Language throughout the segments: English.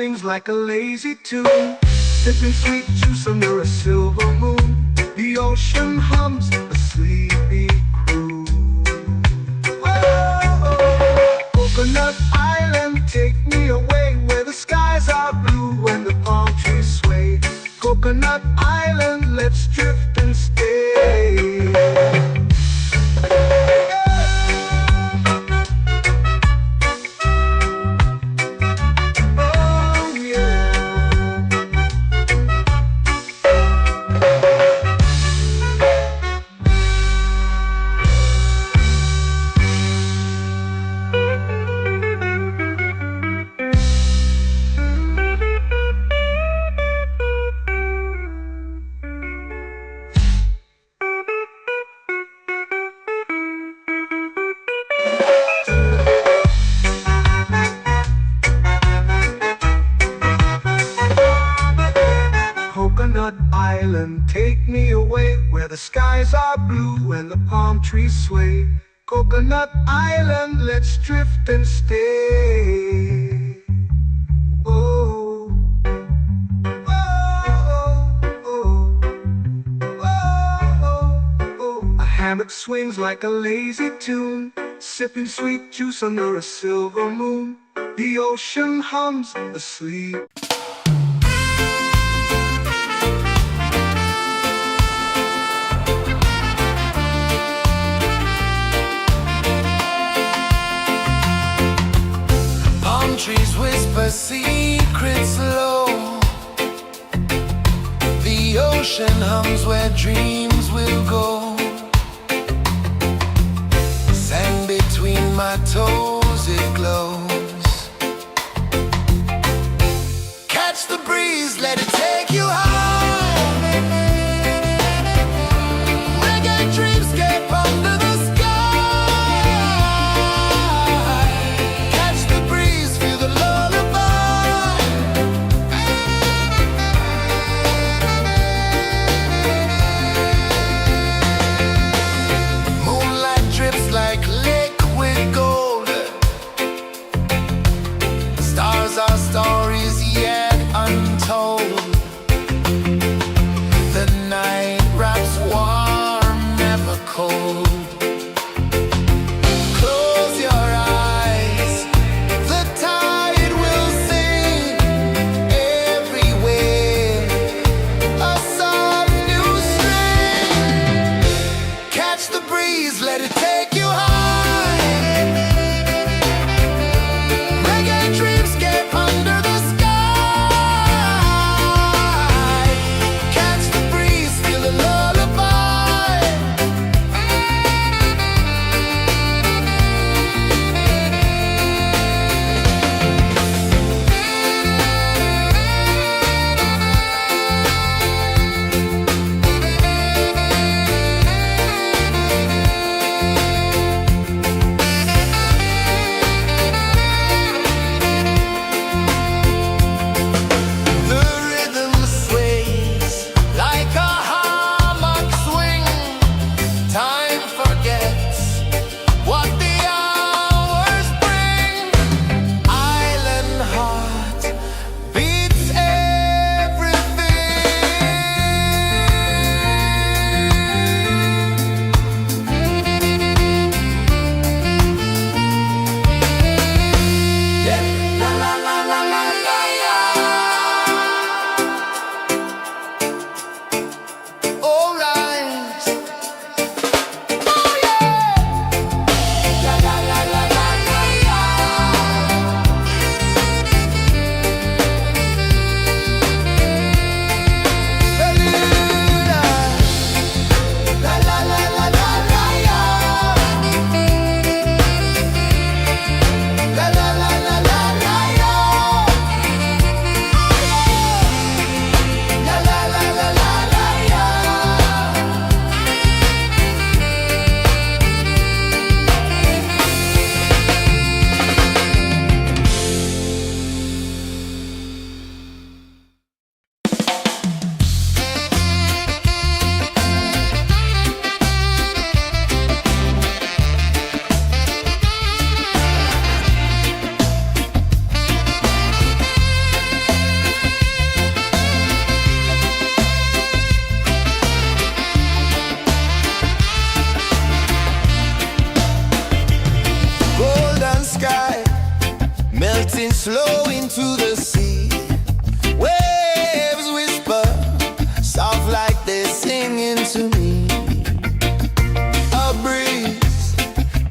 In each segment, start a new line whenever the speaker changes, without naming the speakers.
swings like a lazy tune, sipping sweet juice under a silver moon. The ocean hums a sleepy croon. Whoa, Coconut Island, take me away where the skies are blue and the palm trees sway. Coconut Island, let's drift and stay. Coconut Island, take me away where the skies are blue and the palm trees sway. Coconut Island, let's drift and stay. Oh, oh, oh, oh, oh. A hammock swings like a lazy tune, sipping sweet juice under a silver moon. The ocean hums asleep.
Trees whisper secrets low. The ocean hums where dreams will go. Sand between my toes, it glows. Catch the breeze, let it take you high. Reggae dreamscape under the sky. Our stories yet untold. The night wraps warm, never cold. Close your eyes, the tide will sing everywhere. A soft new string. Catch the breeze, let it take you high. flow into the sea. Waves whisper, soft like they're singing to me. A breeze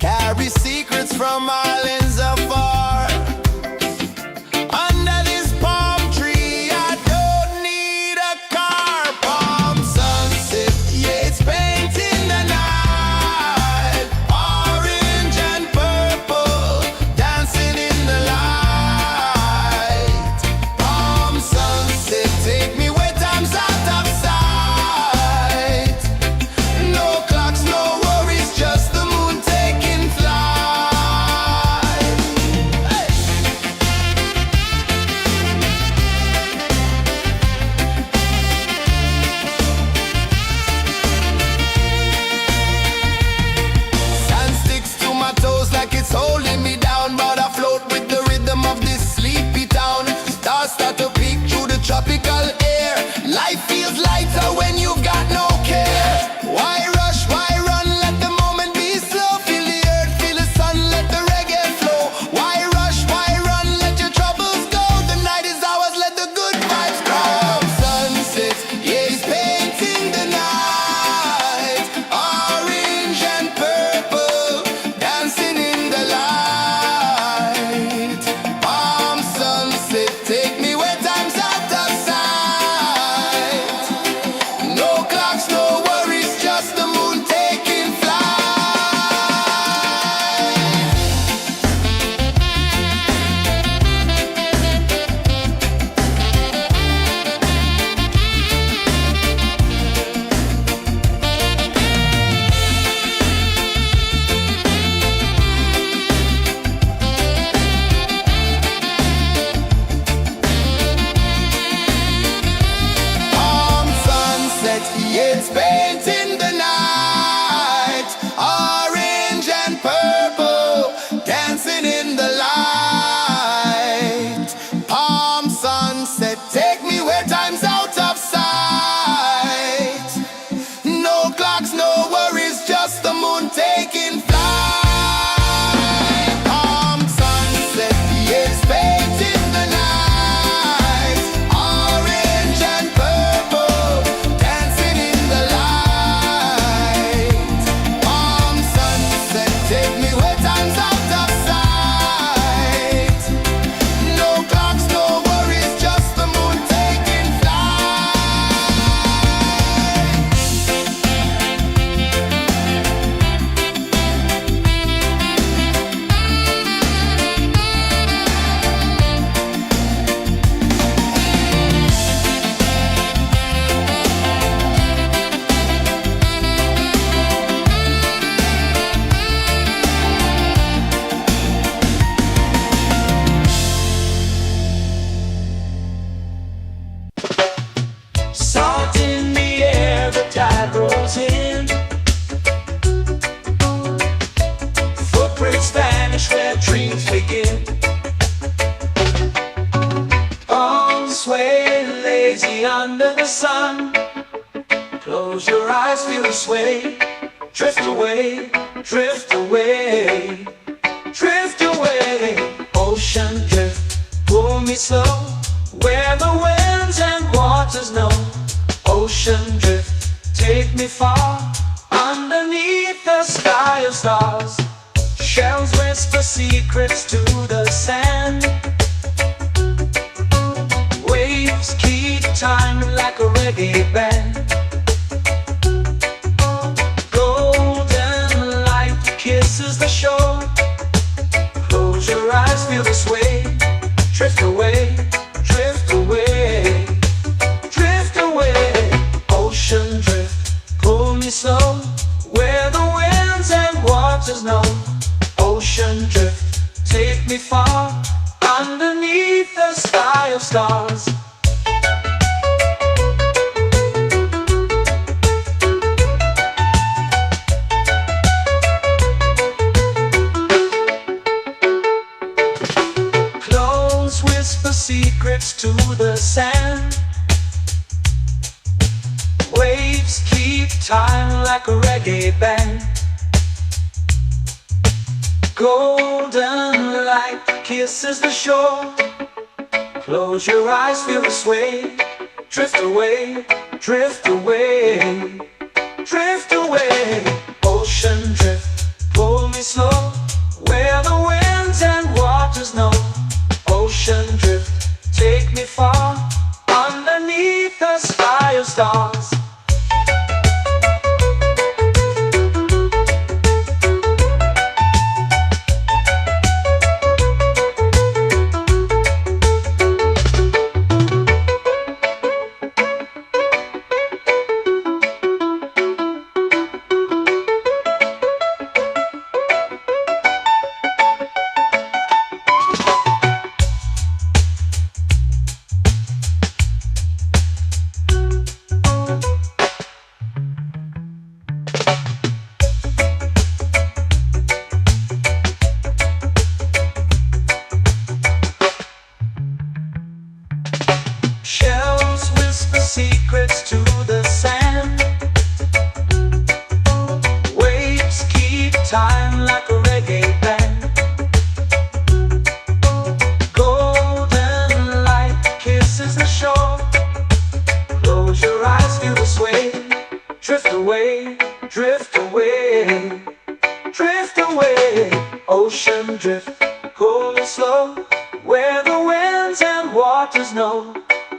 carries secrets from islands afar. Under this palm tree, I don't need a car. Palm sunset, yeah, it's painting the night. Orange and purple, dancing in the light. Palm sunset, take me where time's out of sight. No clocks, no worries, just the moon taking flight. Hey! Sand sticks to my toes like it's holding me down, but I float with the rhythm of this sleepy town. Stars start to peek through the tropical air. Life feels lighter when you've got no care. Why rush, why run, let the moment be slow. Feel the earth, feel the sun, let the reggae flow. Why rush, why run, let your troubles go. The night is ours, let the good vibes grow. Sunset, yeah, it's painting the night. Orange and purple, dancing in the light. Palm sunset, take me where time's out of sight. No clocks, no worries, just the moon taking flight. Palm sunset, yeah, it's painting the night. Orange and purple, dancing in the light. Palm sunset, take me where time's out of sight. No clocks, no worries, just the moon taking flight. Palm sunset, yeah, it's painting the night. Orange and purple, dancing in the light. Palm sunset, take me where time's out of sight. No clocks, no worries, just the moon taking flight.
Salt in the air, the tide rolls in. Footprints vanish where dreams begin. Arms sway lazy under the sun. Close your eyes, feel the sway. Drift away, drift away, drift away. Ocean drift, pull me slow, where the winds and waters know. Ocean drift, take me far, underneath the sky of stars. Shells whisper secrets to the sand. Waves keep time like a reggae band. Golden light kisses the shore. Close your eyes, feel the sway. Drift away, drift away, drift away. Ocean drift, pull me slow, where the winds and waters know. Ocean drift, take me far, underneath the sky of stars. Close whisper secrets to the sand. Waves keep time like a reggae band. Golden light kisses the shore. Close your eyes, feel the sway. Drift away, drift away, drift away. Ocean drift, pull me slow, where the winds and waters know. Ocean drift, take me far, underneath the sky of stars. Shells whisper secrets to the sand. Waves keep time like a reggae band. Golden light kisses the shore. Close your eyes, feel the sway. Drift away, drift away, drift away. Ocean drift, cool and slow, where the winds and waters know.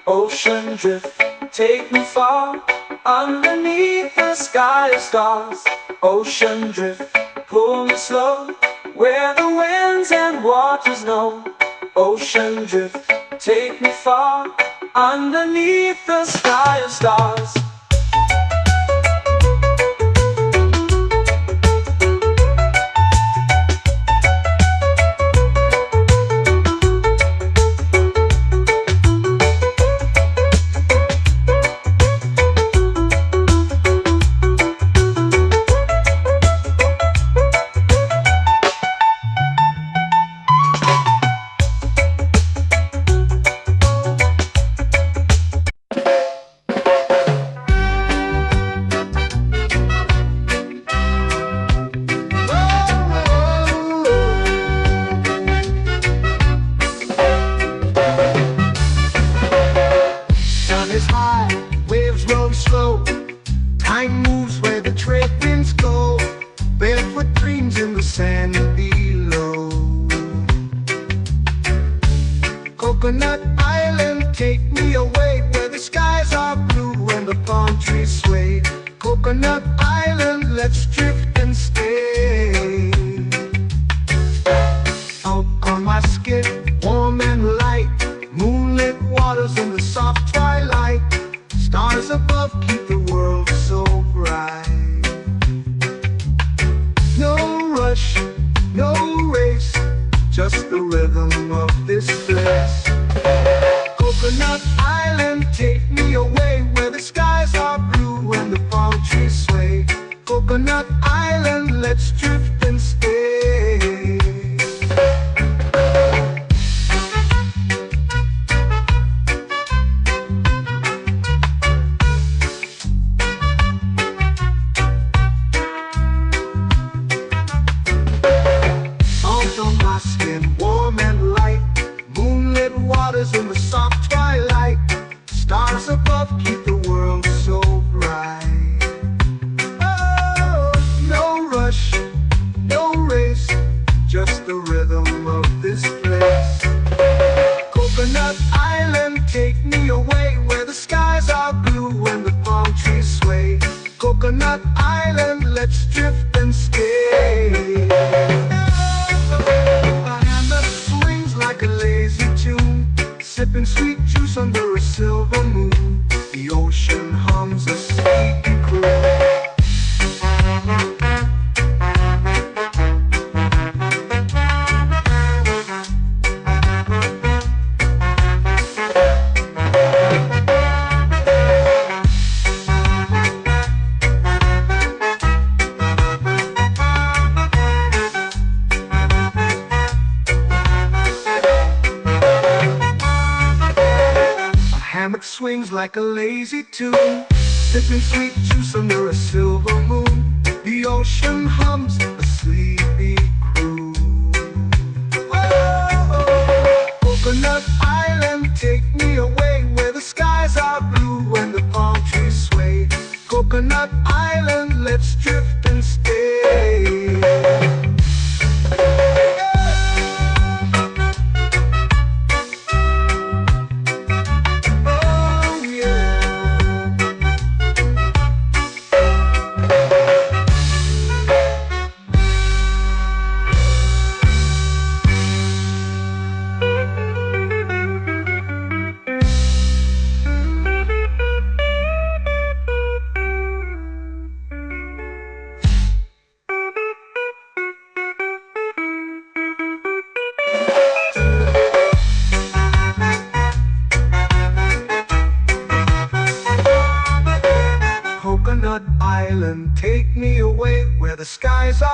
Ocean drift, take me far, underneath the sky of stars. Ocean drift, pull me slow, where the winds and waters know. Ocean drift, take me far, underneath the sky of stars.
Is high, waves roll slow. Time moves where the trade winds go. Barefoot dreams in the sand below. Coconut Island, take me away, where the skies are blue and the palm trees sway. Coconut Island, let's drift and stay. Out on my skin, warm and light, moonlit waters in the soft twilight. Stars above keep the world so bright. No rush, no race, just the rhythm of this place. Coconut Island, take me away, where the skies are blue and the palm trees sway. Coconut Island, let's drift and stay. In the soft twilight, stars above keep the world so bright. Oh, no rush, no race, just the rhythm of this place. Coconut Island, take me away, where the skies are blue and the palm trees sway. Coconut Island, let's drift and stay. My hand that swings like a lazy tune, sipping sweet juice under a silver moon. The ocean hums a sleepy croon. Hammock swings like a lazy tune, sipping sweet juice under a silver moon. The ocean hums a sleepy croon. Whoa.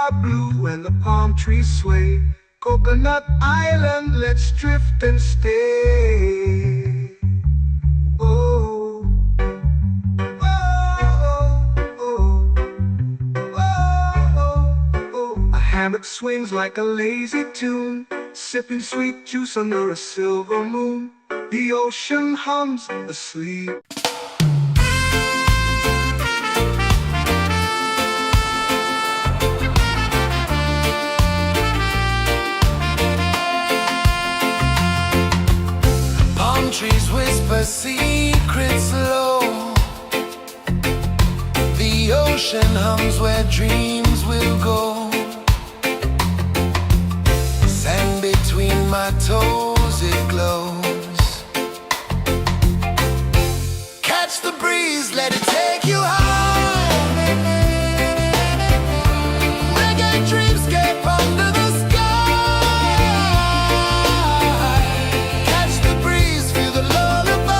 are blue and the palm trees sway. Coconut Island, let's drift and stay. Oh, oh, oh, oh. A hammock swings like a lazy tune, sipping sweet juice under a silver moon. The ocean hums asleep.
Palm trees whisper secrets low. The ocean hums where dreams will go. Sand between my toes, it glows. Catch the breeze, let it take you high. Reggae dreamscape under the sky. Catch the breeze, feel the lullaby.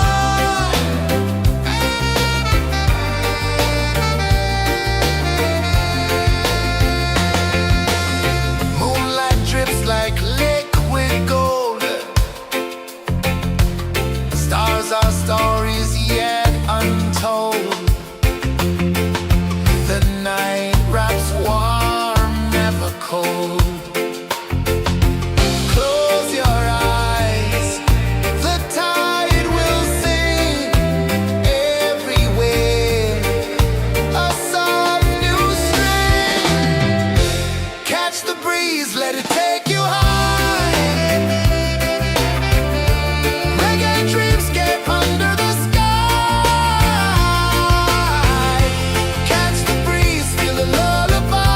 Moonlight drips like liquid gold. Stars are stories yet untold. The night wraps warm, never cold. Close your eyes, the tide will sing everywhere. A soft new string. Catch the breeze, let it take you high. Reggae dreamscape under the sky. Catch the breeze, feel the lullaby.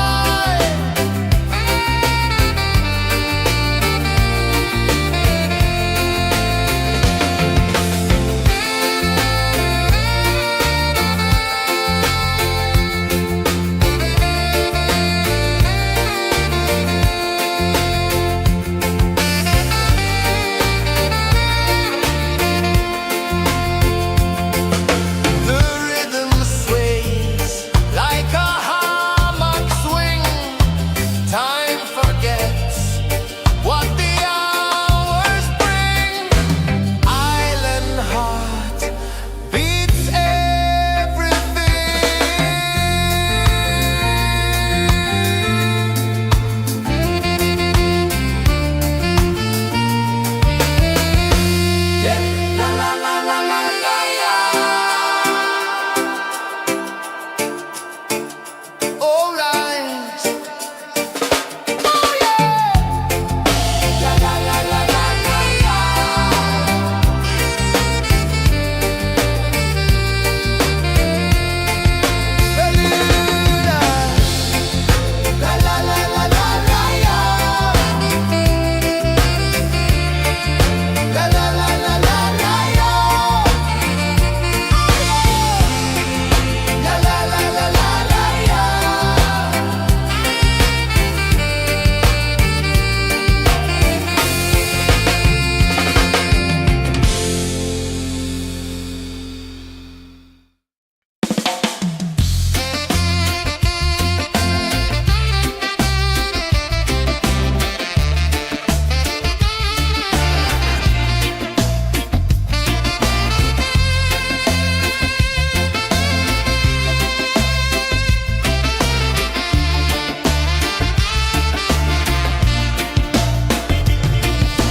The rhythm sways like a hammock swing. Time forgets what the hours bring. Island heart beats everything. Yeah. La la la la la la la. All right. Oh yeah. La la la la la la la. Beluga. La la la la la la la. La la la la la la la. La la la la la la la.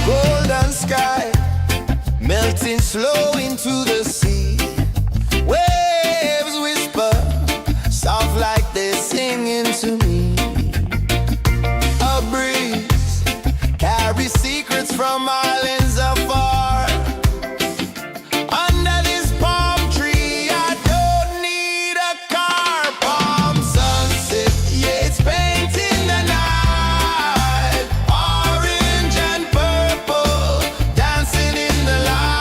Golden sky melting slow into the sea. Waves whisper soft like they're singing to me. A breeze carries secrets from islands afar. Under this palm tree, I don't need a car. Palm sunset, yeah, it's painting the night. Orange and purple dancing in the light.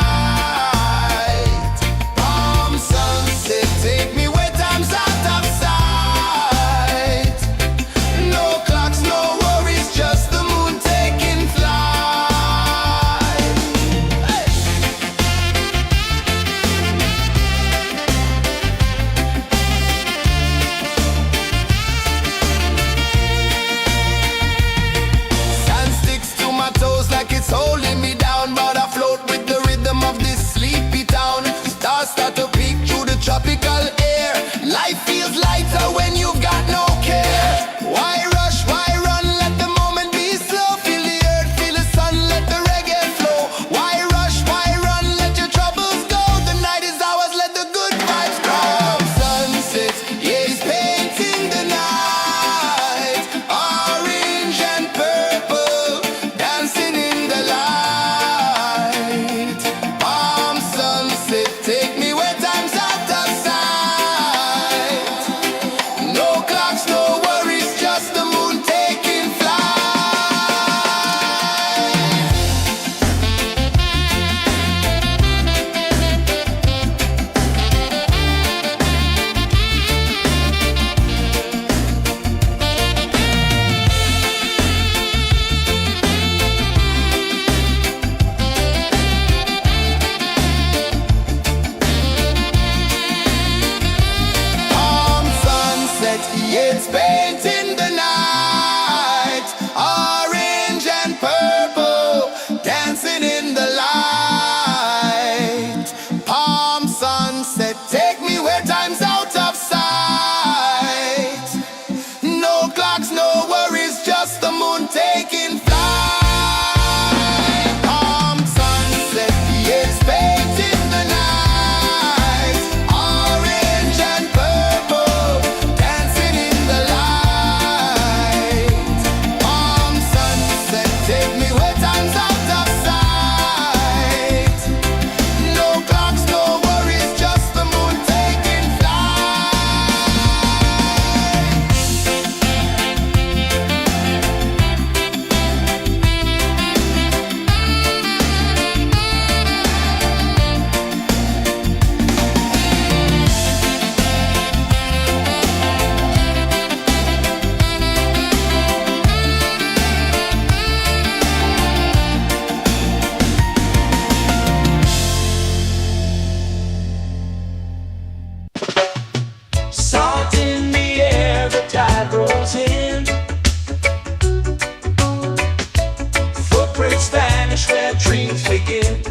where dreams begin.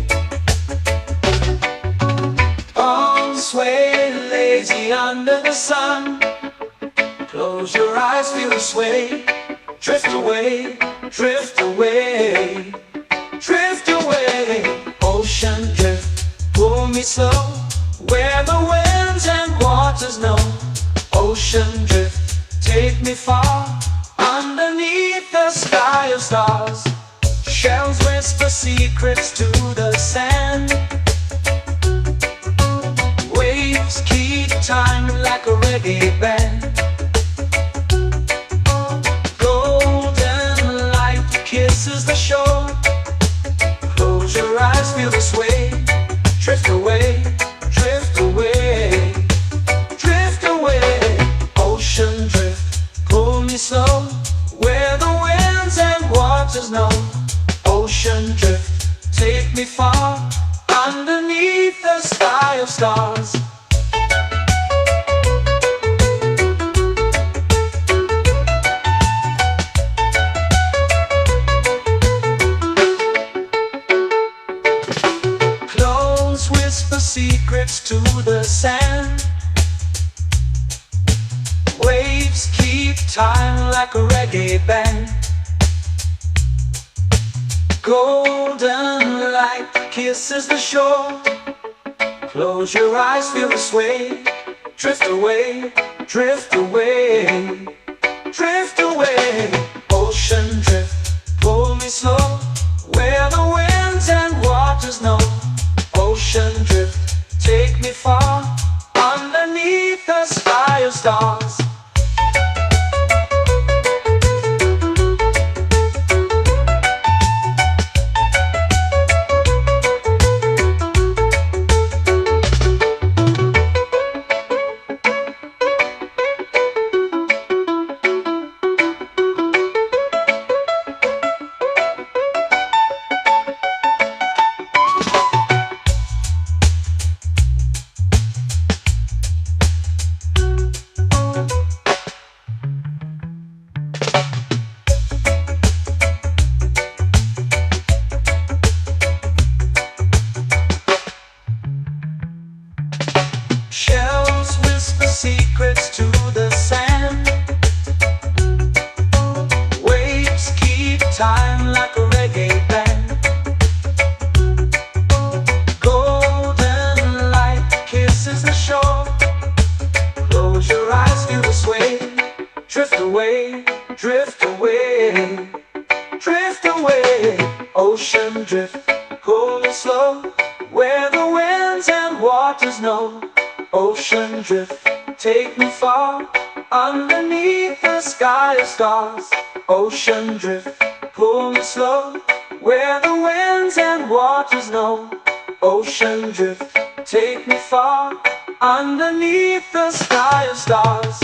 Palms sway lazy under the sun. Close your eyes, feel the sway. Drift away, drift away, drift away. Ocean drift, pull me slow, where the winds and waters know. Ocean drift, take me far, underneath the sky of stars. Shells whisper secrets to the sand. Waves keep time like a reggae band. Golden light kisses the shore. Close your eyes, feel the sway. Drift away, drift away, drift away. Ocean drift, pull me slow, where the winds and waters know. Ocean drift, take me far, underneath the sky of stars. Clones whisper secrets to the sand. Waves keep time like a reggae band. Golden light kisses the shore. Close your eyes, feel the sway. Drift away, drift away, drift away. Ocean drift, pull me slow, where the winds and waters know. Ocean drift, take me far, underneath the sky of stars. Shells whisper secrets to the sand. Waves keep time like a reggae band. Golden light kisses the shore. Close your eyes, feel the sway. Drift away, drift away, drift away. Ocean drift, pull me slow, where the winds and waters know. Ocean drift, take me far, underneath the sky of stars. Ocean drift, pull me slow, where the winds and waters know. Ocean drift, take me far, underneath the sky of stars.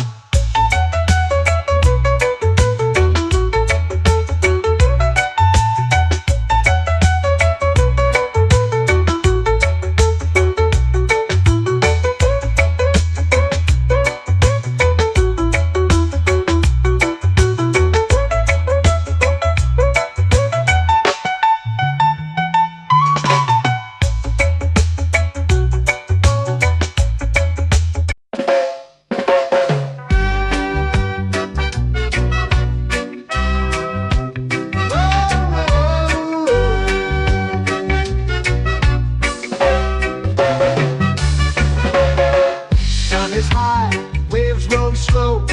Is high, waves roll slow.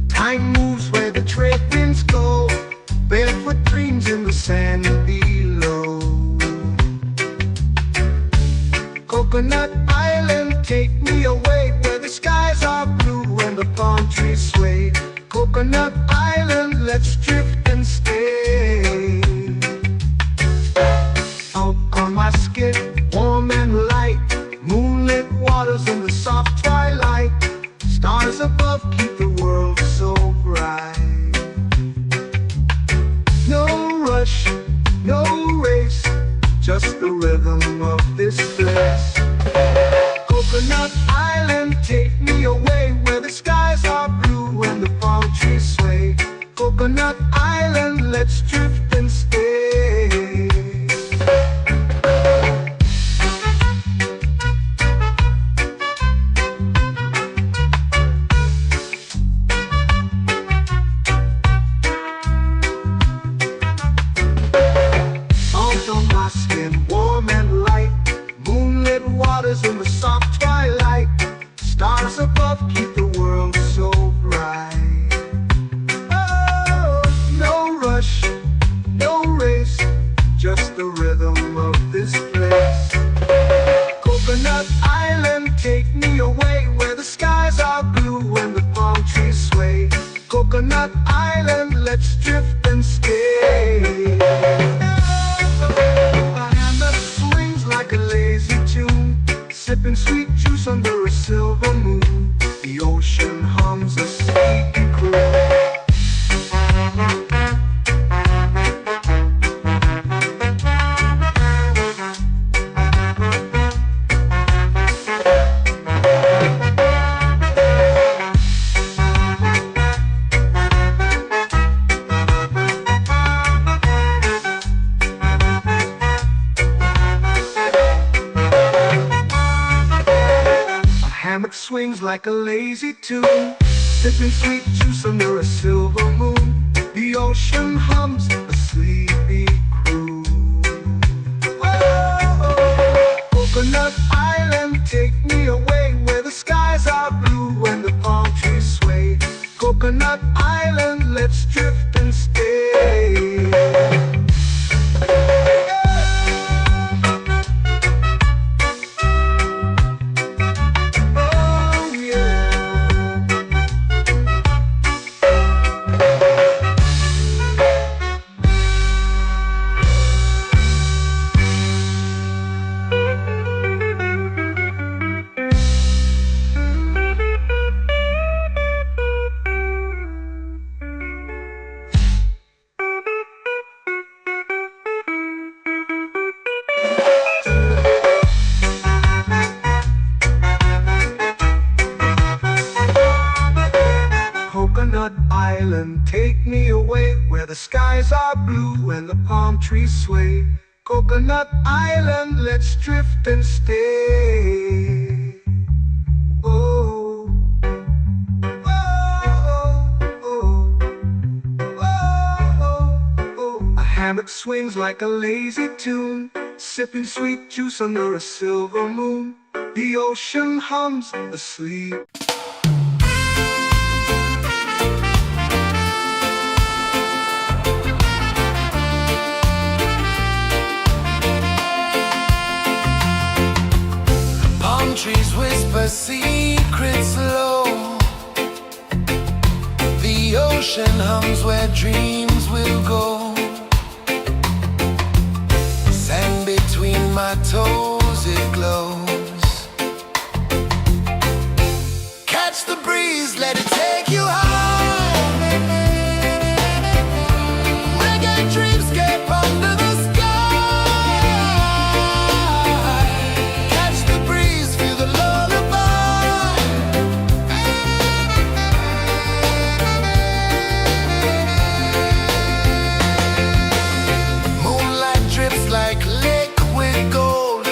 Time moves where the trade winds go. Barefoot dreams in the sand below. Coconut Island, take me away, where the skies are blue and the palm trees sway. Coconut Island, let's drift and stay. Out on my skin, warm and light, moonlit waters in the soft twilight. Stars above keep the world so bright. No rush, no race, just the rhythm of this place. Coconut Island, take me away, where the skies are blue and the palm trees sway. Coconut Island, let's drift and stay. swings like a lazy tune, sipping sweet juice under a silver moon. The ocean hums a sleepy crew. Oh, Coconut Island, take me away where the skies are blue and the palm trees sway. Coconut Island, let's drift and stay. Oh yeah. Coconut Island, take me away where the skies are blue and the palm trees sway. Coconut Island, let's drift and stay. Oh, oh, oh, oh, oh. A hammock swings like a lazy tune, sipping sweet juice under a silver moon. The ocean hums asleep.
Trees whisper secrets low. The ocean hums where dreams will go. Sand between my toes, it glows. Catch the breeze, let it take you high. Reggae dreamscape under the sky. Like liquid gold,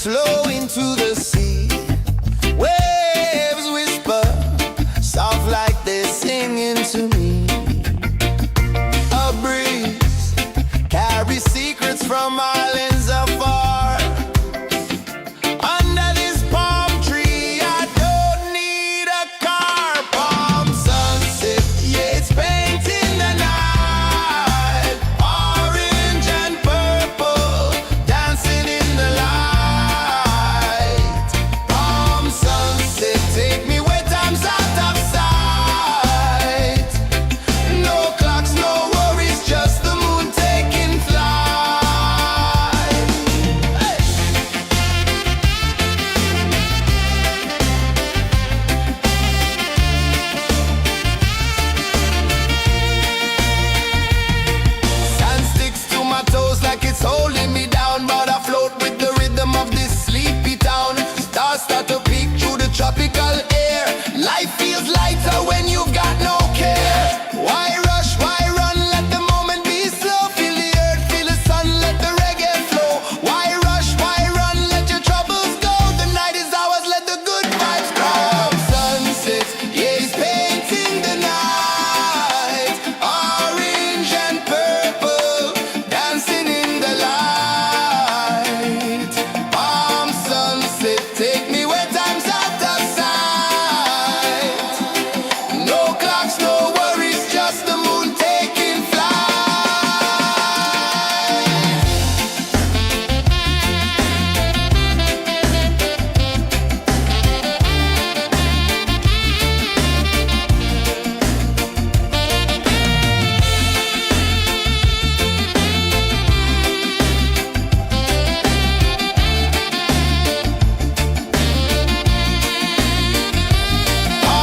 flow into the sea. Waves whisper, soft like they're singing to me. A breeze carries secrets from islands afar. Under this palm tree, I don't need a car. Palm sunset, yeah, it's painting the night. Orange and purple, dancing in the light. Palm sunset, take me where time's out of sight. No clocks, no worries, just the moon taking flight. Hey! Sand sticks to my toes like it's holding me down, but I float with the rhythm of this sleepy town. Stars start to peek through the tropical air. Life feels lighter when you've got no care. Why rush, why run, let the moment be slow. Feel the earth, feel the sun, let the reggae flow. Why rush, why run, let your troubles go. The night is ours, let the good vibes grow. Sunset, yeah, it's painting the night. Orange and purple, dancing in the light. Palm sunset, take me where time's out of sight. No clocks, no worries, just the moon taking flight.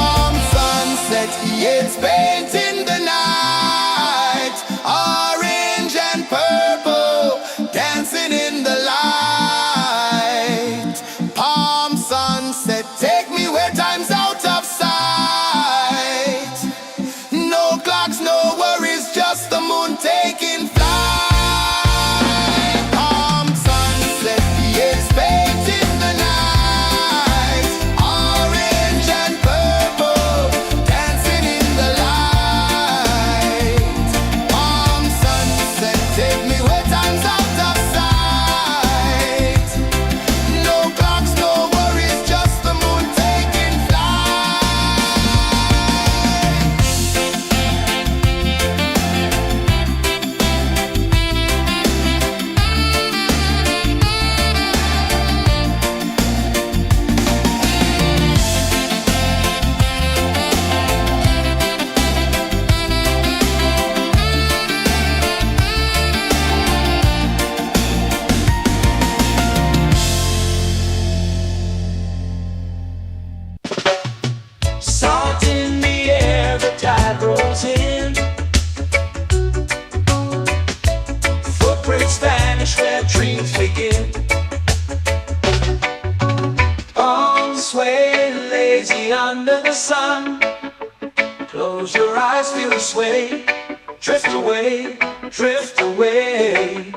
Palm sunset, yeah, it's painting the night. Orange and purple, dancing in the light. Palm sunset, take me where time's out of sight. No clocks, no worries, just the moon taking flight. Palm sunset, yeah, it's painting the night. Orange and purple, dancing in the light. Palm sunset, take me where time's out of sight. No clocks, no worries, just the moon taking flight.
Salt in the air, the tide rolls in. Footprints vanish where dreams begin. Arms sway lazy under the sun. Close your eyes, feel the sway. Drift away, drift away,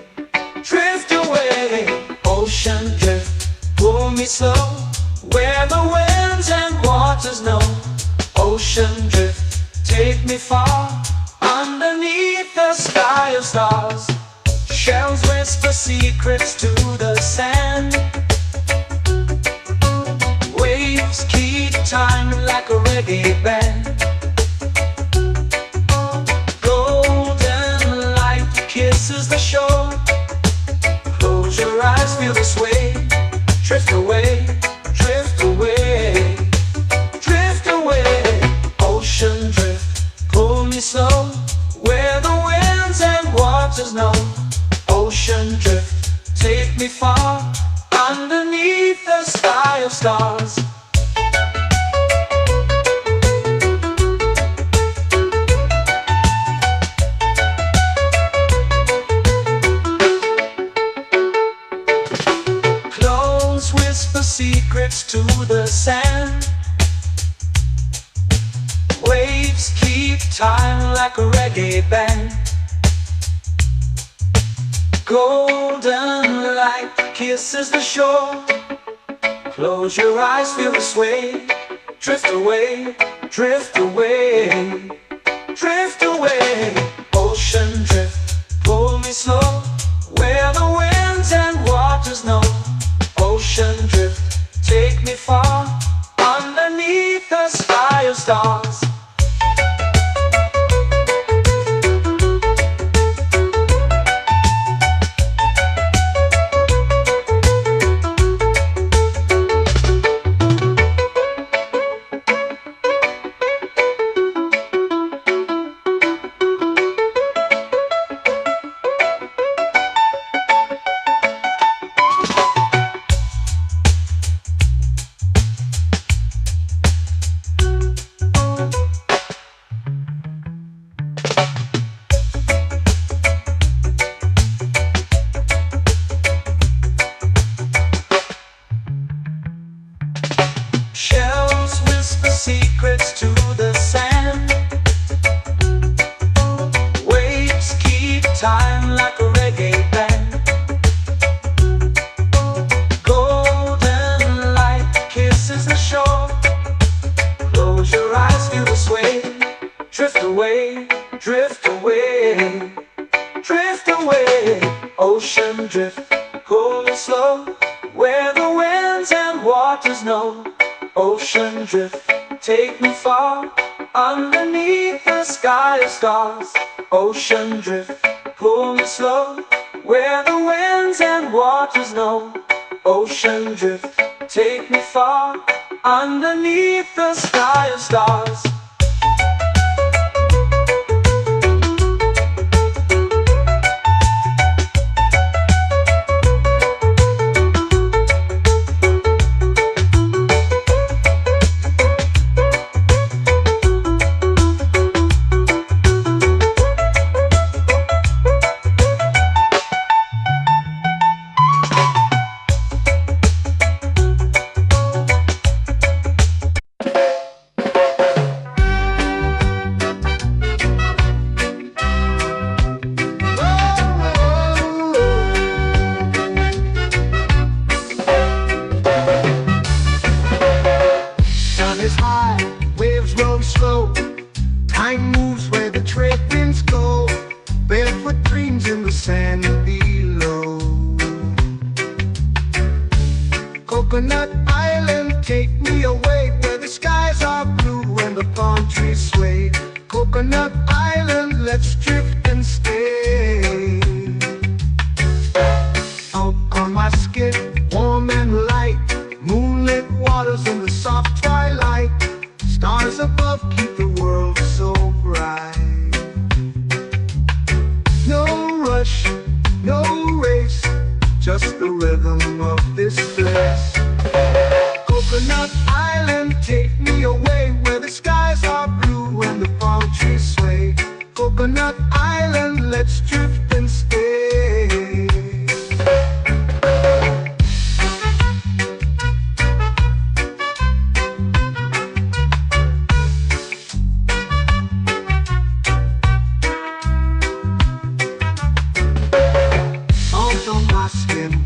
drift away. Ocean drift, pull me slow, where the winds and waters know. Ocean drift, take me far, underneath the sky of stars. Shells whisper secrets to the sand. Waves keep time like a reggae band. Golden light kisses the shore. Close your eyes, feel the sway. Drift away, drift away, drift away. Ocean drift, pull me slow, where the winds and waters know. Ocean drift, take me far, underneath the sky of stars. Clones whisper secrets to the sand. Waves keep time like a reggae band. Golden light kisses the shore. Close your eyes, feel the sway. Drift away, drift away, drift away. Ocean drift, pull me slow, where the winds and waters know. Ocean drift, take me far, underneath the sky of stars. Shells whisper secrets to the sand. Waves keep time like a reggae band. Golden light kisses the shore. Close your eyes, feel the sway. Drift away, drift away, drift away. Ocean drift, pull it slow, where the winds and waters know. Ocean drift, take me far, underneath the sky of stars. Ocean drift, pull me slow, where the winds and waters know. Ocean drift, take me far, underneath the sky of stars.
Time moves where the trade winds go. Barefoot dreams in the sand below. Coconut Island, take me away, where the skies are blue and the palm trees sway. Coconut Island, let's drift and stay. Out on my skin, warm and light, moonlit waters in the soft twilight. Stars above keep the world so bright. No rush, no race, just the rhythm of this place. Coconut Island, take me away, where the skies are blue and the palm trees sway. Coconut Island, let's drift and stay.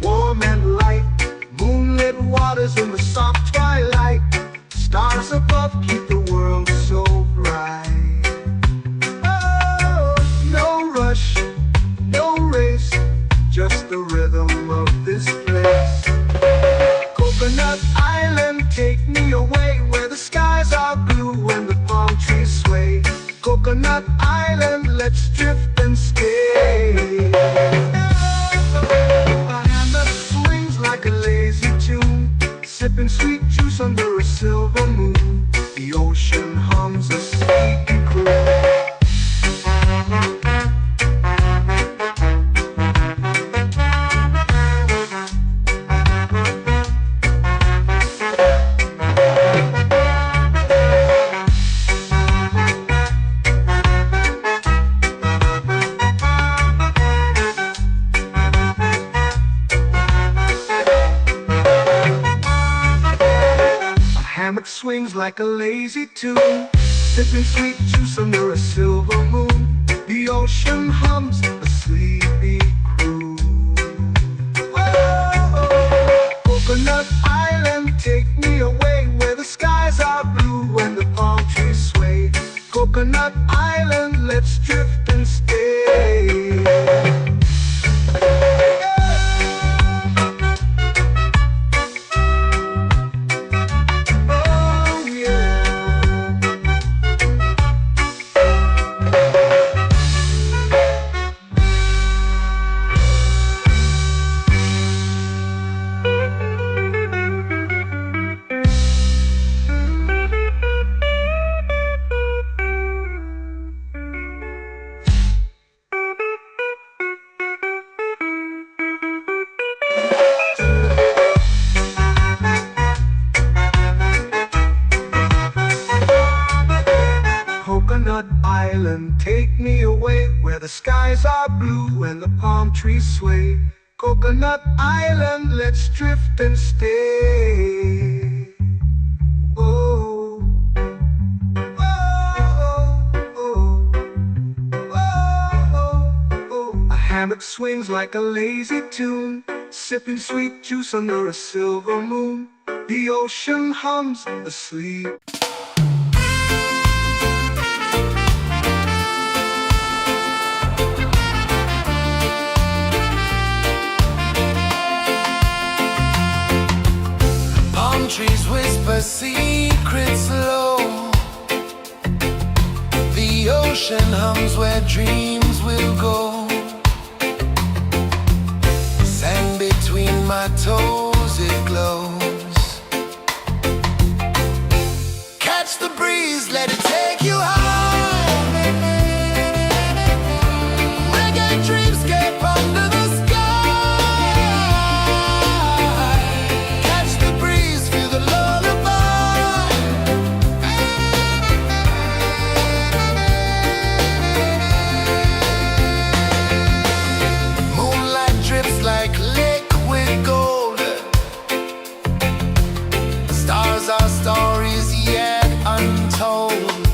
Warm and light, moonlit waters in the soft twilight. Stars above keep the world so bright. Oh, no rush, no race, just the rhythm of this place. Coconut Island, take me away, where the skies are blue and the palm trees sway. Coconut Island, let's drift and stay. Like a lazy tune, sipping sweet juice under a silver moon. The ocean hums a sleepy croon. Swings like a lazy tune, sipping sweet juice under a silver moon. The ocean hums a sleepy croon. island, let's drift and stay. Oh yeah. Coconut Island, take me away where the skies are blue and the palm trees sway. Coconut Island, let's drift and stay. Oh, oh, oh, oh, oh. A hammock swings like a lazy tune, sipping sweet juice under a silver moon. The ocean hums asleep.
Trees whisper secrets low. The ocean hums where dreams will go. Sand between my toes, it glows. Catch the breeze, let it take you high. Reggae dreamscape under the sky. Our stories yet untold.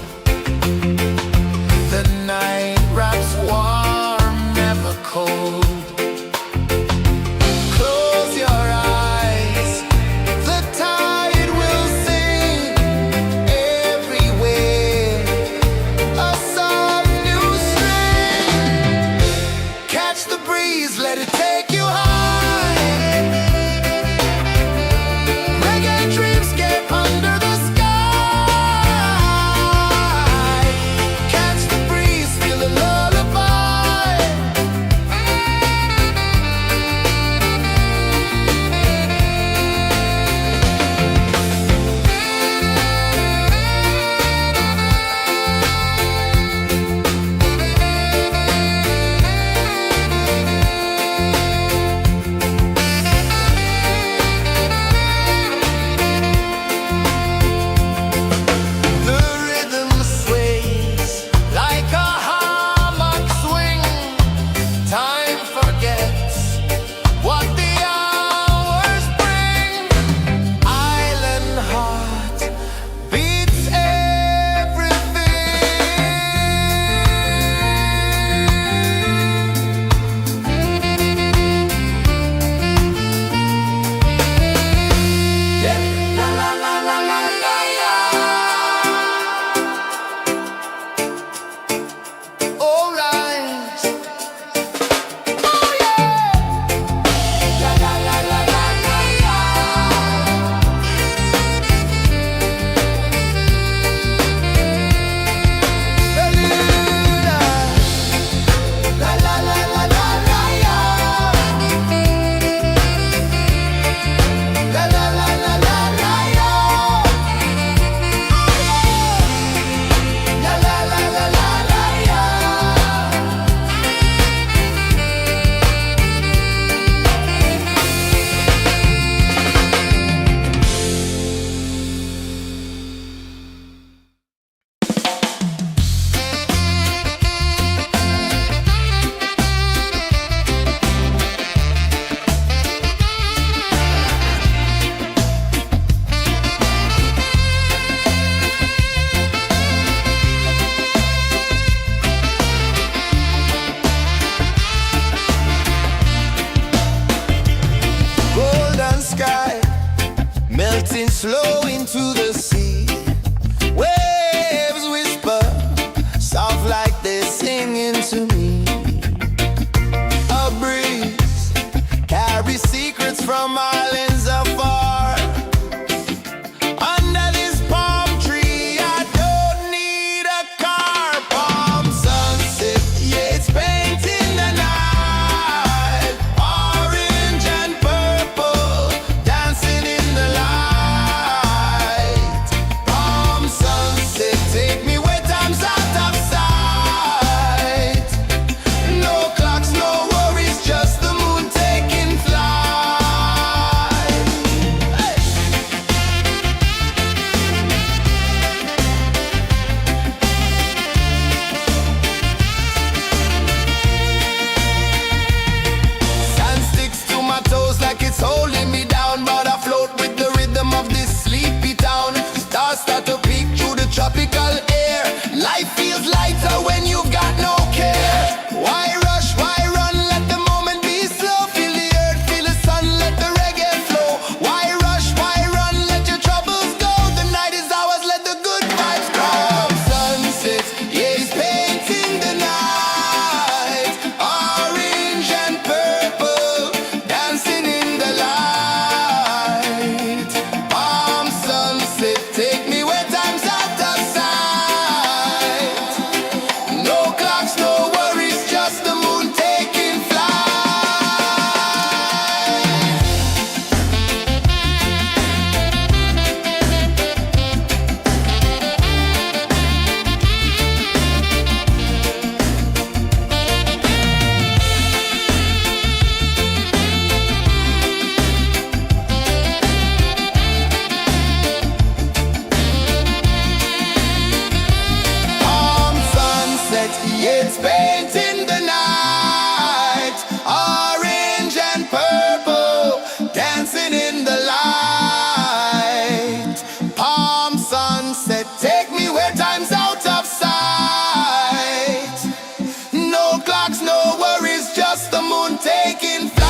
to me. A breeze carries secrets from islands afar. Under this palm tree, I don't need a car. Palm sunset, yeah, it's painting the night. Orange and purple, dancing in the light. Palm sunset, take me where time's out of sight. No clocks, no worries, just the moon taking flight. Hey! Sand sticks to my toes like it's holding me down, but I float with the rhythm of this sleepy town. Stars start to peek through the tropical air. Life feels lighter when you've got no care. Why rush, why run, let the moment be slow. Feel the earth, feel the sun, let the reggae flow. Why rush, why run, let your troubles go. The night is ours, let the good vibes grow. Sunset, yeah, it's painting the night. Orange and purple, dancing in the light. Palm sunset, take me where time's out of sight. No clocks, no worries, just the moon taking flight. Palm sunset, yeah, it's painting the night. Orange and purple, dancing in the light. Palm sunset, take me where time's out of sight. No clocks, no worries, just the moon taking flight.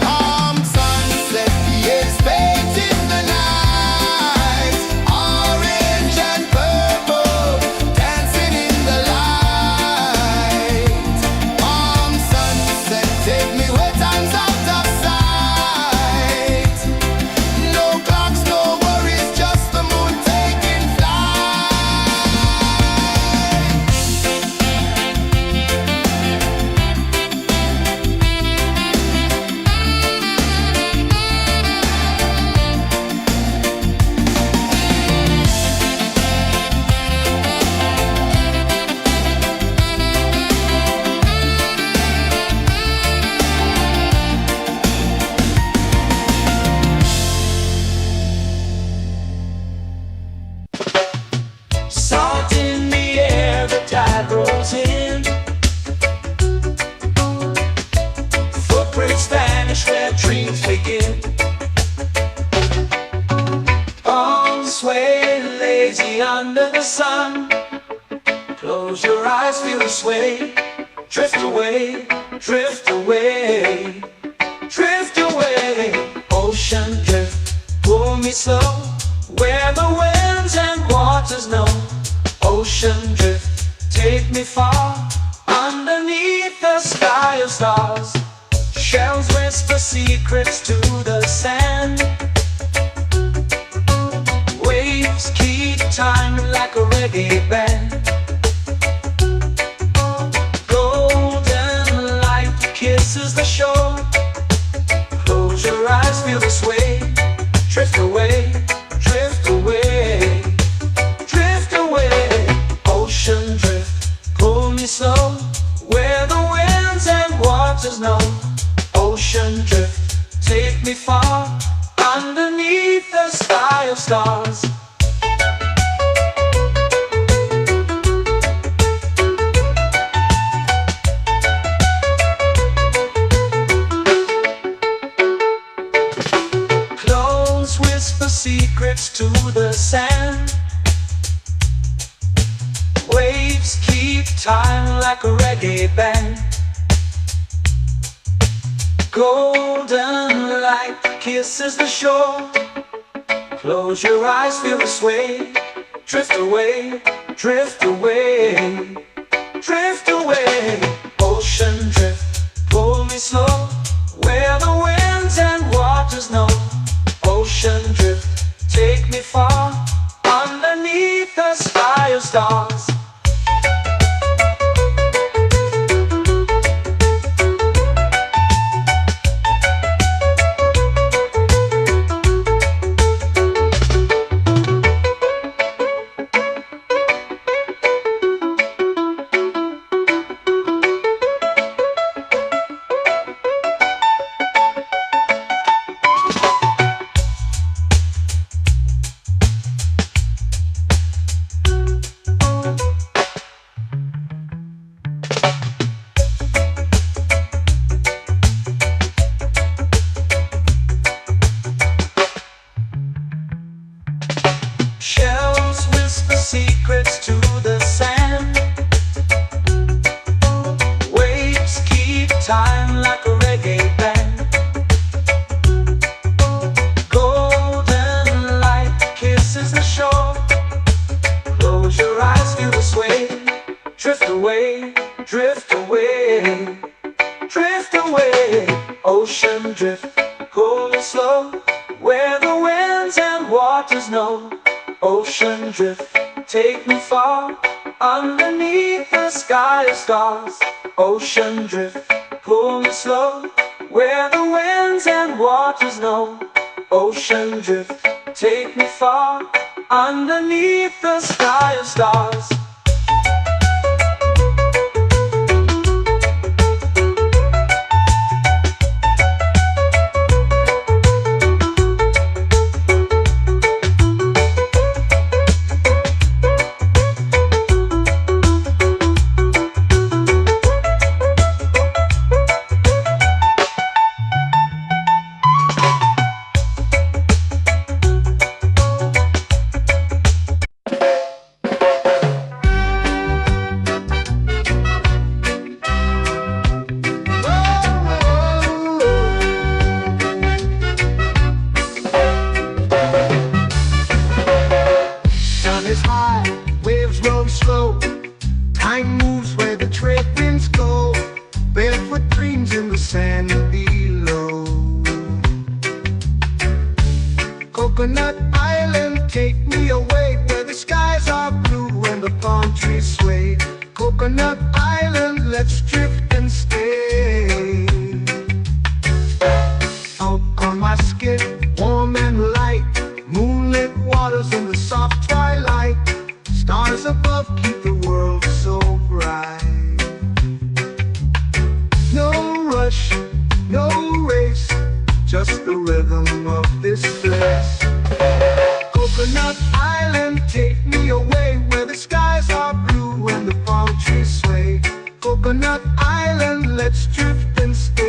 Palm sunset, yeah, it's painting the night. Orange and purple, dancing in the light. Palm sunset, take me where time's out of sight. No clocks, no worries, just the moon taking flight.
Salt in the air, the tide rolls in. Footprints vanish where dreams begin. Arms sway lazy under the sun. Close your eyes, feel the sway. Drift away, drift away, drift away. Ocean drift, pull me slow, where the winds and waters know. Ocean drift, take me far, underneath the sky of stars. Shells whisper secrets to the sand. Waves keep time like a reggae band. Golden light kisses the shore. Close your eyes, feel the sway. Drift away, drift away, drift away. Ocean drift, pull me slow, where the winds and waters know. Ocean drift, take me far, underneath the sky of stars. Close whisper secrets to the sand. Waves keep time like a reggae band. Golden light kisses the shore. Close your eyes, feel the sway. Drift away, drift away, drift away, drift away, drift away. Ocean drift, pull me slow, where the winds and waters know. Ocean drift, take me far, underneath the sky of stars. Ocean drift, pull me slow, where the winds and waters know. Ocean drift, take me far, underneath the sky of stars.
Sun is high, waves roll slow. Time moves where the trade winds go. Barefoot dreams in the sand below. Coconut Island, take me away, where the skies are blue and the palm trees sway. Coconut Island, let's drift and stay. Out on my skin, warm and light, moonlit waters in the soft twilight. Stars above keep the world so bright. No rush, no race, just the rhythm of this place. Coconut Island, take me away, where the skies are blue and the palm trees sway. Coconut Island, let's drift and stay.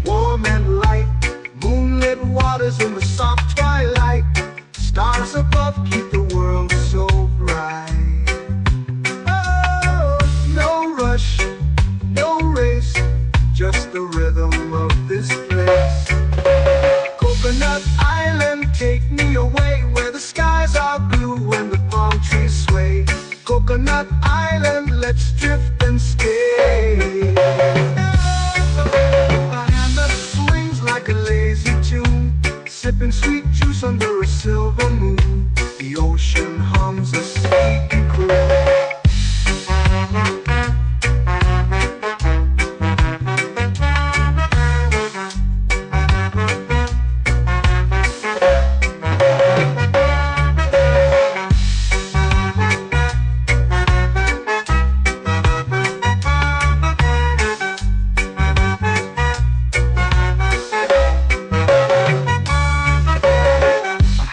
Warm and light, moonlit waters in the soft twilight. Stars above keep the world so bright. Oh, no rush, no race, just the rhythm of this place. Coconut Island, take me away, where the skies are blue and the palm trees sway. Coconut Island, let's drift and stay. Like a lazy tune, sipping sweet juice under a silver moon. The ocean hums a sleepy croon.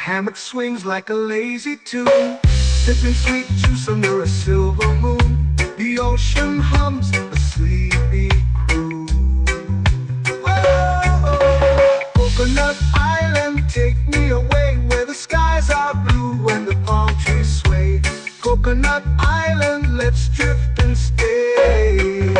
Hammock swings like a lazy tune, sipping sweet juice under a silver moon. The ocean hums a sleepy croon. Oh, Coconut Island, take me away, where the skies are blue and the palm trees sway. Coconut Island, let's drift and stay.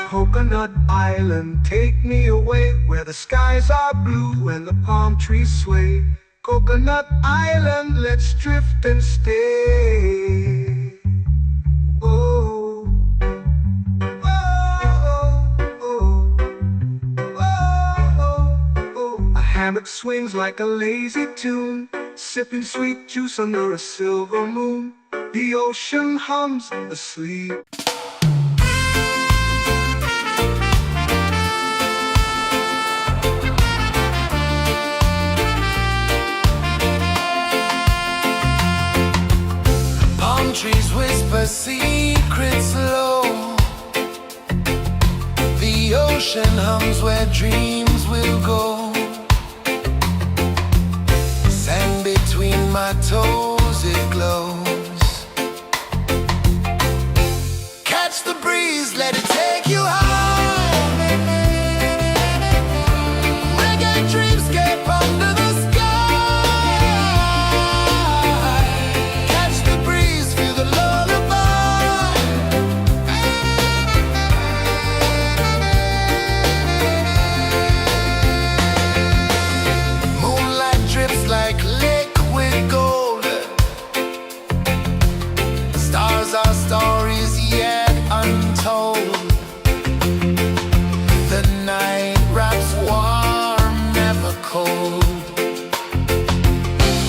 Coconut Island, take me away, where the skies are blue and the palm trees sway. Coconut Island, let's drift and stay. Oh, oh, oh, oh, oh. A hammock swings like a lazy tune, sipping sweet juice under a silver moon. The ocean hums asleep.
secret's low. The ocean hums where dreams will go. Sand between my toes, it glows. Catch the breeze, let it take you high. Reggae dreamscape under the sky. Catch the breeze, feel the lullaby. Moonlight drips like liquid gold. Stars are stories yet untold. The night wraps warm, never cold.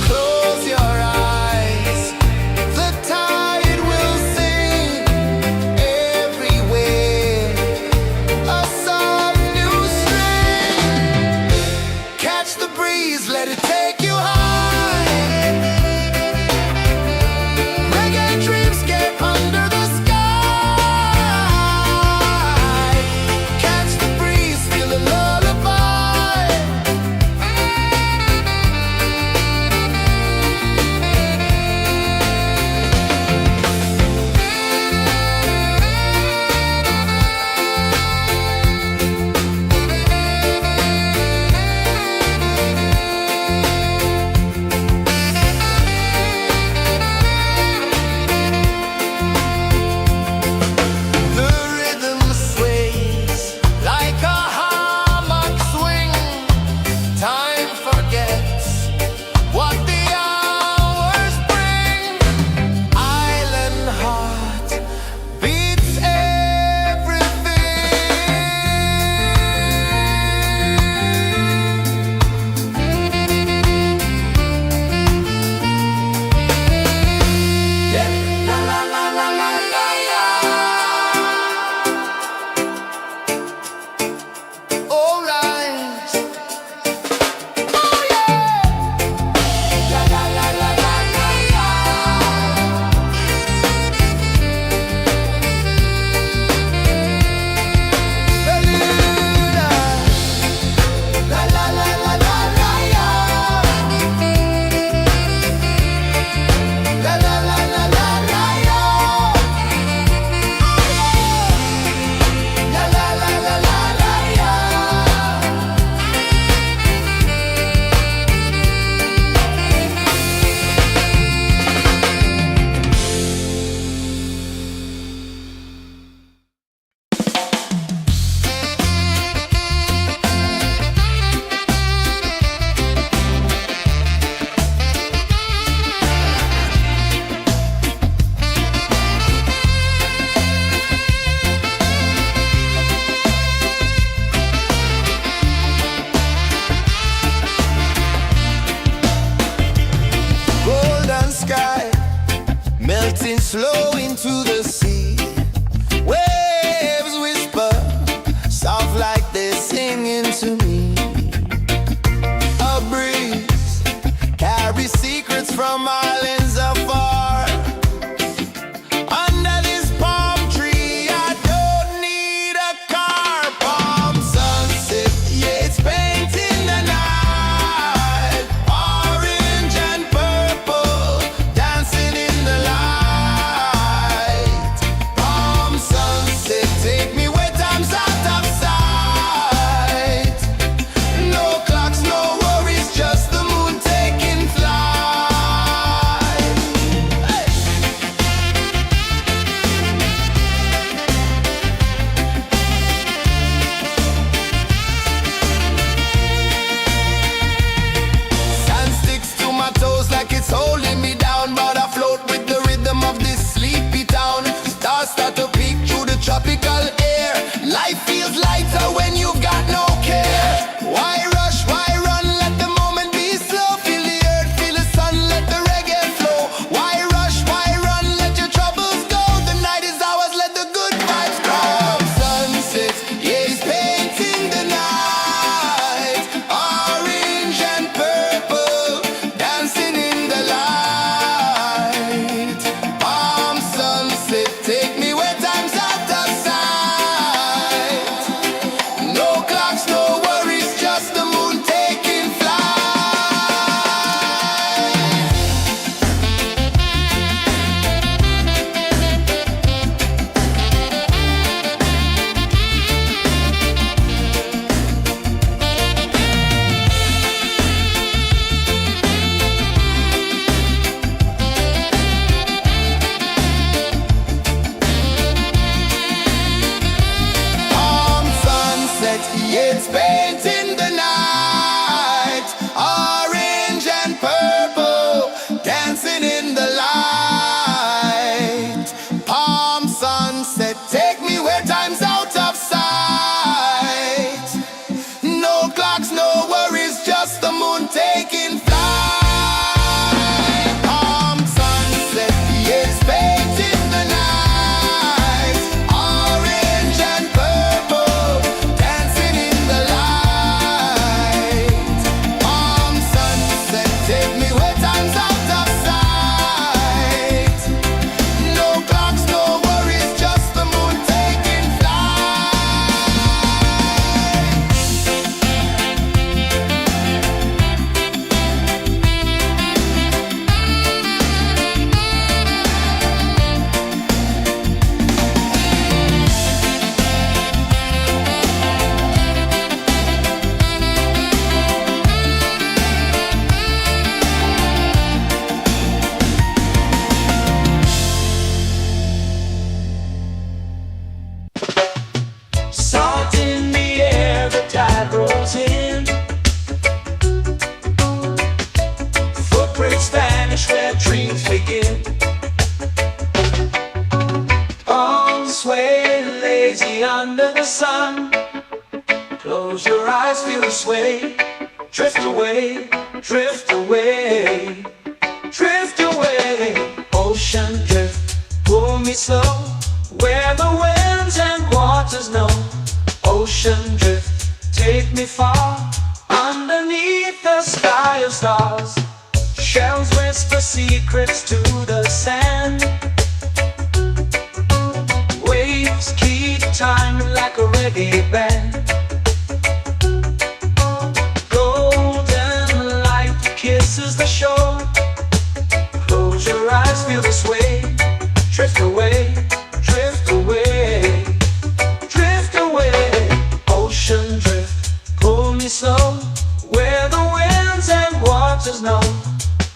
Close your eyes, the tide will sing everywhere. A soft new string. Catch the breeze, let it take you high. Reggae dreamscape under the sky. Catch the breeze, feel the lullaby. The rhythm sways like a hammock swing. Time forgets what the hours bring. Island heart beats everything. Yeah. La la la la la la la. All right. Oh yeah. La la la la la la la. Bermuda. La la la la la la la. La la la la la la la. La la la la la la la. Golden sky melting slow into the sea. Waves whisper soft like they're singing to me. A breeze carries secrets from islands afar. Under this palm tree, I don't need a car. Palm sunset, yeah, it's painting the night. Orange and purple, dancing in the light. Palm sunset, take me where time's out of sight. No clocks, no worries, just the moon taking flight. Hey! Sand sticks to my toes like it's holding me down, but I float with the rhythm of this sleepy town. Stars start to peek through the tropical air. Life feels lighter when you've got no care. Why rush, why run, let the moment be slow. Feel the earth, feel the sun, let the reggae flow. Why rush, why run, let your troubles go. The night is ours, let the good vibes grow. Sunset, yeah, it's painting the night. Orange and purple, dancing in the light. Palm sunset. It's painting the night, orange and purple, dancing in the light. Palm sunset, take me where time's out of sight. No clocks, no worries, just the moon taking flight. Palm sunset, it's painting the night, orange and purple, dancing in the light. Palm sunset, take me where time's out of sight. No clocks, no worries, just the moon taking flight.
Salt in the air, the tide rolls in. Footprints vanish where dreams begin. Arms sway lazy under the sun. Close your eyes, feel the sway. Drift away, drift away, drift away. Ocean drift, pull me slow, where the winds and waters know. Ocean drift, take me far, underneath the sky of stars. Shells whisper secrets to the sand. Waves keep time like a reggae band. Golden light kisses the shore. Close your eyes, feel the sway. Drift away, drift away, drift away. Ocean drift, pull me slow, where the winds and waters know.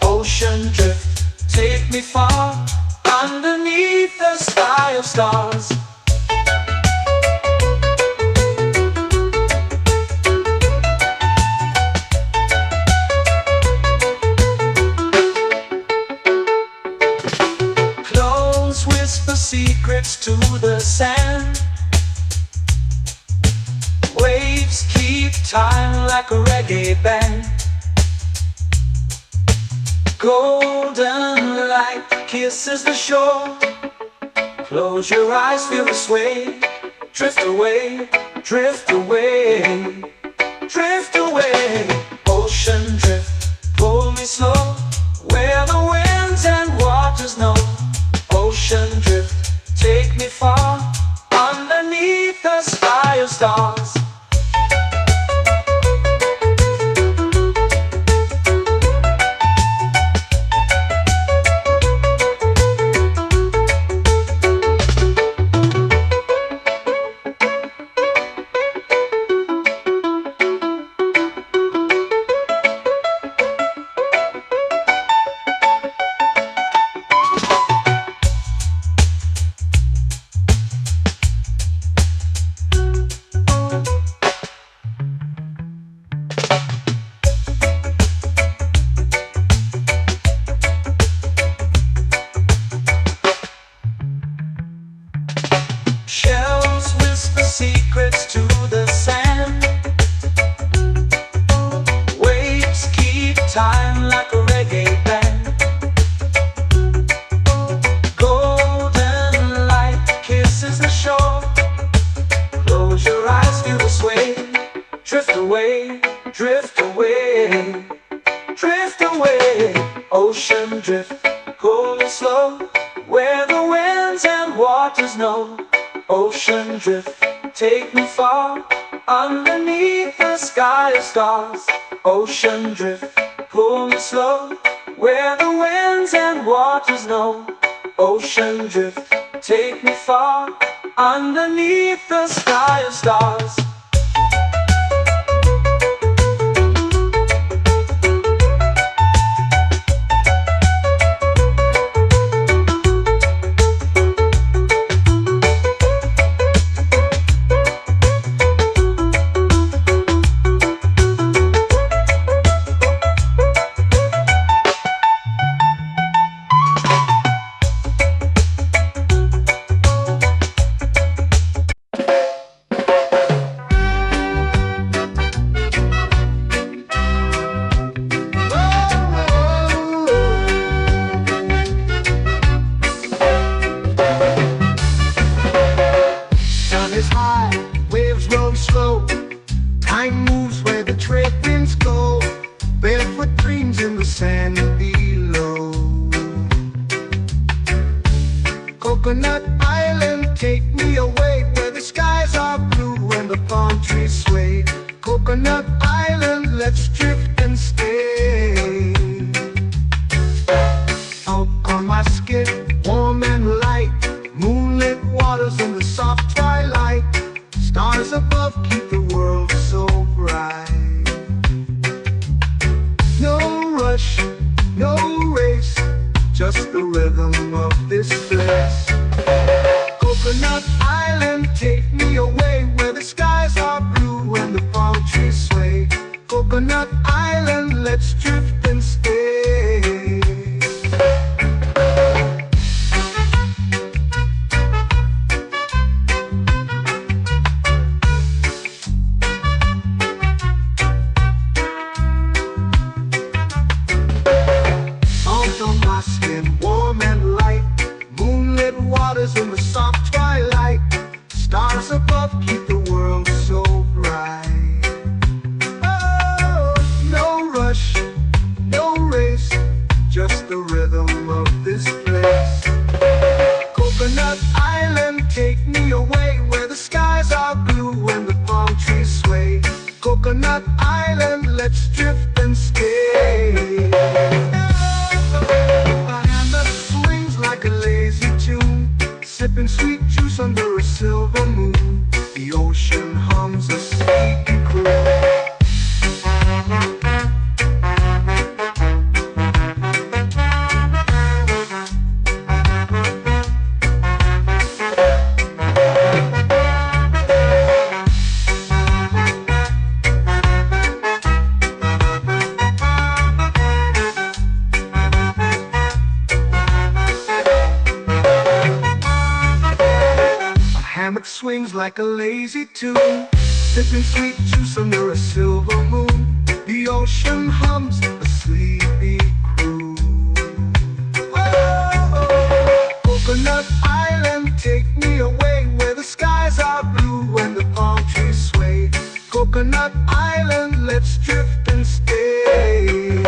Ocean drift, take me far, underneath the sky of stars. Close whisper secrets to the sand. Waves keep time like a reggae band. Golden light kisses the shore. Close your eyes, feel the sway. Drift away, drift away, drift away. Ocean drift, pull me slow, where the winds and waters know. Ocean drift, take me far, underneath the sky of stars. Shells whisper secrets to the sand. Waves keep time like a reggae band. Golden light kisses the shore. Close your eyes, feel the sway. Drift away, drift away, drift away. Ocean drift, pull me slow, where the winds and waters know. Ocean drift, take me far, underneath the sky of stars. Ocean drift, pull me slow, where the winds and waters know. Ocean drift, take me far, underneath the sky of stars.
Coconut Island, let's drift and stay. Out on my skin, warm and light, moonlit waters in the soft twilight. Stars above keep the world so bright. No rush, no race, just the rhythm of this place. Coconut Island, take me away where the skies are blue and the palm trees sway. Coconut Island, let's drift and stay. Out on my skin, warm and light, moonlit waters in the soft twilight. Stars above keep the world so bright. Oh, no rush, no race, just the rhythm of this place. Coconut Island, take me away where the skies are blue and the palm trees sway. Coconut Island, let's drift and stay. A hand that swings like a lazy tune, sipping sweet juice under a silver moon. The ocean hums a sleepy croon. Hammock swings like a lazy tune, sipping sweet juice under a silver moon. The ocean hums a sleepy croon. Oh, Coconut Island, take me away where the skies are blue and the palm trees sway. Coconut Island, let's drift and stay.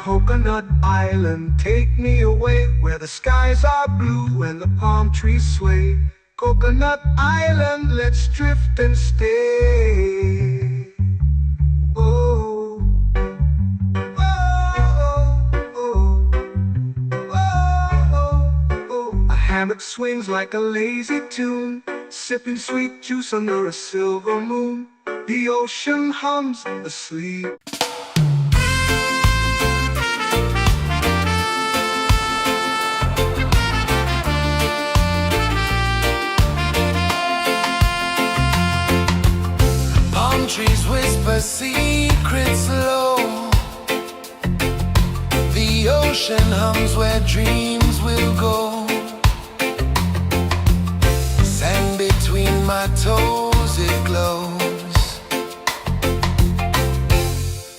Coconut Island, take me away where the skies are blue and the palm trees sway. Coconut Island, let's drift and stay. Oh, oh, oh, oh, oh. A hammock swings like a lazy tune, sipping sweet juice under a silver moon. The ocean hums asleep.
Trees whisper secrets low. The ocean hums where dreams will go. Sand between my toes, it glows.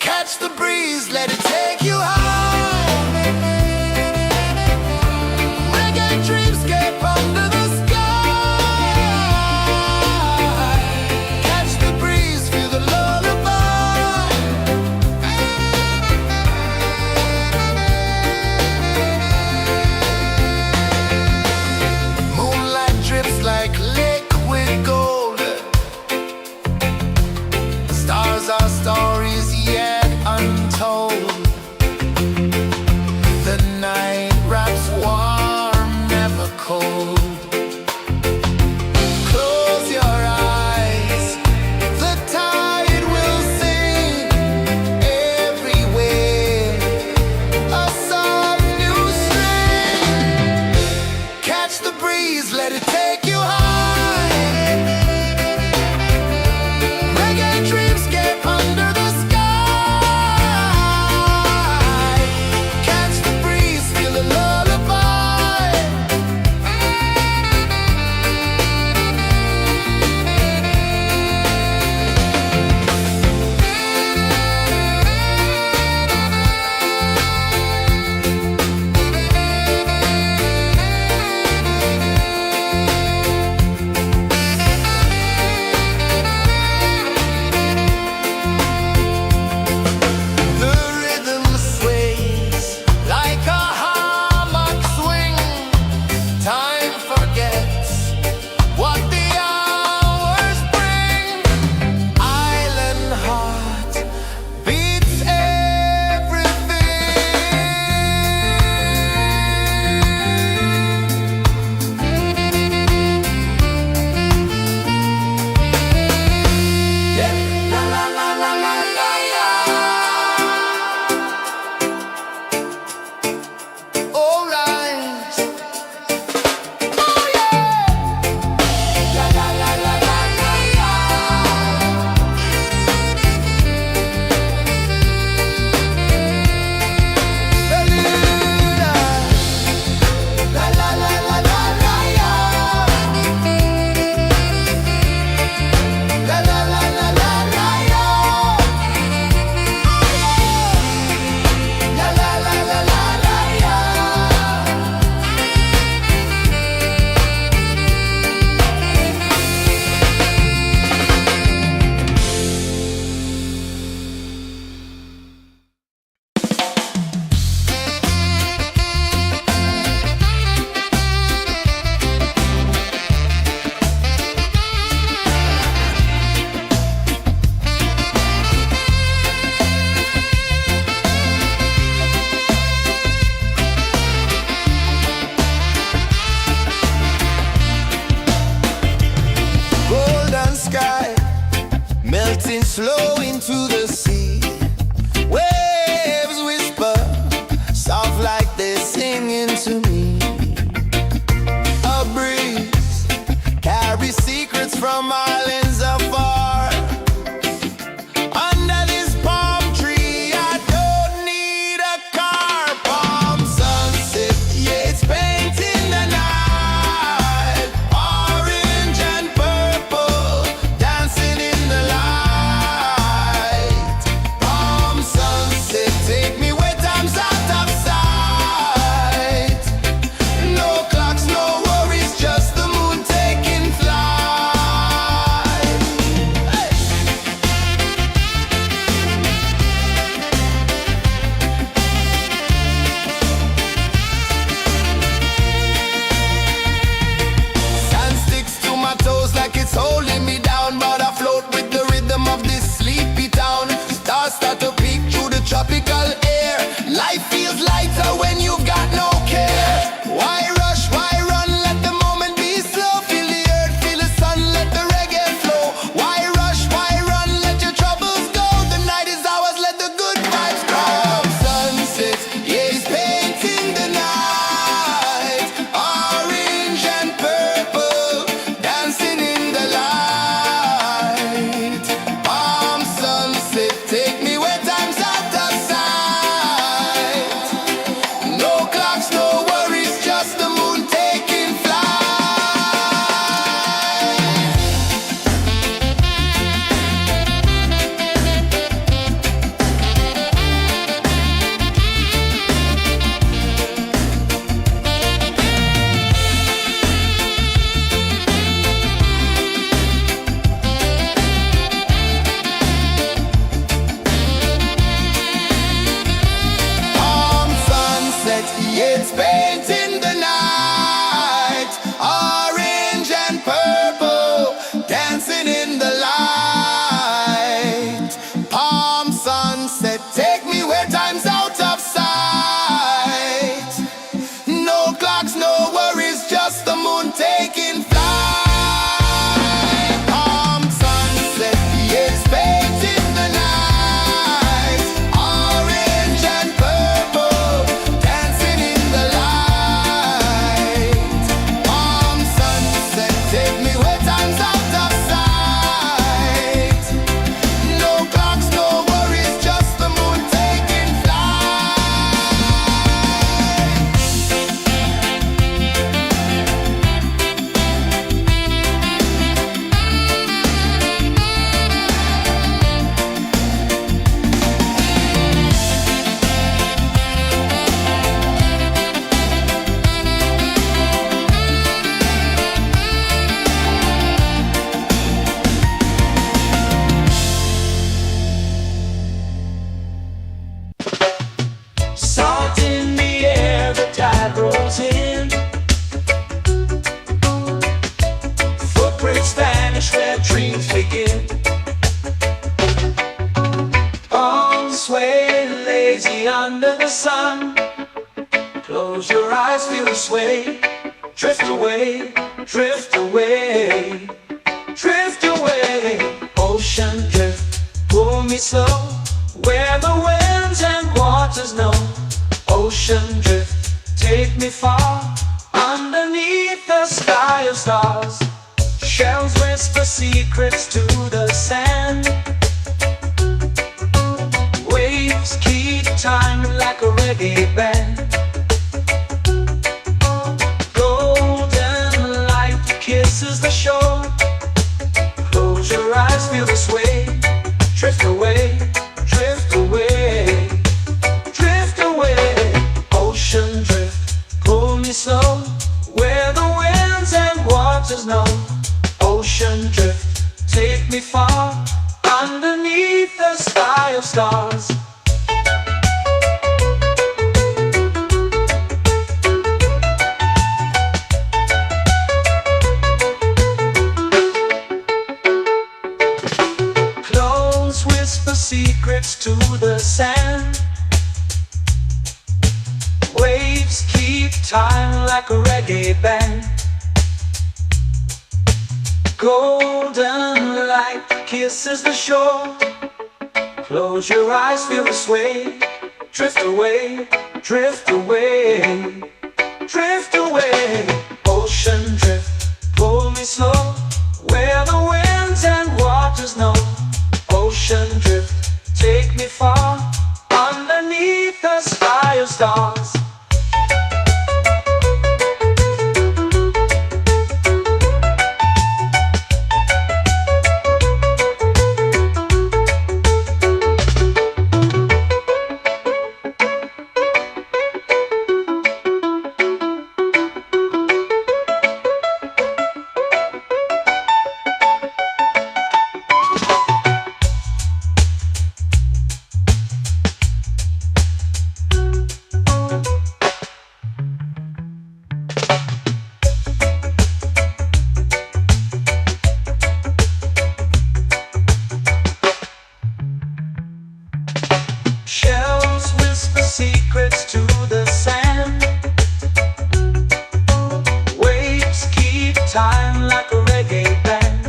Catch the breeze, let it take you high. Reggae dreamscape under the sky. Our stories yet untold. flow into the sea. Waves whisper, soft like they're singing to me. A breeze carries secrets from islands afar. Under this palm tree, I don't need a car. Palm sunset, yeah, it's painting the night. Orange and purple, dancing in the light. Palm sunset, take me where time's out of sight. No clocks, no worries, just the moon taking flight. Hey! Sand sticks to my toes like it's holding me down, but I float with the rhythm of this sleepy town. Stars start to peek through the tropical air. Life feels lighter when you've got no care. Why rush, why run, let the moment be slow. Feel the earth, feel the sun, let the reggae flow. Why rush, why run, let your troubles go. The night is ours, let the good vibes come. Sunset, yeah, it's painting the night. Orange and purple, dancing in the light. Palm sunset, take me where time's out of sight. No clocks, no worries, just the moon taking flight. Palm sunset, yeah, it's painting the night. Orange and purple, dancing in the light. Palm sunset, take me where time's out of sight. No clocks, no worries, just the moon taking flight. Palm sunset, yeah, it's painting the night. Orange and purple, dancing in the light. Palm sunset, take me where time's out of sight. No clocks, no worries, just the moon taking flight.
Salt in the air, the tide rolls in. Footprints vanish where dreams begin. Arms sway lazy under the sun. Close your eyes, feel the sway. Drift away, drift away, drift away. Ocean drift, pull me slow, where the winds and waters know. Ocean drift, take me far, underneath the sky of stars. Shells whisper secrets to the sand. Waves keep time like a reggae band. Golden light kisses the shore. Close your eyes, feel the sway. Drift away, drift away, drift away. Ocean drift, pull me slow, where the winds and waters know. Ocean drift, take me far, underneath the sky of stars. Close whisper secrets to the sand. Waves keep time like a reggae band. Golden light kisses the shore. Close your eyes, feel the sway. Drift away, drift away, drift away. Ocean drift, pull me slow, where the winds and waters know. Ocean drift, take me far, underneath the sky of stars. Shells whisper secrets to the sand. Waves keep time like a reggae band.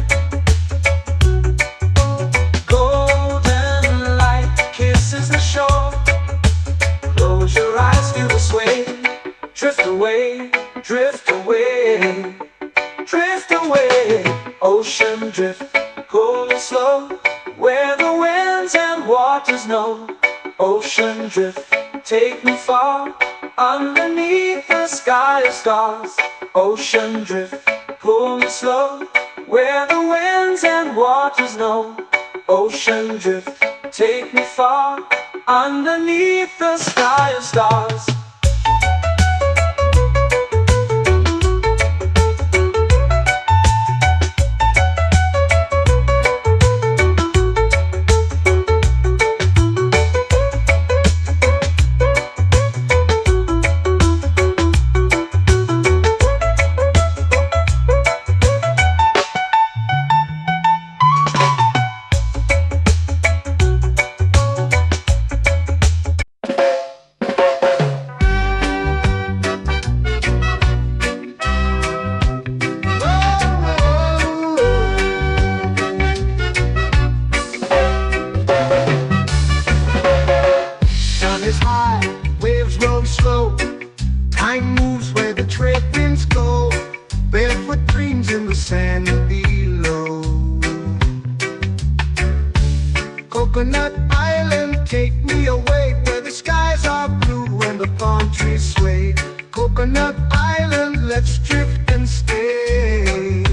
Golden light kisses the shore. Close your eyes, feel the sway. Drift away, drift away, drift away. Ocean drift, cool and slow, where the winds and waters know. Ocean drift, take me far, underneath the sky of stars. Ocean drift, pull me slow, where the winds and waters know. Ocean drift, take me far, underneath the sky of stars.
Is high, waves roll slow. Time moves where the trade winds go. Barefoot dreams in the sand below. Coconut Island, take me away, where the skies are blue and the palm trees sway. Coconut Island, let's drift and stay.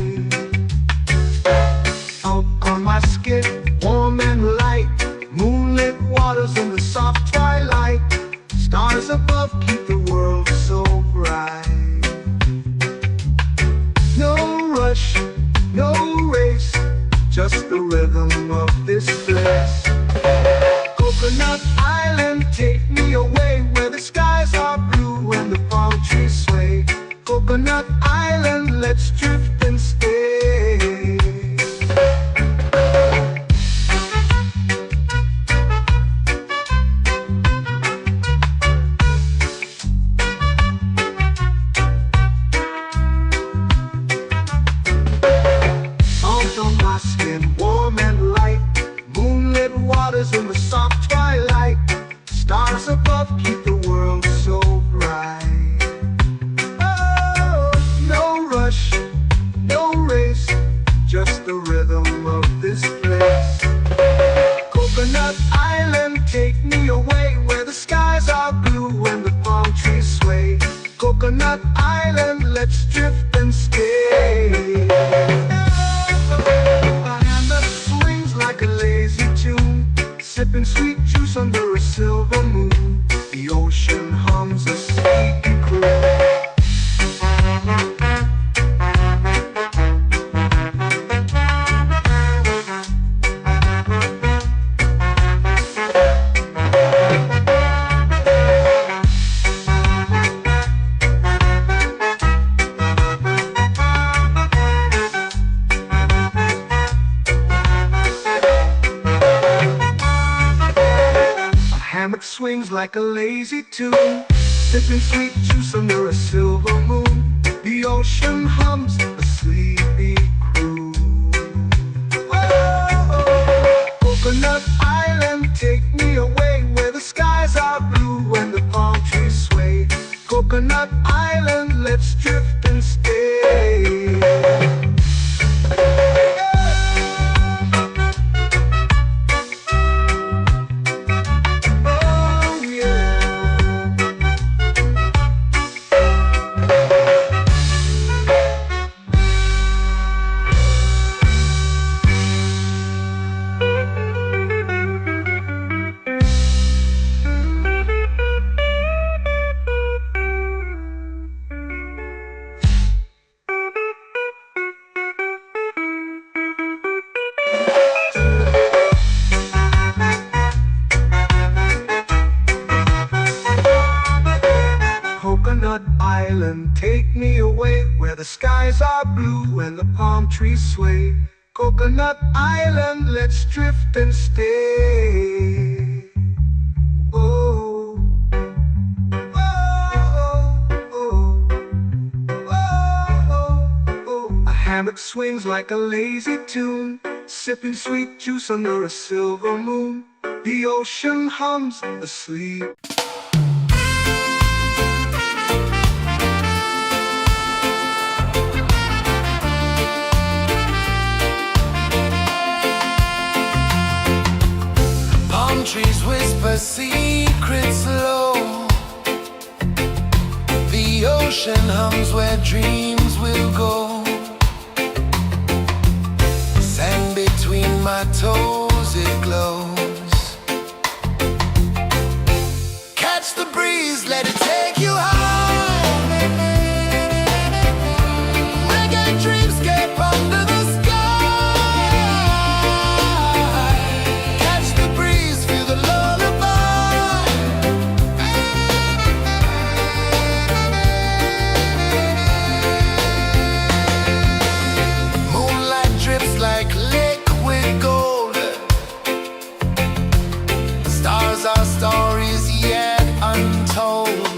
Out on my skin, warm and light, moonlit waters in the soft twilight. Stars above keep the world so bright. No rush, no race, just the rhythm of this place. Coconut Island, take me away, where the skies are blue and the palm trees sway. Coconut Island, let's drift and stay. In the soft twilight, stars above keep the world so bright. Oh, no rush, no race, just the rhythm of this place. Coconut Island, take me away, where the skies are blue and the palm trees sway. Coconut Island, let's drift and stay. My hand that swings like a lazy tune, sipping sweet juice under a silver moon. The ocean hums a sleepy croon. Hammock swings like a lazy tune, sipping sweet juice under a silver moon. The ocean hums a sleepy croon. Whoa. island, take me away where the skies are blue and the palm trees sway. Coconut Island, let's drift and stay. Oh, oh, oh, oh, oh. A hammock swings like a lazy tune, sipping sweet juice under a silver moon. The ocean hums asleep.
Palm trees whisper secrets low. The ocean hums where dreams will go. Sand between my toes, it glows. Catch the breeze, let it take you high. Reggae dreamscape under the sky. Catch the breeze, feel the lullaby. Moonlight drips like liquid gold. Stars are stories yet untold.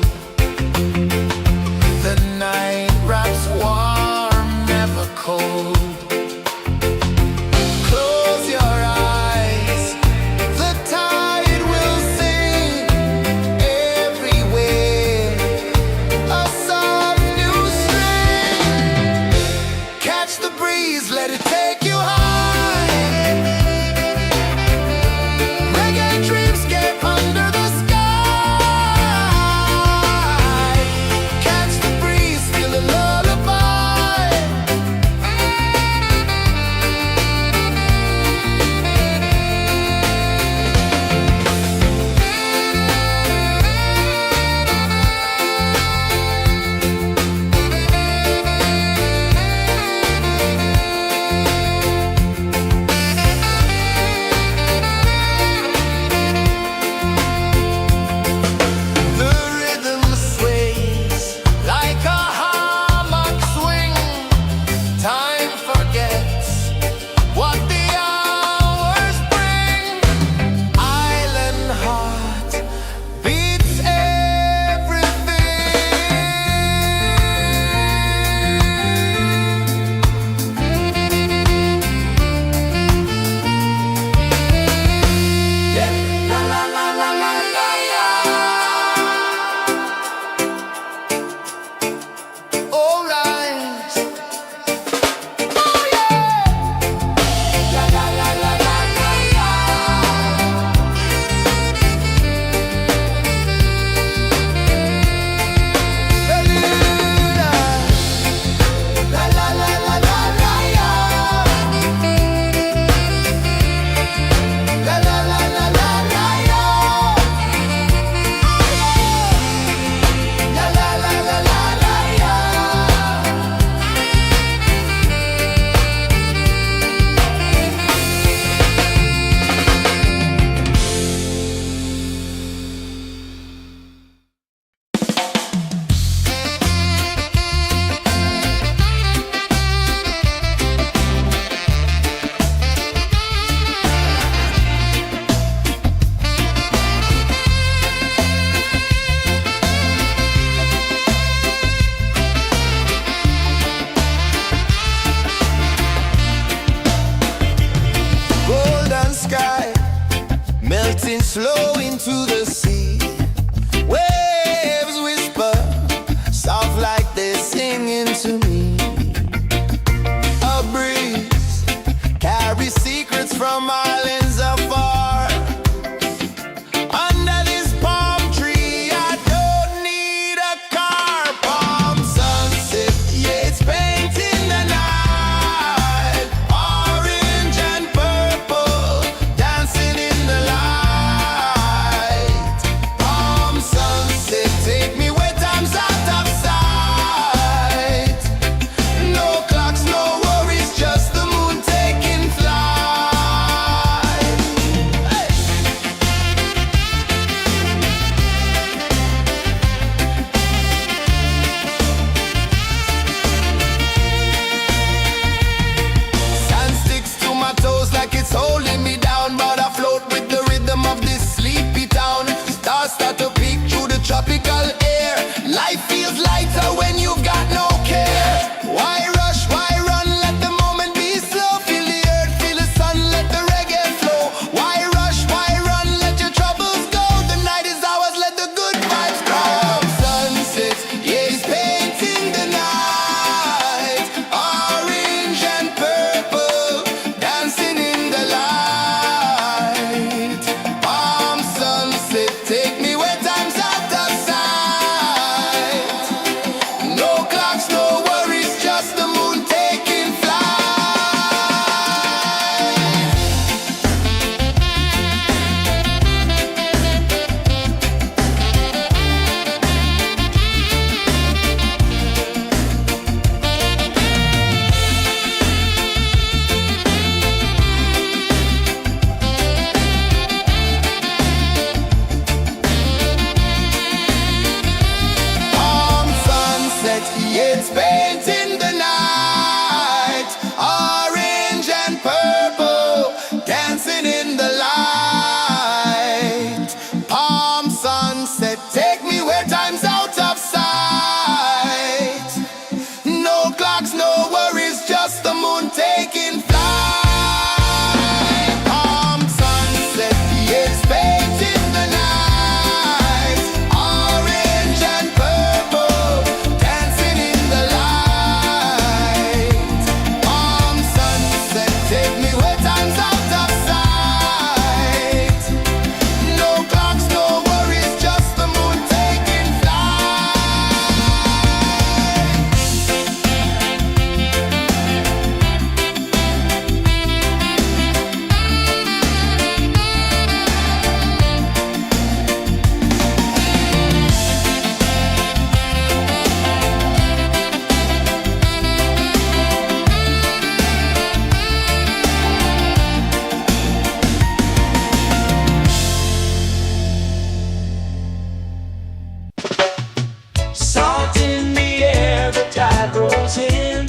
Salt in the air, the tide rolls in.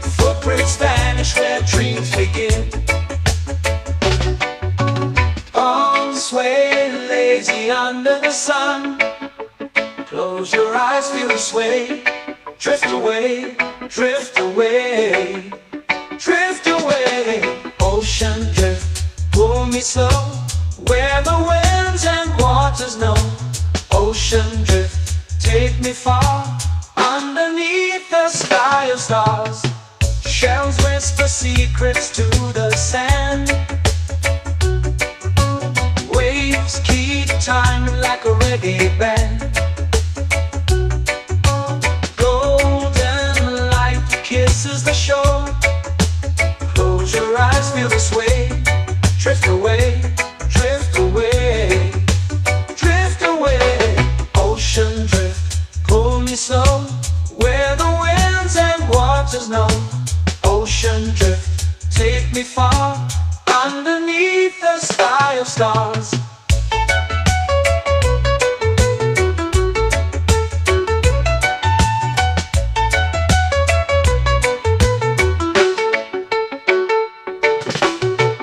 Footprints vanish where dreams begin. Arms sway lazy under the sun. Close your eyes, feel the sway. Drift away, drift away, drift away. Ocean drift, pull me slow, where the winds and waters know. Ocean drift, take me far, underneath the sky of stars. Shells whisper secrets to the sand. Waves keep time like a reggae band. Golden light kisses the shore. Close your eyes, feel the sway. Drift away, drift away, drift away. Ocean drift, pull me slow, where the winds and waters know. Ocean drift, take me far, underneath the sky of stars.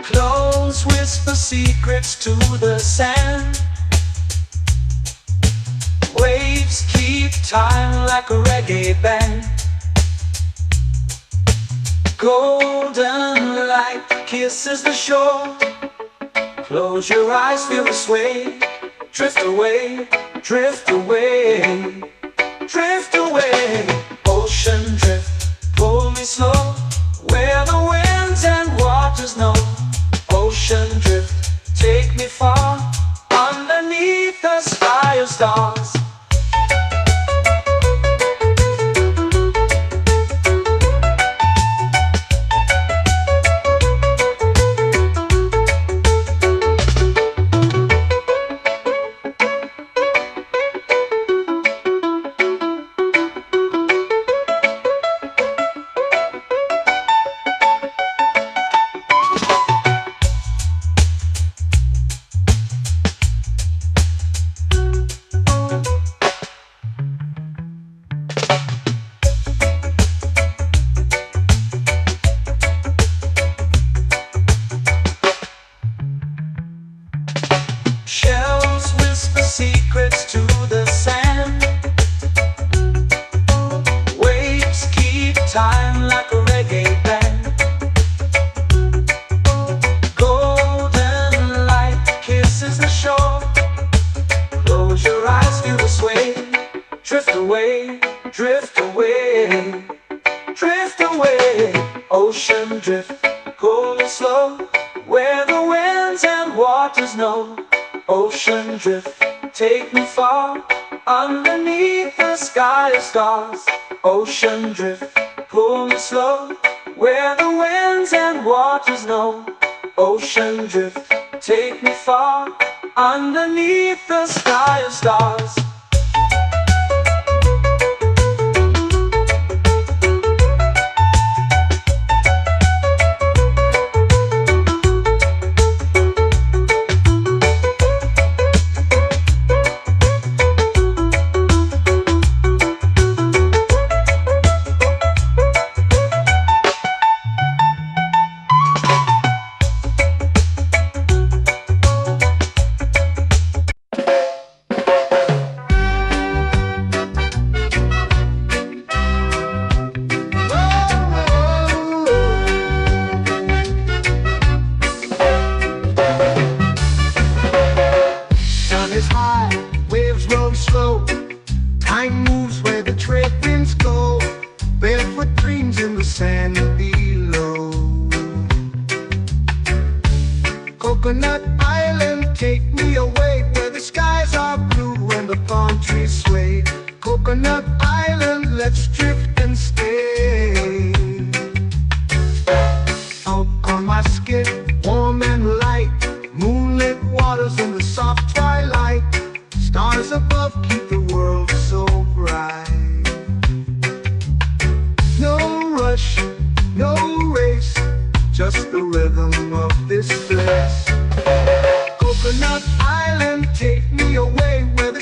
Clothes whisper secrets to the sand. Waves keep time like a reggae band. Golden light kisses the shore. Close your eyes, feel the sway. Drift away, drift away, drift away. Ocean drift, pull me slow, where the winds and waters know. Ocean drift, take me far, underneath the sky of stars. Shells whisper secrets to the sand. Waves keep time like a reggae band. Golden light kisses the shore. Close your eyes, feel the sway. Drift away, drift away, drift away. Ocean drift, pull me slow, where the winds and waters know. Ocean drift, take me far, underneath the sky of stars. Ocean drift, pull me slow, where the winds and waters know. Ocean drift, take me far, underneath the sky of stars.
Is high, waves roll slow. Time moves where the trade winds go. Barefoot dreams in the sand below. Coconut Island, take me away, where the skies are blue and the palm trees sway. Coconut Island, let's drift and stay. Out on my skin, warm and light, moonlit waters in the soft twilight. Stars above keep the world so bright. No rush, no race, just the rhythm of this place. Coconut Island, take me away, where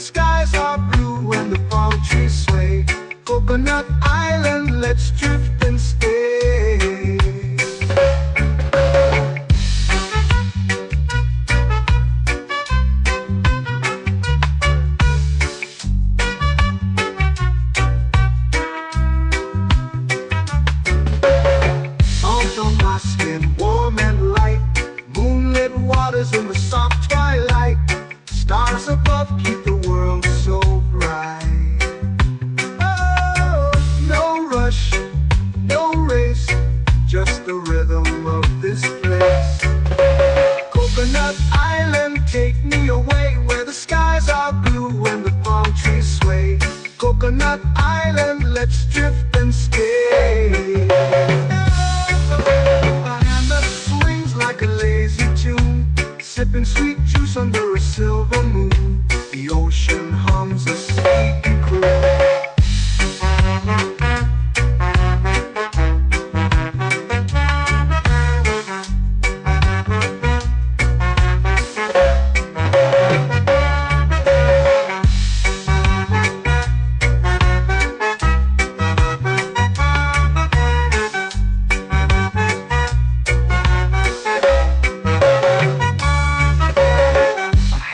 above keep the world so bright. Oh, no rush, no race, just the rhythm of this place. Coconut Island, take me away where the skies are blue and the palm trees sway. Coconut Island, let's drift and stay. A hand that swings like a lazy tune, sipping sweet juice under a silver moon. The ocean hums a sleepy croon.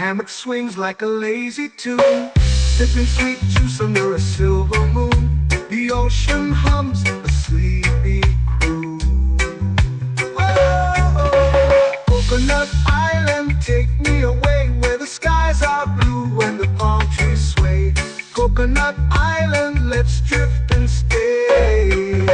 Hammock swings like a lazy tune, sipping sweet juice under a silver moon. The ocean hums a sleepy croon. Oh, Coconut Island, take me away where the skies are blue and the palm trees sway. Coconut Island, let's drift and stay.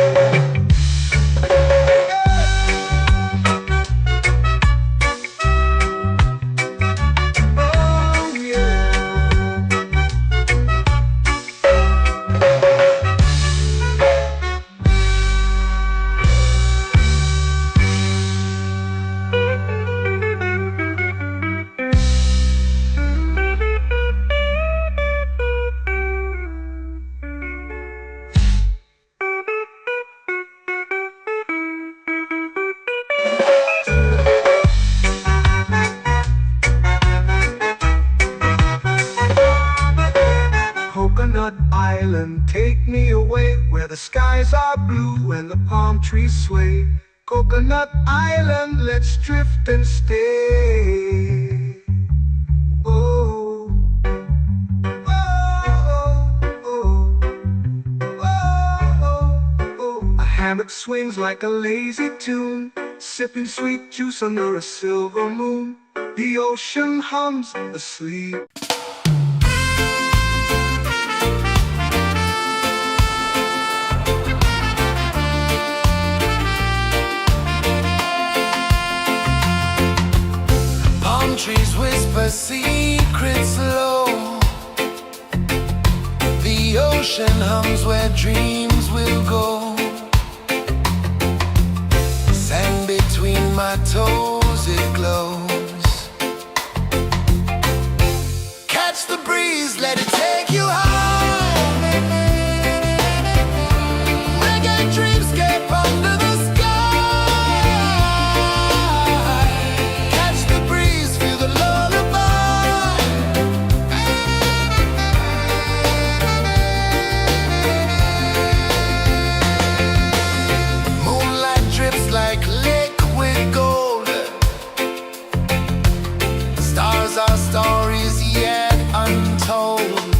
Coconut Island, take me away where the skies are blue and the palm trees sway. Coconut Island, let's drift and stay. Oh, oh, oh, oh, oh. A hammock swings like a lazy tune, sipping sweet juice under a silver moon. The ocean hums asleep.
Trees whisper secrets low. The ocean hums where dreams will go. Sand between my toes, it glows. Catch the breeze, let it take you high. Reggae dreamscape under the sky. Our stories yet untold.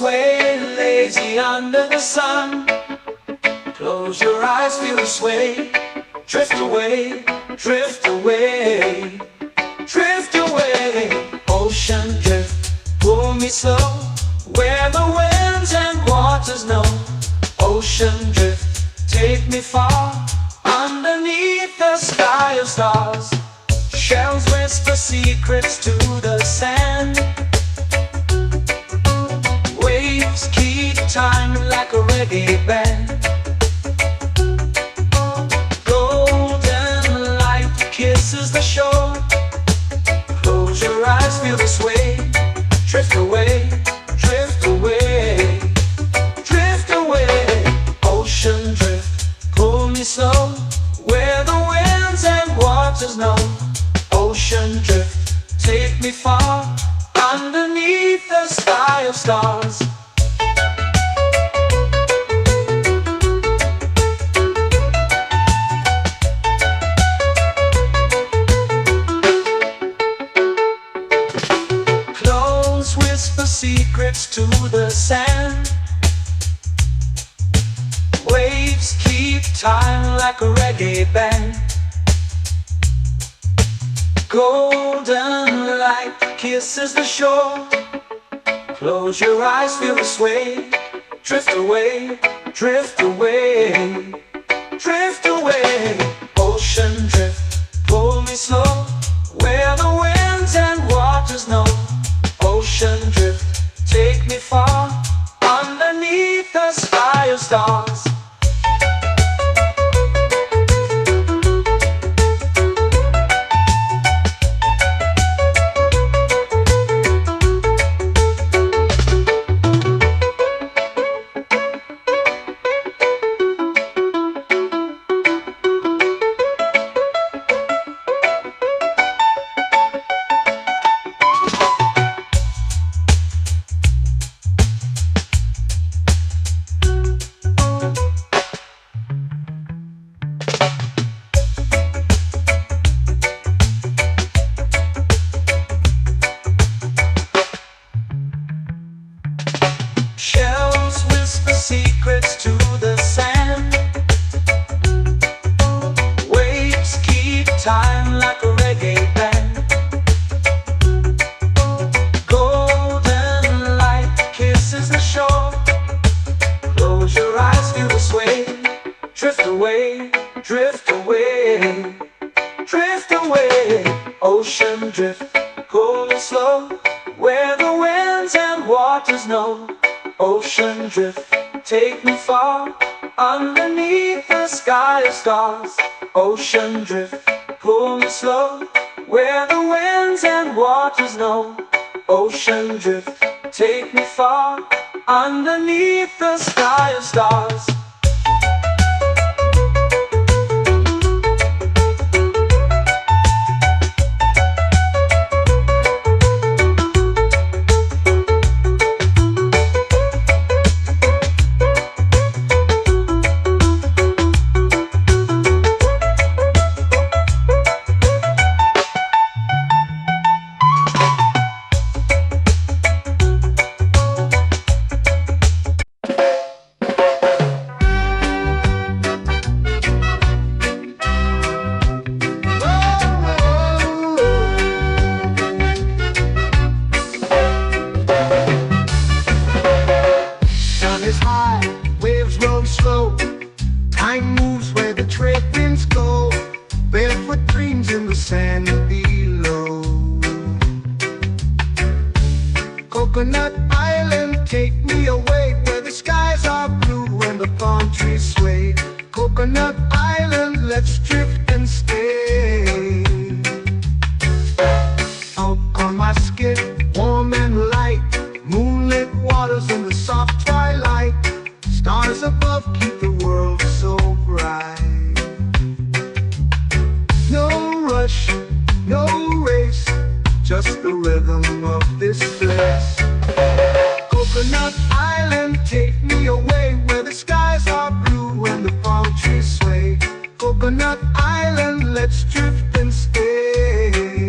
sway lazy under the sun. Close your eyes, feel the sway. Drift away, drift away, drift away. Ocean drift, pull me slow, where the winds and waters know. Ocean drift, take me far, underneath the sky of stars. Shells whisper secrets to the sand. Waves keep time like a reggae band. Golden light kisses the shore. Close your eyes, feel the sway. Drift away, drift away, drift away. Ocean drift, pull me slow, where the winds and waters know. Ocean drift, take me far, underneath the sky of stars. Close whisper secrets to the sand. Waves keep time like a reggae band. Golden light kisses the shore. Close your eyes, feel the sway. Drift away, drift away, drift away. Ocean drift, pull me slow, where the winds and waters know. Ocean drift, take me far, underneath the sky of stars. Shells whisper secrets to the sand. Waves keep time like a reggae band. Golden light kisses the shore. Close your eyes, feel the sway. Drift away, drift away, drift away. Ocean drift, pull me slow, where the winds and waters know. Ocean drift, take me far, underneath the sky of stars. Ocean drift, pull me slow, where the winds and waters know. Ocean drift, take me far, underneath the sky of stars.
Time moves where the trade winds go. Barefoot dreams in the sand below. Coconut Island, take me away, where the skies are blue and the palm trees sway. Coconut Island, let's drift and stay. Out on my skin, warm and light, moonlit waters in the soft twilight. Stars above keep the world so bright. No rush, no race, just the rhythm of this place. Coconut Island, take me away, where the skies are blue and the palm trees sway. Coconut Island, let's drift and stay.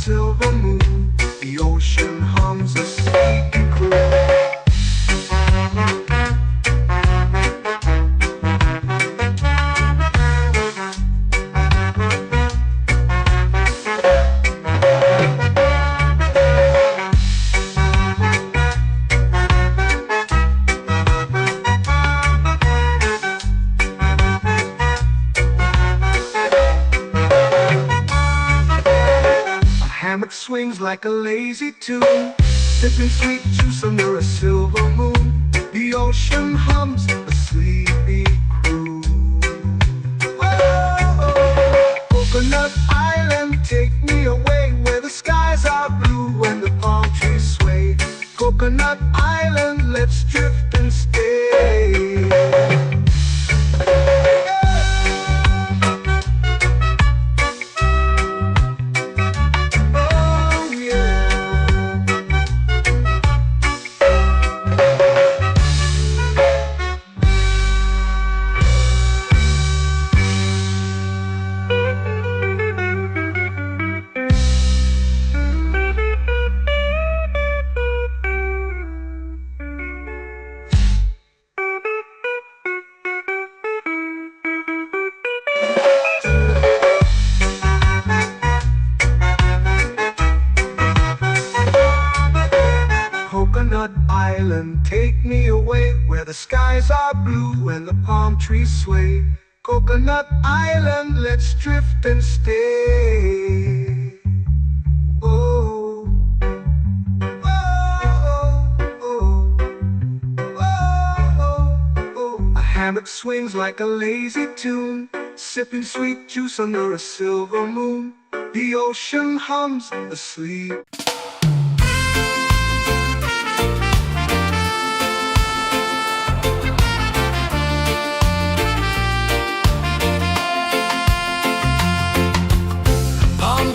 silver moon. The ocean hums a sleepy croon. Hammock swings like a lazy tune, sipping sweet juice under a silver moon. The ocean hums a sleepy croon. Whoa, Coconut Island, take me away where the skies are blue and the palm trees sway. Coconut Island, let's drift and stay. Coconut Island, take me away where the skies are blue and the palm trees sway. Coconut Island, let's drift and stay. Oh, oh, oh, oh, oh. A hammock swings like a lazy tune, sipping sweet juice under a silver moon. The ocean hums asleep.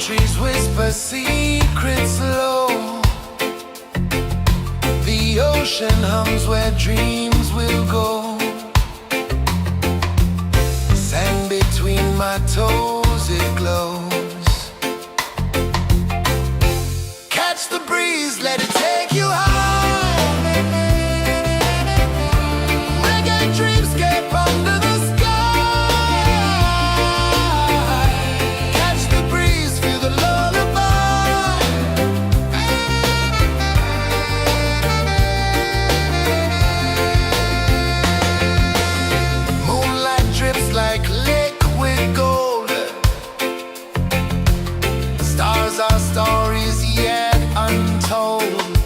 Trees whisper secrets low. The ocean hums where dreams will go. Sand between my toes, it glows. Catch the breeze, let it take you high. Reggae dreamscape under the our stories yet untold.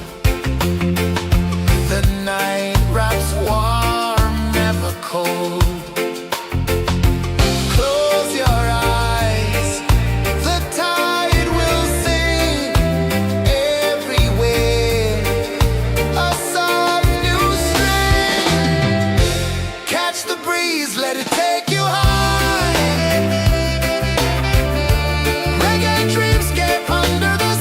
The night wraps warm, never cold. Close your eyes, the tide will sing everywhere. A soft new string. Catch the breeze, let it take you high. Reggae dreamscape under the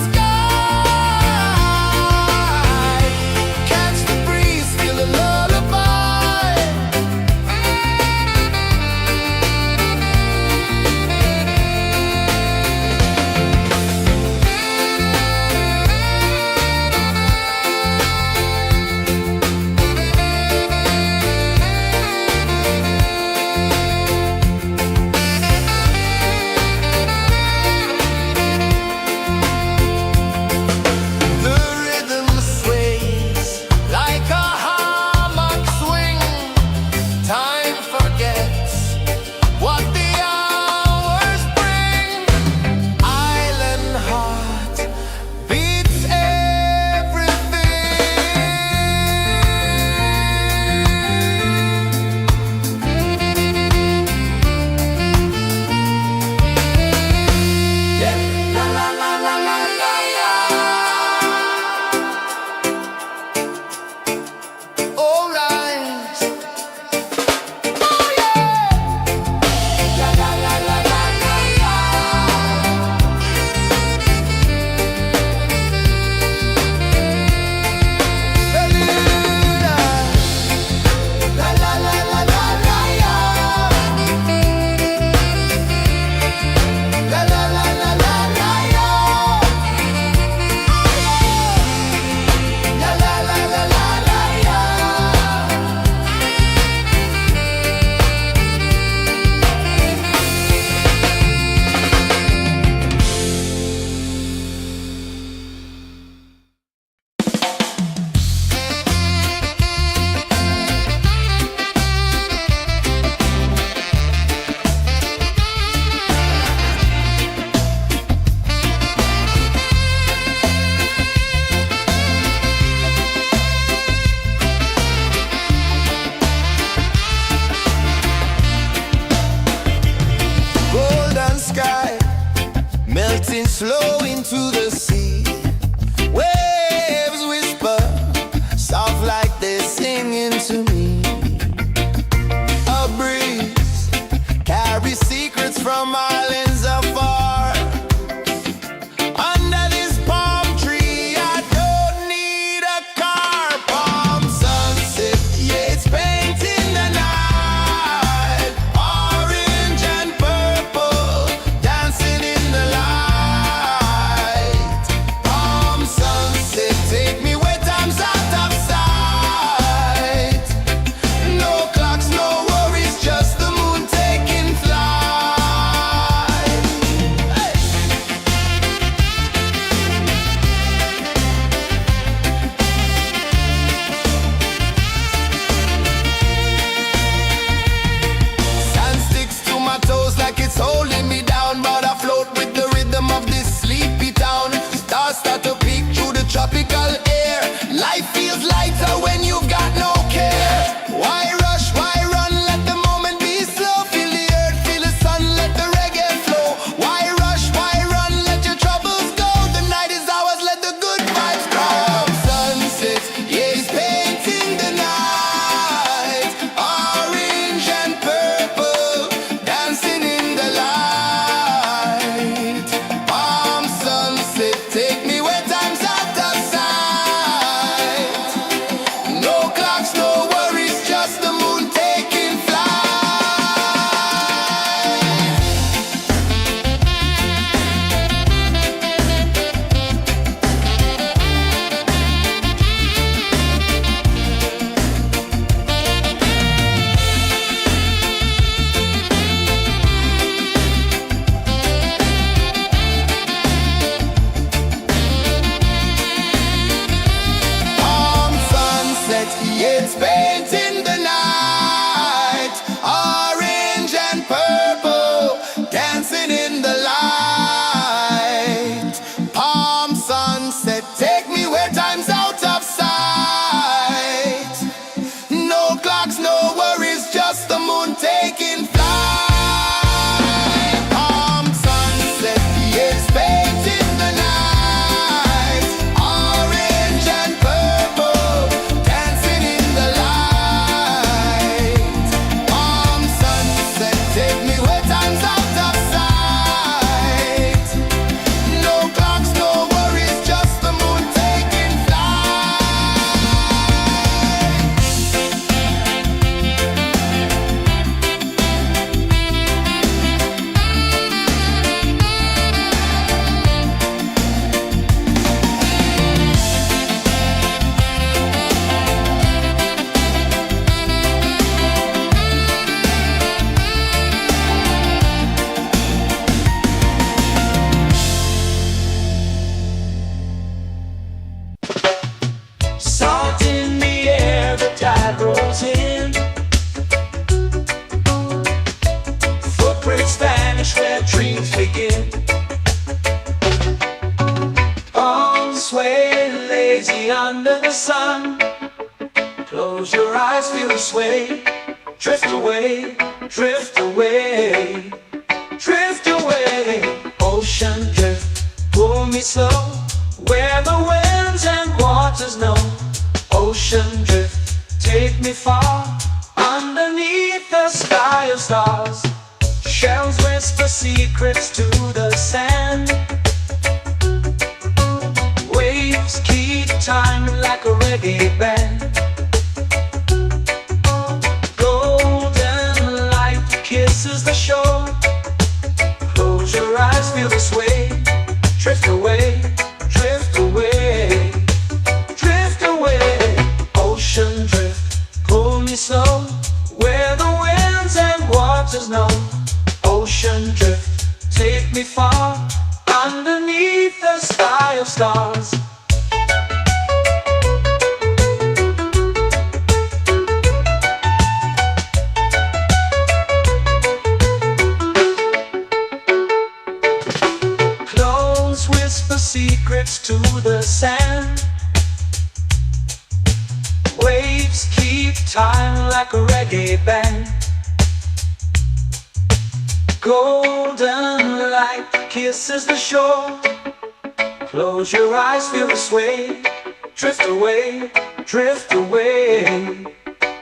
to the sea. Waves whisper, soft like they're singing to me. A breeze carries secrets from islands afar. Under this palm tree, I don't need a car. Palm sunset, yeah, it's painting the night. Orange and purple, dancing in the light. Palm sunset, take me where time's out of sight. No clocks, no worries, just the moon taking flight. Hey. Sand sticks to my toes like it's holding me down, but I float with the rhythm of this sleepy town. Stars start to peek through the tropical air. Life feels lighter when you've got no care. Why rush, why run, let the moment be slow. Feel the earth, feel the sun, let the reggae flow. Why rush, why run, let your troubles go. The night is ours, let the good vibes grow. Sunset, yeah, it's painting the night. Orange and purple, dancing in the light. Palm sunset, take me where time's out of sight. No clocks, no worries, just the moon taking flight. Palm sunset, yeah, it's painting the night. Orange and purple, dancing in the light. Palm sunset, take me where time's out of sight. No clocks, no worries, just the moon taking flight. Palm sunset, yeah, it's painting the night. Orange and purple, dancing in the light. Palm sunset, take me where time's out of sight. No clocks, no worries, just the moon taking flight.
Salt in the air, the tide rolls in. Footprints vanish where dreams begin. Arms sway lazy under the sun. Close your eyes, feel the sway. Drift away, drift away, drift away. Ocean drift, pull me slow, where the winds and waters know. Ocean drift, take me far, underneath the sky of stars. Shells whisper secrets to the sand. Waves keep time like a reggae band. Golden light kisses the shore. Close your eyes, feel the sway. Drift away, drift away, drift away. Ocean drift, pull me slow, where the winds and waters know. Ocean drift, take me far, underneath the sky of stars. Close whisper secrets to the sand. Waves keep time like a reggae band. Golden light kisses the shore. Close your eyes, feel the sway. Drift away, drift away,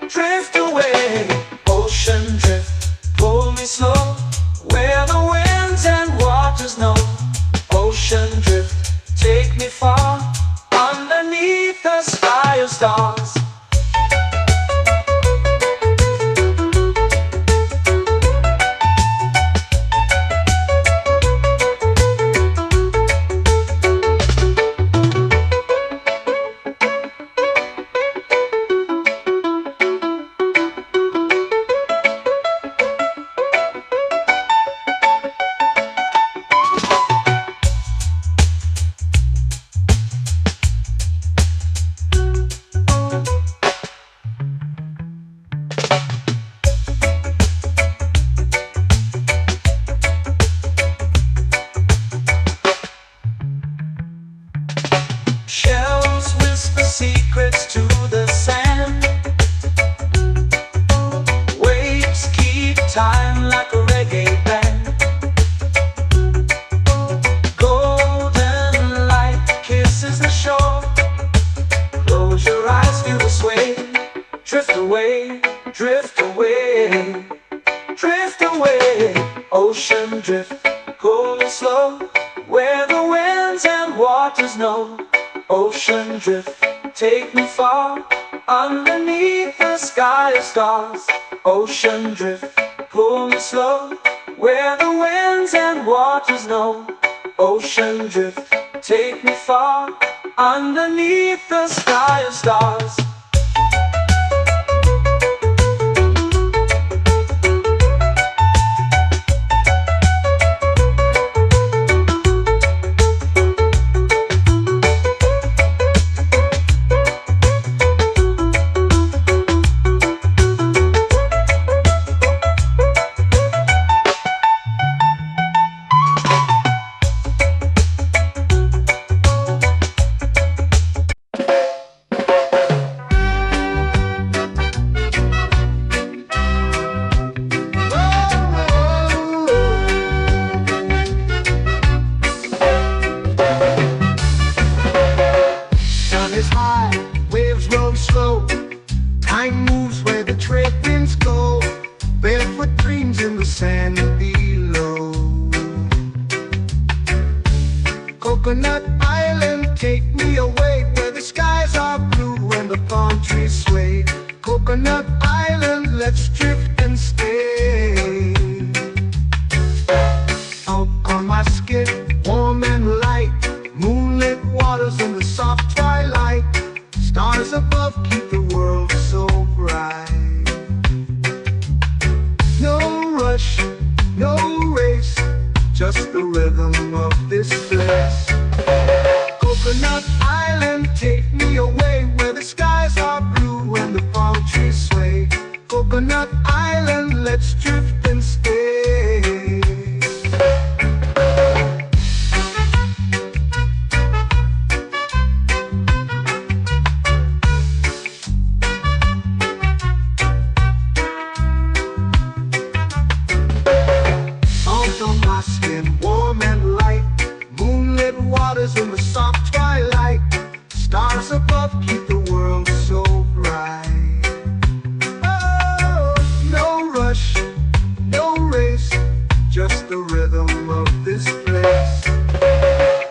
drift away. Ocean drift, pull me slow, where the winds and waters know. Ocean drift, take me far, underneath the sky of stars. Shells whisper secrets to the sand. Waves keep time like a reggae band. Golden light kisses the shore. Close your eyes, feel the sway. Drift away, drift away, drift away. Ocean drift, cool and slow, where the winds and waters know. Ocean drift, take me far, underneath the sky of stars. Ocean drift, pull me slow, where the winds and waters know. Ocean drift, take me far, underneath the sky of stars.
Sun is high, waves roll slow. Time moves where the trade winds go. Barefoot dreams in the sand below. Coconut Island, take me away, where the skies are blue and the palm trees sway. Coconut Island, let's drift and stay. Out on my skin, warm and light, moonlit waters in the soft twilight. Stars above keep the world so bright. No rush, no race, just the rhythm of this place. Coconut Island, take me away, where the skies are blue and the palm trees sway. Coconut Island, let's drift and stay. Salt on my skin, warm and light, moonlit waters in the soft twilight. Stars above keep the world so bright. Oh, no rush, no race, just the rhythm of this place.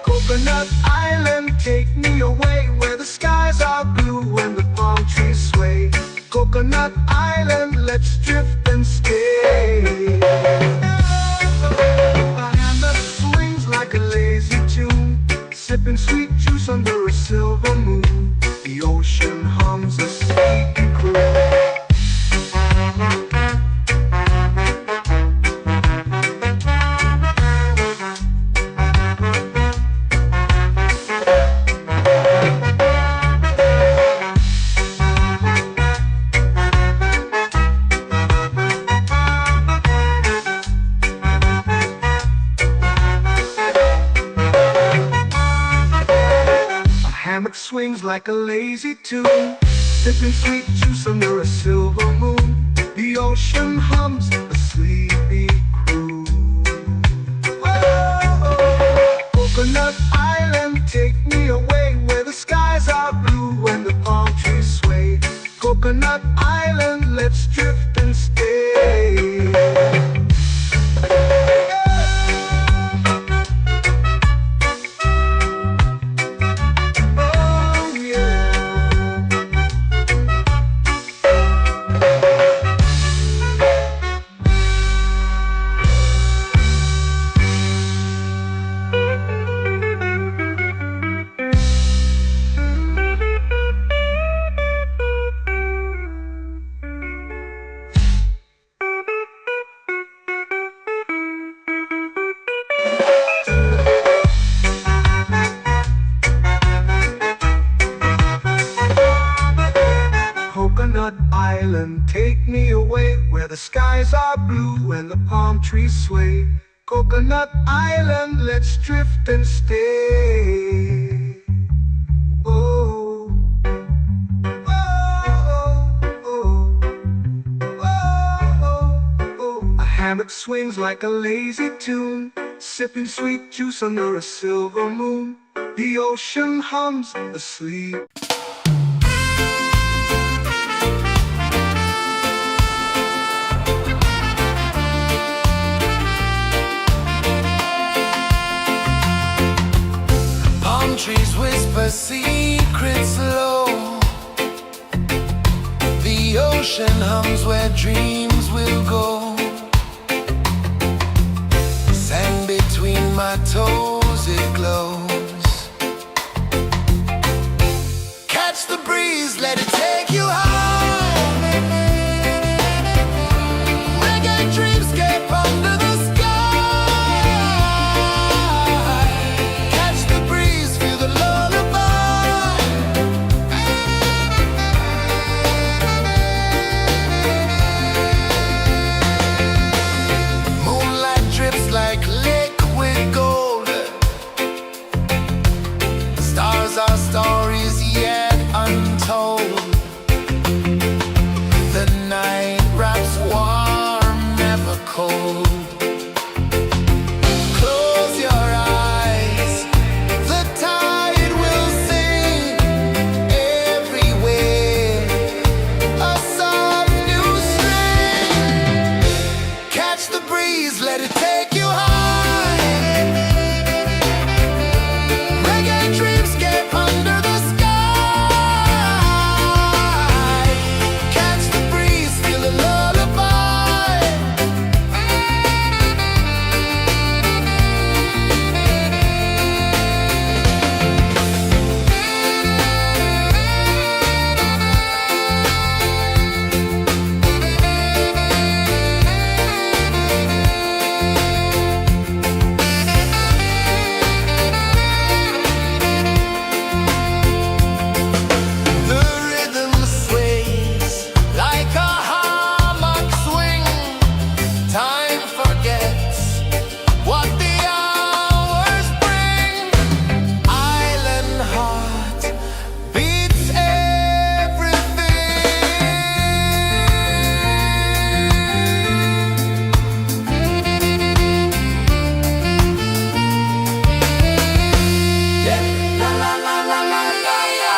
Coconut Island, take me away, where the skies are blue and the palm trees sway. Coconut Island, let's drift and stay. A hand that swings like a lazy tune, sipping sweet juice under a silver moon. The ocean hums a sleepy croon. Hammock swings like a lazy tune, sipping sweet juice under a silver moon. The ocean hums a sleepy croon. Whoa, Coconut Island. island, take me away where the skies are blue and the palm trees sway. Coconut Island, let's drift and stay. Oh, oh, oh, oh, oh. A hammock swings like a lazy tune, sipping sweet juice under a silver moon. The ocean hums asleep.
Palm trees whisper secrets low. The ocean hums where dreams will go. Sand between my toes, it glows. Catch the breeze, let it take you high. Reggae dreamscape under the sky. Catch the breeze, feel the lullaby. Moonlight drips like liquid gold. Stars are stories yet untold. The night wraps warm, never cold. Close your eyes, the tide will sing everywhere. A soft new string. Catch the breeze, let it take you high. Reggae dreamscape under the sky. Catch the breeze, feel the lullaby. The rhythm sways like a hammock swing. Time forgets what the hours bring. Island heart beats everything. Yeah. La la la la la la la.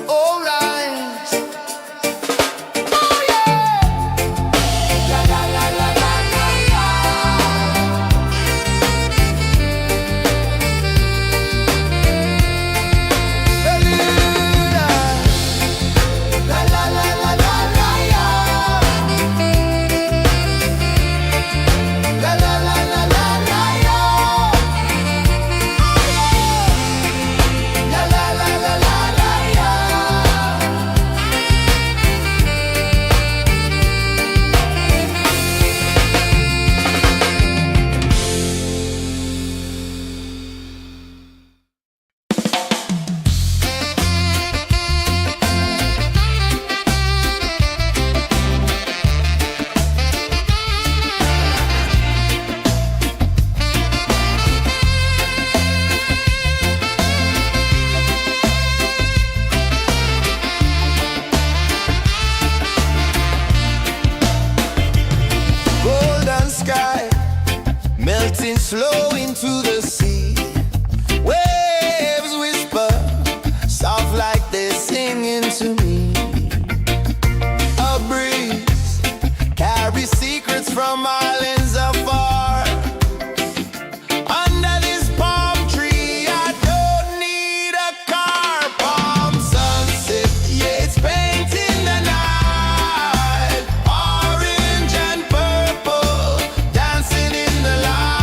All right. Oh yeah. La la la la la la la. La la la la la la la. La la la la la la la. La la la la la la la. Golden sky melting slow into the sea. Waves whisper soft like they're singing to me. A breeze carries secrets from islands afar. Under this palm tree, I don't need a car. Palm sunset, yeah, it's painting the night. Orange and purple dancing in the light.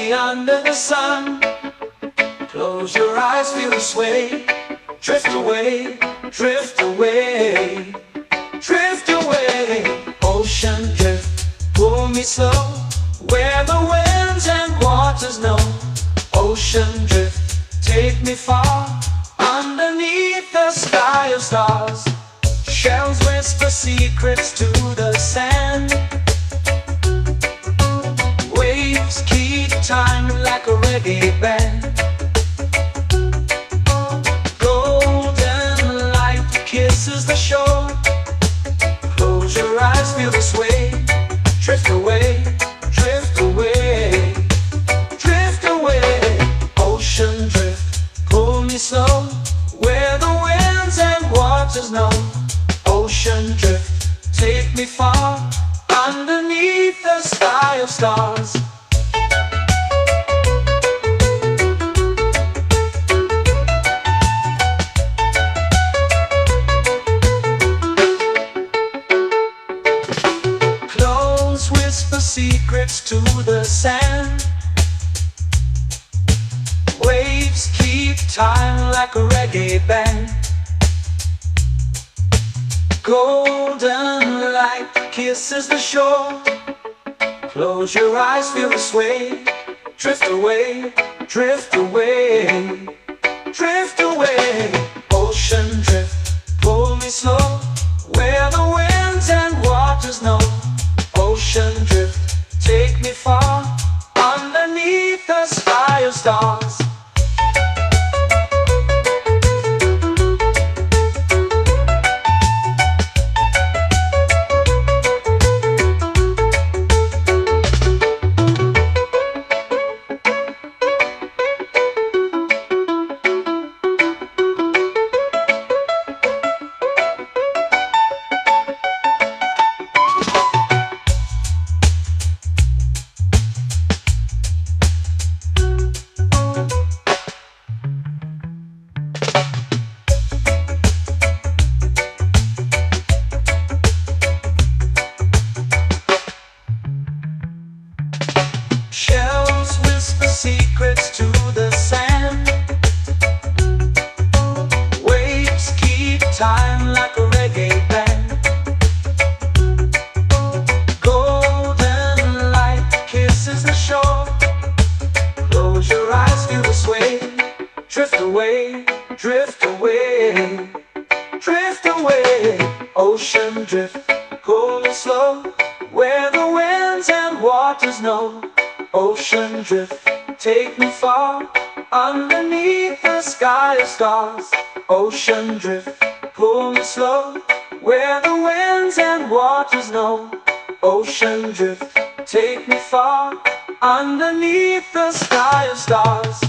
lazy under the sun. Close your eyes, feel the sway. Drift away, drift away, drift away. Ocean drift, pull me slow, where the winds and waters know. Ocean drift, take me far, underneath the sky of stars. Shells whisper secrets to the sand. Waves keep time like a reggae band. Golden light kisses the shore. Close your eyes, feel the sway. Drift away, drift away, drift away. Ocean drift, pull me slow, where the winds and waters know. Ocean drift, take me far, underneath the sky of stars. Close whisper secrets to the sand. Waves keep time like a reggae band. Golden light kisses the shore. Close your eyes, feel the sway. Drift away, drift away, drift away. Ocean drift, pull me slow, where the winds and waters know. Ocean drift, take me far, underneath the sky of stars. Shells whisper secrets to the sand. Waves keep time like a reggae band. Golden light kisses the shore. Close your eyes, feel the sway. Drift away, drift away, drift away. Ocean drift, pull me slow, where the winds and waters know. Ocean drift, take me far, underneath the sky of stars. Ocean drift, pull me slow, where the winds and waters know. Ocean drift, take me far, underneath the sky of stars.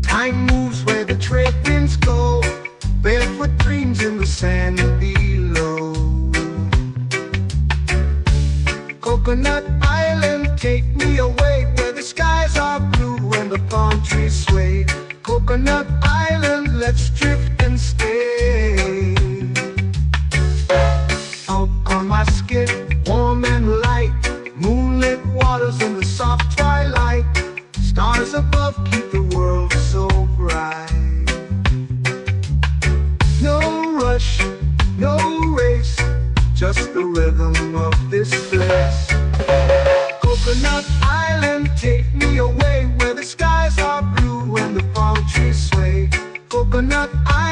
Time moves where the trade winds go. Barefoot dreams in the sand below. Coconut Island, take me away, where the skies are blue and the palm trees sway. Coconut Island, let's drift and stay. Out on my skin, warm and light, moonlit waters in the soft twilight. Stars above keep the world so bright. No rush, no race, just the rhythm of this place. Coconut Island, take me away, where the skies are blue and the palm trees sway. Coconut Island.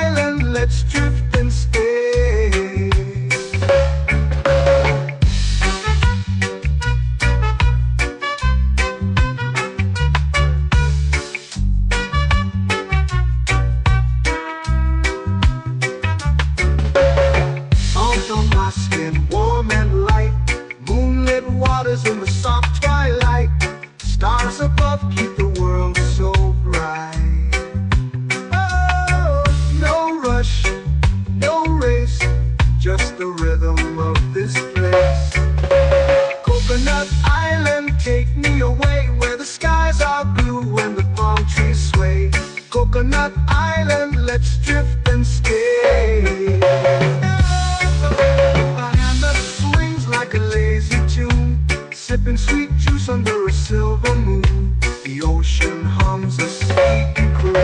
colors in the soft twilight. Stars above keep the world so bright. Oh, no rush, no race, just the rhythm of this place. Coconut Island, take me away where the skies are blue and the palm trees sway. Coconut Island, let's drift and stay. A hand that swings like a lazy tune, sipping sweet juice under a silver moon. The ocean hums a sleepy croon.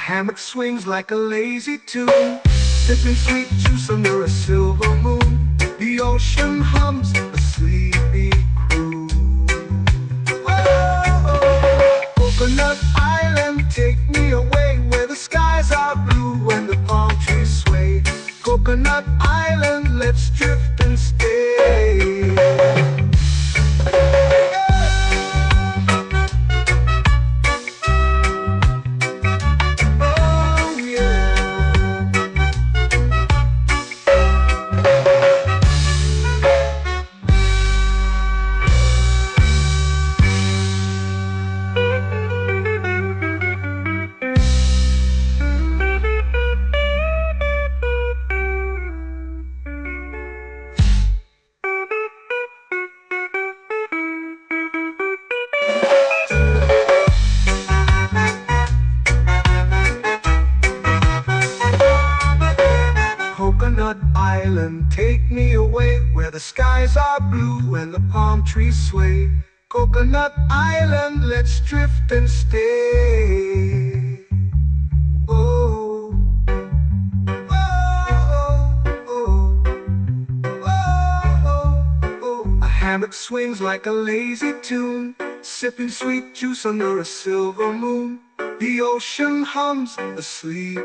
Hammock swings like a lazy tune, sipping sweet juice under a silver moon. The ocean hums a sleepy croon. Whoa, Coconut Island, take me away where the skies are blue and the palm trees sway. Coconut Island, let's drift and stay. Coconut Island, take me away where the skies are blue and the palm trees sway. Coconut Island, let's drift and stay. Oh, oh, oh, oh, oh. A hammock swings like a lazy tune, sipping sweet juice under a silver moon. The ocean hums asleep.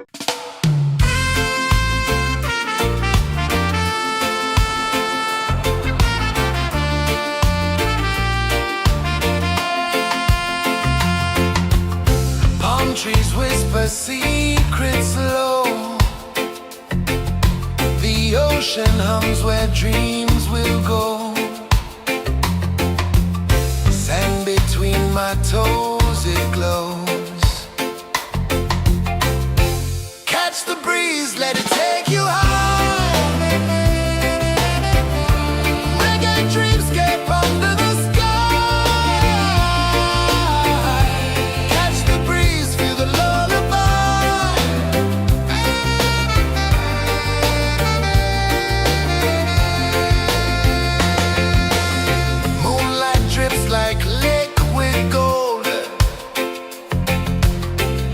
Trees whisper secrets low. The ocean hums where dreams will go. Sand between my toes, it glows. Catch the breeze, let it take you high. Reggae dreamscape under the sky. Like liquid gold,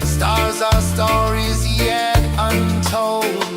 stars are stories yet untold.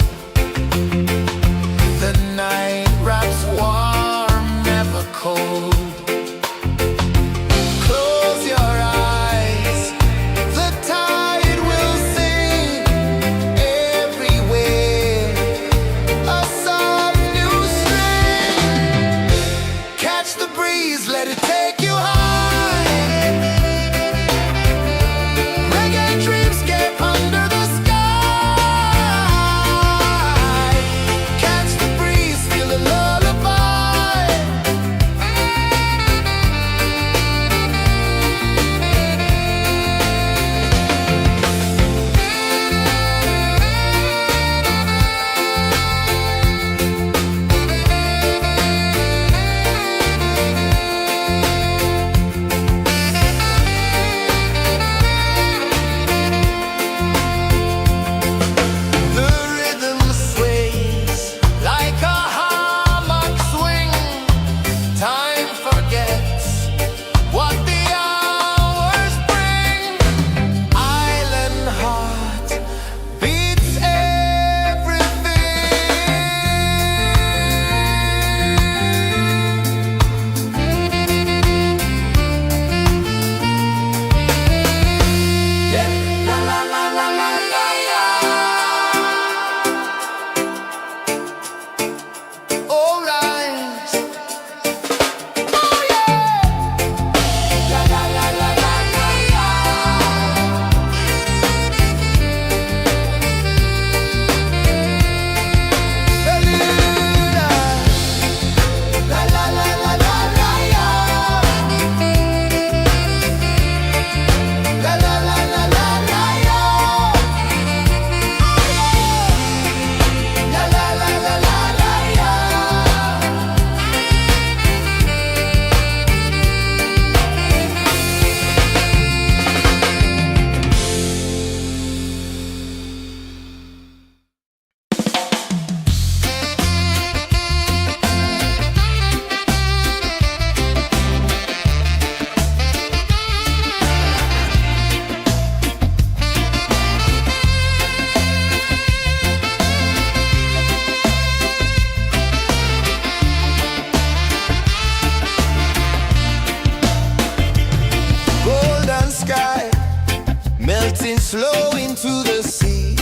melting slow into the sea.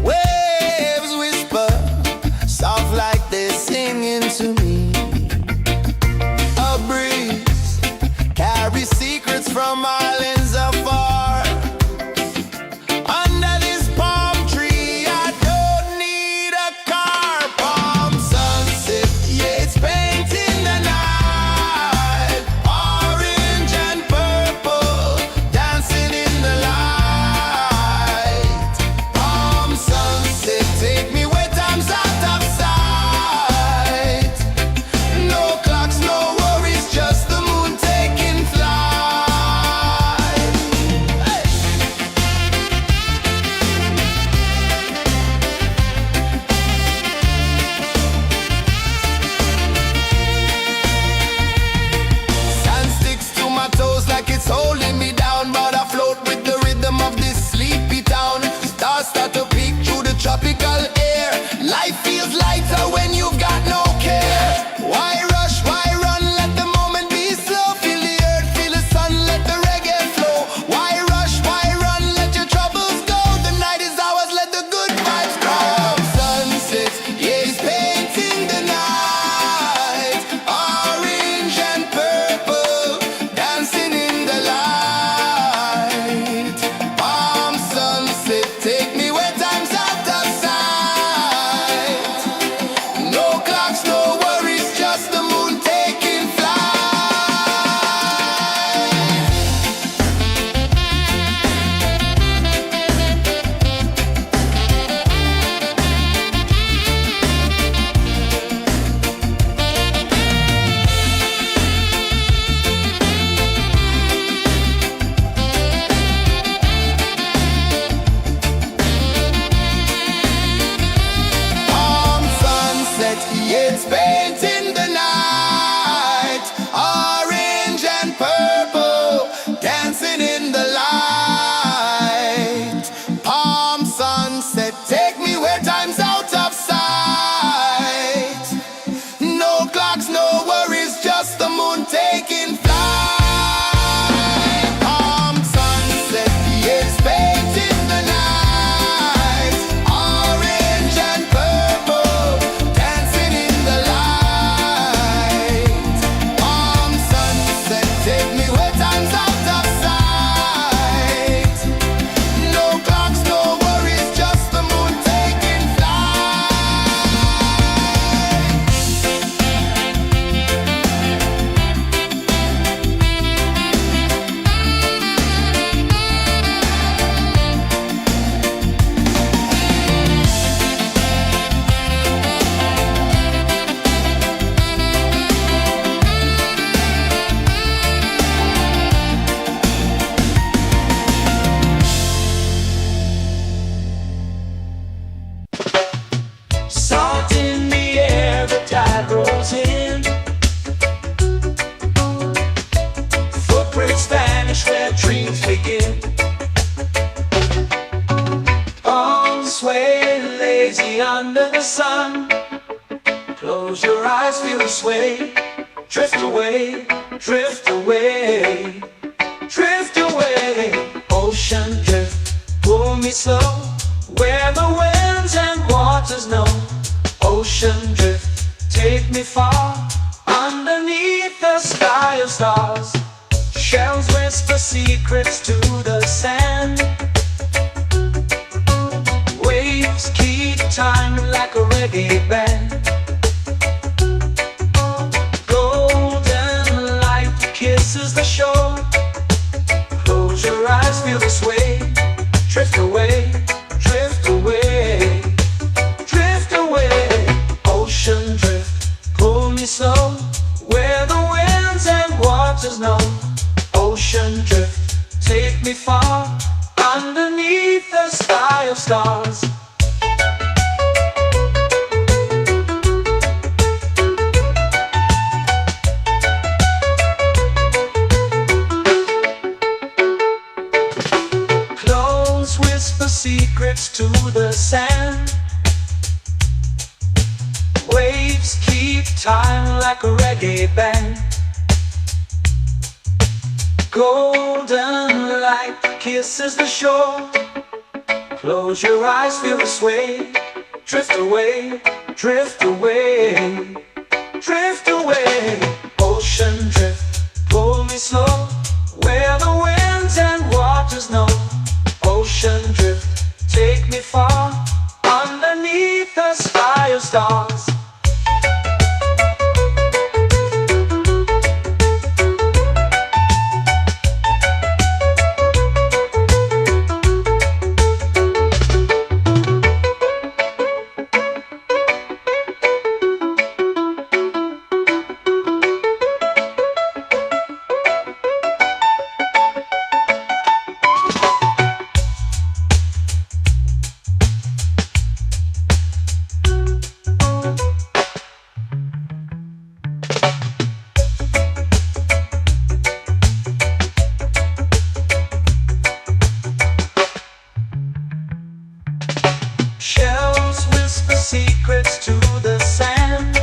Waves whisper, soft like they're singing to me. A breeze carries secrets from islands afar. Under this palm tree, I don't need a car. Palm sunset, yeah, it's painting the night. Orange and purple, dancing in the light. Palm sunset, take me where time's out of sight. No clocks, no worries, just the moon taking flight. Hey! Sand sticks to my toes like it's holding me down, but I float with the rhythm of this sleepy town. Stars start to peek through the tropical air. Life feels lighter when you've got no care. Why rush, why run, let the moment be slow. Feel the earth, feel the sun, let the reggae flow. Why rush, why run, let your troubles go. The night is ours, let the good vibes come. Sunset, yeah, it's painting the night. Orange and purple, dancing in the light. Palm sunset, take me where time's out of sight. No clocks, no worries, just the moon taking flight. Palm sunset, yeah, it's painting the night. Orange and purple, dancing in the light. Palm sunset, take me where time's out of sight. No clocks, no worries, just the moon taking flight. Palm sunset, yeah, it's painting the night. Orange and purple, dancing in the light. Palm sunset, take me where time's out of sight. No clocks, no worries, just the moon taking flight.
Salt in the air, the tide rolls in. Footprints vanish where dreams begin. Arms sway lazy under the sun. Close your eyes, feel the sway. Drift away, drift away, drift away. Ocean drift, pull me slow, where the winds and waters know. Ocean drift, take me far, underneath the sky of stars. Shells whisper secrets to the sand. Waves keep time like a reggae band. Golden light kisses the shore. Close your eyes, feel the sway. Drift away, drift away, drift away. Ocean drift, pull me slow, where the winds and waters know. Ocean drift, take me far, underneath the sky of stars. Close whisper secrets to the sand. Waves keep time like a reggae band. Golden light kisses the shore. Close your eyes, feel the sway. Drift away, drift away, drift away. Ocean drift, pull me slow, where the winds and waters know. Ocean drift, take me far, underneath the sky of stars. Shells whisper secrets to the sand.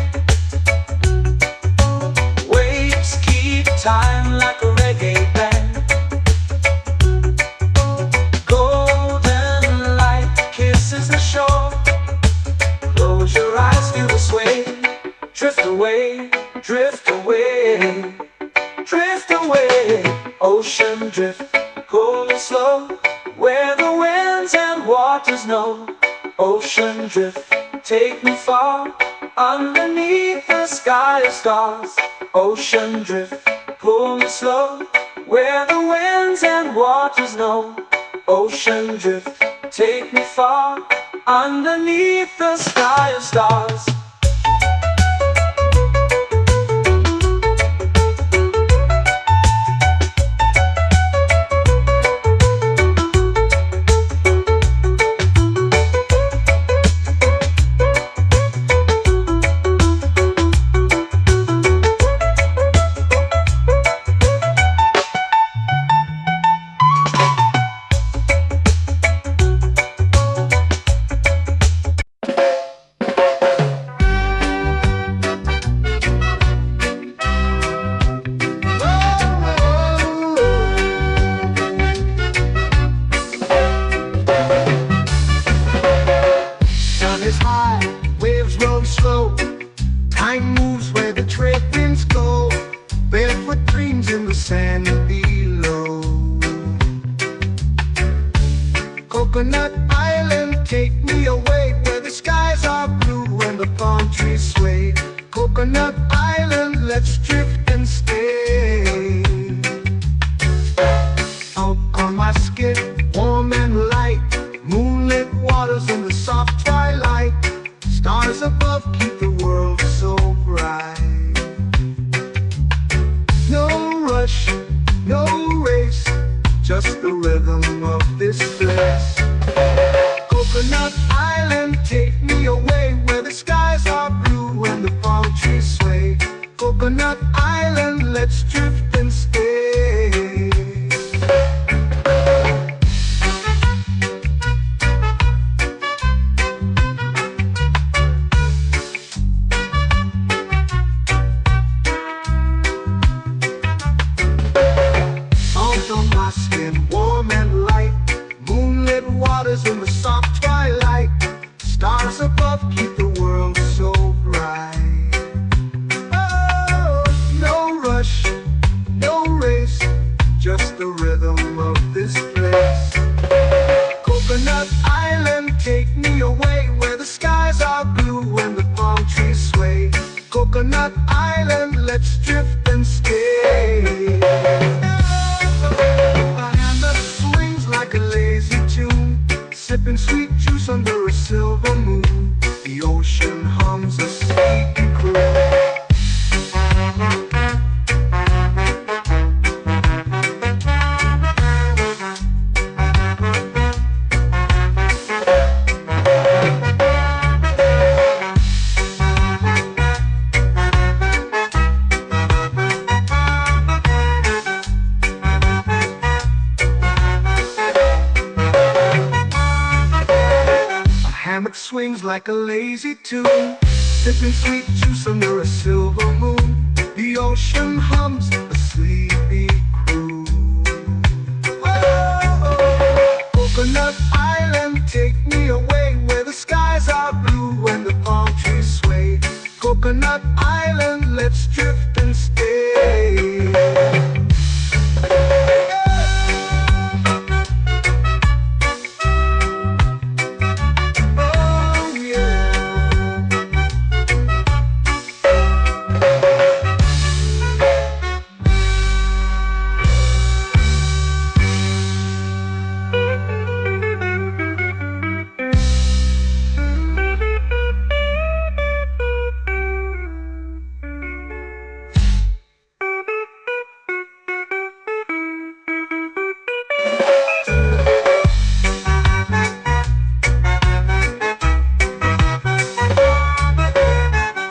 Waves keep time like a reggae band. Golden light kisses the shore. Close your eyes, feel the sway. Drift away, drift away, drift away. Ocean drift, pull me slow, where the winds and waters know. Ocean drift, take me far, underneath the sky of stars. Ocean drift, pull me slow, where the winds and waters know. Ocean drift, take me far, underneath the sky of stars.
Is high, waves roll slow. Time moves where the trade winds go. Barefoot dreams in the sand below. Coconut Island, take me away, where the skies are blue and the palm trees sway. Coconut Island, let's drift and stay. Out on my skin, warm and light, moonlit waters in the soft twilight. Stars above keep the world so bright. No rush, no race, just the rhythm of this place. Coconut Island, take me away, where the skies are blue and the palm trees sway. Coconut Island, let's drift and stay. Warm and light, moonlit waters in the soft twilight. Stars above keep the world so bright. Oh, no rush, no race, just the rhythm of this place. Coconut Island, take me away, where the skies are blue and the palm trees sway. Coconut Island, let's drift and stay. Like a lazy tune, sipping sweet juice under a silver moon. The ocean hums a sleepy croon. Hammock swings like a lazy tune, sipping sweet juice under a silver moon. The ocean hums a sleepy croon. Coconut Island, take me away where the skies are blue and the palm trees sway. Coconut Island, let's drift and stay. Oh yeah.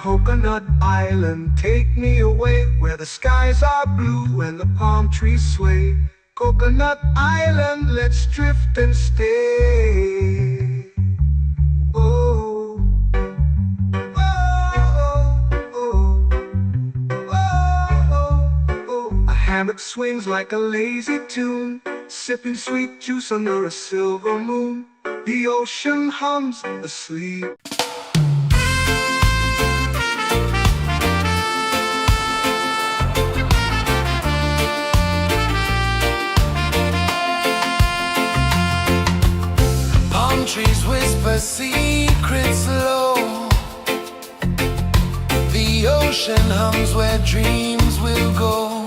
Coconut Island, take me away where the skies are blue and the palm trees sway. Coconut Island, let's drift and stay. Oh, oh, oh, oh, oh. A hammock swings like a lazy tune, sipping sweet juice under a silver moon. The ocean hums asleep.
Trees whisper secrets low. The ocean hums where dreams will go.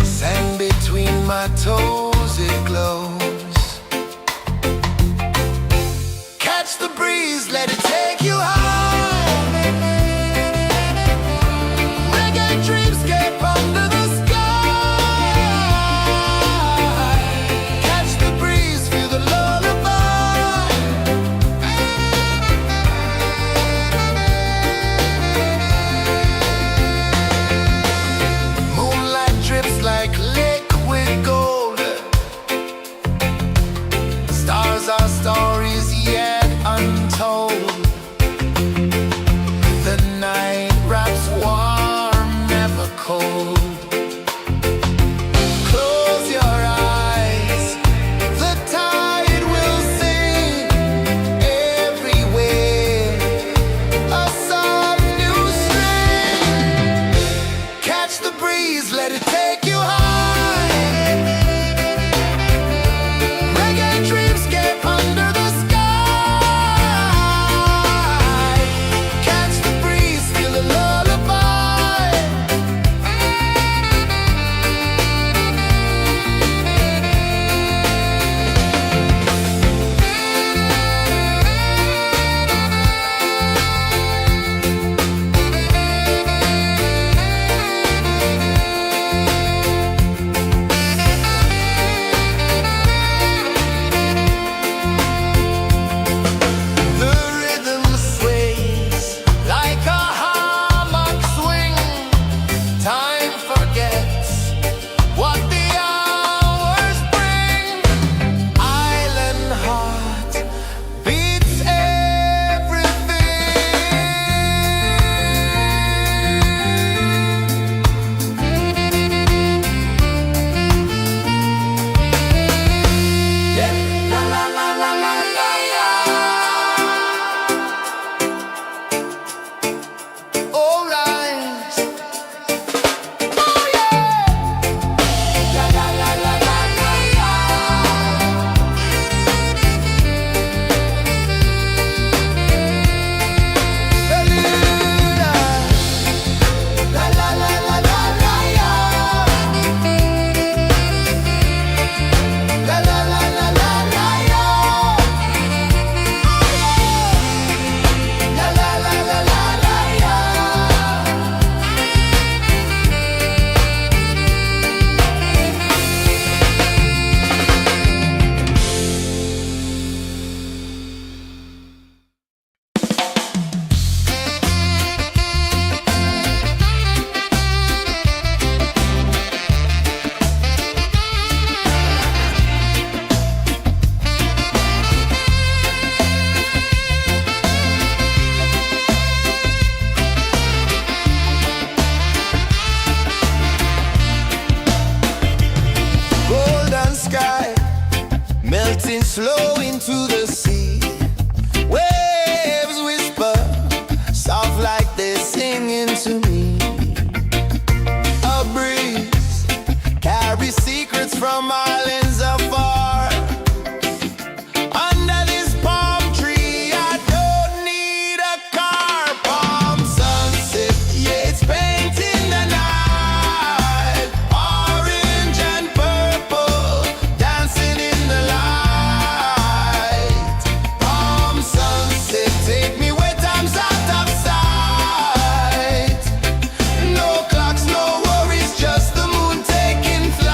Sand between my toes, it glows. Catch the breeze, let it take you high. Reggae dreamscape under the sky. Our stories yet untold. The night wraps warm, never cold. Close your eyes, the tide will sing everywhere. A soft new string. Catch the breeze, let it take you high. sky melting slow into the sea. Waves whisper, soft like they're singing to me. A breeze carries secrets from islands afar. Under this palm tree, I don't need a car. Palm sunset, yeah, it's painting the night. Orange and purple, dancing in the light. Palm sunset, take me where time's out of sight. No clocks, no worries, just the moon taking flight.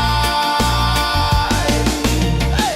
Hey!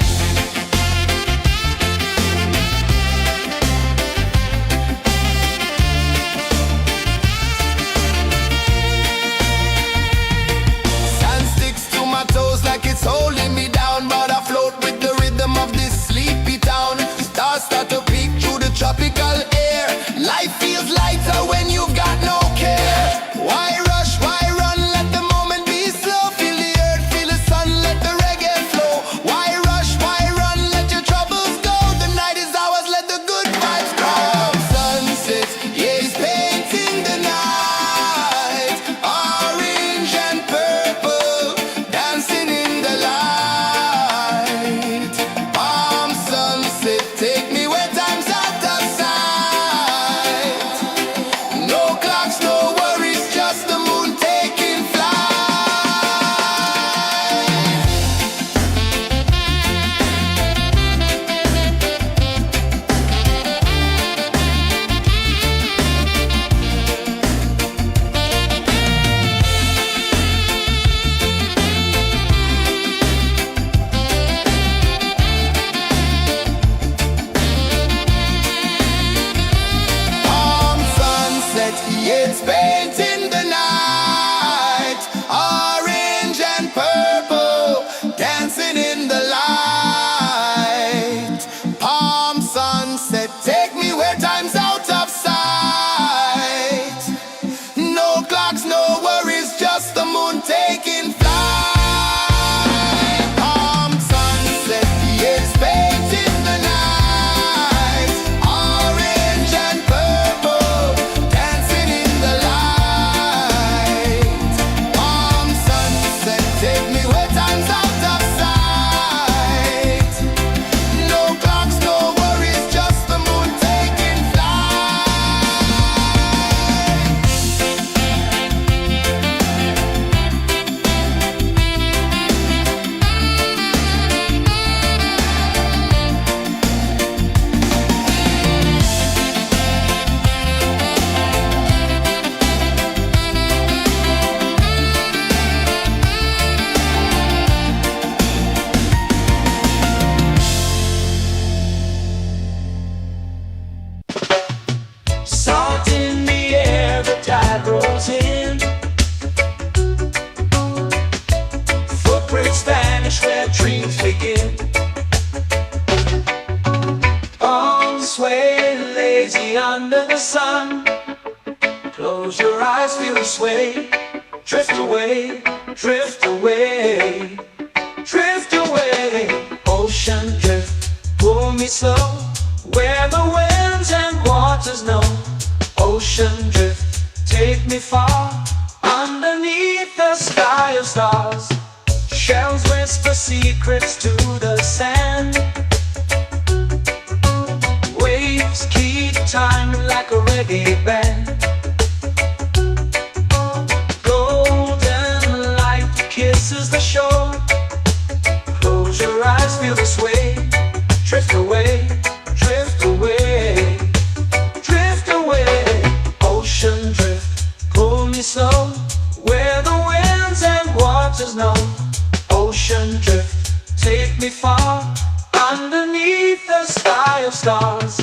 Sand sticks to my toes like it's holding me down, but I float with the rhythm of this sleepy town. Stars start to peek through the tropical air. Life feels lighter when you've got no care. Why rush, why run, let the moment be slow. Feel the earth, feel the sun, let the reggae flow. Why rush, why run, let your troubles go. The night is ours, let the good vibes grow. Sunset, yeah, it's painting the night. Orange and purple, dancing in the light. Palm sunset, take me where time's out of sight. No clocks, no worries, just the moon taking flight. Palm sunset, yeah, it's painting the night. Orange and purple, dancing in the light. Palm sunset, take me where time's out of sight. No clocks, no worries, just the moon taking flight. Palm sunset, yeah, it's painting the night. Orange and purple, dancing in the light. Palm sunset, take me where time's out of sight. No clocks, no worries, just the moon taking flight.
Salt in the air, the tide rolls in. Footprints vanish where dreams begin. Arms sway lazy under the sun. Close your eyes, feel the sway. Drift away, drift away, drift away. Ocean drift, pull me slow, where the winds and waters know. Ocean drift, take me far, underneath the sky of stars. Shells whisper secrets to the sand. Waves keep time like a reggae band. Golden light kisses the shore. Close your eyes, feel the sway. Drift away, drift away, drift away. Ocean drift, pull me slow, where the winds and waters know. Ocean drift, take me far, underneath the sky of stars.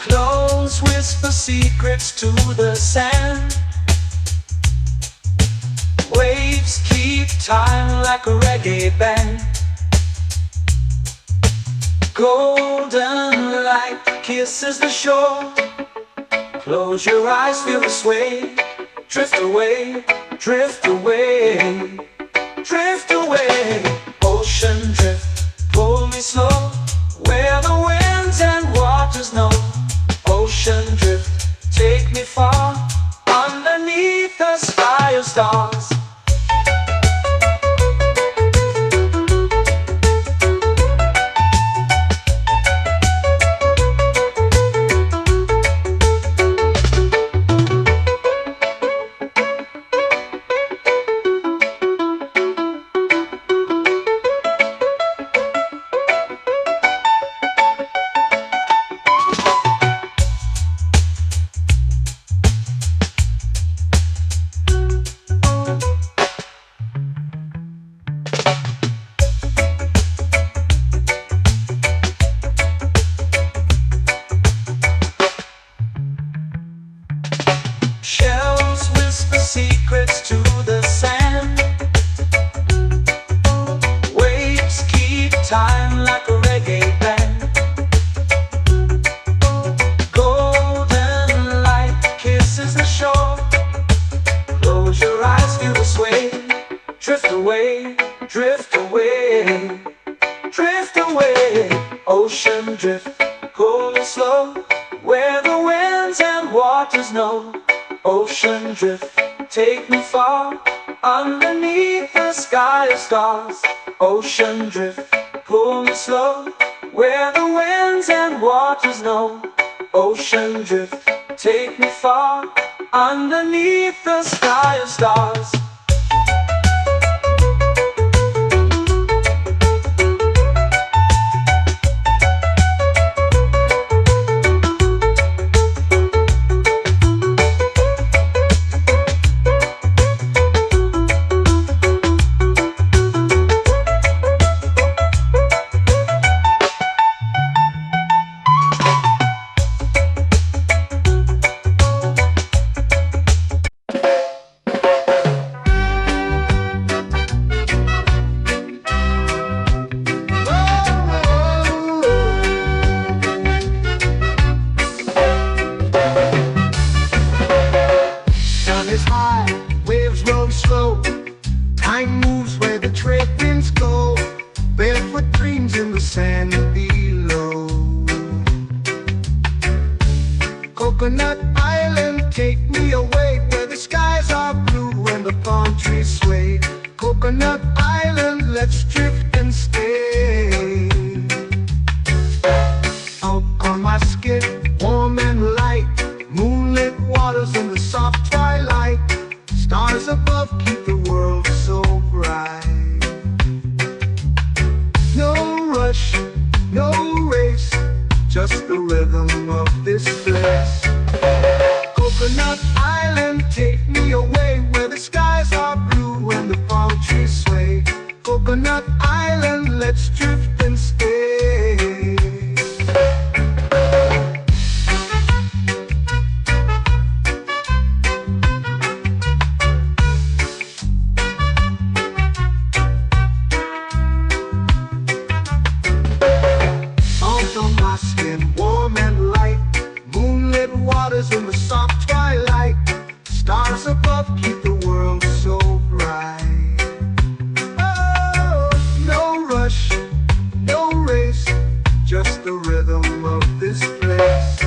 Close whisper secrets to the sand. Waves keep time like a reggae band. Golden light kisses the shore. Close your eyes, feel the sway. Drift away, drift away, drift away. Ocean drift, pull me slow, where the winds and waters know. Ocean drift, take me far, underneath the sky of stars. Shells whisper secrets to the sand. Waves keep time like a reggae band. Golden light kisses the shore. Close your eyes, feel the sway. Drift away, drift away, drift away. Ocean drift, cool and slow, where the winds and waters know. Ocean drift, take me far, underneath the sky of stars. Ocean drift, pull me slow, where the winds and waters know. Ocean drift, take me far, underneath the sky of stars.
Is high, waves roll slow. Time moves where the trade winds go. Barefoot dreams in the sand below. Coconut Island, take me away, where the skies are blue and the palm trees sway. Coconut Island, let's drift and stay. Out on my skin, warm and light, moonlit waters in the soft twilight. Stars above keep the world so bright. No rush, no race, just the rhythm of this place. Coconut Island, take me away, where the skies are blue and the palm trees sway. Coconut Island, let's drift and stay. Warm and light, moonlit waters in the soft twilight. Stars above keep the world so bright. Oh, no rush, no race, just the rhythm of this place.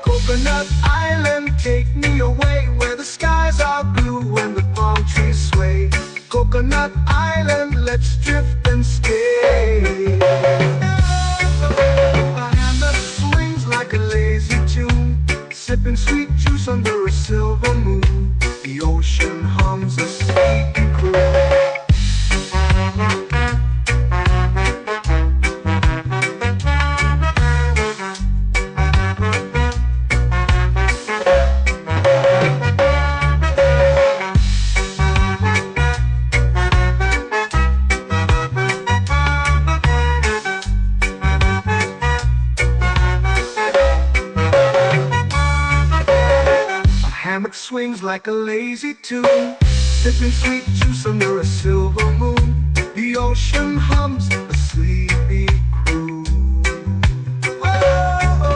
Coconut Island, take me away, where the skies are blue and the palm trees sway. Coconut Island, let's drift and stay. Like a lazy tune, sipping sweet juice under a silver moon. The ocean hums a sleepy croon. Swings like a lazy tune, sipping sweet juice under a silver moon. The ocean hums a sleepy croon. Whoa.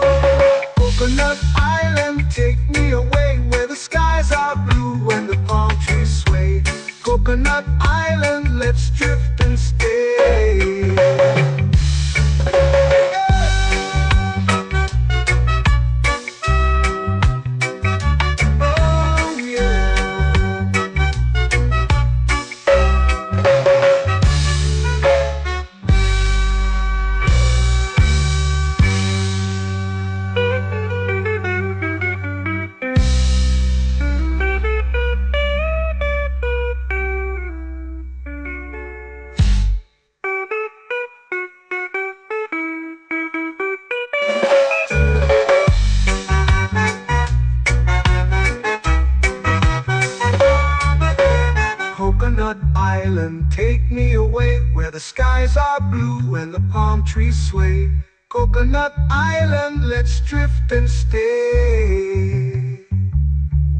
skies are blue and the palm trees sway. Coconut Island, let's drift and stay.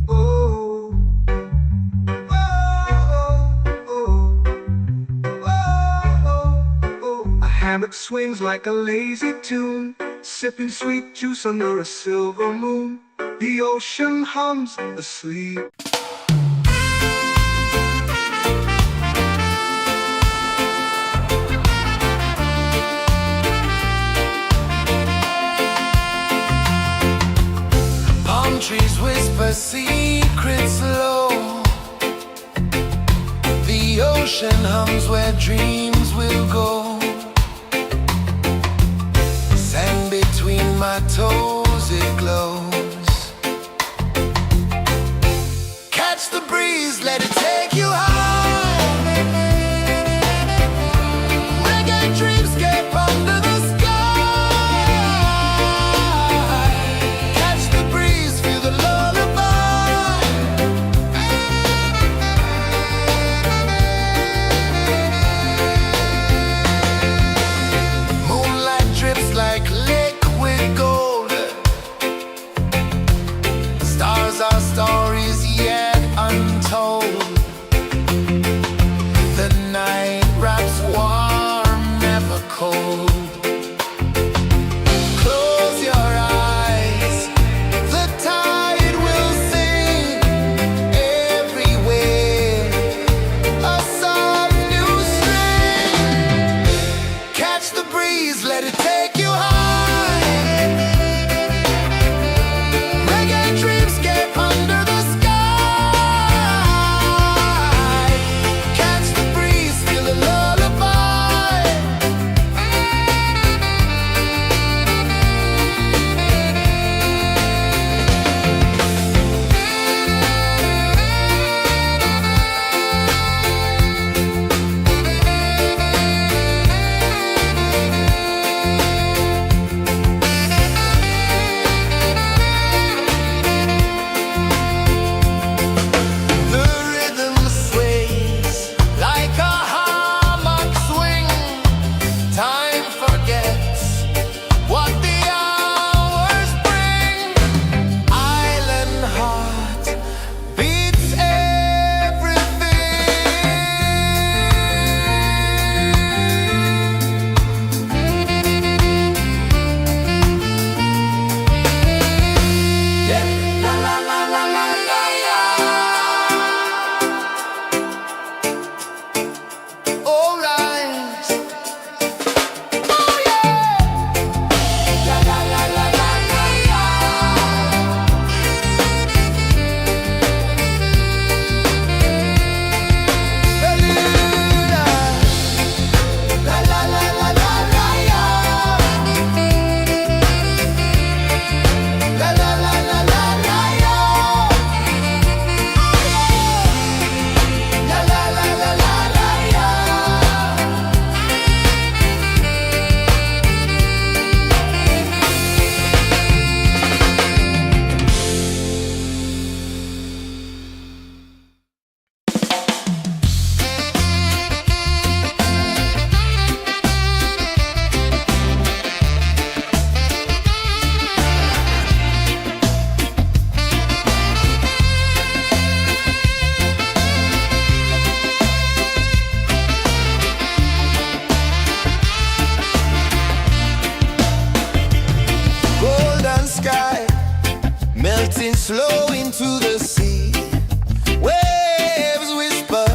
Oh, oh, oh, oh. A hammock swings like a lazy tune, sipping sweet juice under a silver moon. The ocean hums asleep.
Palm trees whisper secrets low. The ocean hums where dreams will go. Sand between my toes, it glows. Catch the breeze, let it take you high. Reggae dreamscape under the sky. Catch the breeze, feel the lullaby. Moonlight drips like liquid gold. Stars are stories yet untold. The night wraps warm, never cold. Close your eyes, the tide will sing everywhere. A soft new string. Catch the breeze, let it take you high. Reggae dreamscape under the sky. Catch the breeze, feel the lullaby. The rhythm sways like a hammock swing. Time forgets what the hours bring. Island heart beats everything. La la la la la la la. All right. Oh yeah. La la la la la la la. La la la la la la la. La la la la la la la. La la la la la la la. Golden sky melting slow into the sea. Waves whisper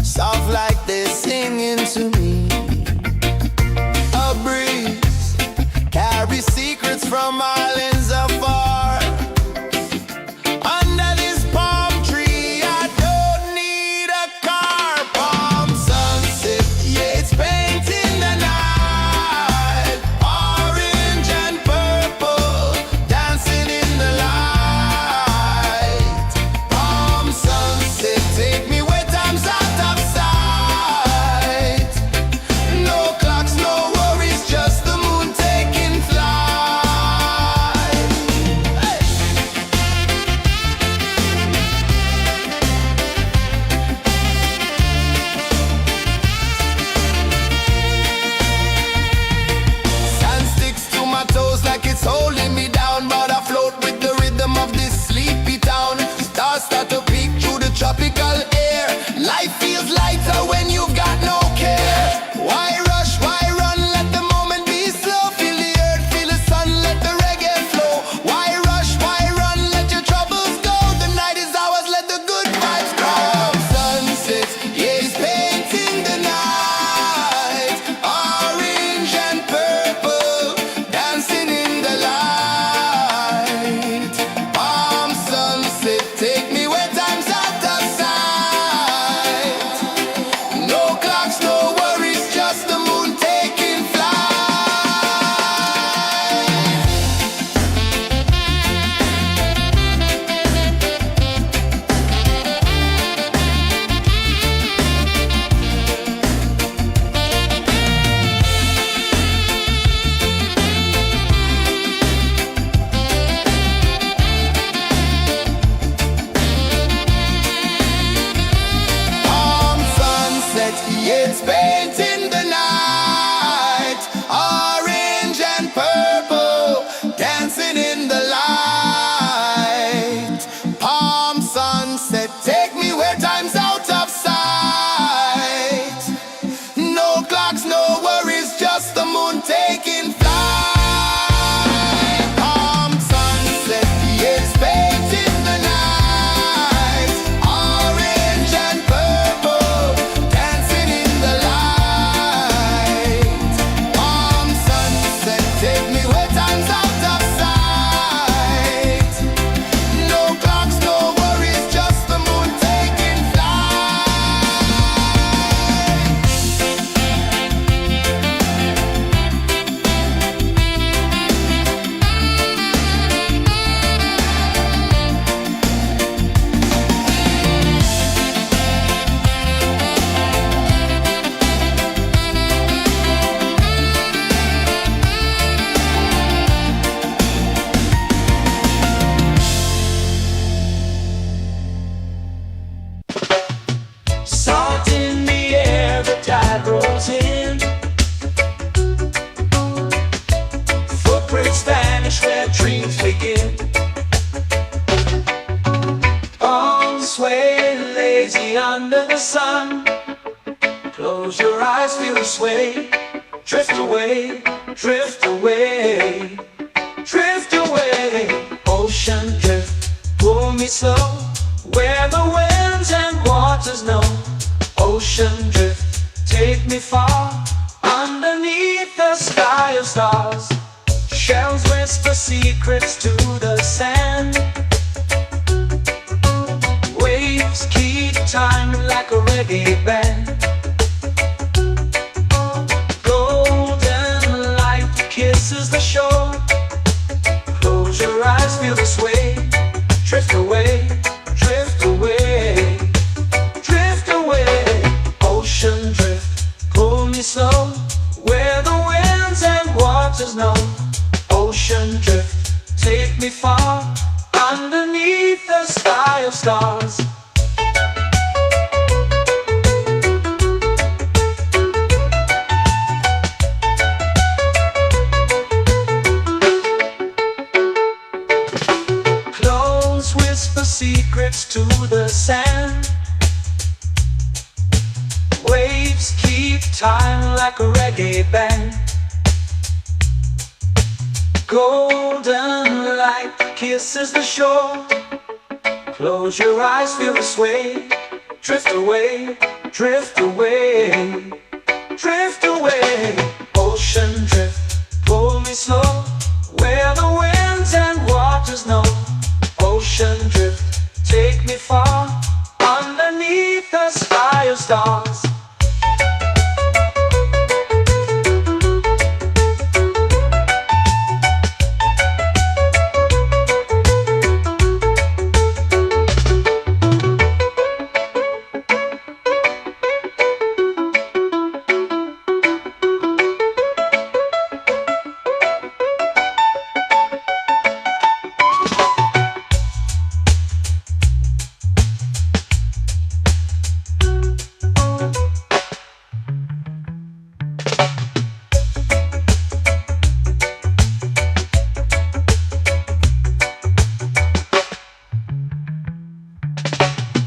soft like they're singing to me. A breeze carries secrets from islands afar. Under this palm tree, I don't need a car. Palm sunset, yeah, it's painting the night. Orange and purple, dancing in the light. Palm sunset, take me where time's out of sight. No clocks, no worries, just the moon taking flight.
eyes feel the sway. Drift away, drift away, drift away. Ocean drift, pull me slow, where the winds and waters know. Ocean drift, take me far, underneath the sky of stars. Shells whisper secrets to the sand. Waves keep time like a reggae band. Golden light kisses the shore. Close your eyes, feel the sway. Drift away, drift away, drift away. Ocean drift, pull me slow, where the winds and waters know. Ocean drift, take me far, underneath the sky of stars. Close whisper secrets to the sand. Waves keep time like a reggae band. Golden light kisses the shore. Close your eyes, feel the sway. Drift away, drift away, drift away. Ocean drift, pull me slow, where the winds and waters know. Ocean drift, take me far, underneath the sky of stars.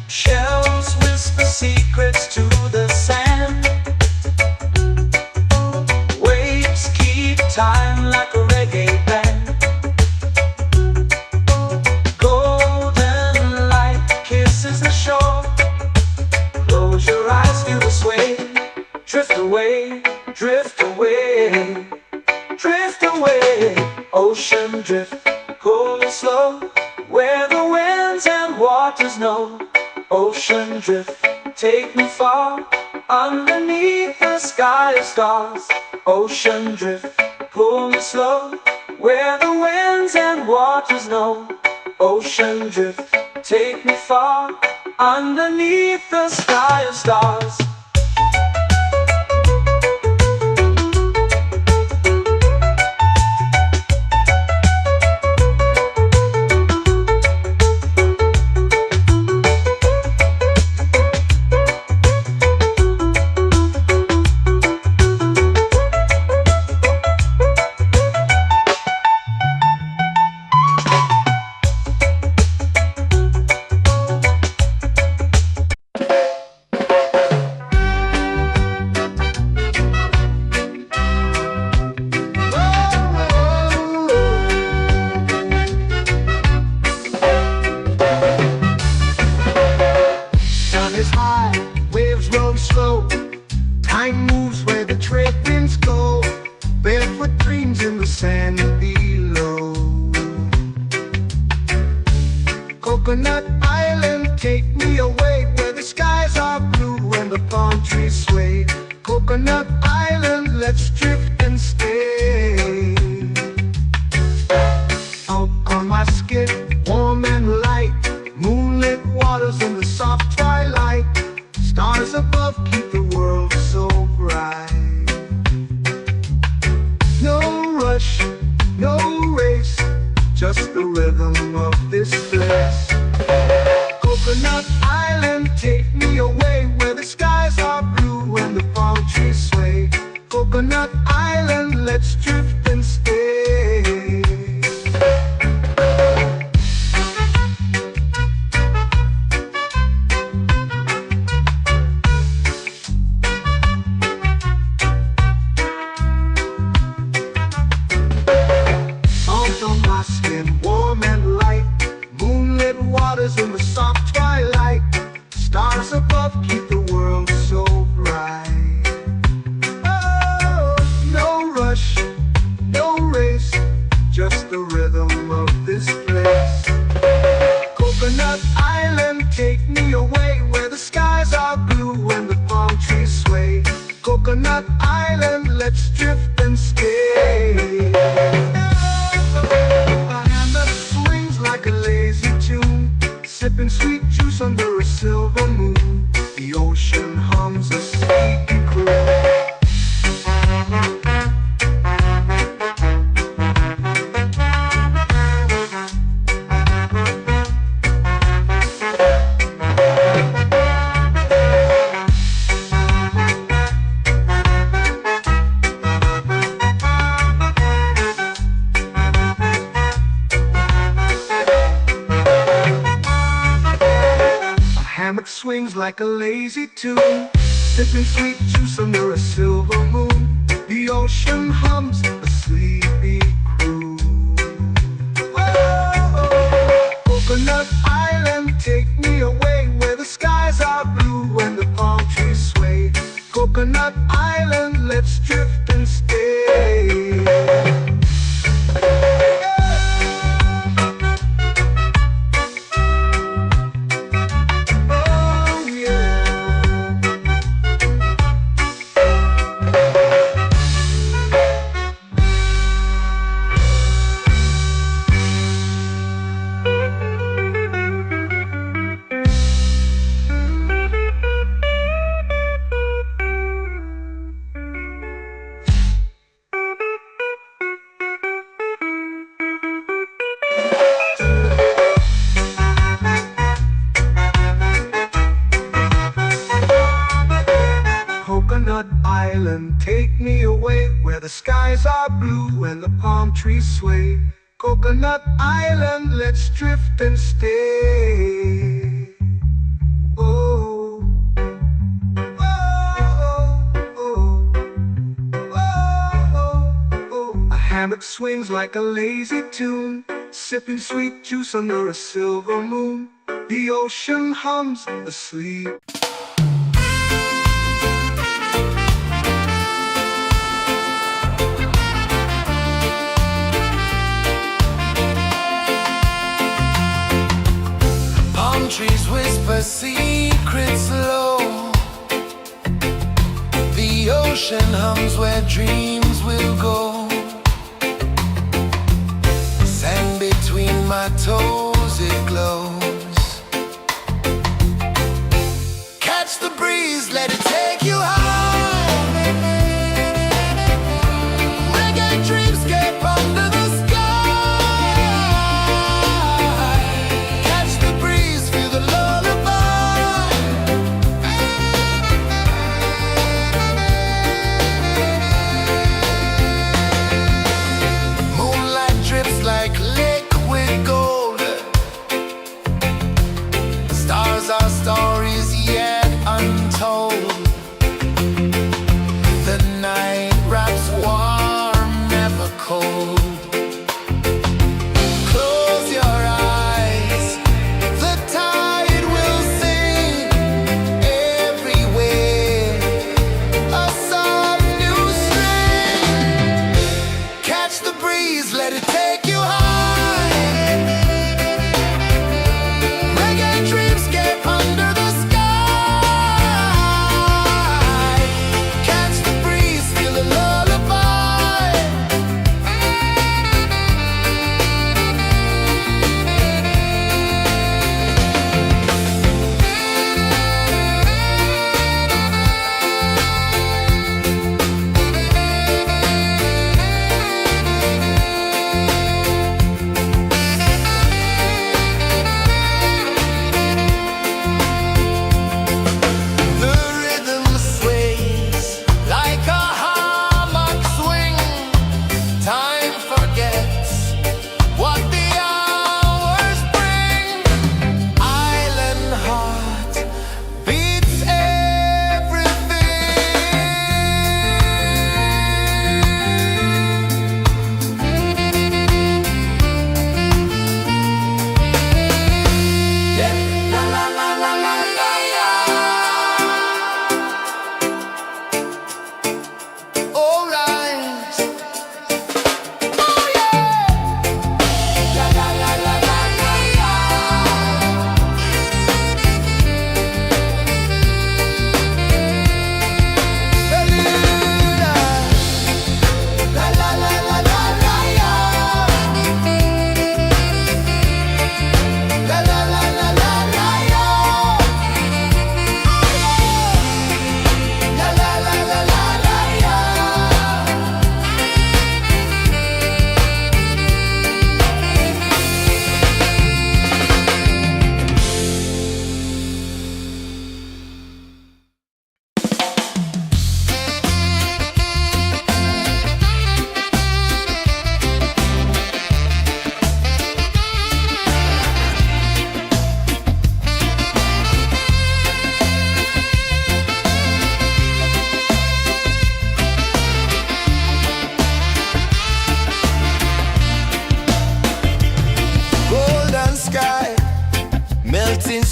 Shells whisper secrets to the sand. Waves keep time like a reggae band. Golden light kisses the shore. Close your eyes, feel the sway. Drift away, drift away, drift away. Ocean drift, pull me slow, where the winds and waters know. Ocean drift, take me far, underneath the sky of stars. Ocean drift, pull me slow, where the winds and waters know. Ocean drift, take me far, underneath the sky of stars.
Time moves where the trade winds go. Barefoot dreams in the sand below. Coconut Island, take me away, where the skies are blue and the palm trees sway. Coconut Island, let's drift and stay. Out on my skin, warm and light, moonlit waters in the soft twilight. Stars above keep the world so bright. No rush, no race, just the rhythm of this place. Coconut Island, take me away, where the skies are blue and the palm trees sway. Coconut Island, let's drift and stay. in warm and light, moonlit waters in the soft twilight, stars above keep the world so bright. Oh, no rush, no race, just the rhythm of this place. Coconut Island, take me away where the skies are blue and the palm trees sway. Coconut Island, let's drift and stay. A hand that swings like a lazy tune, sipping sweet juice under a silver moon. The ocean hums a sleepy croon. Hammock swings like a lazy tune, sipping sweet juice under a silver moon. The ocean hums a sleepy croon. Whoa, Coconut Island, take me away where the skies are blue and the palm trees sway. Coconut Island, let's drift and stay. Coconut Island, take me away where the skies are blue and the palm trees sway. Coconut Island, let's drift and stay. Oh, oh, oh, oh, oh. A hammock swings like a lazy tune, sipping sweet juice under a silver moon. The ocean hums asleep.
Trees whisper secrets low. The ocean hums where dreams will go. Sand between my toes, it glows. Catch the breeze, let it take you high. Reggae dreamscape under the sky.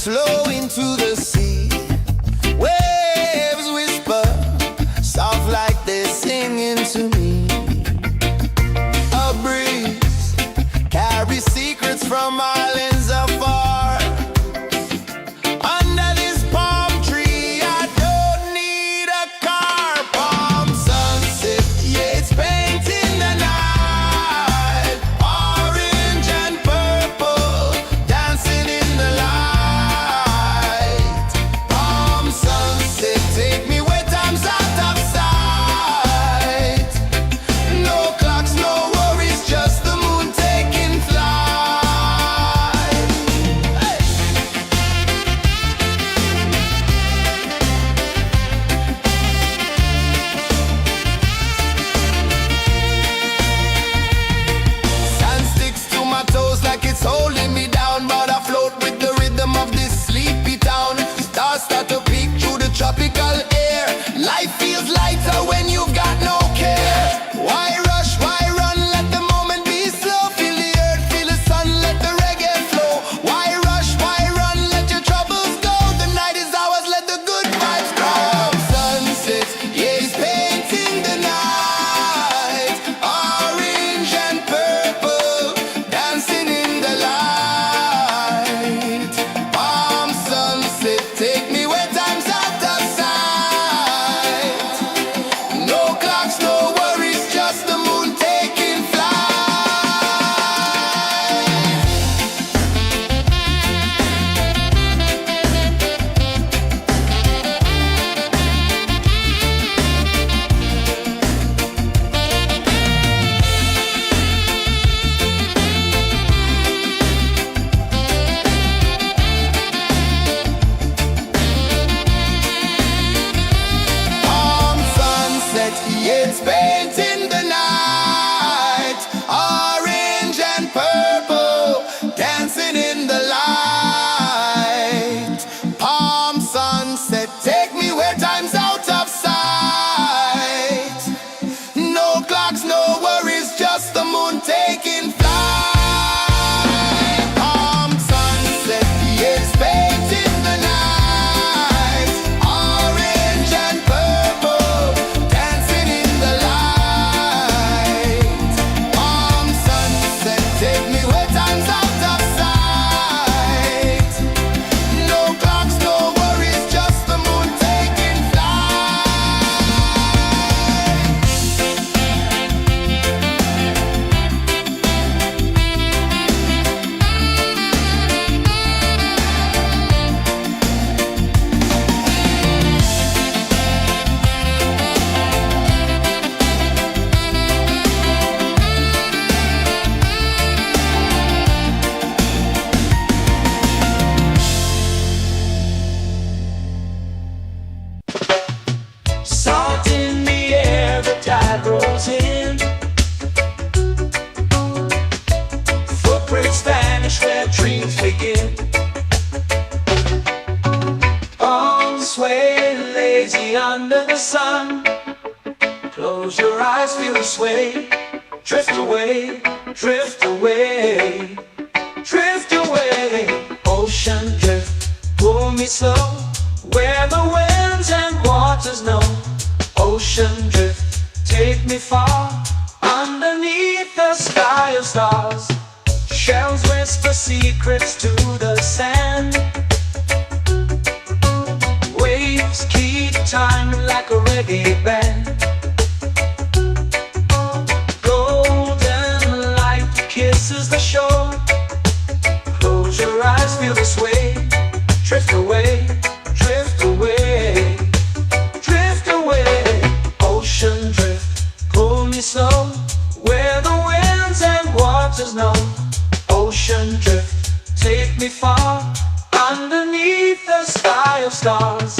flow into the sea. Waves whisper, soft like they're singing to me. A breeze carries secrets from islands afar. Under this palm tree, I don't need a car. Palm sunset, yeah, it's painting the night. Orange and purple, dancing in the light. Palm sunset, take me where time's out of sight. No clocks, no worries, just the moon taking flight. Hey! Sand sticks to my toes like it's holding me down, but I float with the rhythm of this sleepy town. Stars start to peek through the tropical air. Life feels lighter when you've got no care. Why rush, why run, let the moment be slow. Feel the earth, feel the sun, let the reggae flow. Why rush, why run, let your troubles go. The night is ours, let the good vibes grow. Sunset, yeah, it's painting the night. Orange and purple, dancing in the light. Palm sunset, take me where time's out of sight. No clocks, no worries, just the moon taking flight. Palm sunset, yeah, it's painting the night. Orange and purple, dancing in the light. Palm sunset, take me where time's out of sight. No clocks, no worries, just the moon taking flight. Palm sunset, yeah, it's painting the night. Orange and purple, dancing in the light. Palm sunset, take me where time's out of sight. No clocks, no worries, just the moon taking flight.
Salt in the air, the tide rolls in. Footprints vanish where dreams begin. Arms sway lazy under the sun. Close your eyes, feel the sway. Drift away, drift away, drift away. Ocean drift, pull me slow, where the winds and waters know. Ocean drift, take me far, underneath the sky of stars. Shells whisper secrets to the sand. Waves keep time like a reggae band. Golden light kisses the shore. Close your eyes, feel the sway. Drift away, drift away, drift away. Ocean drift, pull me slow, where the winds and waters know. Ocean drift, take me far, underneath the sky of stars.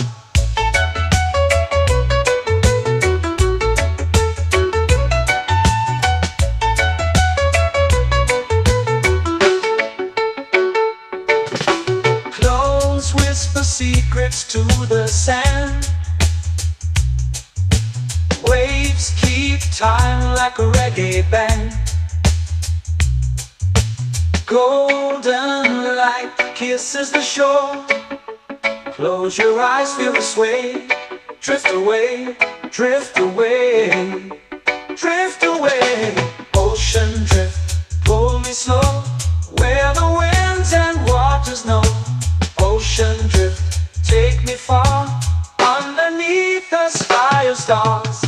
Close whisper secrets to the sand. Waves keep time like a reggae band. Golden light light kisses the shore. Close your eyes, feel the sway. Drift away, drift away, drift away. Ocean drift, pull me slow, where the winds and waters know. Ocean drift, take me far, underneath the sky of stars.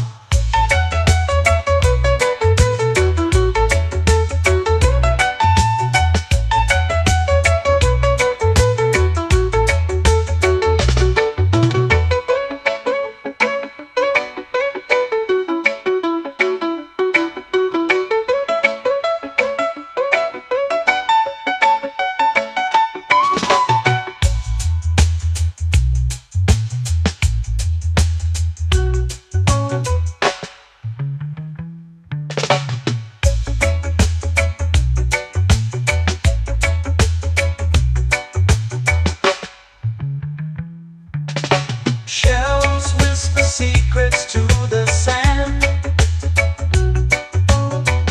Shells whisper secrets to the sand.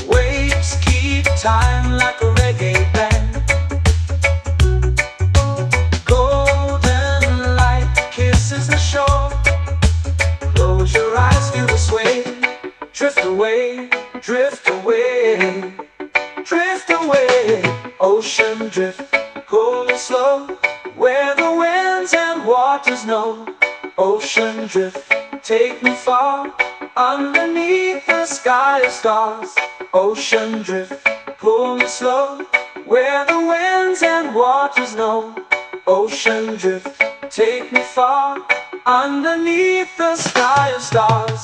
Waves keep time like a reggae band. Golden light kisses the shore. Close your eyes, feel the sway. Drift away, drift away, drift away. Ocean drift, pull me slow, where the winds and waters know. Ocean drift, take me far, underneath the sky of stars. Ocean drift, pull me slow, where the winds and waters know. Ocean drift, take me far, underneath the sky of stars.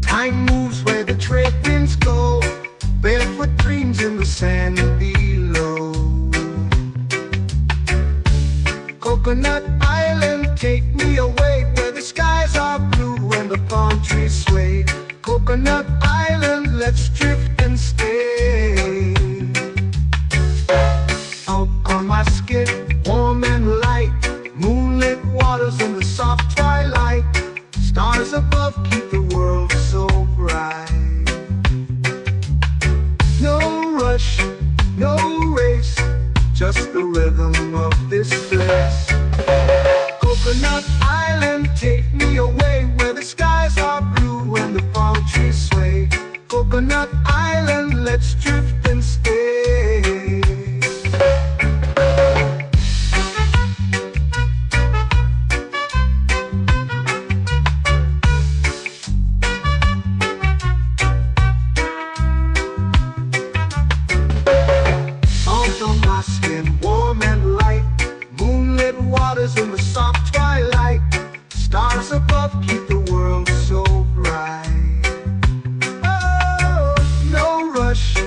Time moves where the trade winds go. Barefoot dreams in the sand below. Coconut Island, take me away, where the skies are blue and the palm trees sway. Coconut Island, let's drift and stay. Out on my skin, warm and light, moonlit waters in the soft twilight. Stars above keep the world so bright. No rush, no race, just the rhythm of this place. Coconut Island, take me away, where the skies are blue and the palm trees sway. Coconut Island, let's drift and stay. Warm and light, moonlit waters in the soft twilight. Stars above keep the world so bright. Oh, no rush,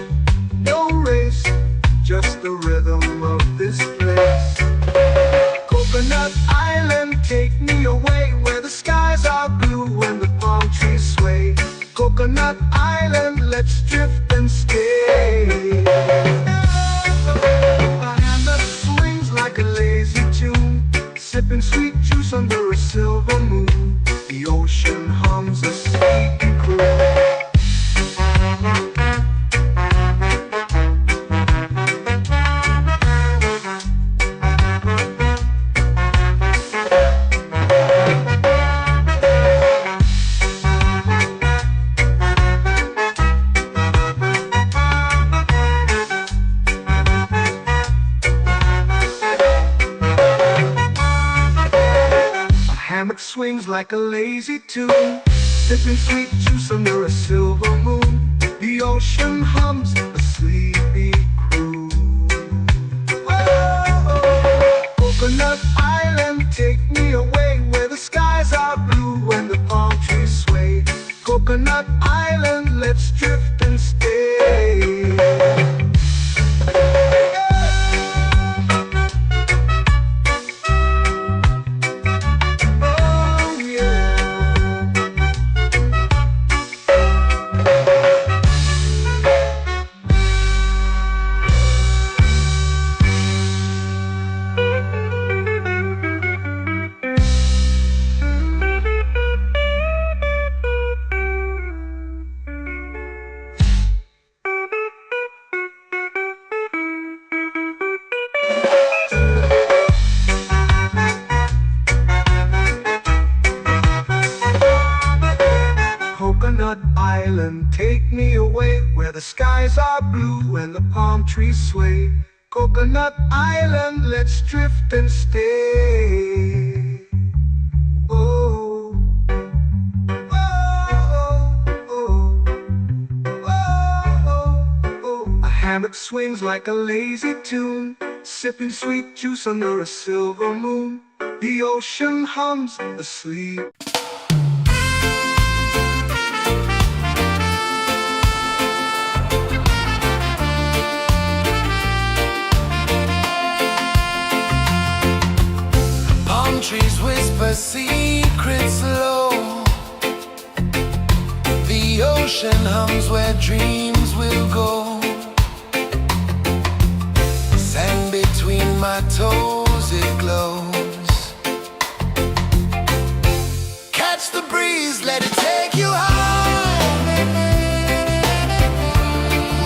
no race, just the rhythm of this place. Coconut Island, take me away, where the skies are blue and the palm trees sway. Coconut Island, let's drift and stay. Like a lazy tune, sipping sweet juice under a silver moon. The ocean hums a sleepy croon. Hammock swings like a lazy tune, sipping sweet juice under a silver moon. The ocean hums a sleepy croon. Whoa! take me away where the skies are blue and the palm trees sway. Coconut Island, let's drift and stay. Oh, oh, oh, oh, oh. A hammock swings like a lazy tune, sipping sweet juice under a silver moon. The ocean hums asleep.
Palm trees whisper secrets low. The ocean hums where dreams will go. Sand between my toes, it glows. Catch the breeze, let it take you high.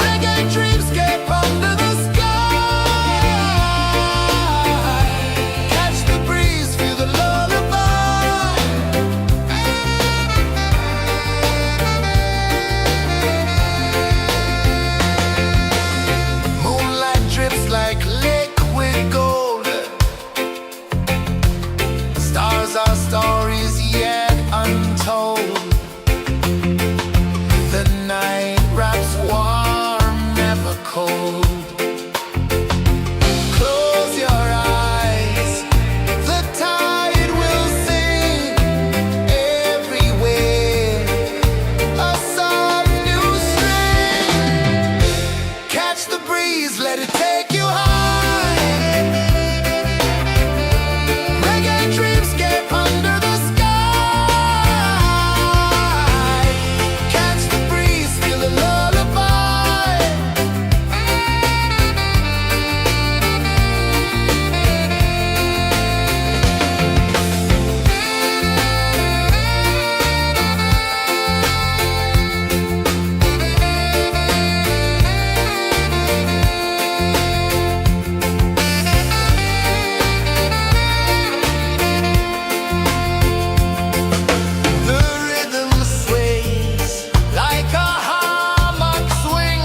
Reggae dreamscape under the sky. Catch the breeze, feel the lullaby. Moonlight drips like liquid gold. Stars are stories yet untold. The night wraps warm, never cold. Close your eyes, the tide will sing everywhere. A soft new string. Catch the breeze, let it take you high. Reggae dreamscape under the sky. Catch the breeze, feel the lullaby. The rhythm sways like a hammock swing.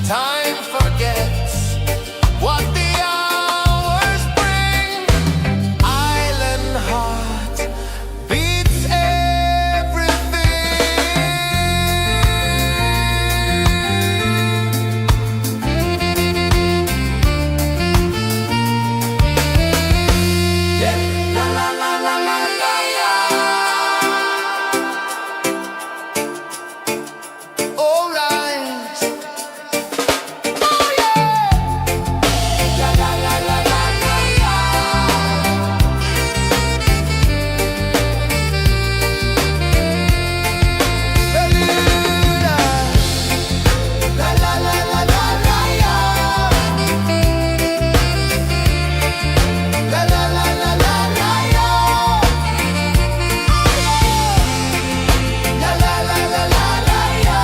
Time forgets what the hours bring. Island heart beats everything. Yeah. La la la la la la la. All right. Oh yeah. La la la la la la la. Beluga. La la la la la la la. La la la la la la la. La la la la la la la.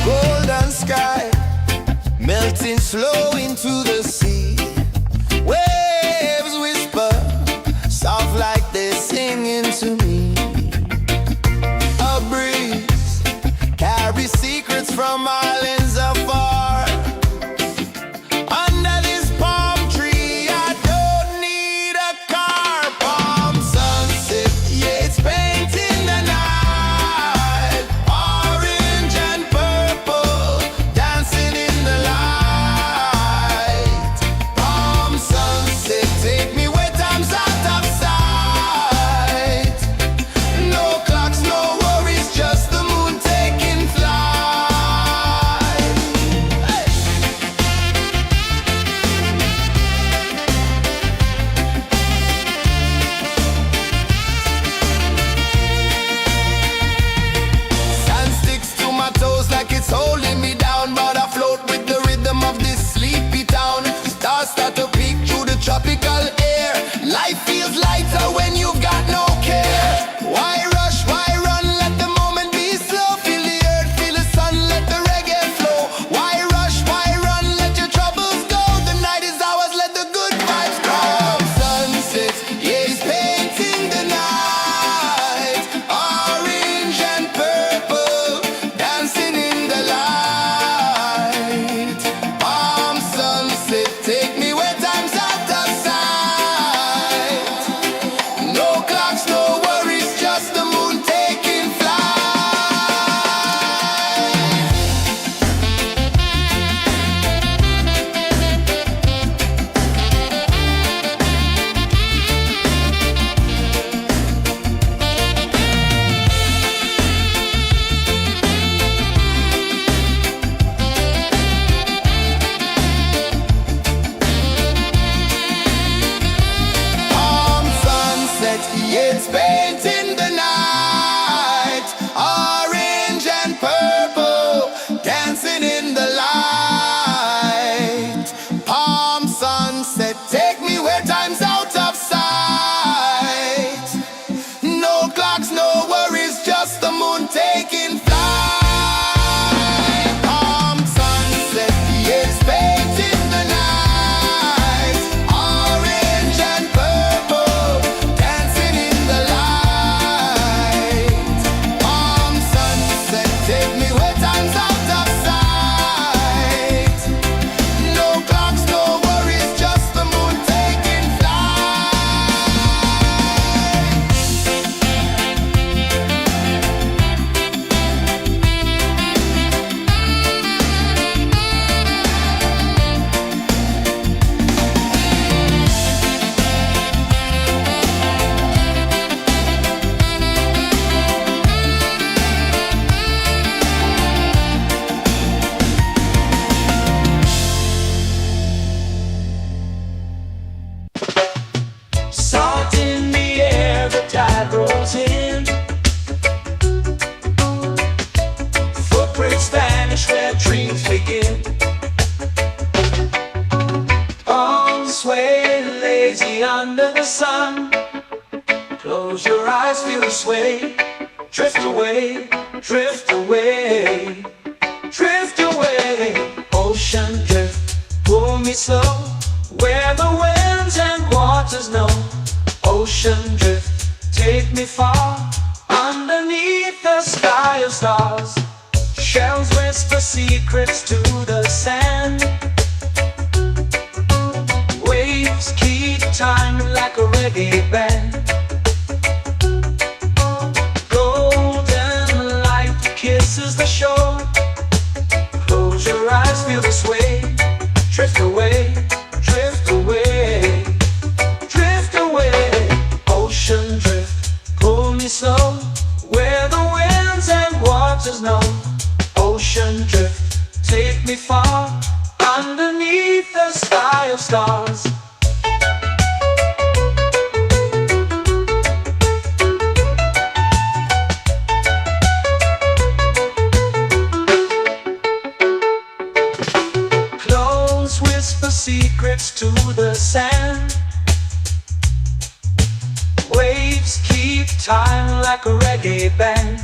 Golden sky melting slow into the sea. Waves whisper soft like they're singing to me. A breeze carries secrets from islands afar. Under this palm tree, I don't need a car. Palm sunset, yeah, it's painting the night. Orange and purple dancing in the light. Take me where time's out of sight. No clocks, no worries, just the moon taking flight.
Salt in the air, the tide rolls in. Footprints vanish where dreams begin. Arms sway lazy under the sun. Close your eyes, feel the sway. Drift away, drift away, drift away. Ocean drift, pull me slow, where the winds and waters know. Ocean drift, take me far, underneath the sky of stars. Shells whisper secrets to the sand. Waves keep time like a reggae band. Golden light kisses the shore. Close your eyes, feel the sway. Drift away, drift away, drift away. Ocean drift, pull me slow, where the winds and waters know. Ocean drift, take me far, underneath the sky of stars. Close whisper secrets to the sand. Waves keep time like a reggae band.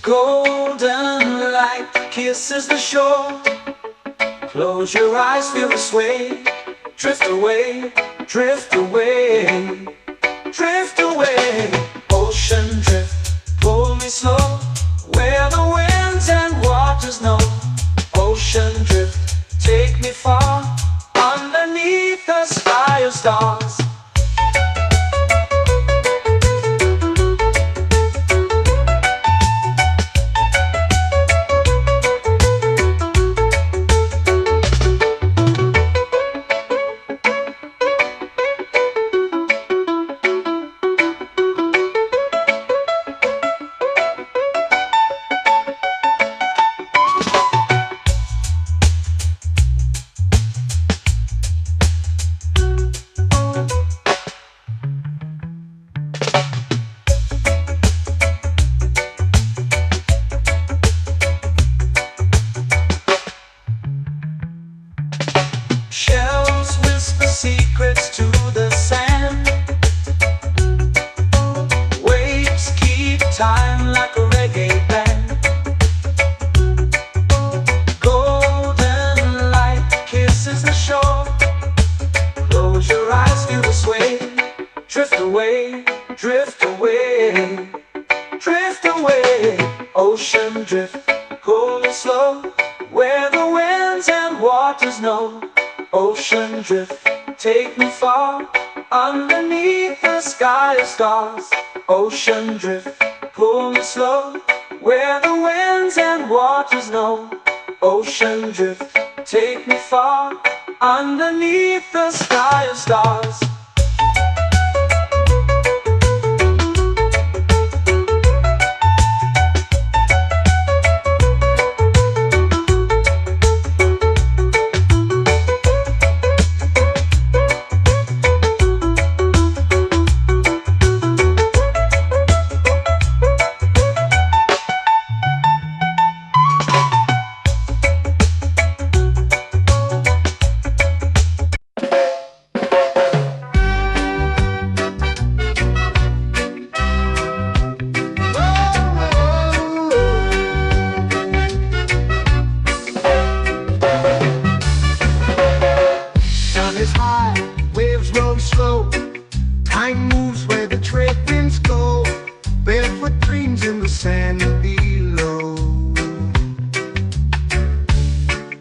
Golden light kisses the shore. Close your eyes, feel the sway. Drift away, drift away, drift away. Ocean drift, pull me slow, where the winds and waters know. Ocean drift, take me far, underneath the sky of stars. Shells whisper secrets to the sand. Waves keep time like a reggae band. Golden light kisses the shore. Close your eyes, feel the sway. Drift away, drift away, drift away. Ocean drift, pull me slow, where the winds and waters know. Ocean drift, take me far, underneath the sky of stars. Ocean drift, pull me slow, where the winds and waters know. Ocean drift, take me far, underneath the sky of stars.
and below.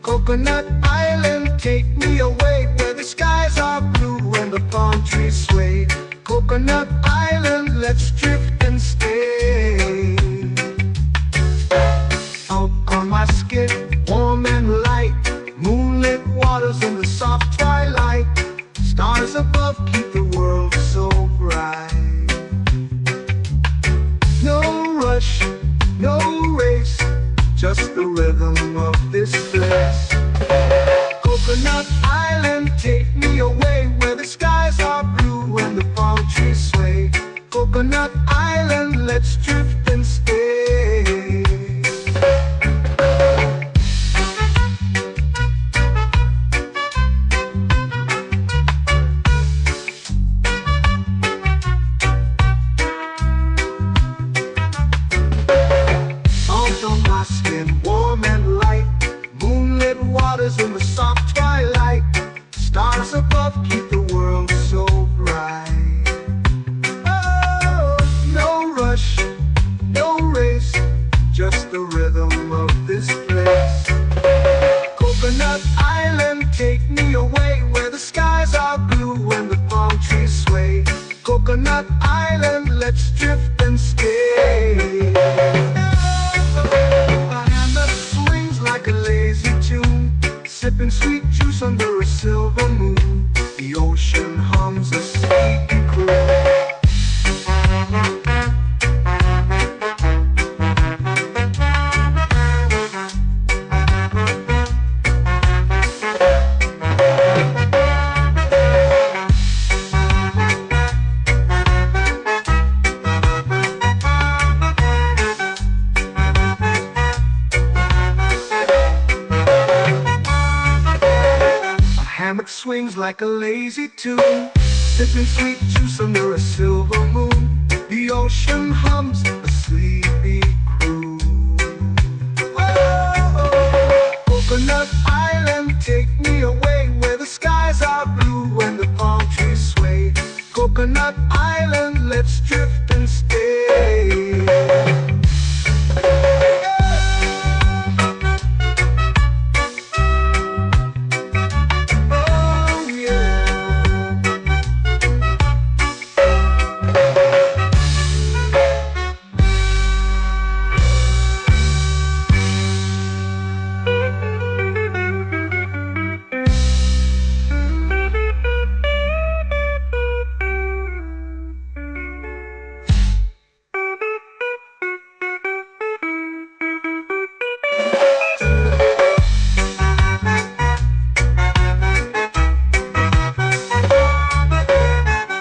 Coconut Island, take me away where the skies are blue and the palm trees sway. Coconut Island, let's drift and stay. Out on my skin, warm and light, moonlit waters in the soft twilight. Stars above keep the world so bright. No rush, no race, just the rhythm of this place. Coconut Island, take me away where the skies are blue and the palm trees sway. Coconut Island, let's drift and stay. In the soft twilight, stars above keep the world so bright. Oh, no rush, no race, just the rhythm of this place. Coconut Island, take me away where the skies are blue and the palm trees sway. Coconut Island, let's drift and stay. A hand that swings like a lazy tune, sipping sweet juice under a silver moon. The ocean hums a sleepy croon. Hammock swings like a lazy tune, sipping sweet juice under a silver moon. The ocean hums a sleepy croon. Oh, Coconut Island, take me away where the skies are blue and the palm trees sway. Coconut Island, let's drift and stay.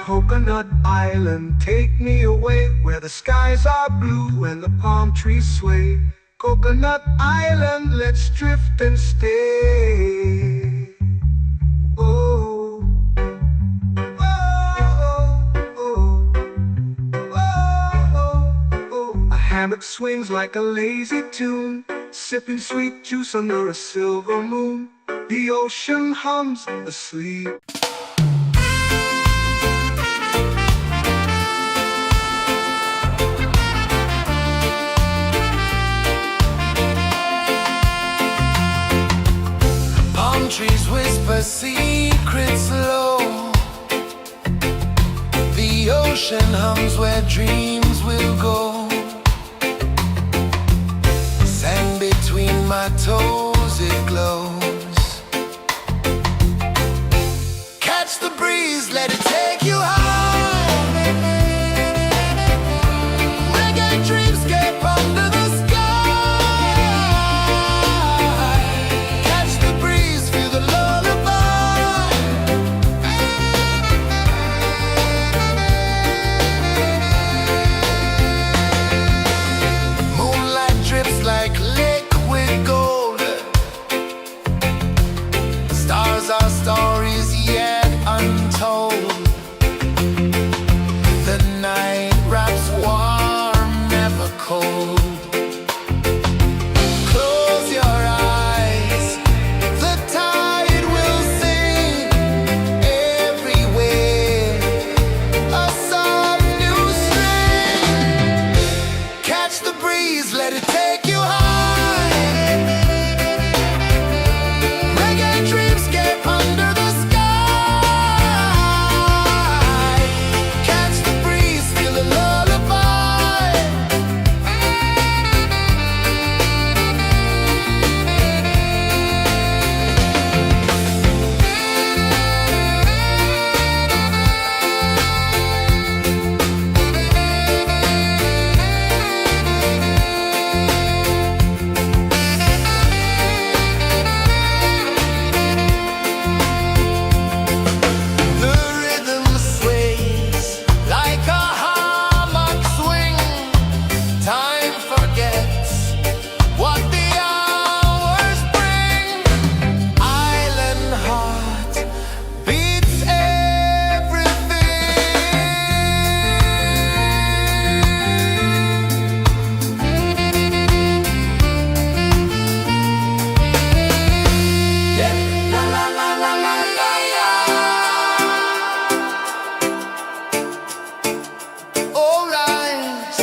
Coconut Island, take me away where the skies are blue and the palm trees sway. Coconut Island, let's drift and stay. Oh, oh, oh, oh, oh. A hammock swings like a lazy tune, sipping sweet juice under a silver moon. The ocean hums asleep.
Trees whisper secrets low. The ocean hums where dreams will go. Sand between my toes, it glows. Catch the breeze, let it take you high. Reggae dreamscape under the sky. Like liquid gold, breeze, let it take you high. Reggae dreamscape under the sky. Catch the breeze, feel the lullaby. The rhythm sways like a hammock swing. Time forgets what the hours bring. Island heart beats everything. Yeah. La la la la la la la. All right.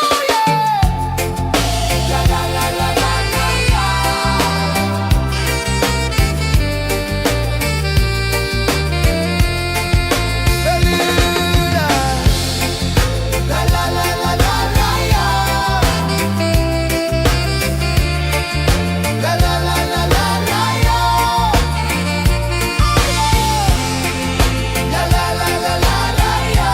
Oh yeah. La la la la la la la. Bermuda. La la la la la la la. La la la la la la la. La la la la la la la.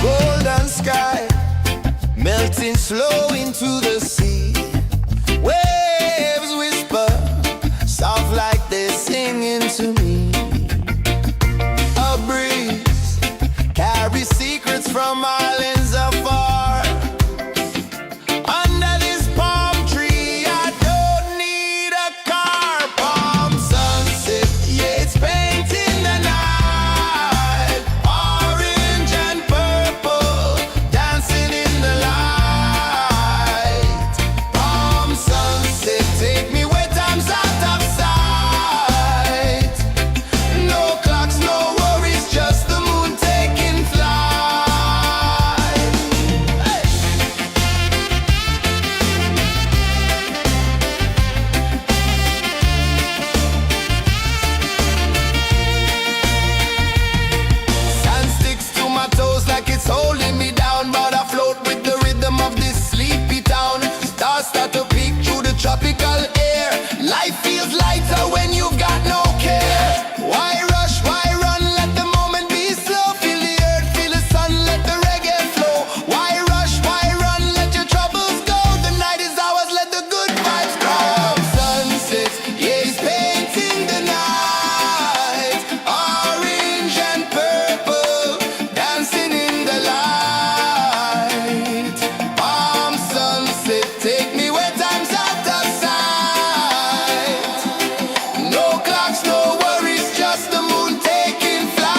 Golden sky melting slow into the sea. Waves whisper soft like they're singing to me. A breeze carries secrets from islands afar. Under this palm tree, I don't need a car. Palm sunset, yeah, it's painting the night. Orange and purple, dancing in the light. Palm sunset, take me where time's out of sight. No clocks, no worries, just the moon taking flight. Hey! Sand sticks to my toes like it's holding me down, but I float with the rhythm of this sleepy town. Stars start to peek through the tropical air. Life feels lighter when you've got no care. Why rush, why run, let the moment be slow. Feel the earth, feel the sun, let the reggae flow. Why rush, why run, let your troubles go. The night is ours, let the good vibes grow. Sunset, yeah, it's painting the night. Orange and purple, dancing in the light. Palm sunset, take me where time's out of sight. No clocks, no worries, just the moon taking flight.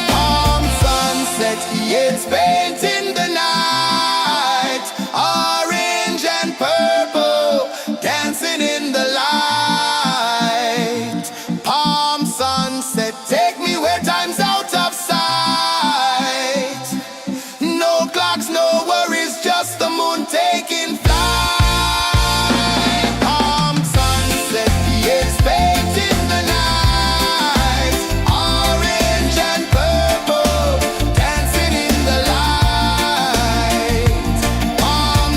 Palm sunset, yeah, it's painting the night. Orange and purple, dancing in the light. Palm sunset, take me where time's out of sight. No clocks, no worries, just the moon taking flight. Palm sunset, yeah, it's painting the night. Orange and purple, dancing in the light. Palm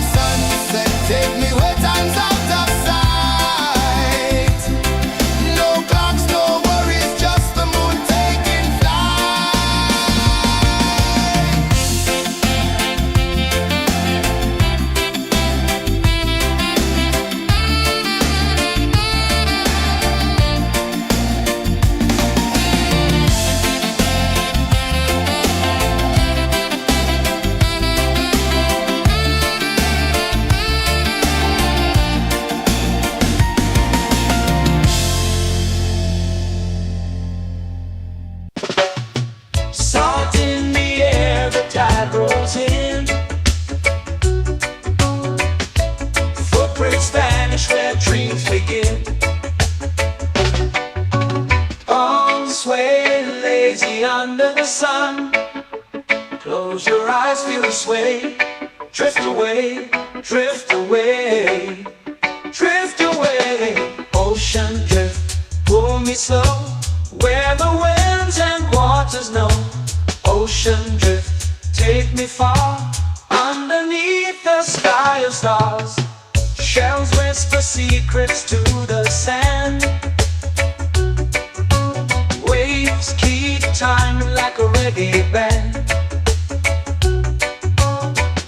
finish where dreams begin. Palms sway lazy under the sun. Close your eyes, feel the sway. Drift away, drift away, drift away. Ocean drift, pull me slow, where the winds and waters know. Ocean drift, take me far, underneath the sky of stars. Shells whisper secrets to the sand. Waves keep time like a reggae band.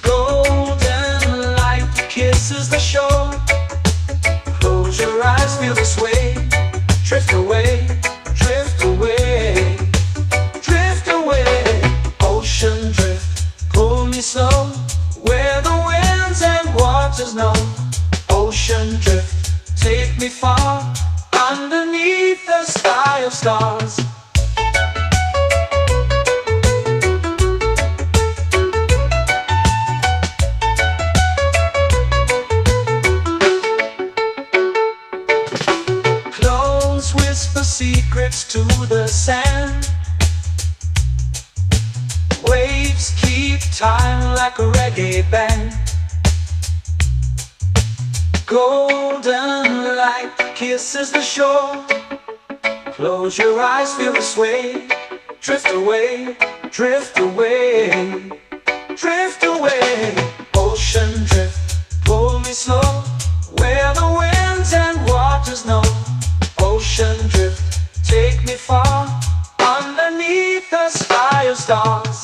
Golden light kisses the shore. Close your eyes, feel the sway. Drift away, drift away, drift away. Ocean drift, pull me slow, where the winds and waters know. Ocean drift, take me far, underneath the sky of stars. Close whisper secrets to the sand. Waves keep time like a reggae band. Golden light kisses the shore. Close your eyes, feel the sway. Drift away, drift away, drift away. Ocean drift, pull me slow, where the winds and waters know. Ocean drift, take me far, underneath the sky of stars.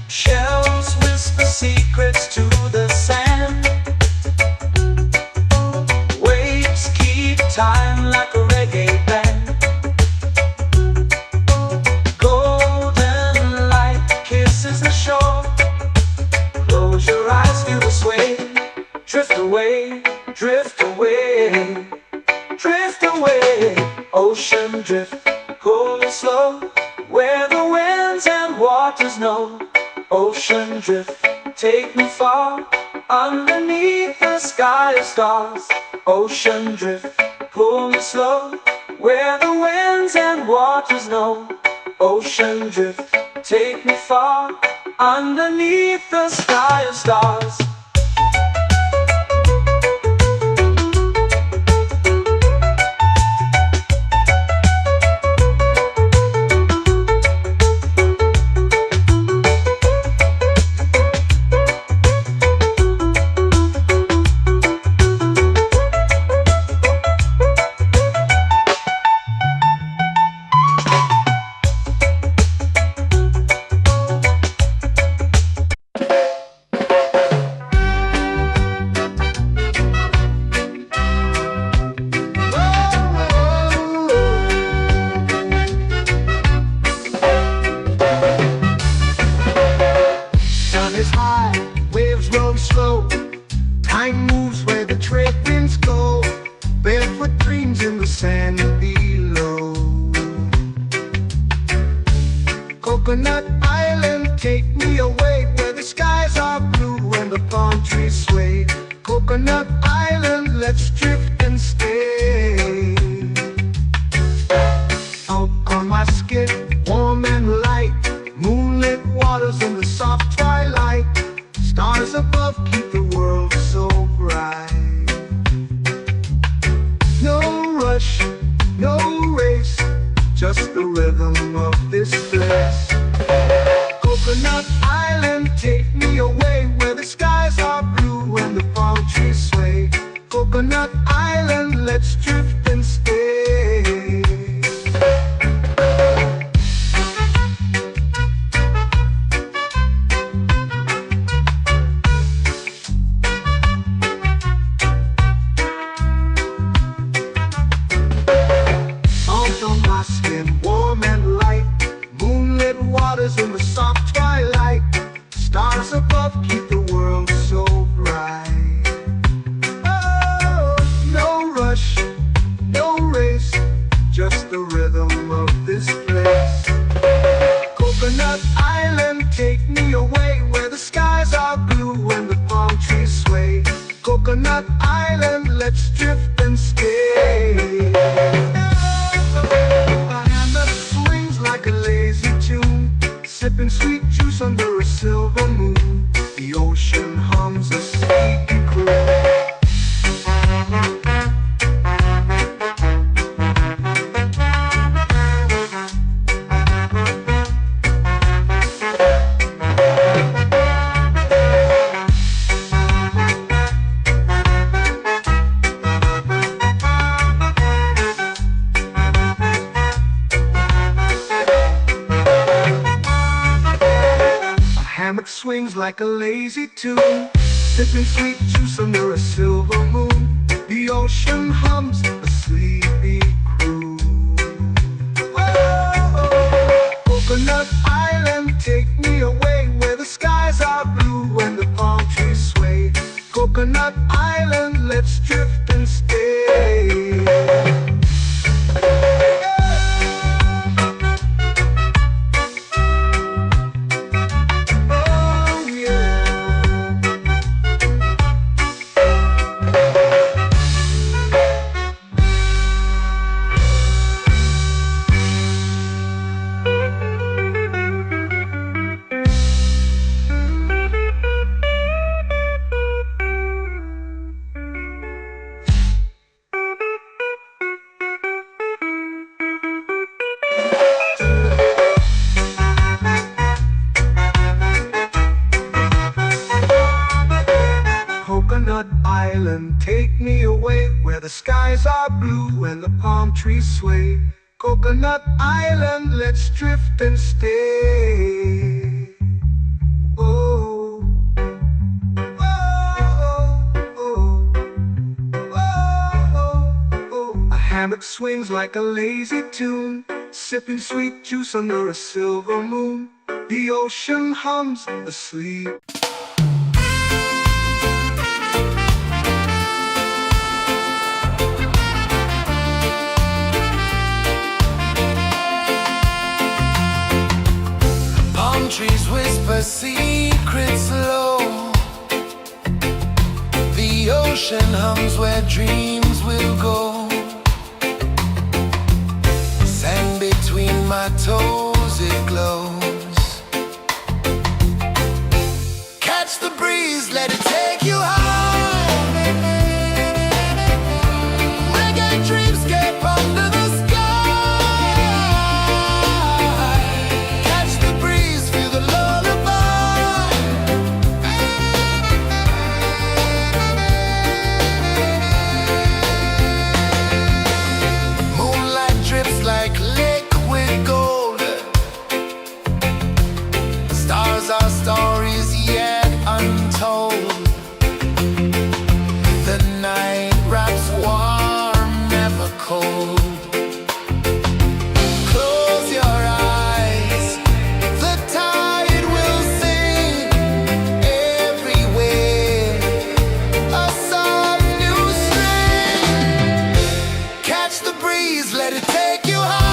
Shells whisper secrets to the sand. Waves keep time like a reggae band. Golden light kisses the shore. Close your eyes, feel the sway. Drift away, drift away, drift away. Ocean drift, pull me slow, where the winds and waters know. Ocean drift, take me far, underneath the sky of stars. Ocean drift, pull me slow, where the winds and waters know. Ocean drift, take me far, underneath the sky of stars.
Is high, waves roll slow. Time moves where the trade winds go. Barefoot dreams in the sand below. Coconut Island, take me away, where the skies are blue and the palm trees sway. Coconut Island, let's drift and stay. Out on my skin, warm and light, moonlit waters in the soft twilight. Stars above keep the world so bright. No rush, no race, just the rhythm of this place. Coconut Island, take me away, where the skies are blue and the palm trees sway. Coconut Island, let's drift and stay. stay. My hand that swings like a lazy tune, sipping sweet juice under a silver moon. The ocean hums a sleepy croon. Hammock swings like a lazy tune, sipping sweet juice under a silver moon. The ocean hums a sleepy croon. Whoa, Coconut Island, take me away where the skies are blue and the palm trees sway. Coconut Island, let's drift and stay. Coconut Island, take me away where the skies are blue and the palm trees sway. Coconut Island, let's drift and stay. Oh, oh, oh, oh, oh. A hammock swings like a lazy tune, sipping sweet juice under a silver moon. The ocean hums asleep.
Trees whisper secrets low. The ocean hums where dreams will go. Sand between my toes, it glows. Catch the breeze, let it take you high. Reggae dreamscape under the sky. Our stories yet untold. The night wraps warm, never cold. Close your eyes, the tide will sing everywhere. A soft new string. Catch the breeze, let it take you high.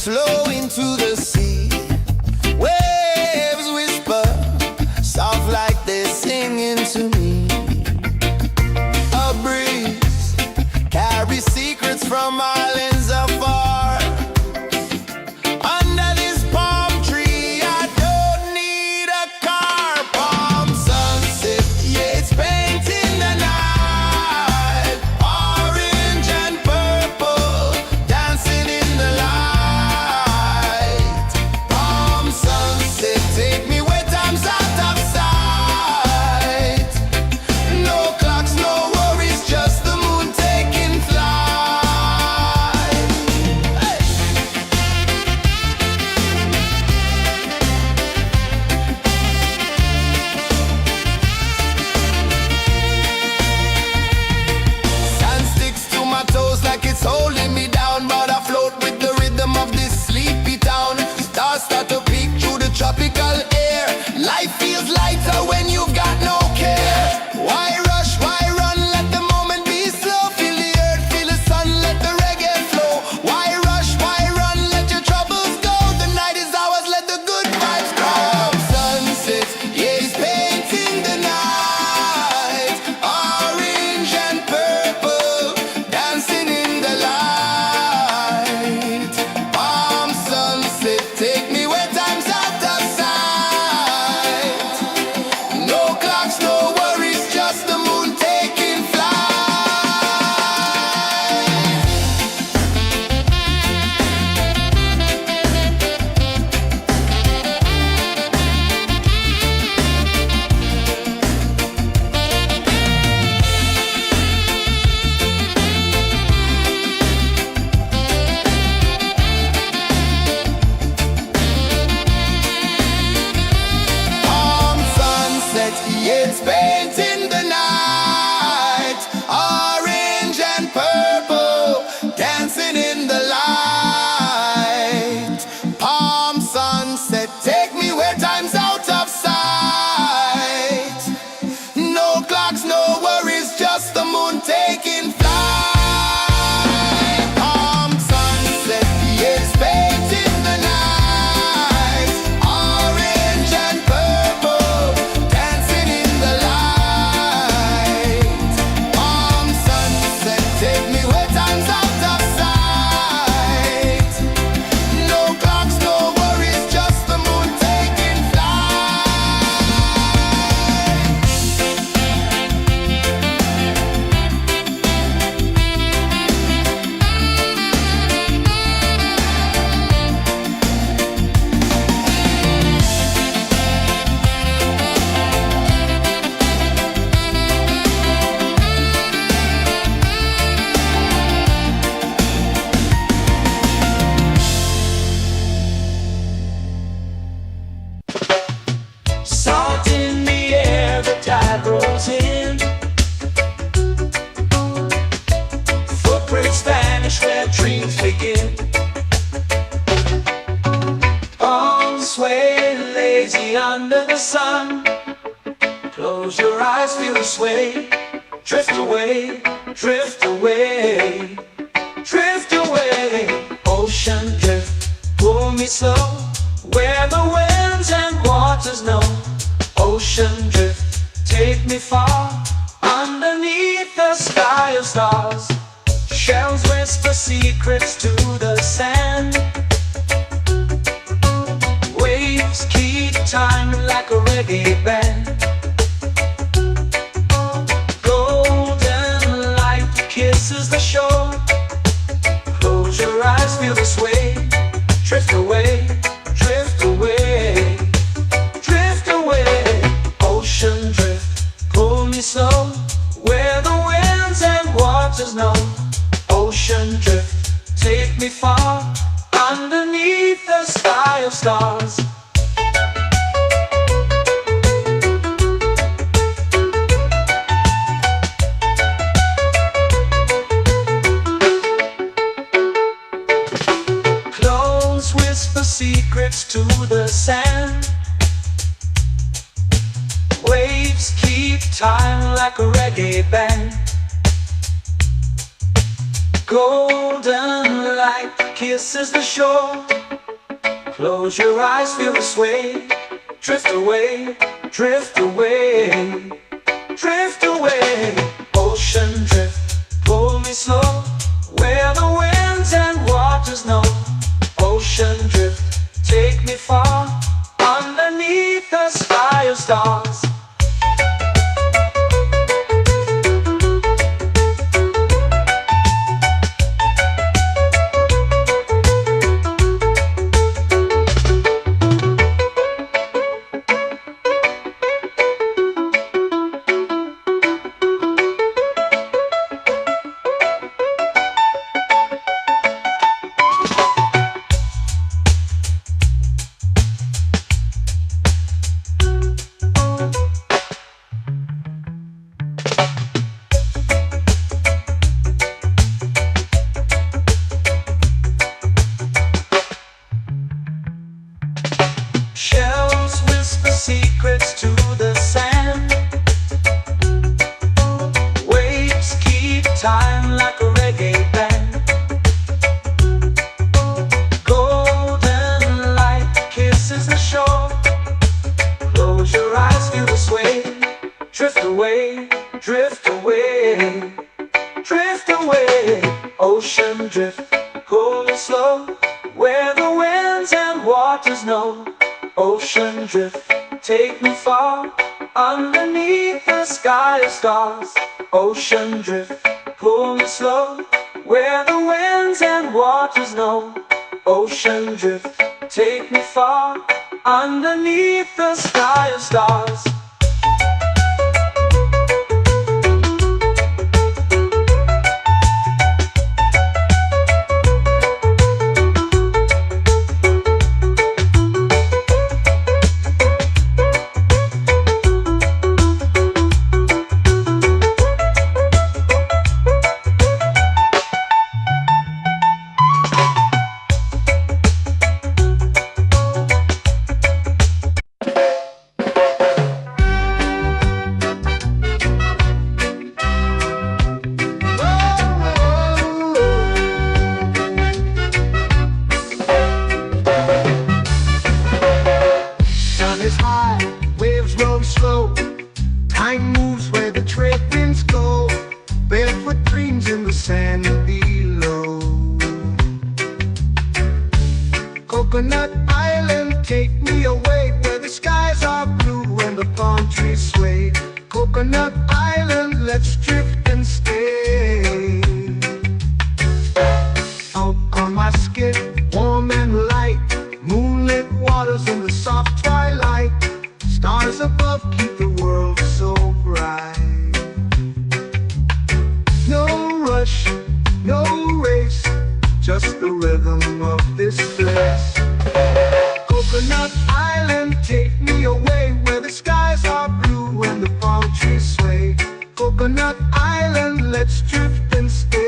flow into the sea. Waves whisper, soft like they're singing to me. A breeze carries secrets from islands afar. Under this palm tree, I don't need a car. Palm sunset, yeah, it's painting the night. Orange and purple, dancing in the light. Palm sunset, take me where time's out of sight. No clocks, no worries, just the moon taking flight. Hey! Sand sticks to my toes like it's holding me down, but I float with the rhythm of this sleepy town. Stars start to peek through the tropical air. Life feels lighter when you've got no care. Why rush, why run, let the moment be slow. Feel the earth, feel the sun, let the reggae flow. Why rush, why run, let your troubles go. The night is ours, let the good vibes grow. Sunset, yeah, it's painting the night. Orange and purple, dancing in the light. Palm sunset, take me where time's out of sight. No clocks, no worries, just the moon taking flight. Palm sunset, yeah, it's painting the night. Orange and purple, dancing in the light. Palm sunset, take me where time's out of sight. No clocks, no worries, just the moon taking flight. Palm sunset, yeah, it's painting the night. Orange and purple, dancing in the light. Palm sunset, take me where time's out of sight. No clocks, no worries, just the moon taking flight.
Salt in the air, the tide rolls in. Footprints vanish where dreams begin. Arms sway lazy under the sun. Close your eyes, feel the sway. Drift away, drift away, drift away. Ocean drift, pull me slow, where the winds and waters know. Ocean drift, take me far, underneath the sky of stars. Shells whisper secrets to the sand. Waves keep time like a reggae band. Golden light kisses the shore. Close your eyes, feel the sway. Drift away, drift away, drift away. Ocean drift, pull me slow, where the winds and waters know. Ocean drift, take me far, underneath the sky of stars. Clones whisper secrets to the sand. Waves keep time like a reggae band. Golden light kisses the shore. Close your eyes, feel the sway. Drift away, drift away, drift away. Ocean drift, pull me slow, where the winds and waters know. Ocean drift, take me far, underneath the sky of stars. Shells whisper secrets to the sand. Waves keep time like a reggae band. Golden light kisses the shore. Close your eyes, feel the sway. Drift away, drift away, drift away. Ocean drift, cool and slow, where the winds and waters know. Ocean drift, take me far, underneath the sky of stars. Ocean drift, pull me slow, where the winds and waters know. Ocean drift, take me far, underneath the sky of stars.
Is high, waves roll slow. Time moves where the trade winds go. Barefoot dreams in the sand below. Coconut Island, take me away, where the skies are blue and the palm trees sway. Coconut Island, let's drift and stay. Out on my skin, warm and light, moonlit waters in the soft twilight. Stars above keep the world so bright. No rush, no race, just the rhythm of this place. Coconut Island, take me away, where the skies are blue and the palm trees sway. Coconut Island, let's drift and stay.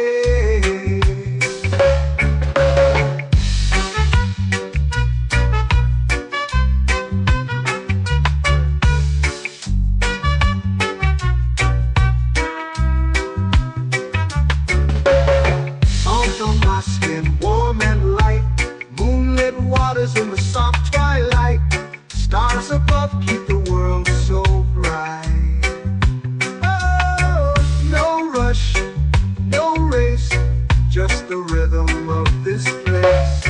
In the soft twilight, stars above keep the world so bright. Oh, no rush, no race, just the rhythm of this place.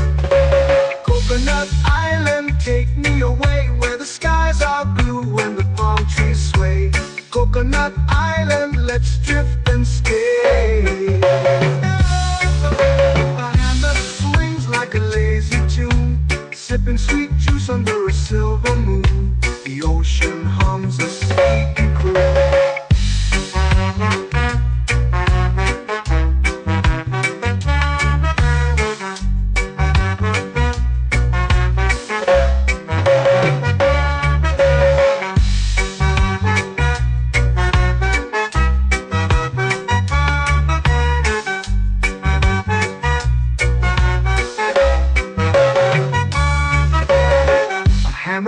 Coconut Island, take me away, where the skies are blue and the palm trees sway. Coconut Island, let's drift and stay. My hand that swings like a lazy tune, sipping sweet juice under a silver moon. The ocean hums a sleepy croon.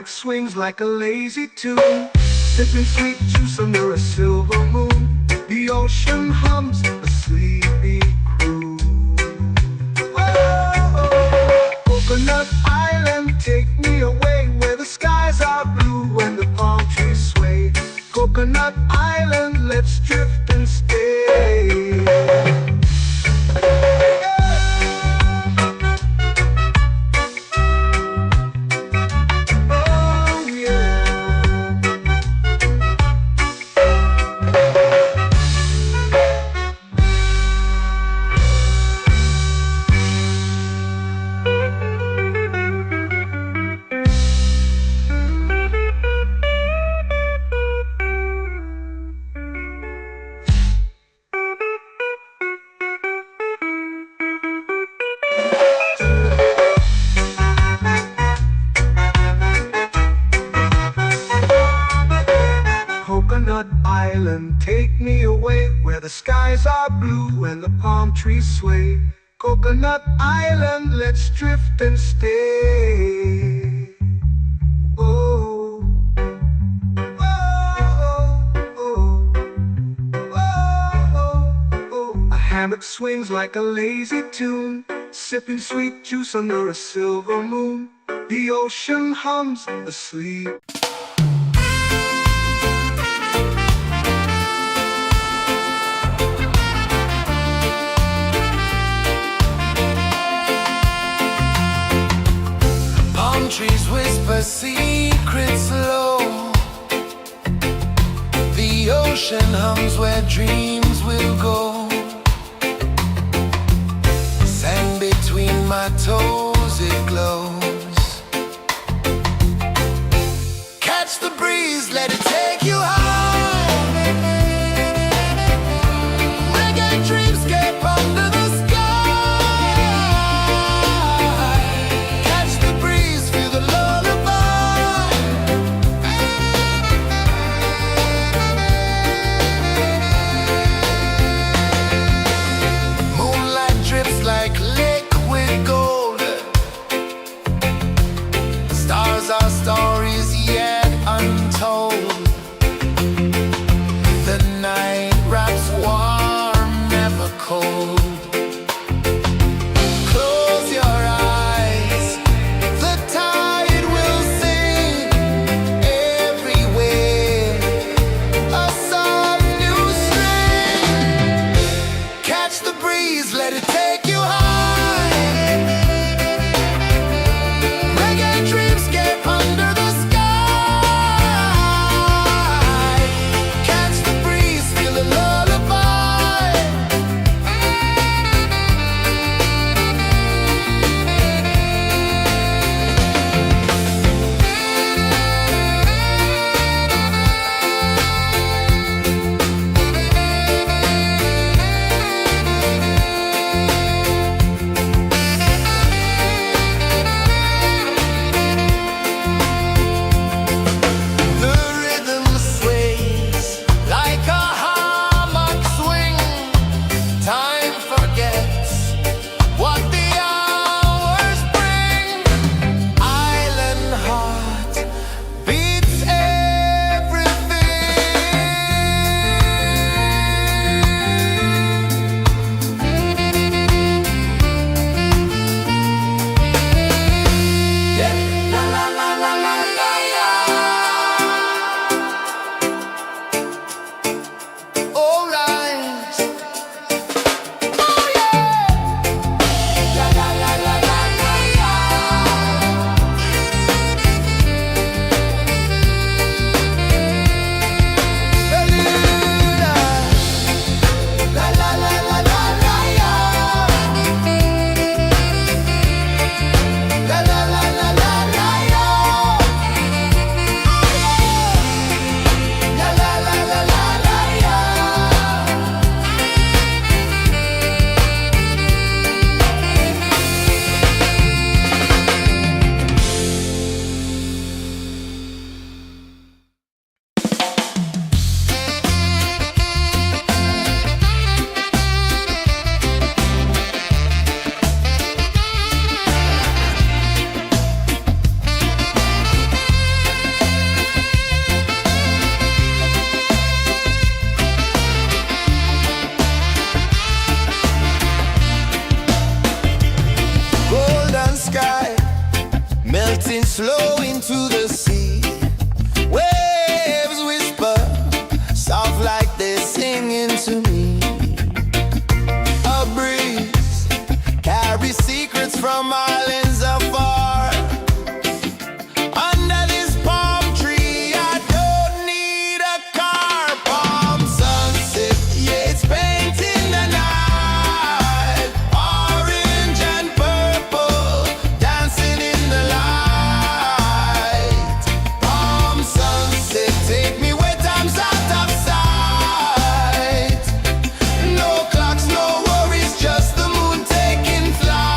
Swings like a lazy tune, sipping sweet juice under a silver moon. The ocean hums a sleepy croon. away where the skies are blue and the palm trees sway. Coconut Island, let's drift and stay. Oh, oh, oh, oh, oh. A hammock swings like a lazy tune, sipping sweet juice under a silver moon. The ocean hums asleep.
Palm trees whisper secrets low. The ocean hums where dreams will go. Sand between my toes, it glows. Catch the breeze, let it take you high. Reggae dreamscape under the sky. Catch the breeze, feel the lullaby. Moonlight drips like liquid gold. Stars are stories yet untold. The night wraps warm, never cold. Close your eyes, the tide will sing everywhere. A soft new string. Catch the breeze, let it take you high. Reggae dreamscape under the sky. Catch the breeze, feel the lullaby. The rhythm sways like a hammock swing. Time forgets what the hours bring. Island heart beats everything. Yeah. La la la la la la la. All right. Oh yeah. La la la la la la la. La la la la la la la. La la la la la la la. La la la la la la la. Golden sky melting slow into the sea. Waves whisper soft like they're singing to me. A breeze carries secrets from islands afar. Under this palm tree, I don't need a car. Palm sunset, yeah, it's painting the night. Orange and purple, dancing in the light. Palm sunset, take me where time's out of sight. No clocks, no worries, just the moon taking flight.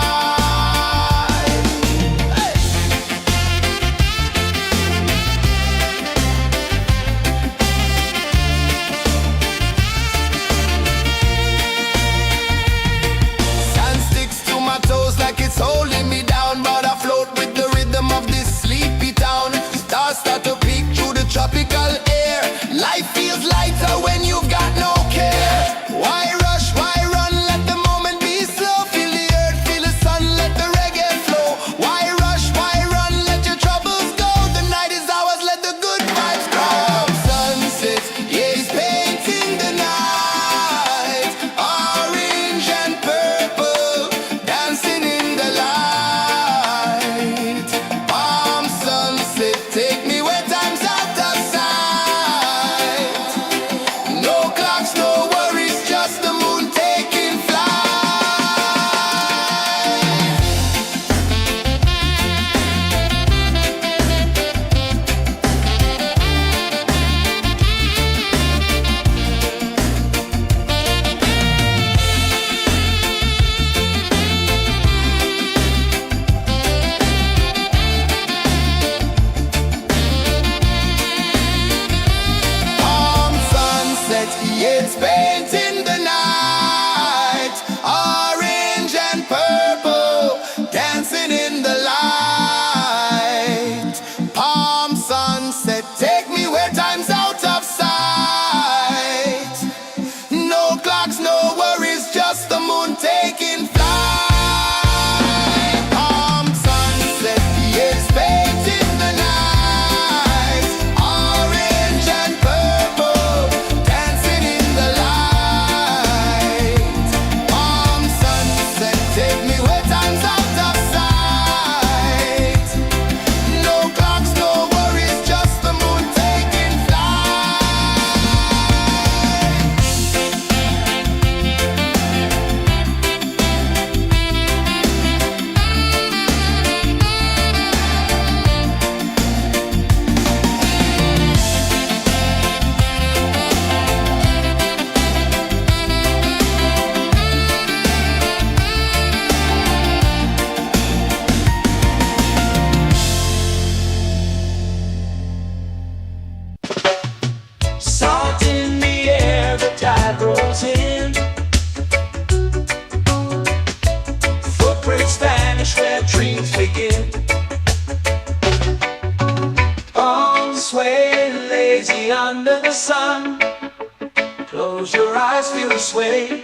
away,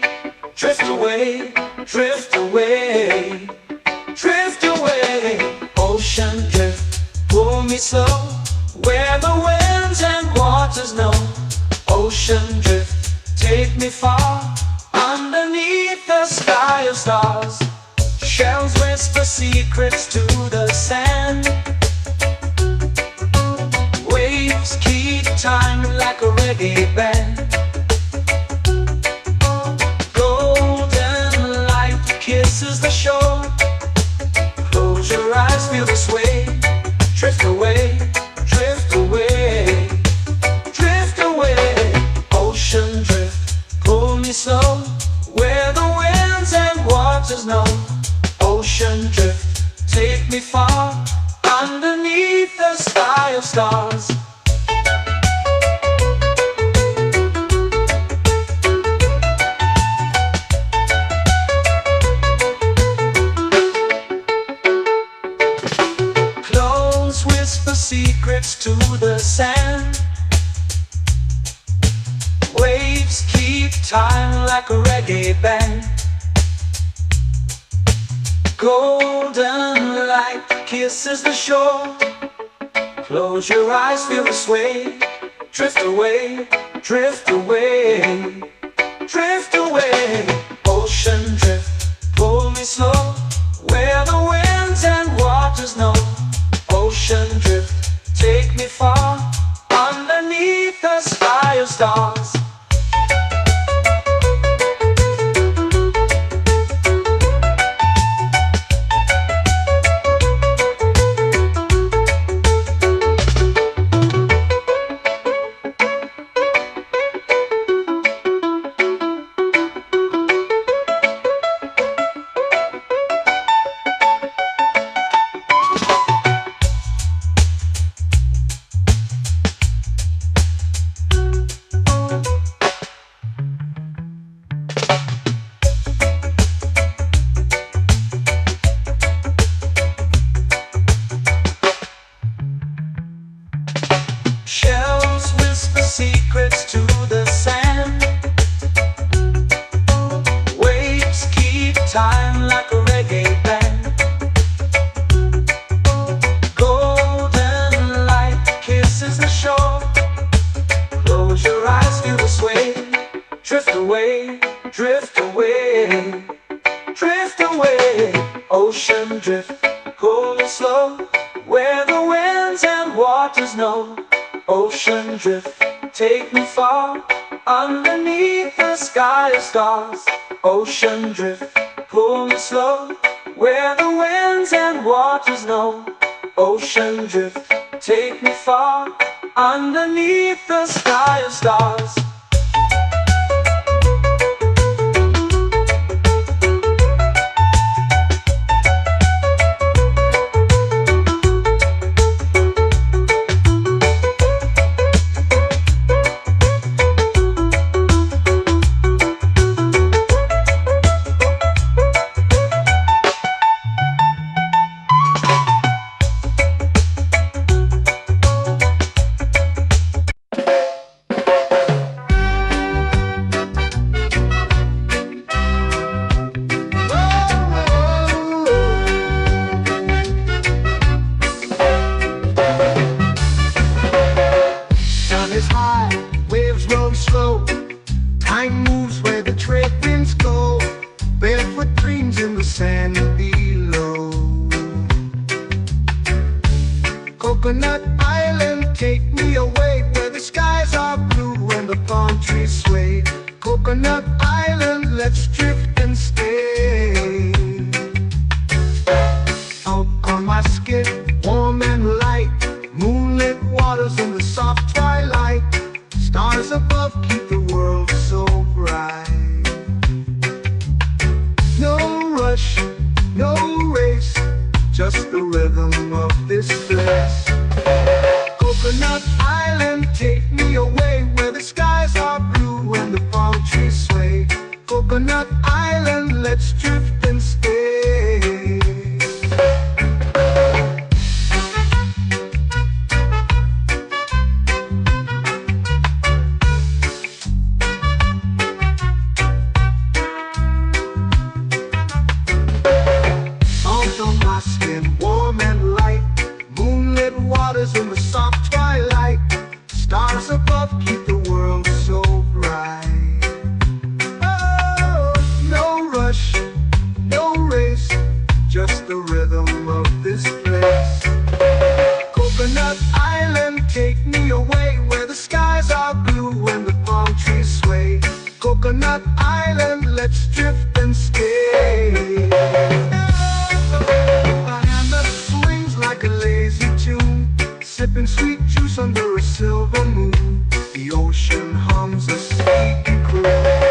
drift away, drift away, drift away. Ocean drift, pull me slow, where the winds and waters know. Ocean drift, take me far, underneath the sky of stars. Shells whisper secrets to the sand. Waves keep time like a reggae band. Golden light kisses the shore. Close your eyes, feel the sway. Drift away, drift away, drift away. Ocean drift, pull me slow, where the winds and waters know. Ocean drift, take me far, underneath the sky of stars. Clones whisper secrets to the sand. Waves keep time like a reggae band. Golden light kisses the shore. Close your eyes, feel the sway. Drift away, drift away, drift away. Ocean drift, pull me slow, where the winds and waters know. Ocean drift, take me far, underneath the sky of stars. Shells whisper secrets to the sand. Waves keep time like a reggae band. Golden light kisses the shore. Close your eyes, feel the sway. Drift away, drift away, drift away. Ocean drift, pull me slow, where the winds and waters know. Ocean drift, take me far, underneath the sky of stars. Ocean drift, pull me slow, where the winds and waters know. Ocean drift, take me far, underneath the sky of stars.
Time moves where the trade winds go. Barefoot dreams in the sand below. Coconut Island, take me away, where the skies are blue and the palm trees sway. Coconut Island, let's drift and stay. Out on my skin, warm and light, moonlit waters in the soft twilight. Stars above keep the world so bright. No rush, no race, just the rhythm of this place. Coconut Island, take me away, where the skies are blue and the palm trees sway. Coconut Island, let's drift and stay. island, let's drift and stay. A hand that swings like a lazy tune, sipping sweet juice under a silver moon. The ocean hums a sleepy croon.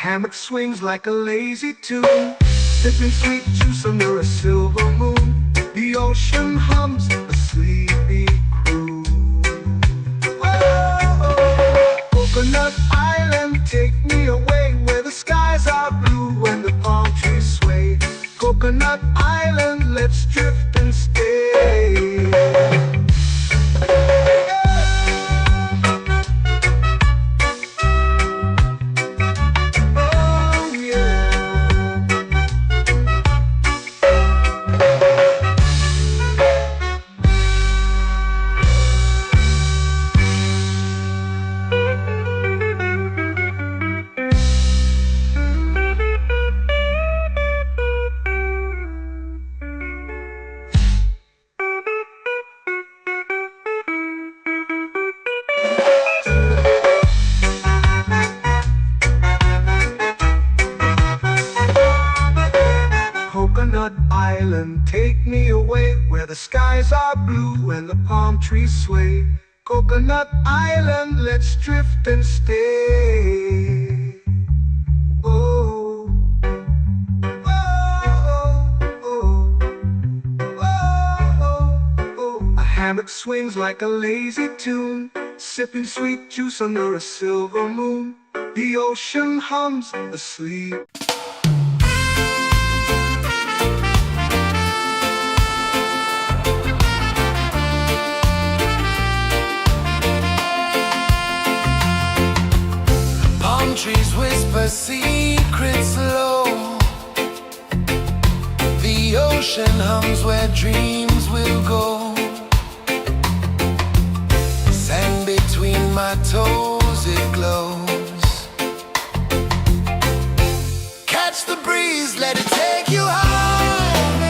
Hammock swings like a lazy tune, sipping sweet juice under a silver moon. The ocean hums a sleepy croon. Whoa, Coconut Island, take me away where the skies are blue and the palm trees sway. Coconut Island, let's drift and stay. Coconut Island, take me away where the skies are blue and the palm trees sway. Coconut Island, let's drift and stay. Oh, oh, oh, oh, oh. A hammock swings like a lazy tune, sipping sweet juice under a silver moon. The ocean hums asleep.
Trees whisper secrets low. The ocean hums where dreams will go. Sand between my toes, it glows. Catch the breeze, let it take you high.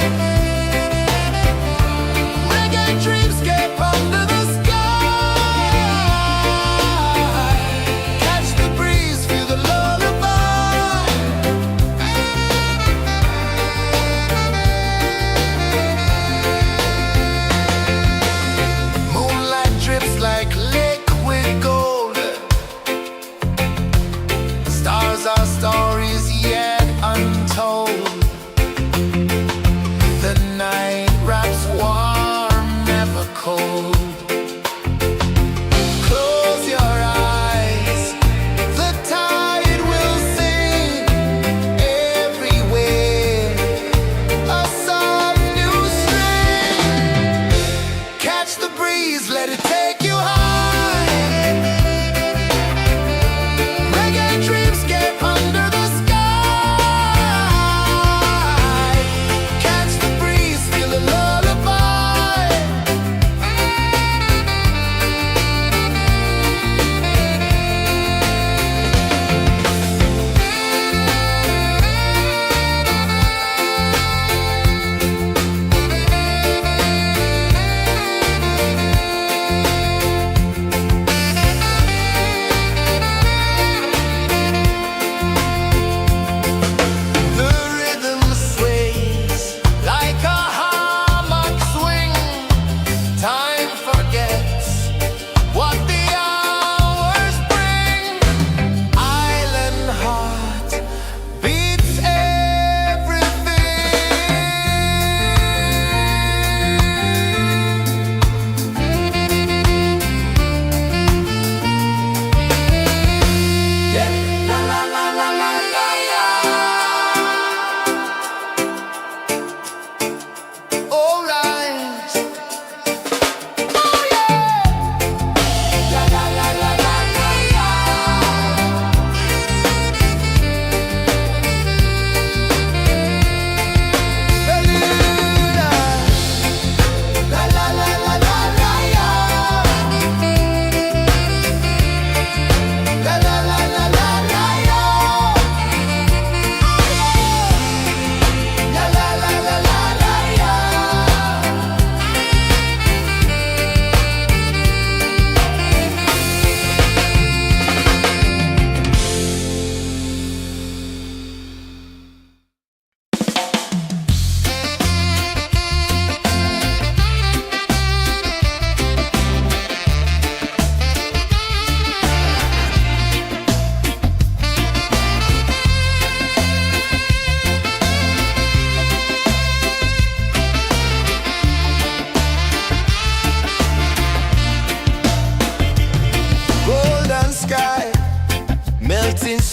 Reggae dreamscape under the sky. Our stories yet untold.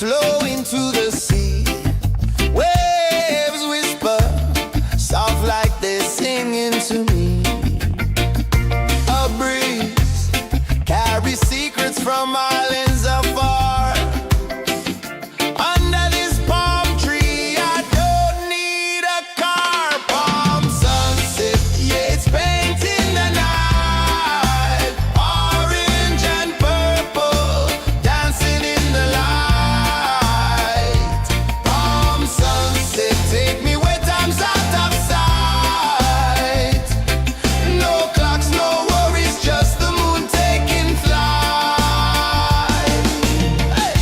flow into the sea. Waves whisper, soft like they're singing to me. A breeze carries secrets from islands afar. Under this palm tree, I don't need a car. Palm sunset, yeah, it's painting the night. Orange and purple, dancing in the light. Palm sunset, take me where time's out of sight. No clocks, no worries, just the moon taking flight. Hey!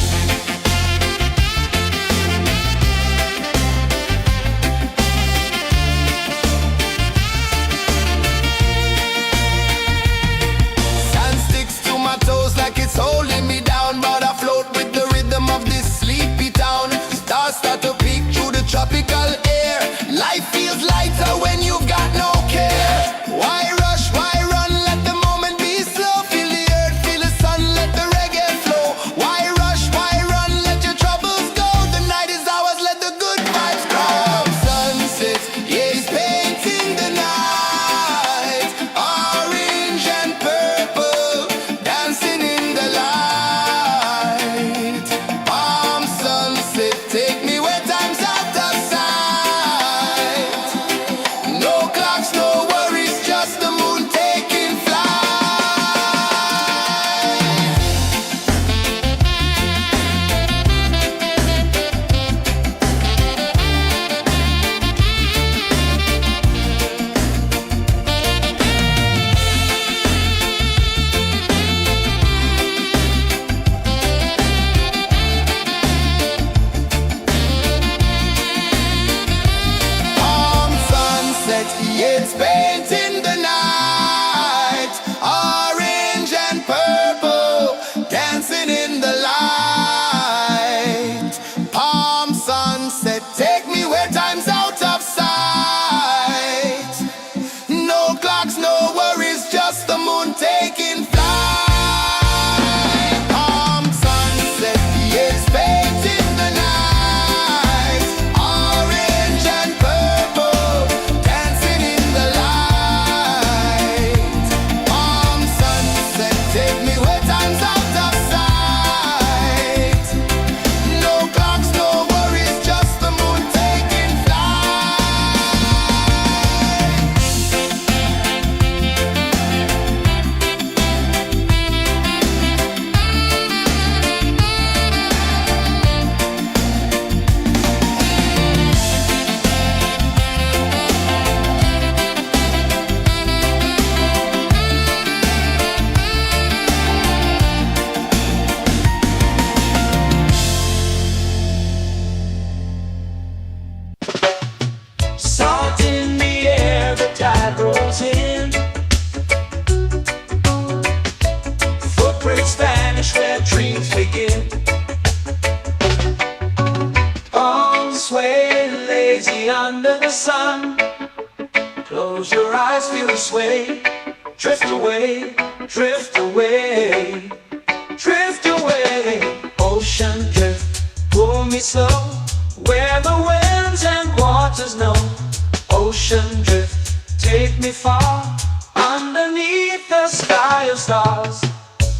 Sand sticks to my toes like it's holding me down, but I float with the rhythm of this sleepy town. Stars start to peek through the tropical air. Life feels lighter when you've got no care. Why rush, why run, let the moment be slow. Feel the earth, feel the sun, let the reggae flow. Why rush, why run, let your troubles go. The night is ours, let the good vibes grow. Sunset, yeah, it's painting the night. Orange and purple, dancing in the light. Palm sunset, take me where time's out of sight. No clocks, no worries, just the moon taking flight. Palm sunset, yeah, it's painting the night. Orange and purple, dancing in the light. Palm sunset, take me where time's out of sight. No clocks, no worries, just the moon taking flight. Palm sunset, yeah, it's painting the night. Orange and purple, dancing in the light. Palm sunset, take me where time's out of sight. No clocks, no worries, just the moon taking flight.
Salt in the air, the tide rolls in. Footprints vanish where dreams begin. Palms sway lazy under the sun. Close your eyes, feel the sway. Drift away, drift away, drift away. Ocean drift, pull me slow, where the winds and waters know. Ocean drift, take me far, underneath the sky of stars.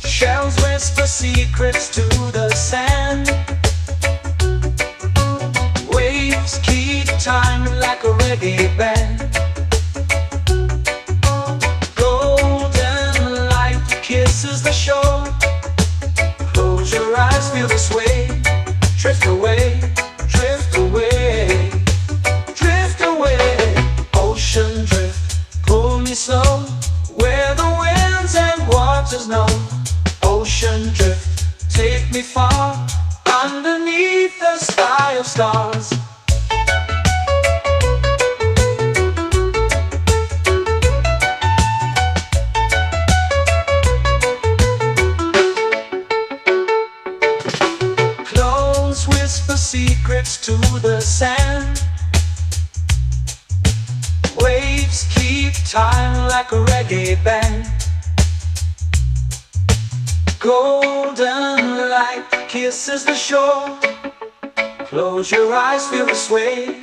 Shells whisper secrets to the sand. Waves keep time like a reggae band. Golden light kisses the shore. Close your eyes, feel the sway. Drift away, drift away, drift away. Ocean drift, pull me slow, where the winds and waters know. Ocean drift, take me far, underneath the sky of stars. Close whisper secrets to the sand. Waves keep time like a reggae band. Golden light kisses the shore. Close your eyes, feel the sway.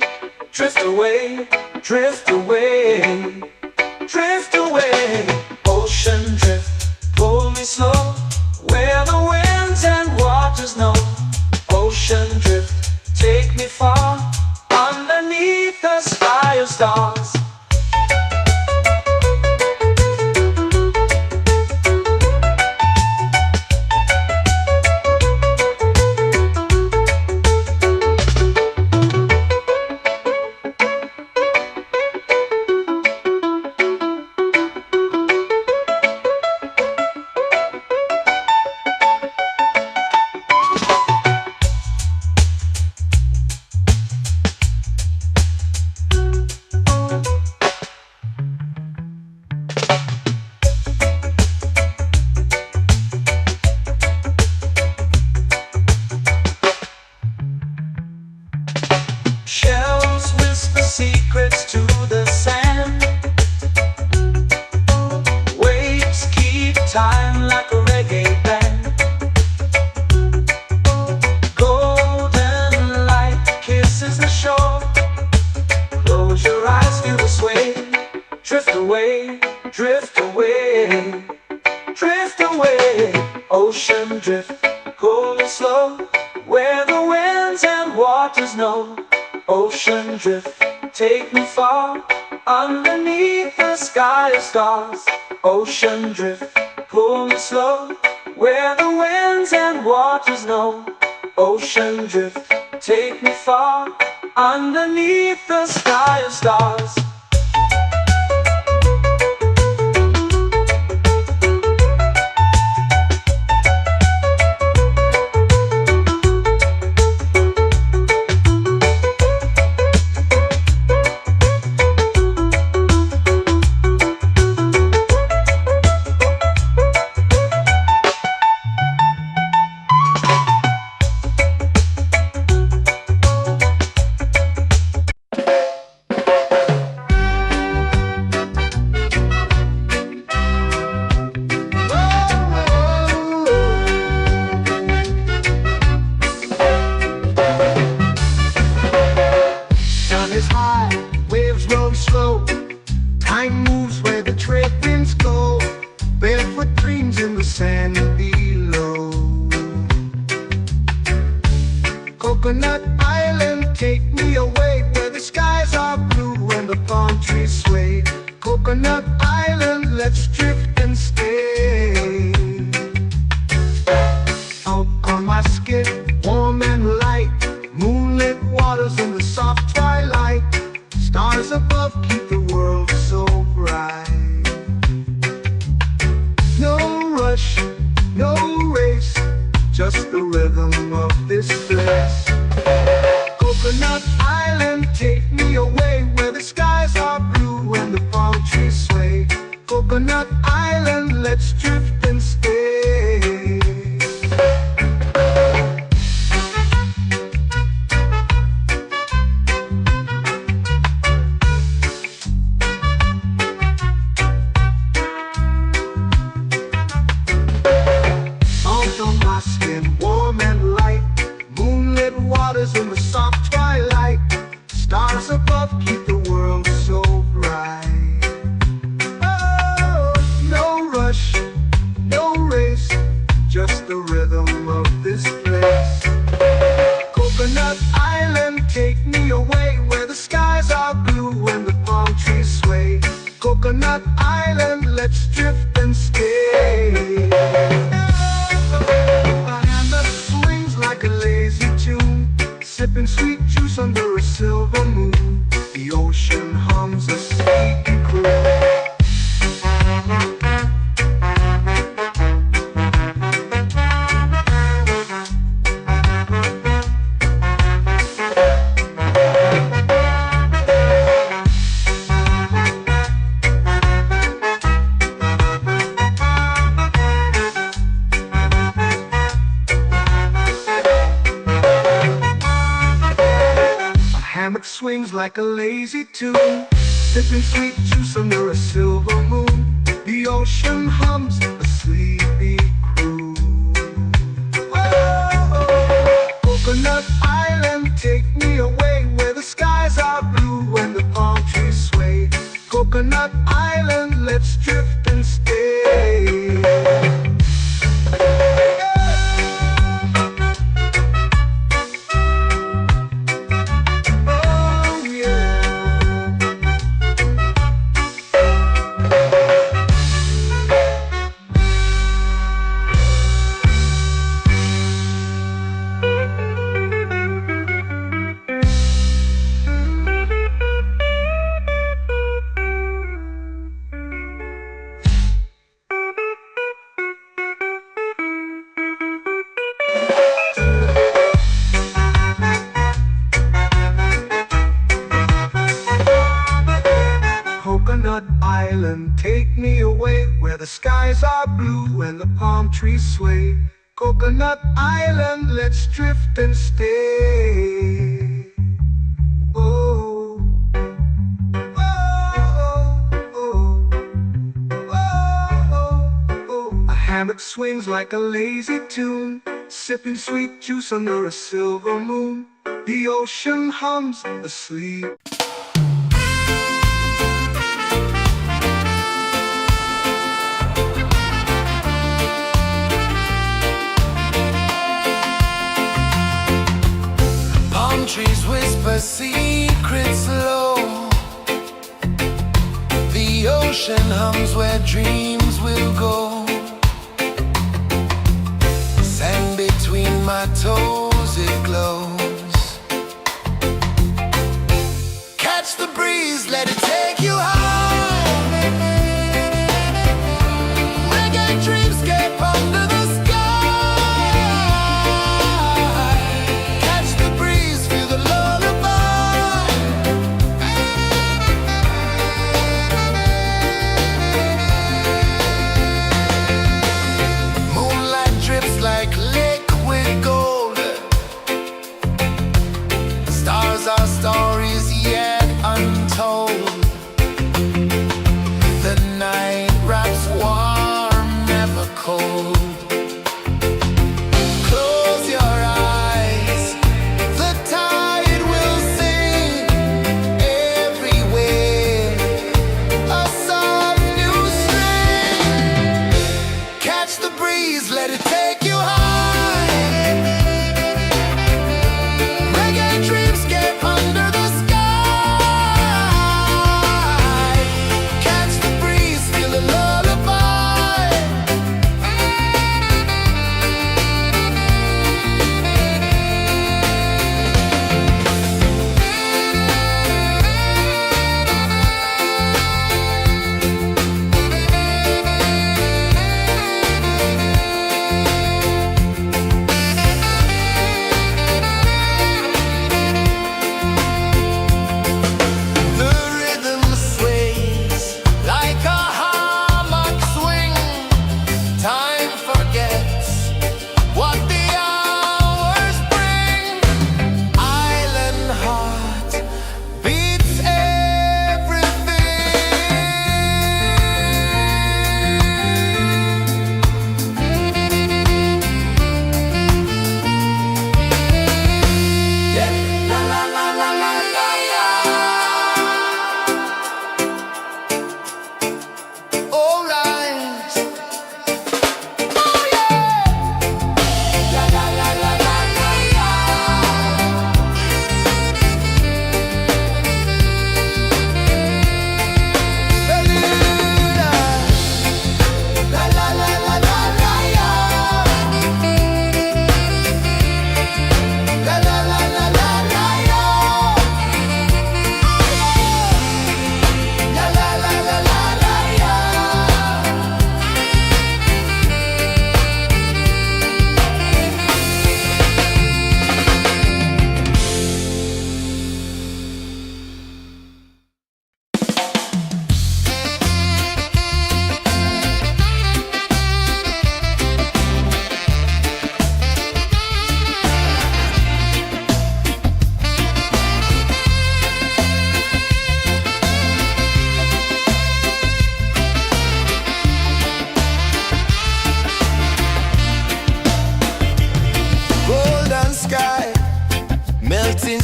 Drift away, drift away, drift away. Ocean drift, pull me slow, where the winds and waters know. Ocean drift, take me far, underneath the sky of stars. Shells whisper secrets to the sand. Waves keep time like a reggae band. Golden light kisses the shore. Close your eyes, feel the sway. Drift away, drift away, drift away. Ocean drift, cool and slow, where the winds and waters know. Ocean drift, take me far, underneath the sky of stars. Ocean drift, pull me slow, where the winds and waters know. Ocean drift, take me far, underneath the sky of stars.
Time moves where the trade winds go. Barefoot dreams in the sand below. Coconut Island, take me away, where the skies are blue and the palm trees sway. Coconut Island, let's drift and stay. Out on my skin, warm and light, moonlit waters in the soft twilight. Stars above keep the world so bright. No rush, no race, just the rhythm of this place. Coconut Island, take me away, where the skies are blue and the palm trees sway. Coconut Island, let's drift and stay. Warm and light, moonlit waters in the soft twilight. Stars above keep the world so bright. Oh, no rush, no race, just the rhythm of this place. Coconut Island, take me away, where the skies are blue and the palm trees sway. Coconut Island, let's drift and stay. Sipping sweet juice under a silver moon. The ocean hums a sleepy croon. Hammock swings like a lazy tune, sipping sweet juice under a silver moon. The ocean hums a sleepy croon. Coconut Island, take me away where the skies are blue and the palm trees sway. Coconut Island, let's drift and stay. Oh yeah. Coconut Island, take me away where the skies are blue and the palm trees sway. Coconut Island, let's drift and stay. Oh, oh, oh, oh, oh. A hammock swings like a lazy tune, sipping sweet juice under a silver moon. The ocean hums asleep.
Palm trees whisper secrets low. The ocean hums where dreams will go. Sand between my toes, it glows. Catch the breeze, let it take you high. Reggae dreamscape under the sky. Catch the breeze, feel the lullaby. Moonlight drips like liquid gold. Stars are stories yet untold.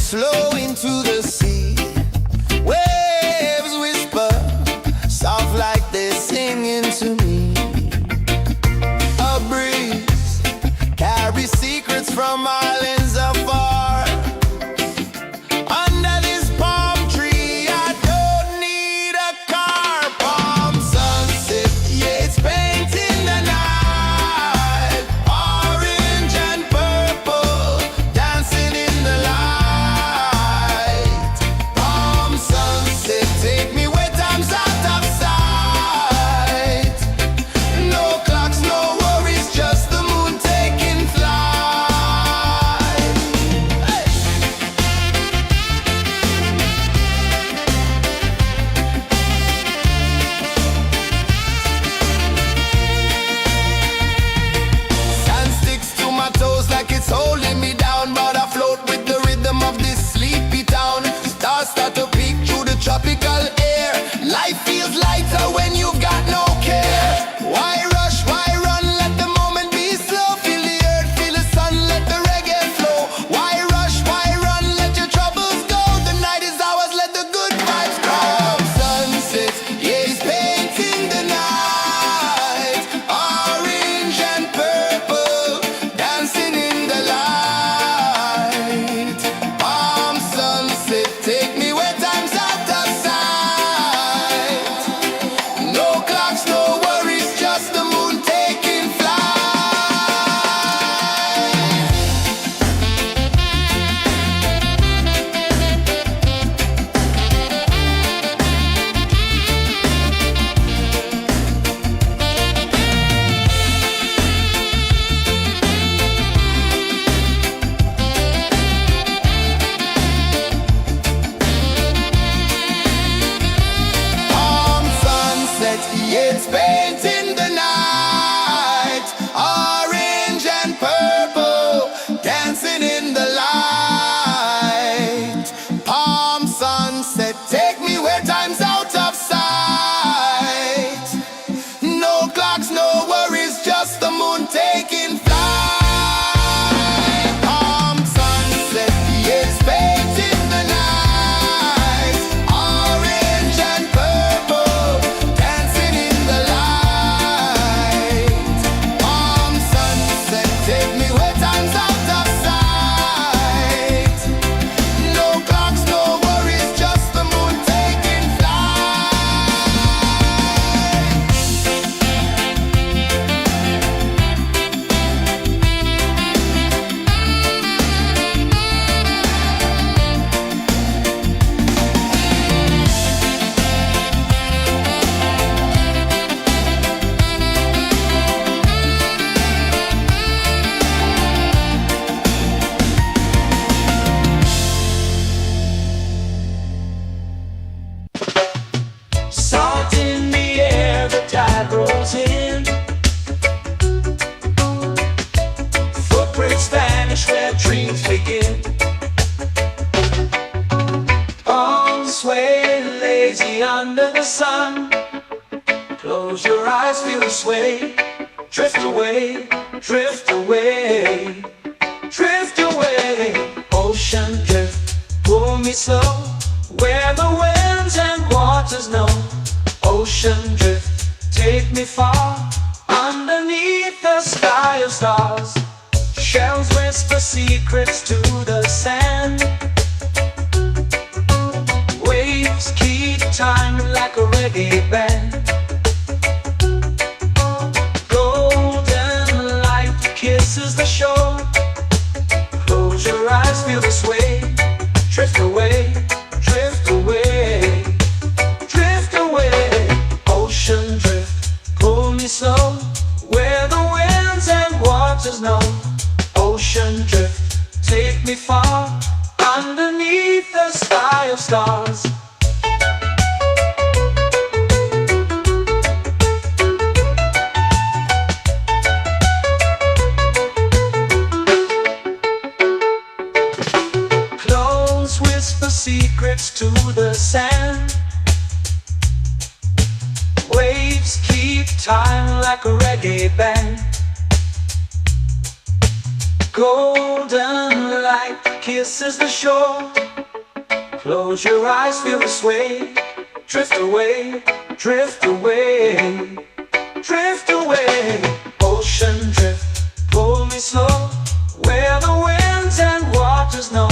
flow into the sea. Waves whisper, soft like they're singing to me. A breeze carries secrets from islands afar. Under this palm tree, I don't need a car. Palm sunset, yeah, it's painting the night. Orange and purple, dancing in the light. Palm sunset, take me where time's out of sight. No clocks, no worries, just the moon taking flight. Hey! Sand sticks to my toes like it's holding me down, but I float with the rhythm of this sleepy town. Stars start to peek through the tropical air. Life feels lighter when you've got no care. Why rush, why run, let the moment be slow. Feel the earth, feel the sun, let the reggae flow. Why rush, why run, let your troubles go. The night is ours, let the good vibes grow. Sunset, yeah, it's painting the night. Orange and purple, dancing in the light. Palm sunset, take me where time's out of sight. No clocks, no worries, just the moon taking flight. Palm sunset, yeah, it's painting the night. Orange and purple, dancing in the light. Palm sunset, take me where time's out of sight. No clocks, no worries, just the moon taking flight. Palm sunset, yeah, it's painting the night. Orange and purple, dancing in the light. Palm sunset, take me where time's out of sight. No clocks, no worries, just the moon taking flight.
Salt in the air, the tide rolls in. Footprints vanish where dreams begin. Palms sway lazy under the sun. Close your eyes, feel the sway. Drift away, drift away, drift away. Ocean drift, pull me slow, where the winds and waters know. Ocean drift, take me far, underneath the sky of stars. Shells whisper secrets to the sand. Waves keep time like a reggae band. Golden light kisses the shore. Close your eyes, feel the sway. Drift away, drift away, drift away. Ocean drift, pull me slow, where the winds and waters know. Ocean drift, take me far, underneath the sky of stars. Close whisper secrets to the sand. Waves keep time like a reggae band. Golden light kisses the shore. Close your eyes, feel the sway. Drift away, drift away, drift away. Ocean drift, pull me slow, where the winds and waters know.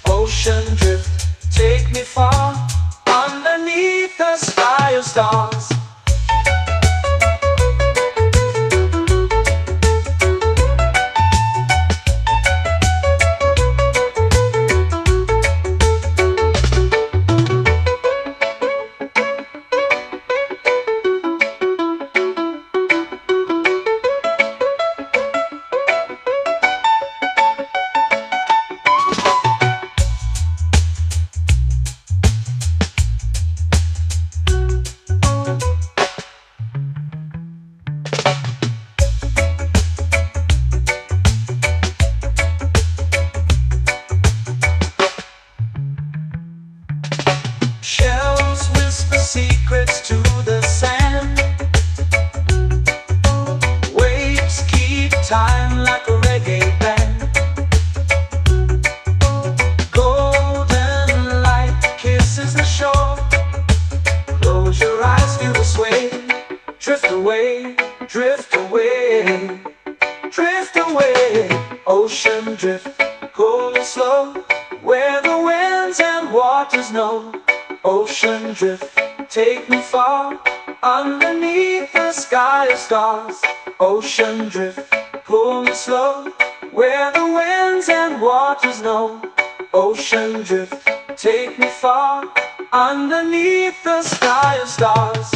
Ocean drift, take me far, underneath the sky of stars. Shells whisper secrets to the sand. Waves keep time like a reggae band. Golden light kisses the shore. Close your eyes, feel the sway. Drift away, drift away, drift away. Ocean drift, pull me slow, where the winds and waters know. Ocean drift, take me far, underneath the sky of stars. Ocean drift, pull me slow, where the winds and waters know. Ocean drift, take me far, underneath the sky of stars.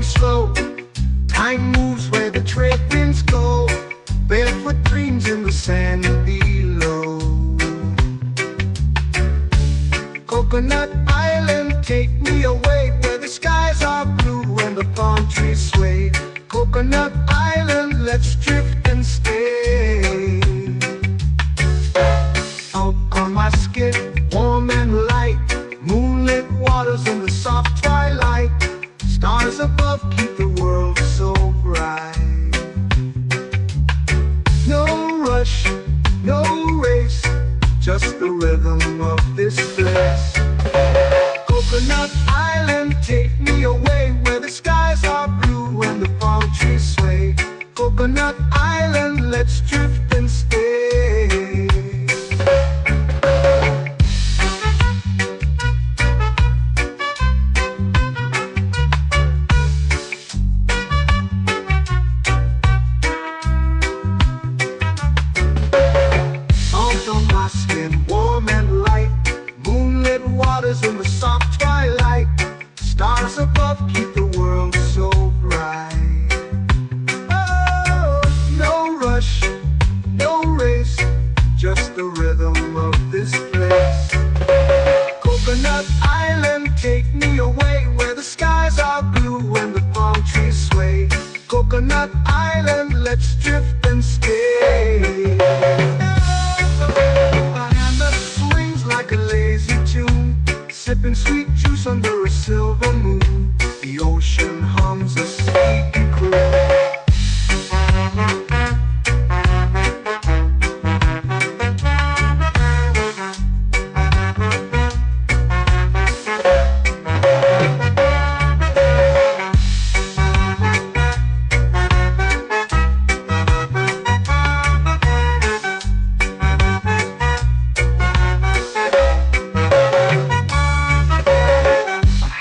Slow. Time moves where the trade winds go. Barefoot dreams in the sand below. Coconut Island, take me away, where the skies are blue and the palm trees sway. Coconut Island, let's drift and stay. Out on my skin, warm and light, moonlit waters in the soft twilight. Stars above keep the world so bright. No rush, no race, just the rhythm of this place. Coconut Island, take me away, where the skies are blue and the palm trees sway. Coconut Island, let's drift and stay. In the soft twilight, stars above keep the world so bright. Oh, no rush, no race, just the rhythm of this place. Coconut Island, take me away, where the skies are blue and the palm trees sway. Coconut Island, let's drift and stay. My hand that swings like a lazy tune, sipping sweet juice under a silver moon. The ocean hums a sleepy croon.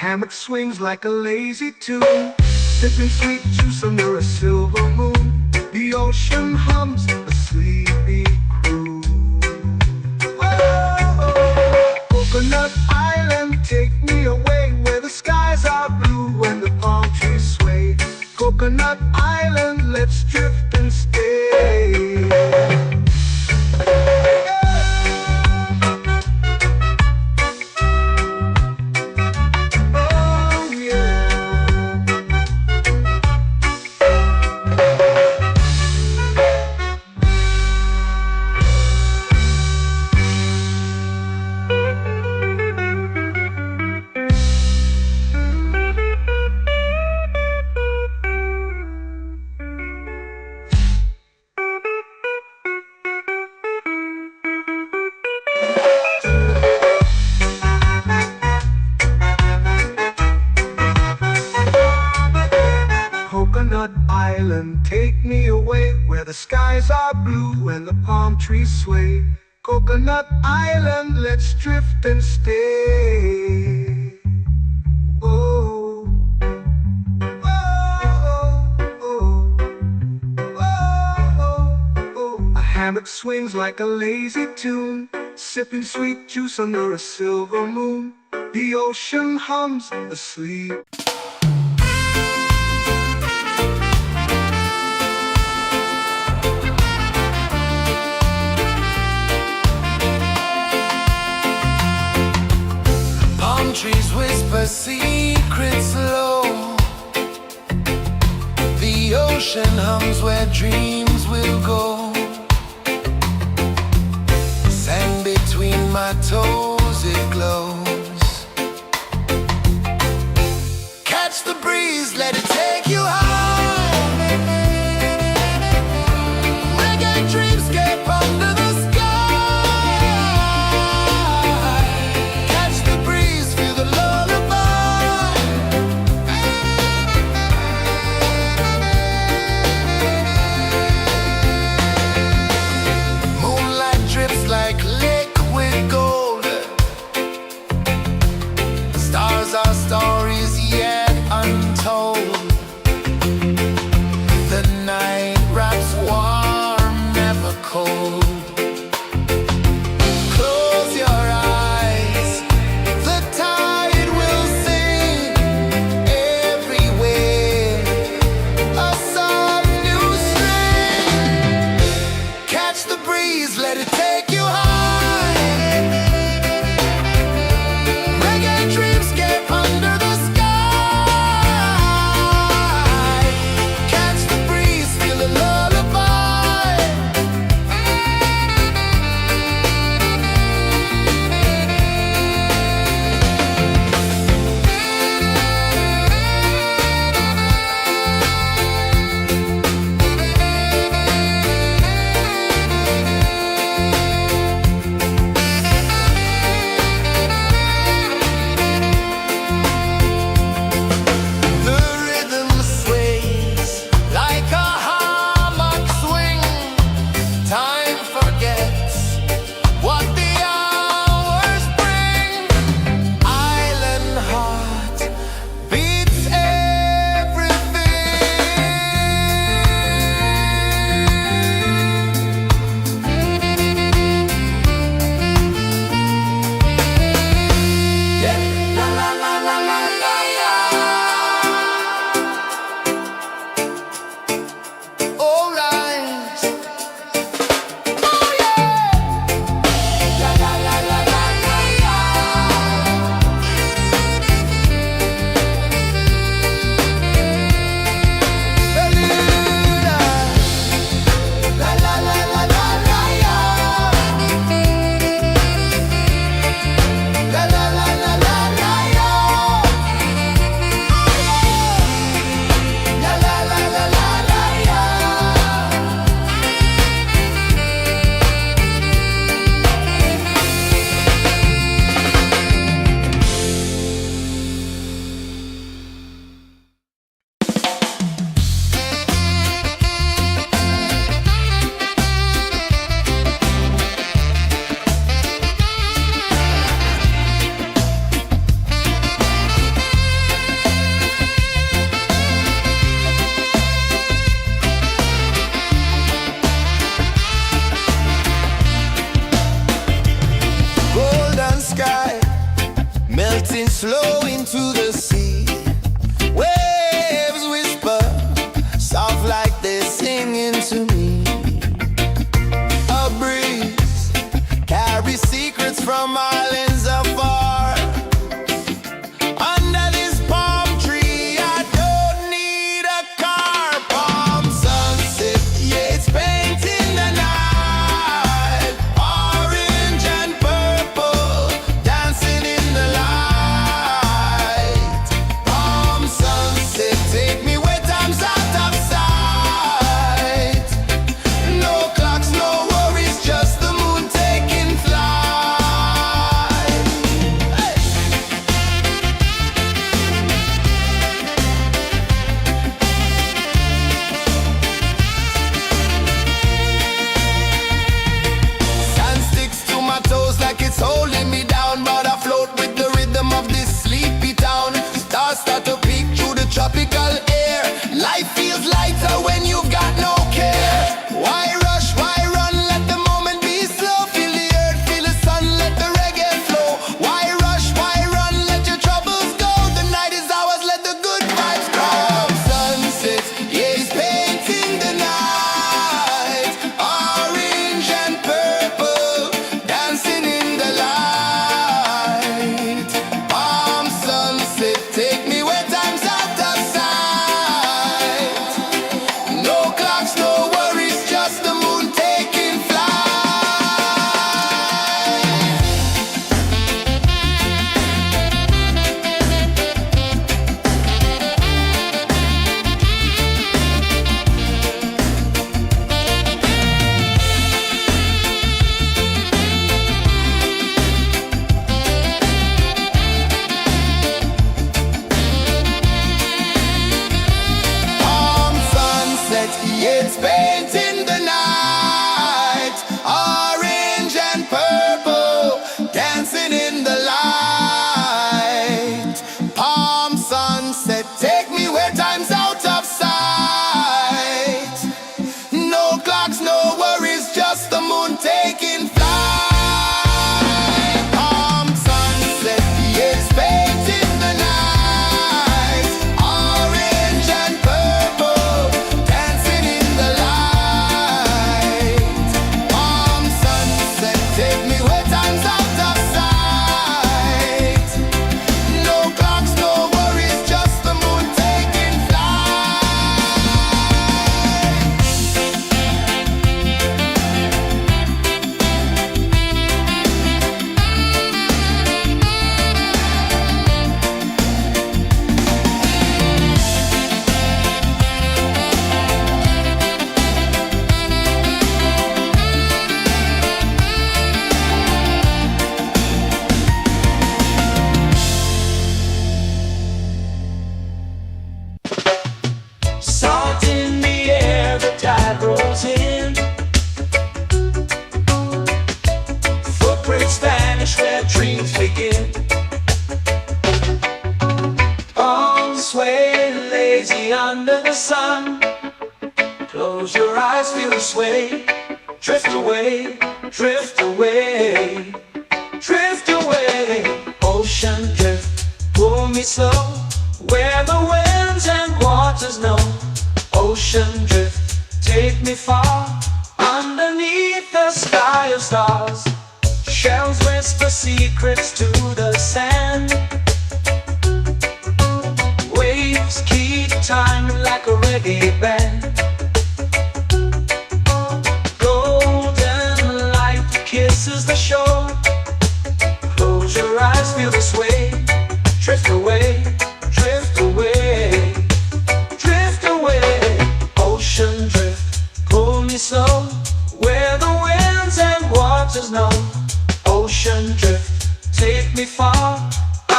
Hammock swings like a lazy tune, sipping sweet juice under a silver moon. The ocean hums a sleepy croon. Coconut Island, let's drift and stay. Oh yeah. Coconut Island, take me away where the skies are blue and the palm trees sway. Coconut Island, let's drift and stay. Oh, oh, oh, oh, oh. A hammock swings like a lazy tune, sipping sweet juice under a silver moon. The ocean hums asleep.
Palm trees whisper secrets low. The ocean hums where dreams will go. Sand between my toes, it glows. Catch the breeze, let it take you high. Reggae dreamscape under the sky. Catch the breeze, feel the lullaby. Moonlight drips like liquid gold. It's painting the night, orange and purple, dancing in the light. Palm sunset, take me where time's out of sight. No clocks, no worries, just the moon taking flight. Palm sunset, it's painting the night, orange and purple, dancing in the light. Palm sunset, take me where time's out of sight. No clocks, no worries, just the moon taking
Salt in the air, the tide rolls in. Footprints vanish where dreams begin. Arms sway lazy under the sun. Close your eyes, feel the sway. Drift away, drift away, drift away. Ocean drift, pull me slow, where the winds and waters know. Ocean drift, take me far, underneath the sky of stars. Shells whisper secrets to the sand. Waves keep time like a reggae band. Golden light kisses the shore. Close your eyes, feel the sway. Drift away, drift away, drift away. Ocean drift, pull me slow, where the winds and waters know. Ocean drift, take me far,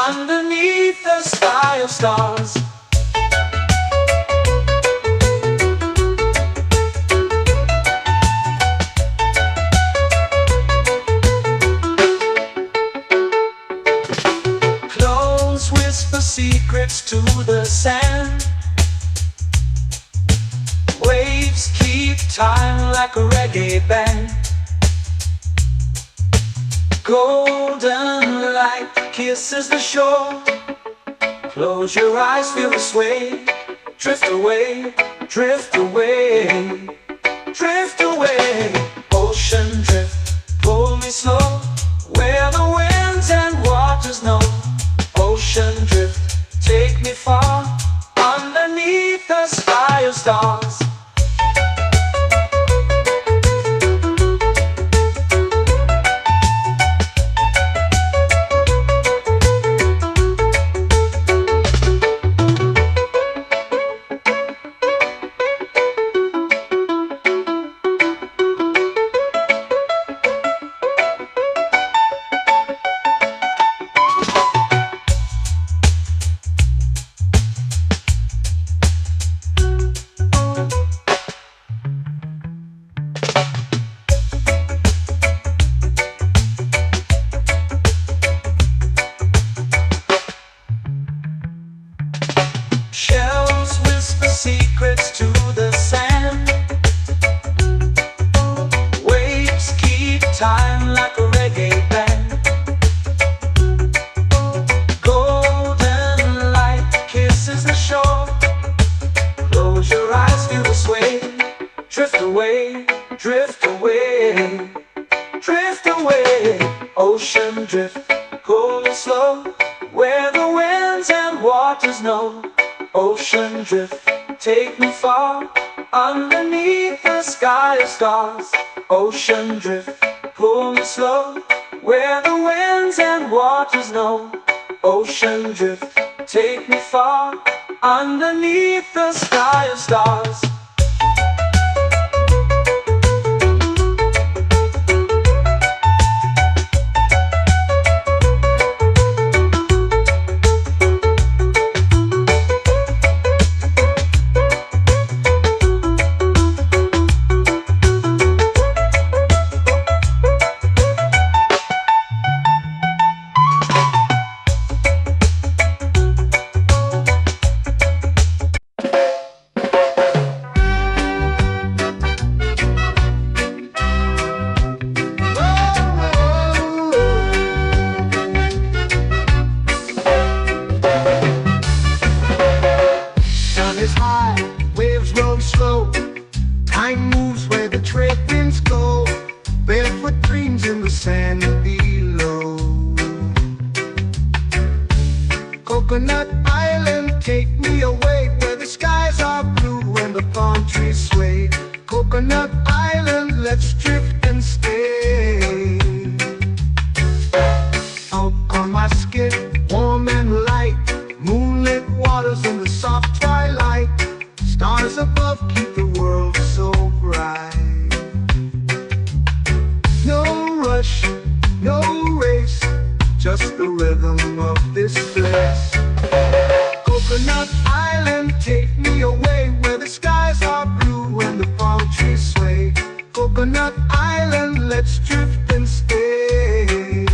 underneath the sky of stars. Close whisper secrets to the sand. Waves keep time like a reggae band. Golden light kisses the shore. Close your eyes, feel the sway. Drift away, drift away, drift away. Ocean drift, pull me slow, where the winds and waters know. Ocean drift, take me far, underneath the sky of stars. Shells whisper secrets to the sand. Waves keep time like a reggae band. Golden light kisses the shore. Close your eyes, feel the sway. Drift away, drift away, drift away. Ocean drift, pull me slow, where the winds and waters know. Ocean drift, take me far, underneath the sky of stars. Ocean drift, pull me slow, where the winds and waters know. Ocean drift, take me far, underneath the sky of stars.
trees sway. Coconut Island, let's drift and stay. Out on my skin, warm and light, moonlit waters in the soft twilight. Stars above keep the world so bright. No rush, no race, just the rhythm of this place. Coconut Island, take me away where the skies are blue and the palm trees sway. Coconut Island, let's drift and stay.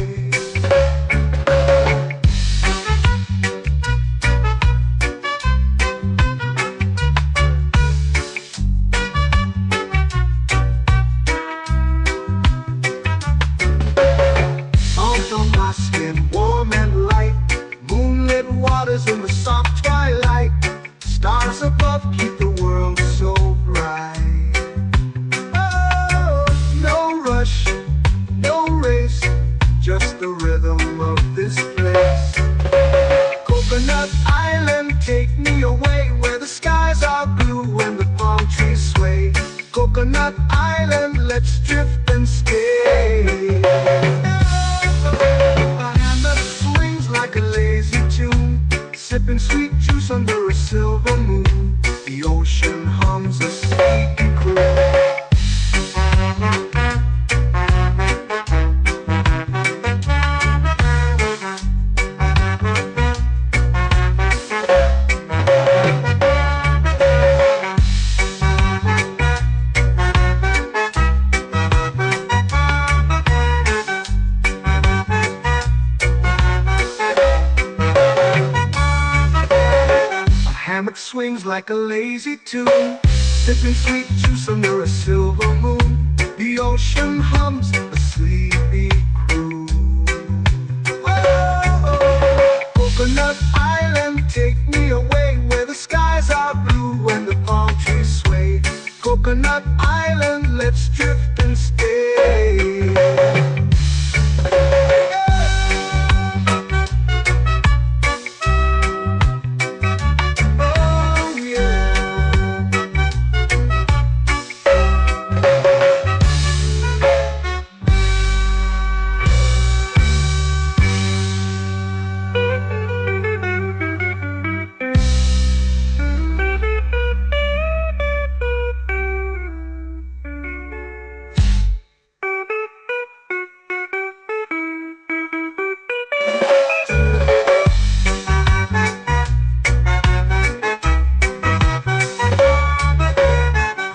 Out on my skin, warm and light, moonlit waters in the soft twilight. Stars above keep the world so bright. Oh, no rush, no race, just the rhythm of this place. Coconut Island, take me away where the skies are blue and the palm trees sway. Coconut Island, let's drift and stay. A hand that swings like a lazy tune, sipping sweet juice under a silver moon. The ocean hums a sleepy croon. Hammock swings like a lazy tune, sipping sweet juice under a silver moon. The ocean hums a sleepy croon. Whoa, Coconut Island, take me away where the skies are blue and the palm trees sway. Coconut Island, let's drift and stay.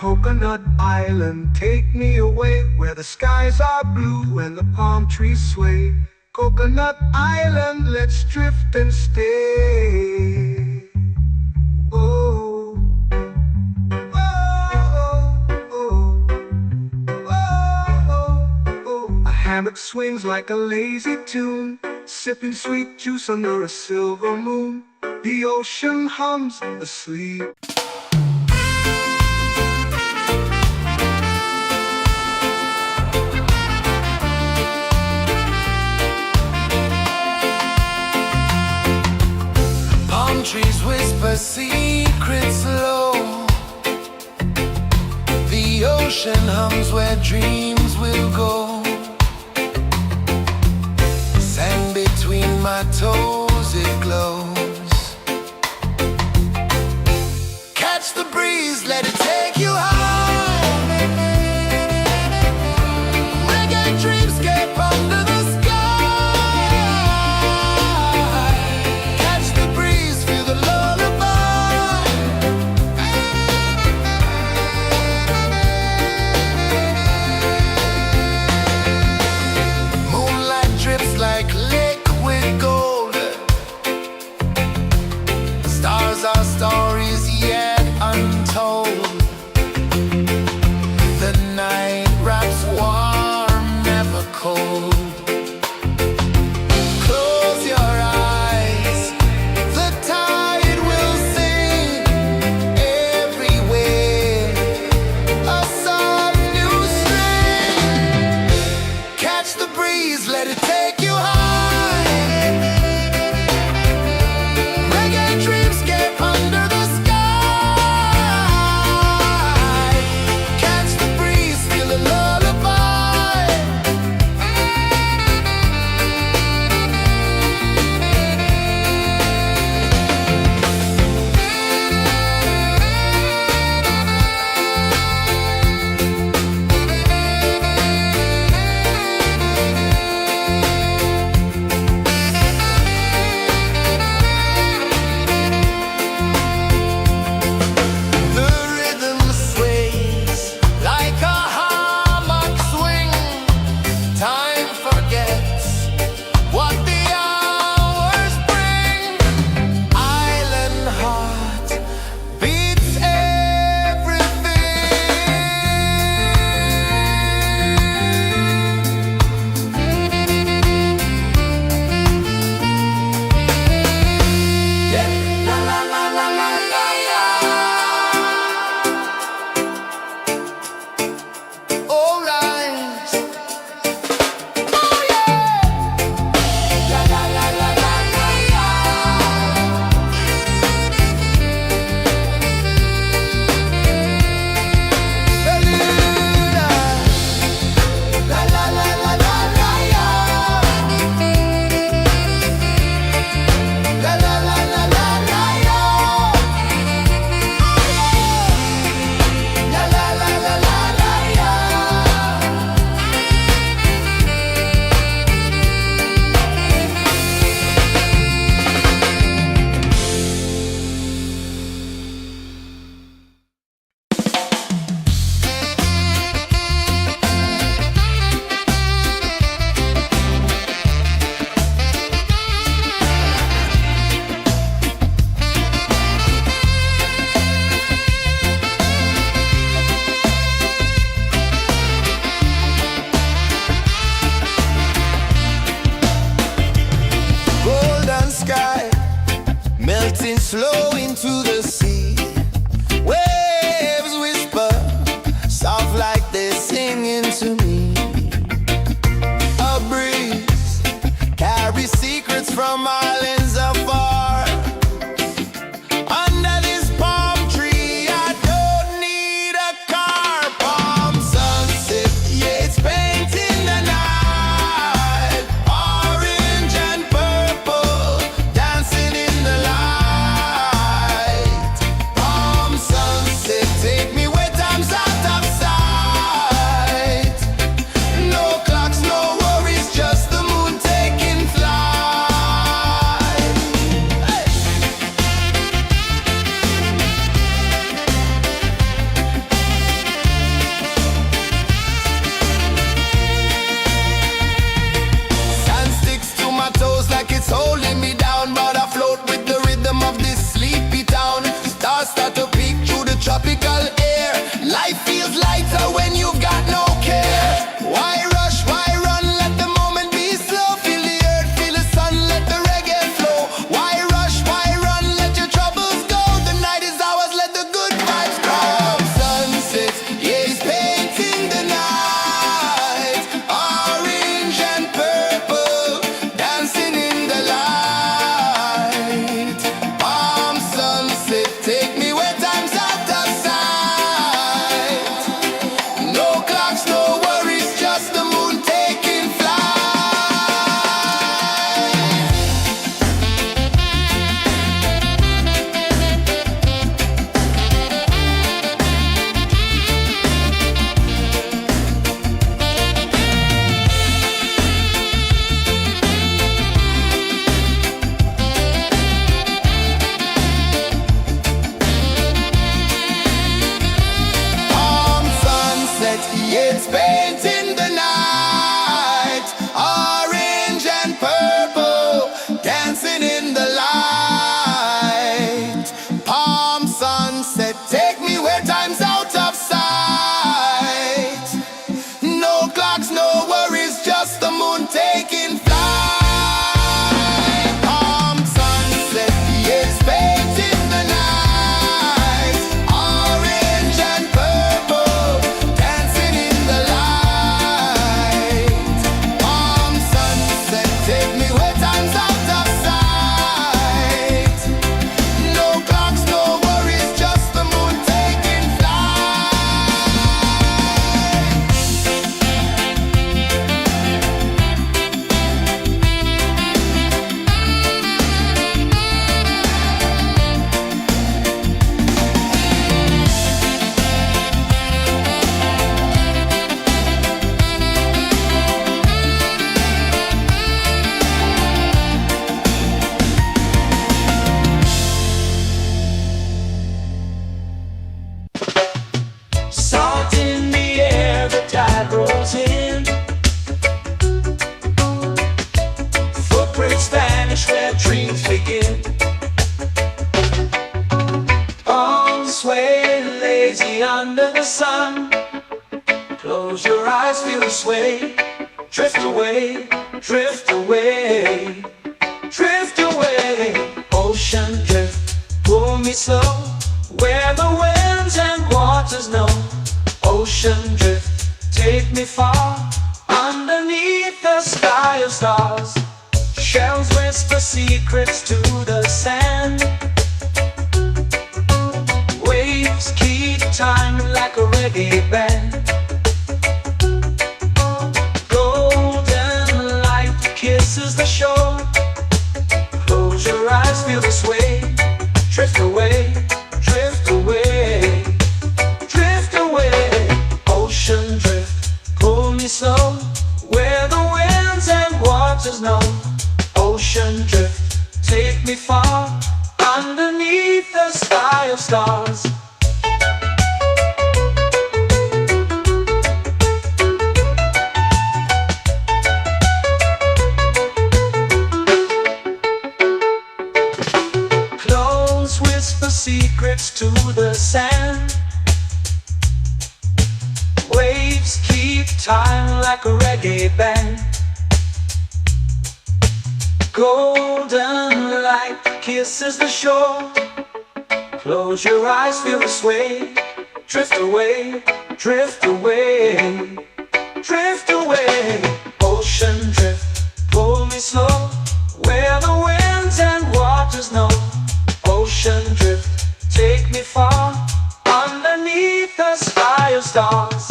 Coconut Island, take me away where the skies are blue and the palm trees sway. Coconut Island, let's drift and stay. Oh, oh, oh, oh, oh. A hammock swings like a lazy tune, sipping sweet juice under a silver moon. The ocean hums asleep.
Trees whisper secrets low. The ocean hums where dreams will go. Sand between my toes, it glows. Catch the breeze, let it take you high. Reggae dreamscape under the our stories yet untold.
under the sun. Close your eyes, feel the sway. Drift away, drift away, drift away. Ocean drift, pull me slow, where the winds and waters know. Ocean drift, take me far, underneath the sky of stars. Shells whisper secrets to the sand. Waves keep time like a reggae band. Golden light kisses the shore. Close your eyes, feel the sway. Drift away, drift away, drift away. Ocean drift, pull me slow, where the winds and waters know. Ocean drift, take me far, underneath the sky of stars. Close whisper secrets to the sand. Waves keep time like a reggae band. Golden light kisses the shore. Close your eyes, feel the sway. Drift away, drift away, drift away. Ocean drift, pull me slow, where the winds and waters know. Ocean drift, take me far, underneath the sky of stars.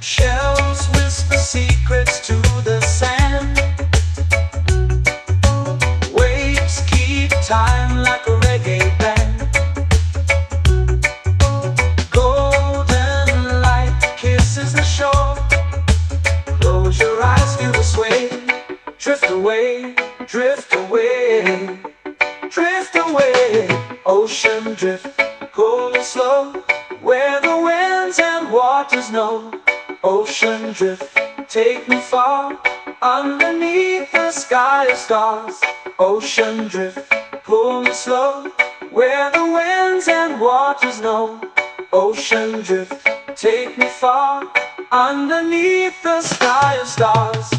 Shells whisper secrets to the sand. Waves keep time like a reggae band. Golden light kisses the shore. Close your eyes, feel the sway. Drift away, drift away, drift away. Ocean drift, pull me slow, where the winds and waters know. Ocean drift, take me far, underneath the sky of stars. Ocean drift, pull me slow, where the winds and waters know. Ocean drift, take me far, underneath the sky of stars.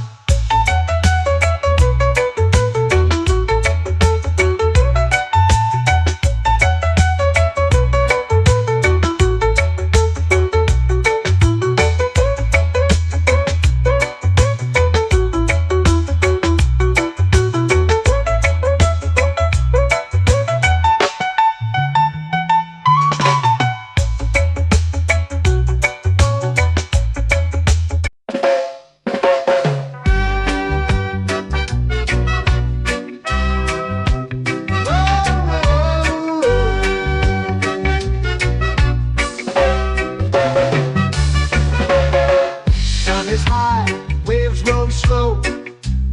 Is high, waves roll slow.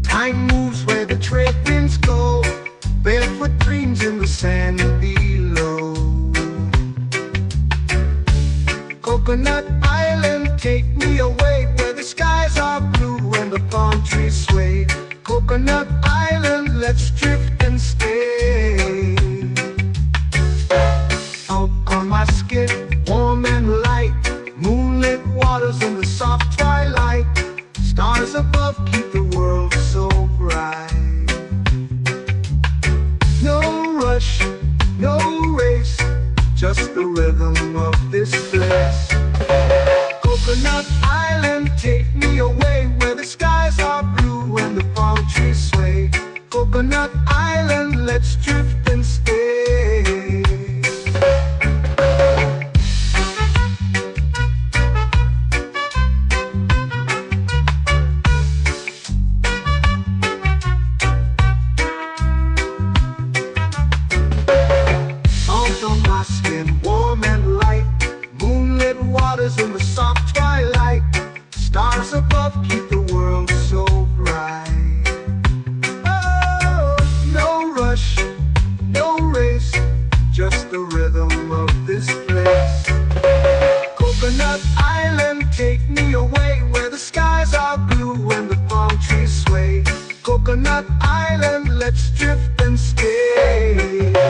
Time moves where the trade winds go. Barefoot dreams in the sand below. Coconut Island, take me away, where the skies are blue and the palm trees sway. Coconut Island, let's drift and stay. Out on my skin, warm and light, moonlit waters in the soft twilight. Stars above keep the world so bright. No rush, no race, just the rhythm of this place. Coconut Coconut Island, let's drift and stay. A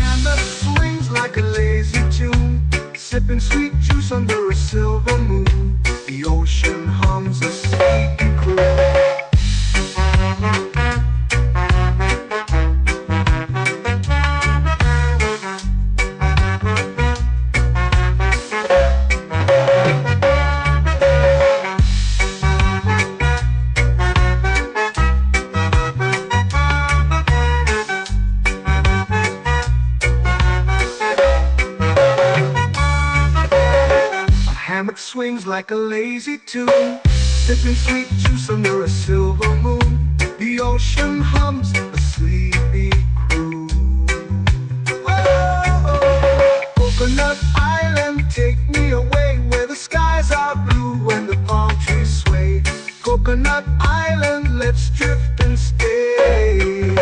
hand that swings like a lazy tune, sipping sweet juice under a silver moon. The ocean hums a sleepy croon. Hammock swings like a lazy tune, sipping sweet juice under a silver moon. The ocean hums a sleepy croon. Oh, Coconut Island, take me away where the skies are blue and the palm trees sway. Coconut Island, let's drift and stay.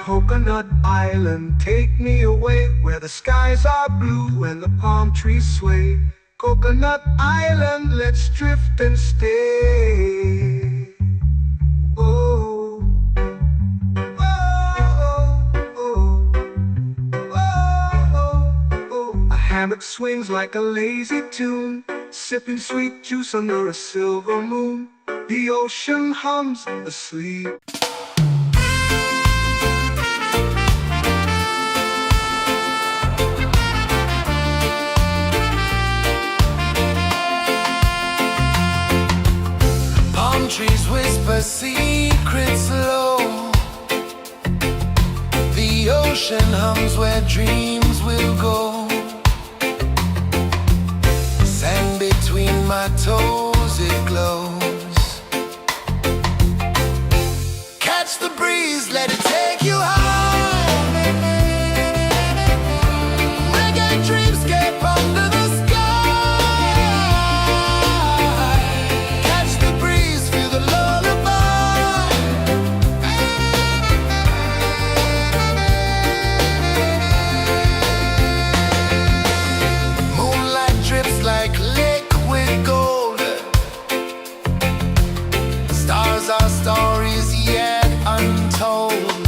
Coconut Island, take me away where the skies are blue and the palm trees sway. Coconut Island, let's drift and stay. Oh, oh, oh, oh, oh. A hammock swings like a lazy tune, sipping sweet juice under a silver moon. The ocean hums asleep.
Trees whisper secrets low. The ocean hums where dreams will go. Sand between my toes, it glows. Catch the breeze, let it take you high. Reggae dreamscape under the sky. Our stories yet untold.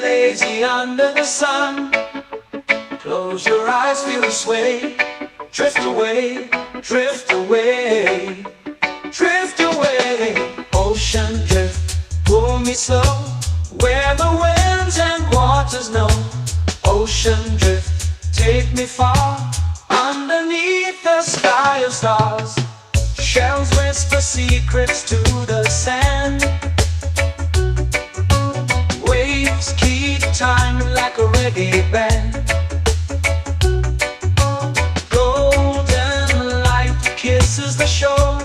lazy under the sun. Close your eyes, feel the sway. Drift away, drift away, drift away. Ocean drift, pull me slow, where the winds and waters know. Ocean drift, take me far, underneath the sky of stars. Shells whisper secrets to the sand. Waves keep time like a reggae band. Golden light kisses the shore.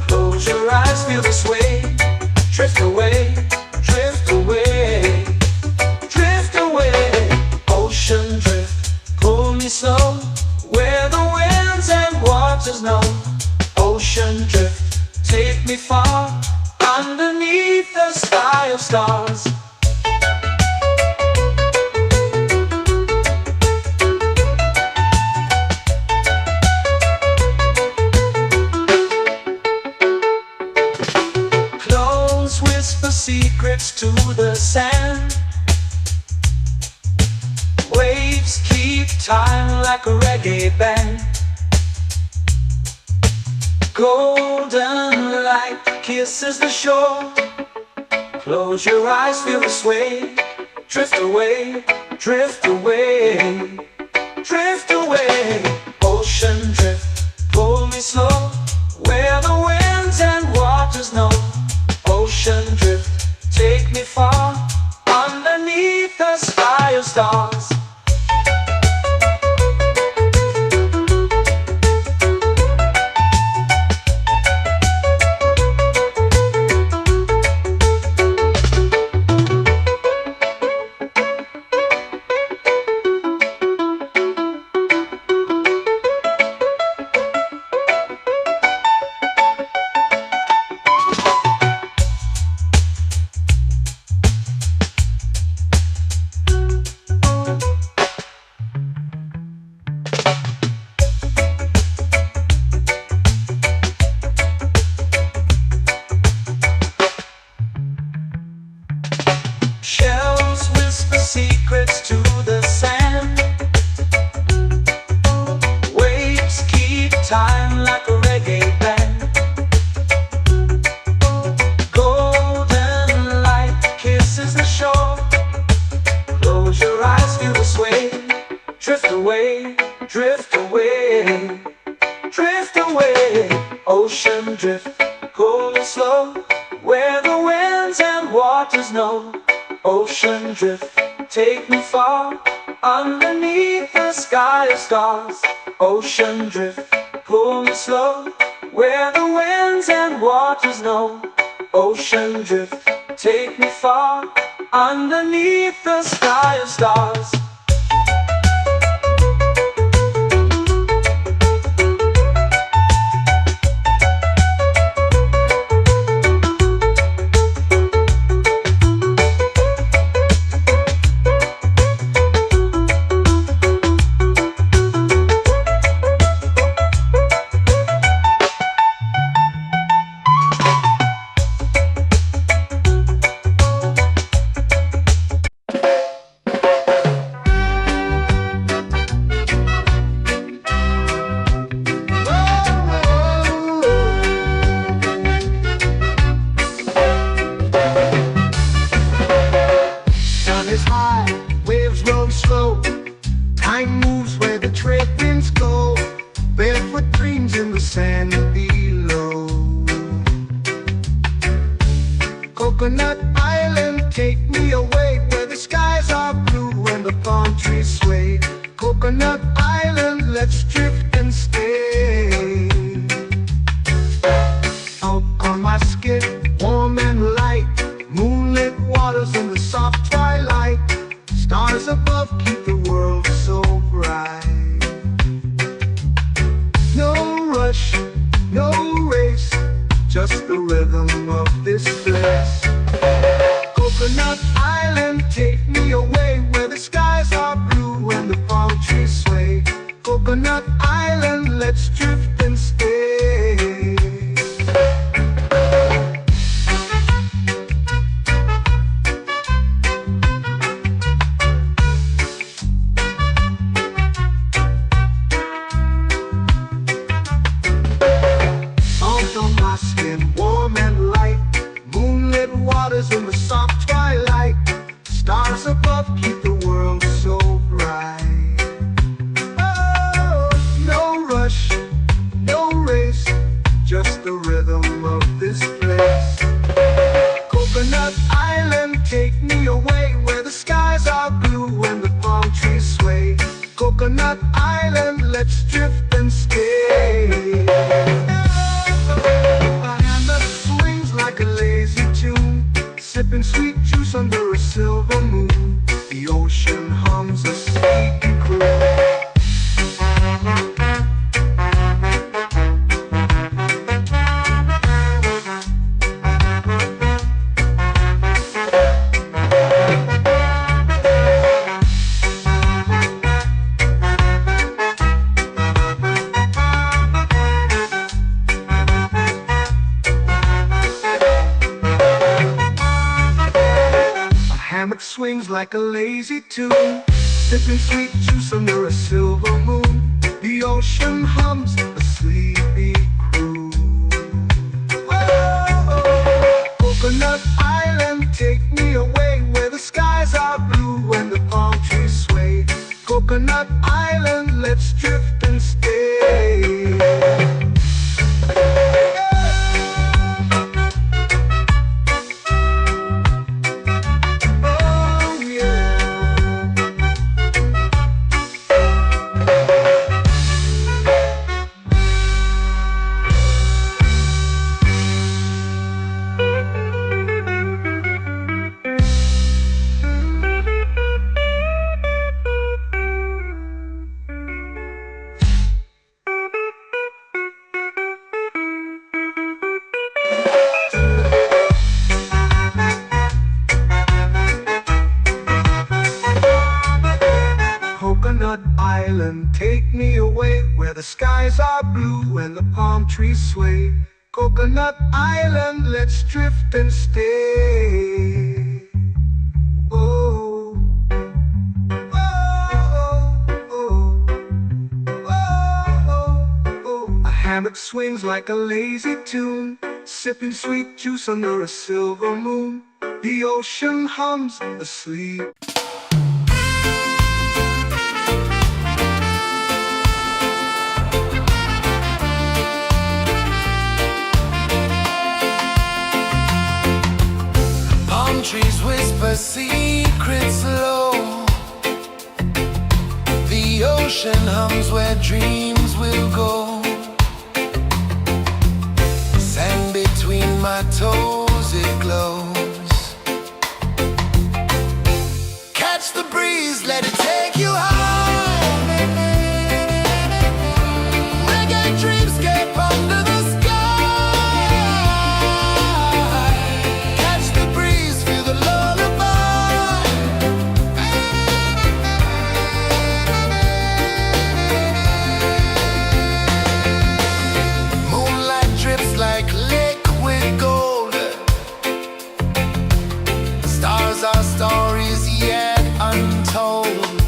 Close your eyes, feel the sway. Drift away, drift away, drift away. Ocean drift, pull me slow, where the winds and waters know. Ocean drift, take me far, underneath the sky of stars. Clones whisper secrets to the sand. Waves keep time like a reggae band. Golden light kisses the shore. Close your eyes, feel the sway. Drift away, drift away, drift away. Ocean drift, pull me slow, where the winds and waters know. Ocean drift, take me far, underneath the sky of stars. Shells whisper secrets to the sand. Waves keep time like a reggae band. Golden light kisses the shore. Close your eyes, feel the sway. Drift away, drift away, drift away. Ocean drift, pull me slow, where the winds and waters know. Ocean drift, take me far, underneath the sky of stars. Ocean drift, pull me slow, where the winds and waters know. Ocean drift, take me far, underneath the sky of stars.
Time moves where the trade winds go. Barefoot dreams in the sand below. Coconut Island, take me away, where the skies are blue and the palm trees sway. Coconut Island, let's drift and stay. Out on my skin, warm and light, moonlit waters in the soft twilight. Stars above keep the world so bright. No rush, no race, just the rhythm of this place. Coconut Island, take me away, where the skies are blue and the palm trees sway. Coconut Island, let's drift and stay. away where the skies are blue and the palm trees sway. Coconut Island, let's drift and stay. A hand that swings like a lazy tune, sipping sweet juice under a silver moon. The ocean hums a sleepy croon. Hammock swings like a lazy tune, sipping sweet juice under a silver moon. The ocean hums a sleepy croon. Whoa, Coconut Island, take me away where the skies are blue and the palm trees sway. Coconut Island, let's drift and stay. Coconut Island, take me away where the skies are blue and the palm trees sway. Coconut Island, let's drift and stay. Oh, oh, oh, oh, oh. A hammock swings like a lazy tune, sipping sweet juice under a silver moon. The ocean hums asleep.
Trees whisper secrets low. The ocean hums where dreams will go. Sand between my toes, it glows. Catch the breeze, let it take you high. Reggae dreamscape under the sky. Our stories yet untold.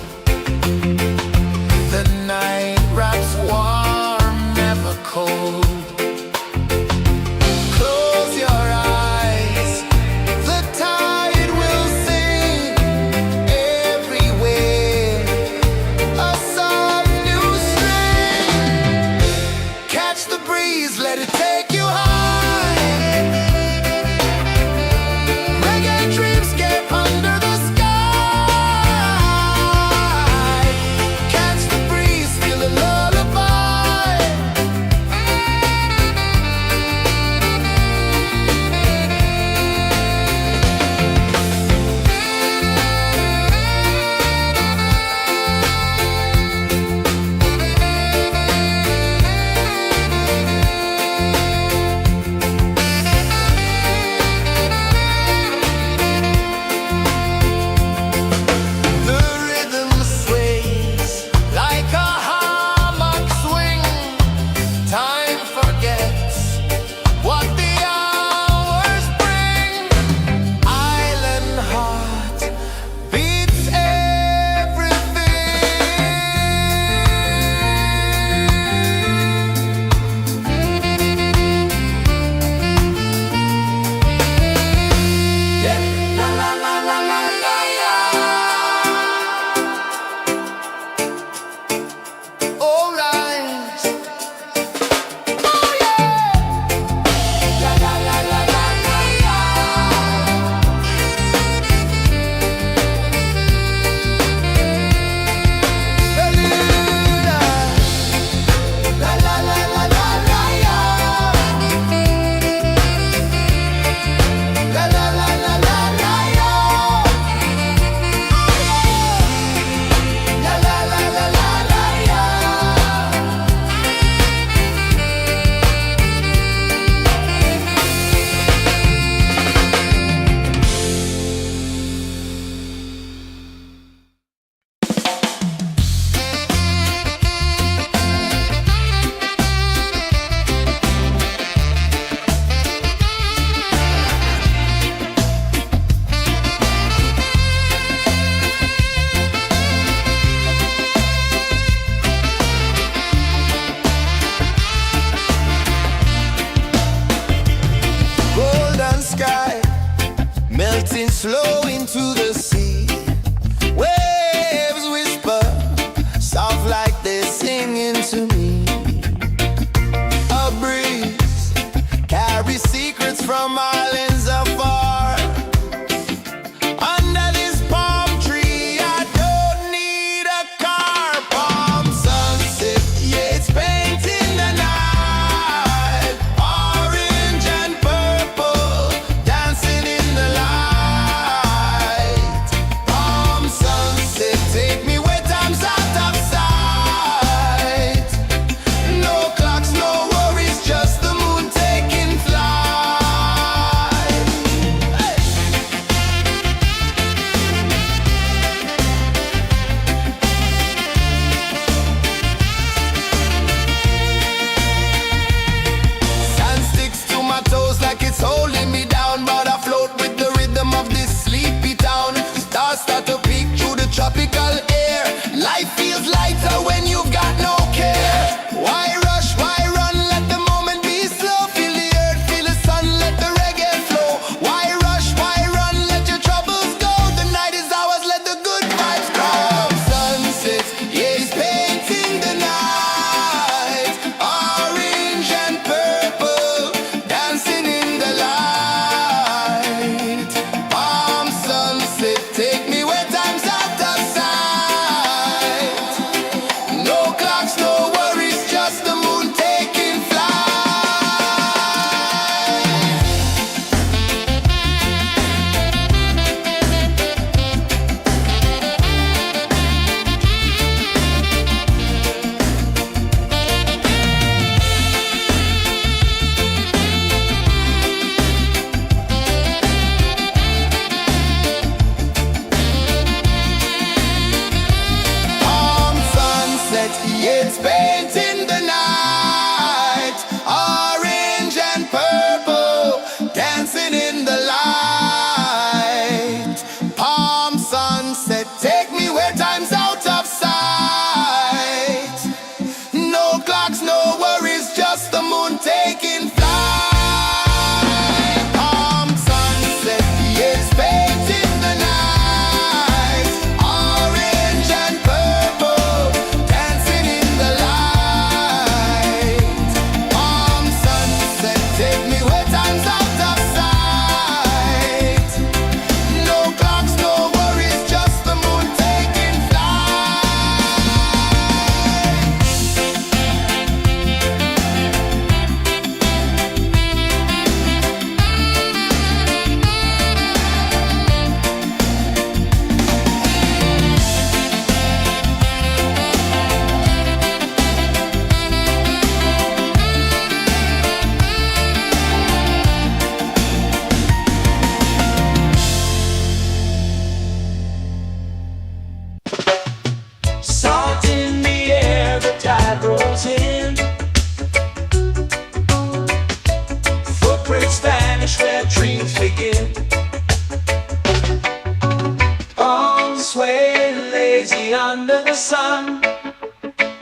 sway, lazy under the sun.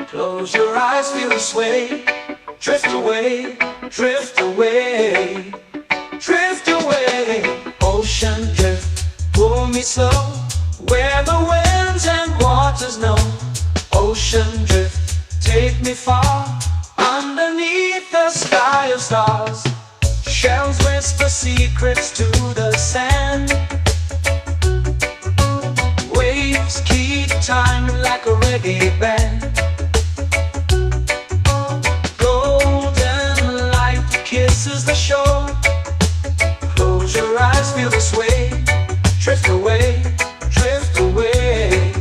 Close your eyes, feel the sway. Drift away, drift away, drift away. Ocean drift, pull me slow, where the winds and waters know. Ocean drift, take me far, underneath the sky of stars. Shells whisper secrets to the sand. Waves keep time like a reggae band. Golden light kisses the shore. Close your eyes, feel the sway. Drift away, drift away,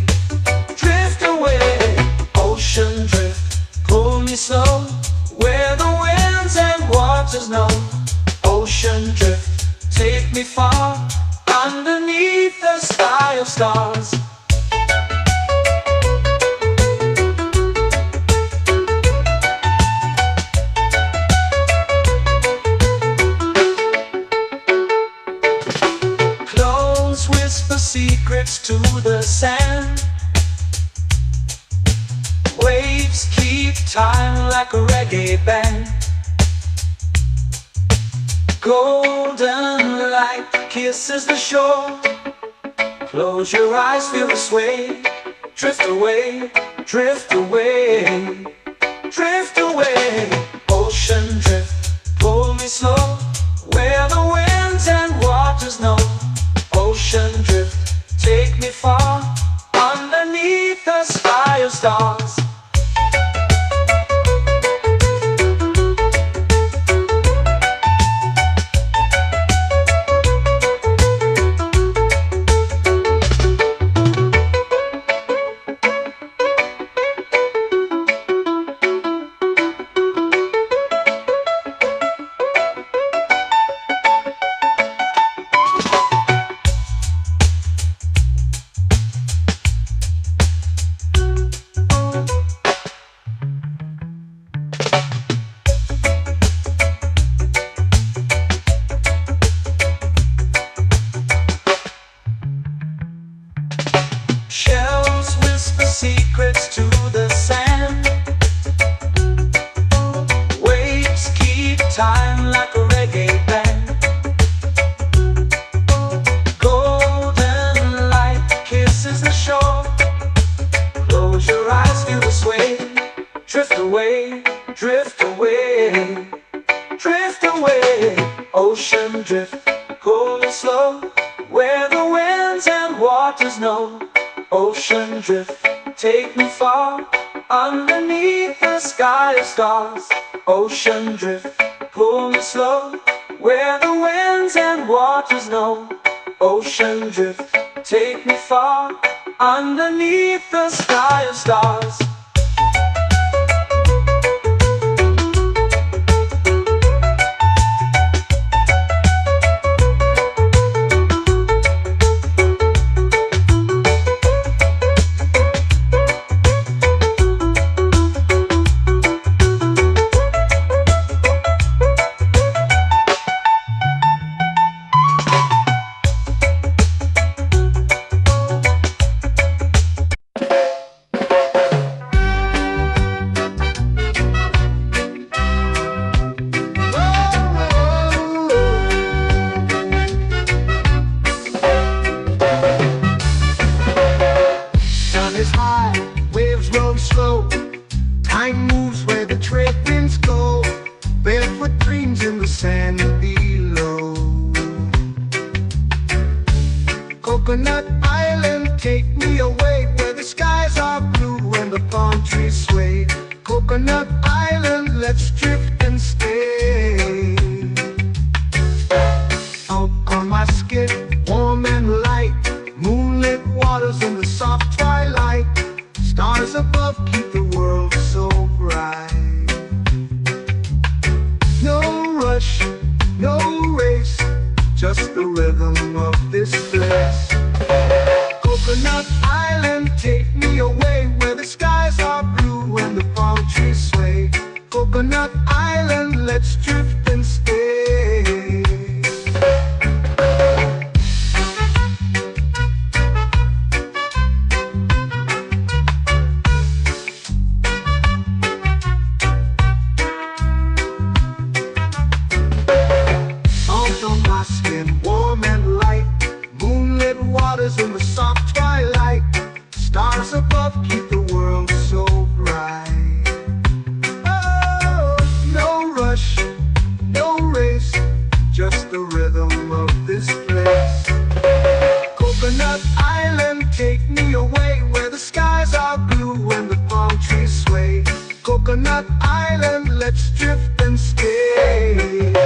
drift away. Ocean drift, pull me slow, where the winds and waters know. Ocean drift, take me far, underneath the sky of stars. Clones whisper secrets to the sand. Waves keep time like a reggae band. Golden light kisses the shore. Close your eyes, feel the sway. Drift away, drift away, drift away. Ocean drift, pull me slow, where the winds and waters know. Ocean drift, take me far, underneath the sky of stars. Shells whisper secrets to the sand. Waves keep time like a reggae band. Golden light kisses the shore. Close your eyes, feel the sway. Drift away, drift away, drift away. Ocean drift, cool and slow, where the winds and waters know. Ocean drift, take me far, underneath the sky of stars. Ocean drift, pull me slow, where the winds and waters know. Ocean drift, take me far, underneath the sky of stars.
Time moves where the trade winds go. Barefoot dreams in the sand below. Coconut Island, take me away, where the skies are blue and the palm trees sway. Coconut Island, let's drift and stay. Out on my skin, warm and light, moonlit waters in the soft twilight. Stars above keep the world so bright. No rush, no race, just the rhythm of this place. Coconut Island, take me away, where the skies are blue and the palm trees sway. Coconut Island, let's drift and stay. Coconut Island, let's drift and stay. A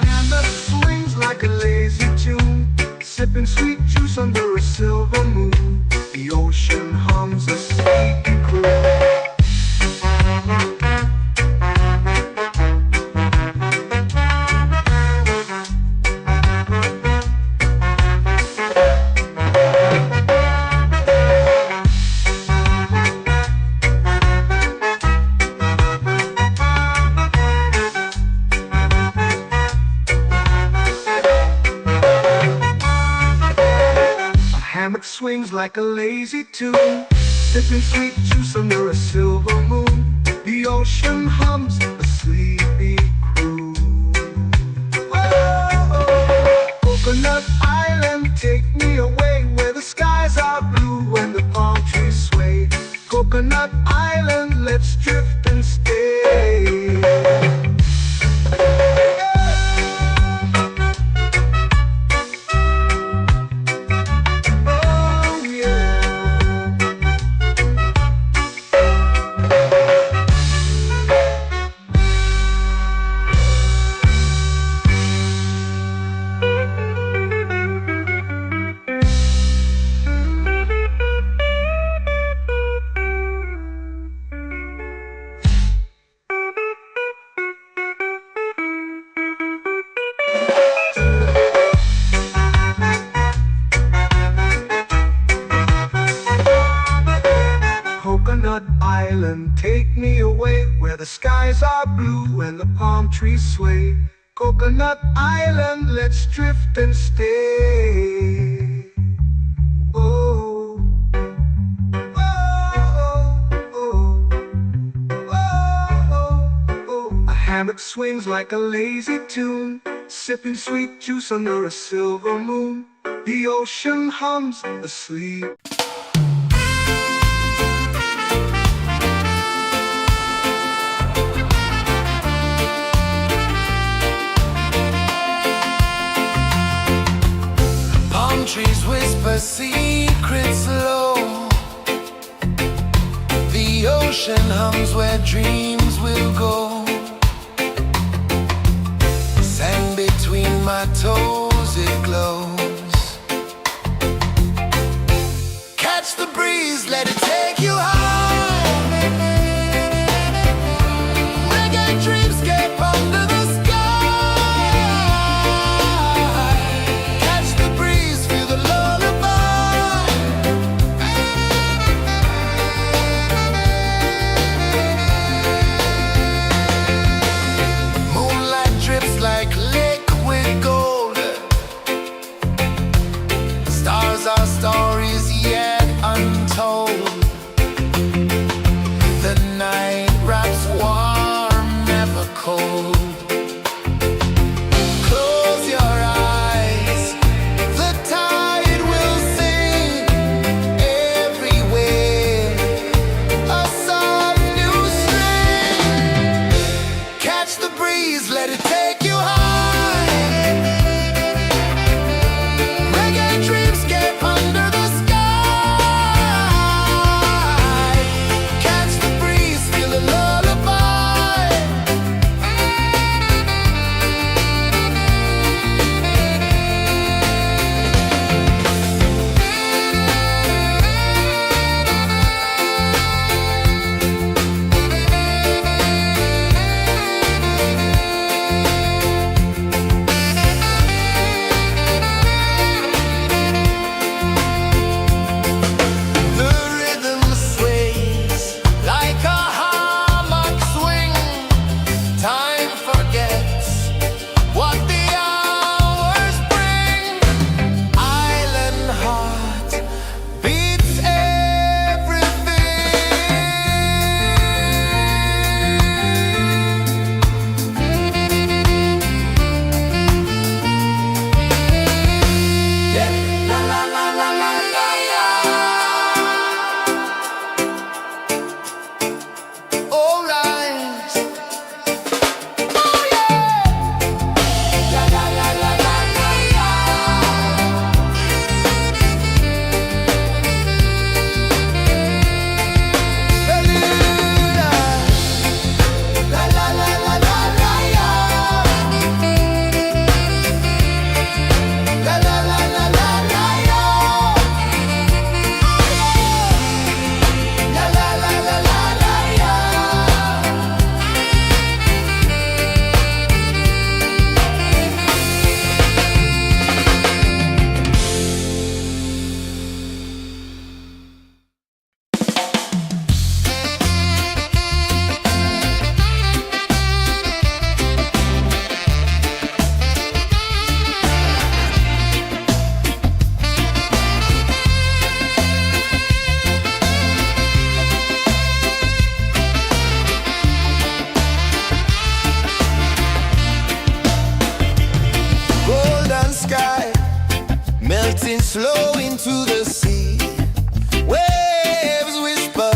hammock swings like a lazy tune, sipping sweet juice under a silver moon. The ocean hums a sleepy croon. Hammock swings like a lazy tune, sipping sweet juice under a silver moon. The ocean hums a sleepy croon. Whoa, Coconut Island, take me away where the skies are blue and the palm trees sway. Coconut Island, let's drift and stay. Coconut Island, take me away where the skies are blue and the palm trees sway. Coconut Island, let's drift and stay. Oh, oh, oh, oh, oh. A hammock swings like a lazy tune, sipping sweet juice under a silver moon. The ocean hums asleep.
Trees whisper secrets low. The ocean hums where dreams will go. Sand between my toes, it glows. Catch the breeze, let it take you high. Reggae dreamscape under the sky. flow into the sea. Waves whisper,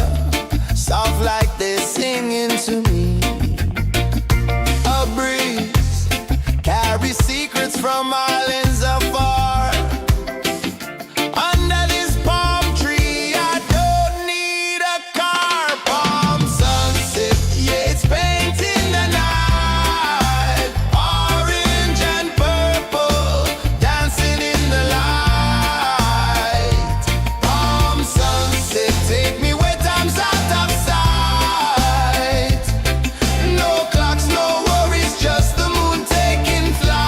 soft like they're singing to me. A breeze carries secrets from islands afar. Under this palm tree, I don't need a car. Palm sunset, yeah, it's painting the night. Orange and purple, dancing in the light. Palm sunset, take me where time's out of sight. No clocks, no worries, just the moon taking flight.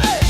Hey!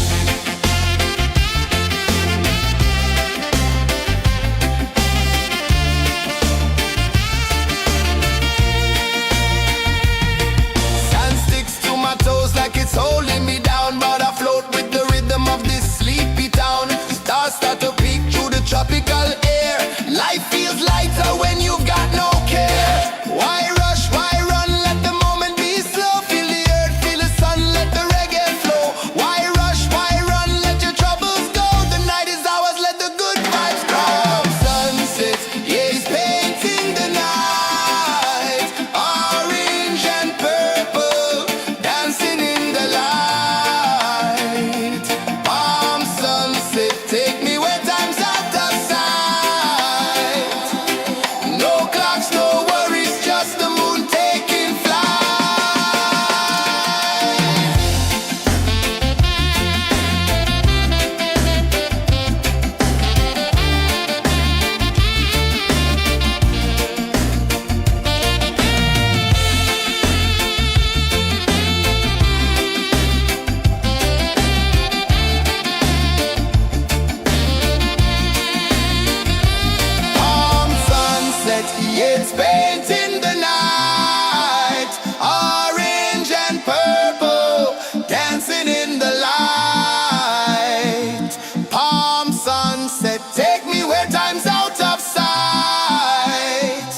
Sand sticks to my toes like it's holding me down, but I float with the rhythm of this sleepy town. Stars start to peek through the tropical air. Life feels lighter when you've got no care. Why rush, why run, let the moment be slow. Feel the earth, feel the sun, let the reggae flow. Why rush, why run, let your troubles go. The night is ours, let the good vibes grow. Sunset, yeah, it's painting the night. Orange and purple, dancing in the light. Palm sunset, take me where time's out of sight. No clocks, no worries, just the moon taking flight. Palm sunset, yeah, it's painting the night. Orange and purple, dancing in the light. Palm sunset, take me where time's out of sight.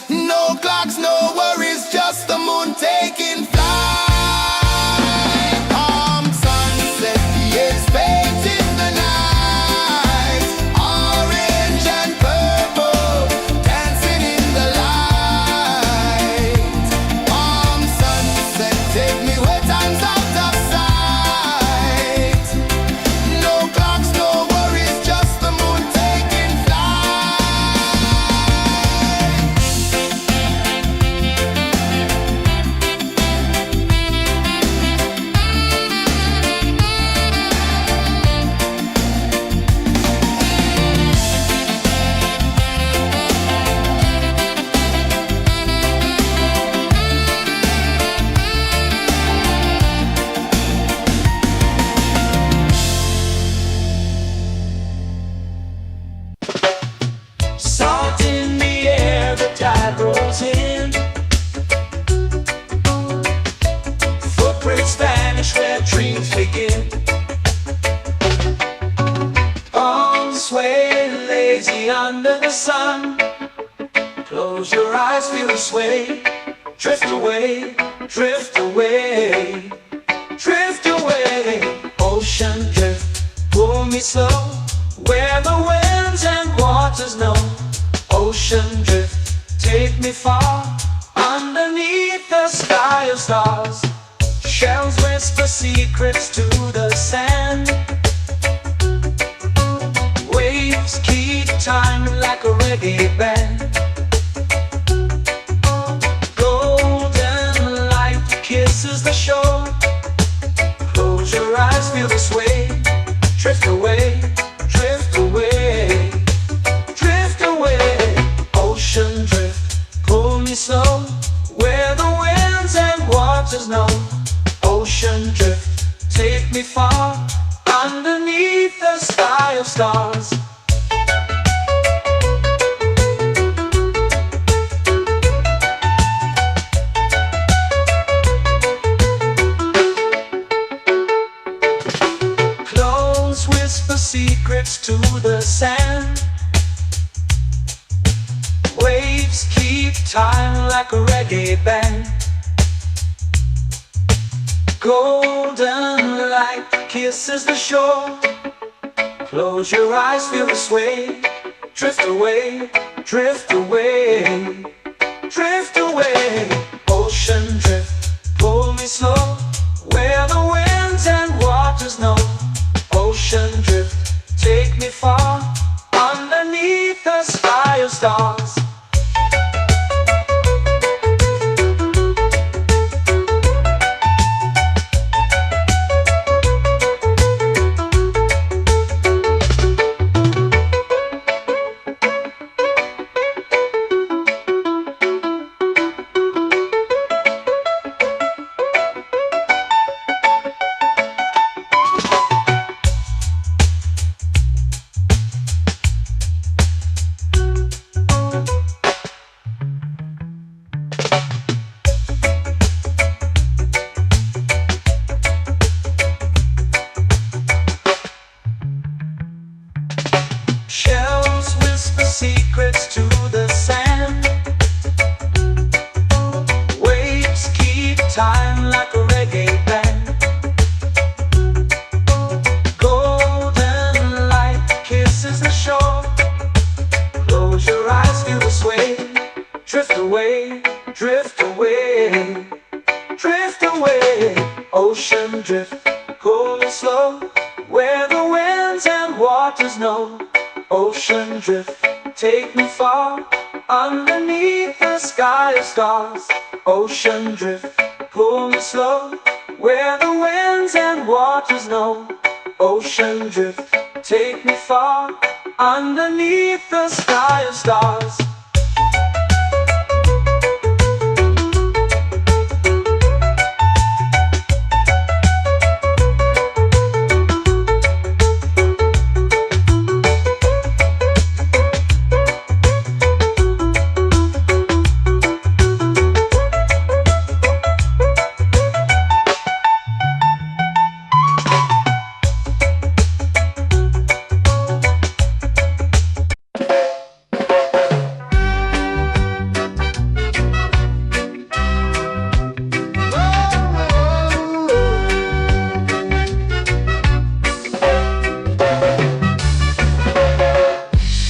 No clocks, no worries, just the moon taking flight. Palm sunset, yeah, it's painting the night. Orange and purple, dancing in the light. Palm sunset, take me where time's out of sight. No clocks, no worries, just the moon taking flight.
Salt in the air, the tide rolls in. Footprints vanish where dreams begin. Arms sway lazy under the sun. Close your eyes, feel the sway. Drift away, drift away, drift away. Ocean drift, pull me slow. Where the winds and waters know. Ocean drift, take me far. Underneath the sky of stars. Shells whisper secrets to the sand. Waves keep time like a reggae band. Golden light kisses the shore. Close your eyes, feel the sway. Drift away, drift away, drift away. Ocean drift, pull me slow. Where the winds and waters know. Ocean drift, take me far. Underneath the sky of stars. Close whisper secrets to the sand. Waves keep time like a reggae band. Golden light kisses the shore. Close your eyes, feel the sway. Drift away, drift away, drift away. Ocean drift, pull me slow, where the winds and waters know. Ocean drift, take me far, underneath the sky of stars. Shells whisper secrets to the sand. Waves keep time like a reggae band. Golden light kisses the shore. Close your eyes, feel the sway. Drift away, drift away, drift away. Ocean drift, cool and slow, where the winds and waters know. Ocean drift, take me far, underneath the sky of stars. Ocean drift, pull me slow, where the winds and waters know. Ocean drift, take me far, underneath the sky of stars.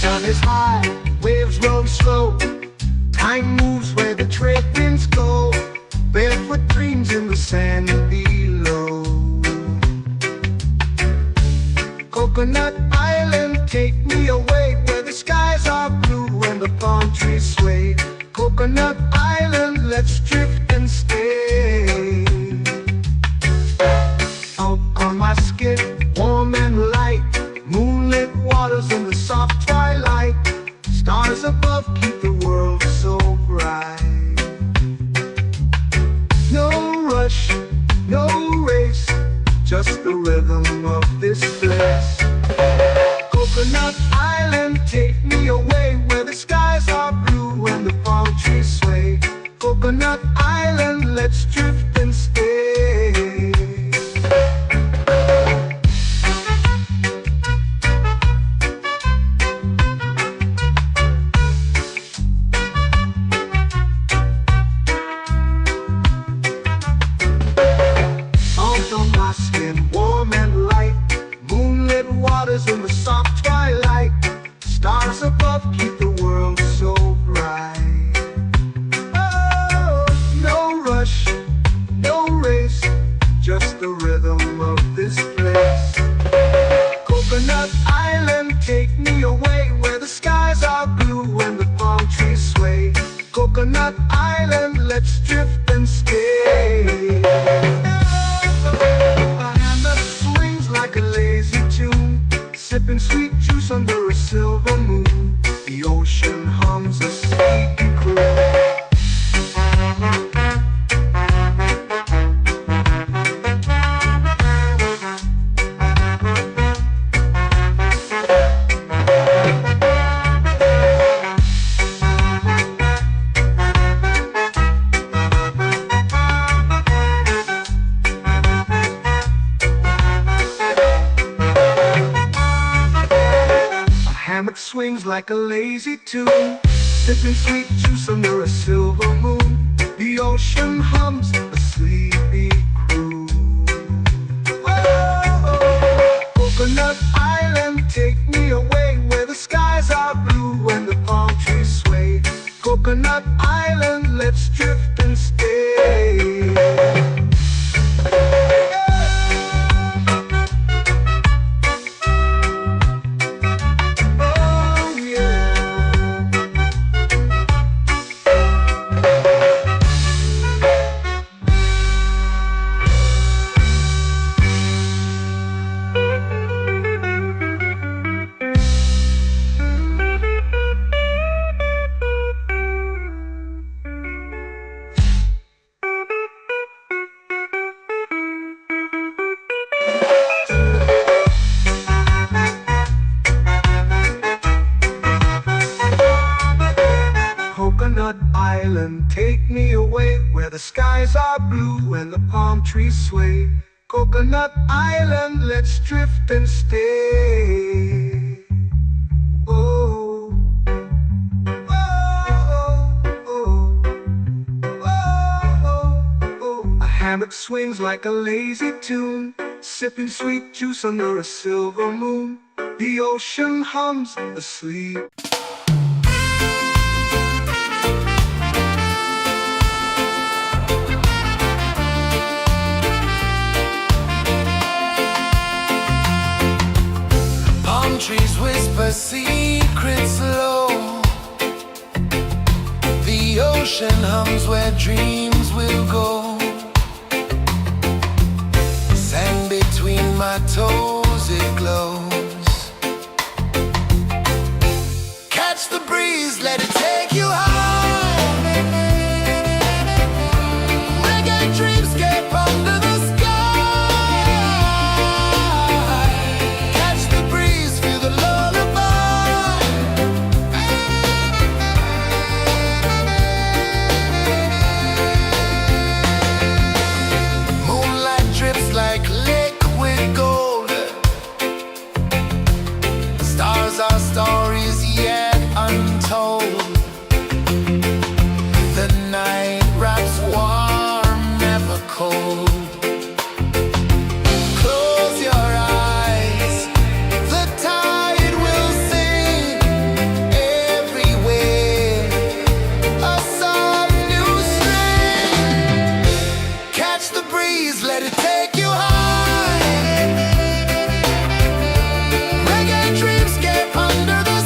Sun is high, waves roll slow. Time moves where the trade winds go. Barefoot dreams in the sand below. Coconut Island, take me away, where the skies are blue and the palm trees sway. Coconut Island, let's drift and stay. Out on my skin, warm and light, moonlit waters in the soft twilight. Stars above keep the world so bright. No rush, no race, just the rhythm of this place. Coconut Island, take me away, where the skies are blue and the palm trees sway. Coconut Island, let's drift and stay. Out on my skin, warm and light, moonlit waters in the soft twilight. Stars above keep the world so bright. Oh, no rush, no race, just the rhythm of this place. Coconut Island, take me away, where the skies are blue and the palm trees sway. Coconut Island, let's drift and stay. A hand that swings like a lazy tune, sipping sweet juice under a silver moon. The ocean hums a sleepy croon. Hammock swings like a lazy tune, sipping sweet juice under a silver moon. The ocean hums a sleepy croon. Whoa, Coconut Island, take me away where the skies are blue and the palm trees sway. Coconut Island, let's drift and stay. Oh yeah. Coconut Island, take me away where the skies are blue and the palm trees sway. Coconut Island, let's drift and stay. Oh, oh, oh, oh, oh. A hammock swings like a lazy tune, sipping sweet juice under a silver moon. The ocean hums asleep.
Palm trees whisper secrets low. The ocean hums where dreams will go. Sand between my toes, it glows. Catch the breeze, let it take you high. Reggae dreamscape under the sky. Catch the breeze, feel the lullaby. Moonlight drips like liquid gold. Stars are stories yet untold. The night wraps warm, never cold. Close your eyes, the tide will sing everywhere. A soft new string. Catch the breeze, let it take you high. Reggae dreamscape under the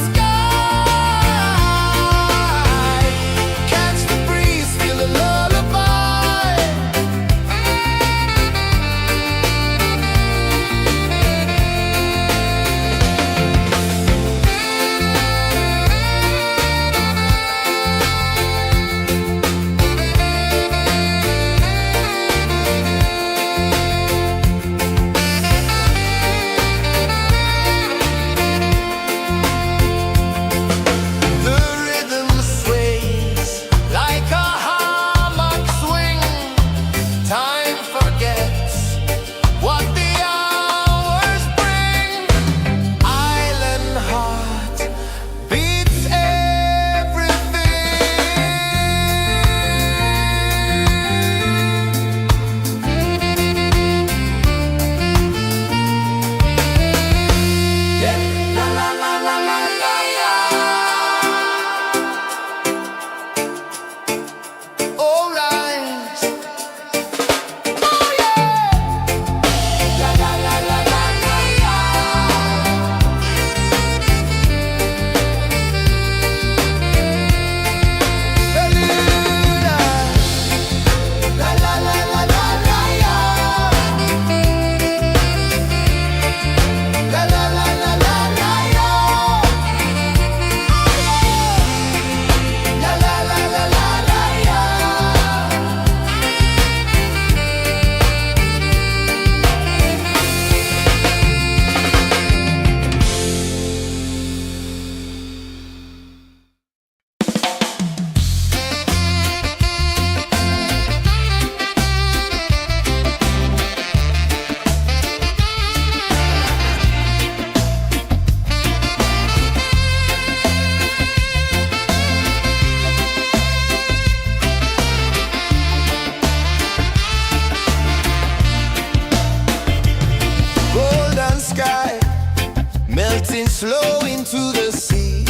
melting slow into the sea.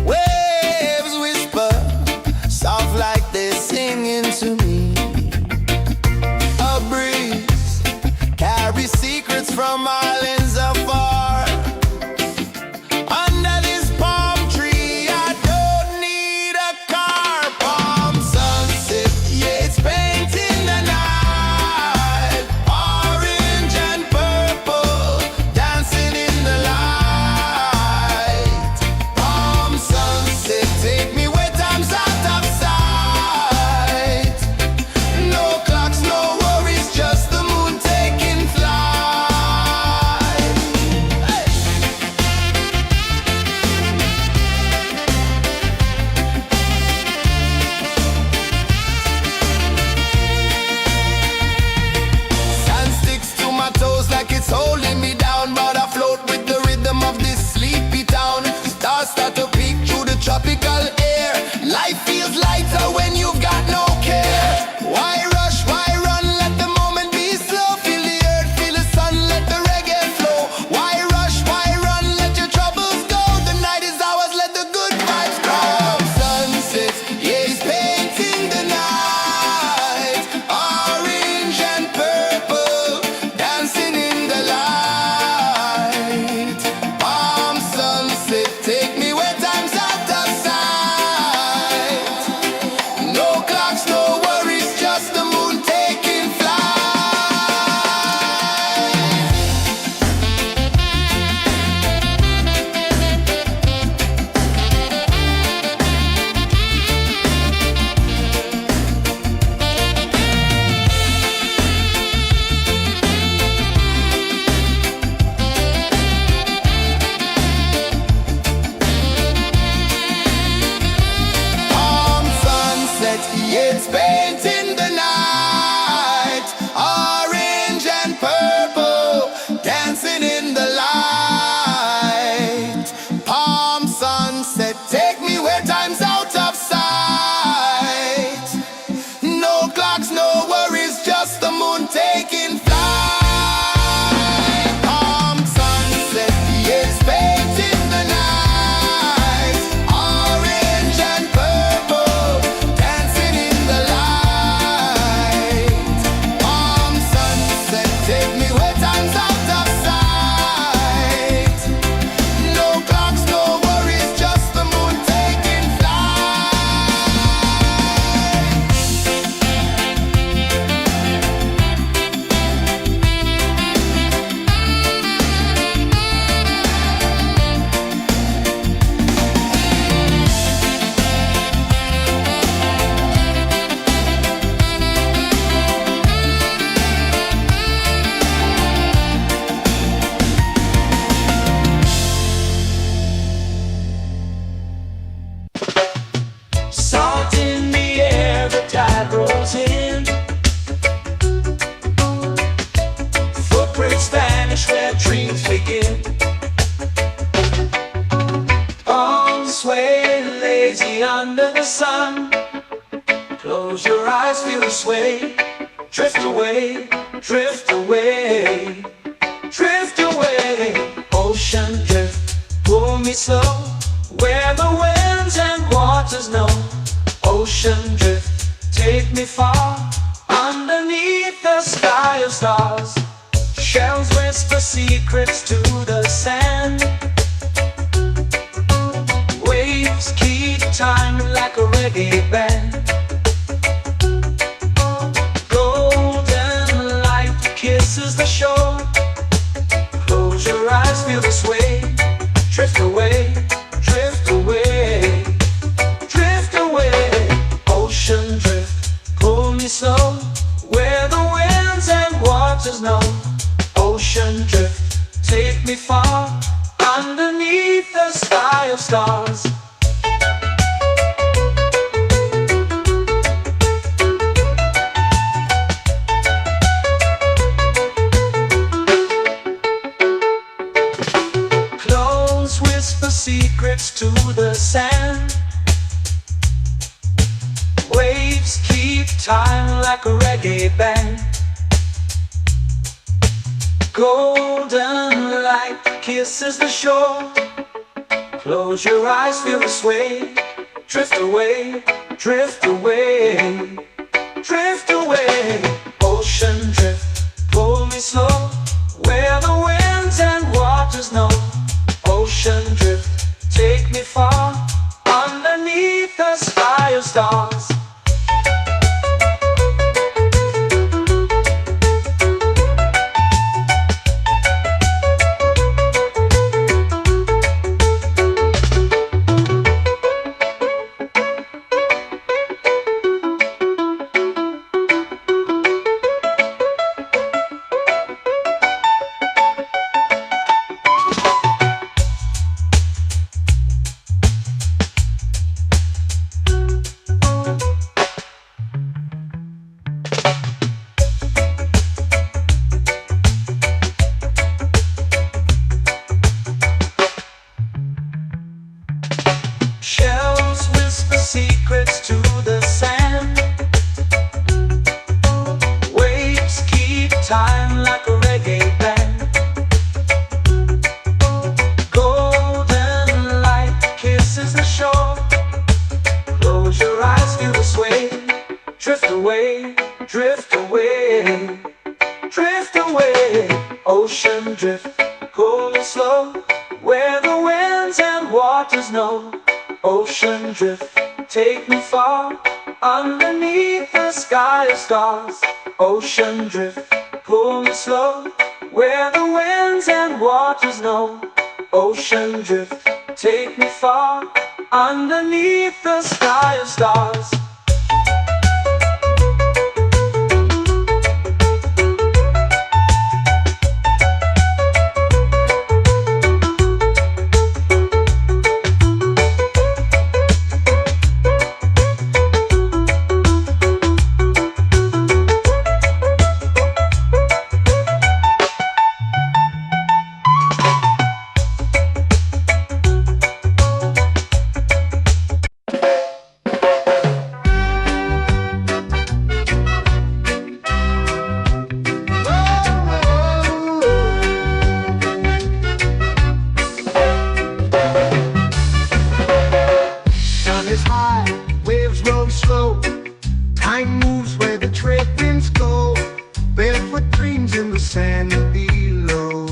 Waves whisper, soft like they're singing to me. A breeze carries secrets from islands afar. Under this palm tree, I don't need a car. Palm sunset, yeah, it's painting the night. Orange and purple, dancing in the light. Palm sunset, take me where time's out of sight. No clocks, no worries, just the moon taking flight. Hey! Sand sticks to my toes like it's holding me down, but I float with the rhythm of this sleepy town. Stars start to peek through the tropical air. Life feels lighter when you've got no care. Why rush, why run, let the moment be slow. Feel the earth, feel the sun, let the reggae flow. Why rush, why run, let your troubles go. The night is ours, let the good vibes grow. Sunset, yeah, it's painting the night. Orange and purple, dancing in the light. Palm sunset, take me where time's out of sight. No clocks, no worries, just the moon taking flight. Palm sunset, yeah, it's painting the night. Orange and purple, dancing in the light. Palm sunset, take me where time's out of sight. No clocks, no worries, just the moon taking flight. Palm sunset, yeah, it's painting the night. Orange and purple, dancing in the light. Palm sunset, take me where time's out of sight. No clocks, no worries, just the moon taking flight.
Salt in the air, the tide rolls in. Footprints vanish where dreams begin. Arms sway lazy under the sun. Close your eyes, feel the sway. Drift away, drift away, drift away. Ocean drift, pull me slow, where the winds and waters know. Ocean drift, take me far, underneath the sky of stars. Shells whisper secrets to the sand. Waves keep time like a reggae band. Golden light kisses the shore. Close your eyes, feel the sway. Drift away, drift away, drift away. Ocean drift, pull me slow, where the winds and waters know. Ocean drift, take me far, underneath the sky of stars. Close whisper secrets to the sand. Waves keep time like a reggae band. Golden light kisses the shore. Close your eyes, feel the sway. Drift away, drift away, drift away. Ocean drift, pull me slow, where the winds and waters know. Ocean drift, take me far, underneath the sky of stars. Shells whisper secrets to the sand. Waves keep time like a reggae band. Golden light kisses the shore. Close your eyes, feel the sway. Drift away, drift away, drift away. Ocean drift, pull me slow, where the winds and waters know. Ocean drift, take me far, underneath the sky of stars. Ocean drift, pull me slow, where the winds and waters know. Ocean drift, take me far, underneath the sky of stars.
Waves roll slow, time moves where the trade winds go. Barefoot dreams in the sand below.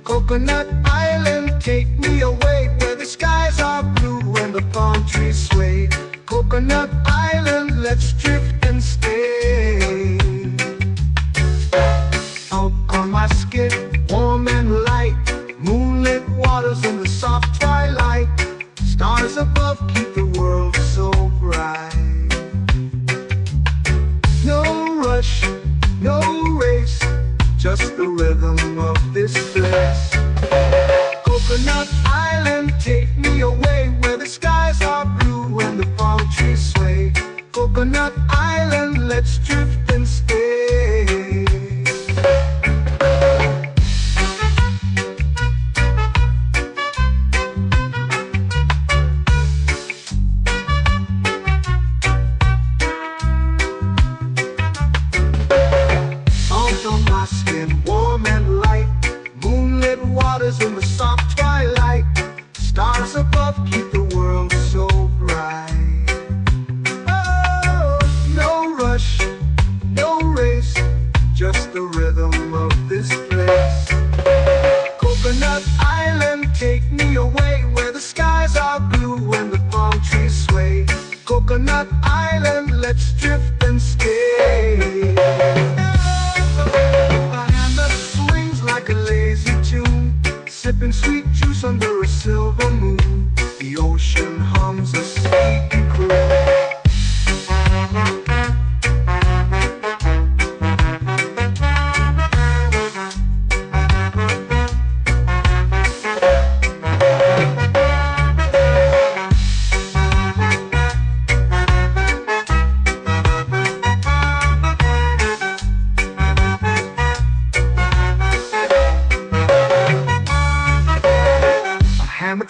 Coconut Island, take me away, where the skies are blue and the palm trees sway. Coconut Island, let's drift and stay. Out on my skin, warm and light, moonlit waters in the soft twilight. Stars above keep the world so bright. No rush, no race, just the rhythm of this place. Coconut Island, take me away, where the skies are blue and the palm trees sway. Coconut Island, let's drift and stay. Warm and light, moonlit waters in the soft twilight. Stars above keep the world so bright. Oh, no rush, no race, just the rhythm of this place. Coconut Island, take me away, where the skies are blue and the palm trees sway. Coconut Island, let's drift and stay. Like a lazy tune, sipping sweet juice under a silver moon. The ocean hums a sleepy croon.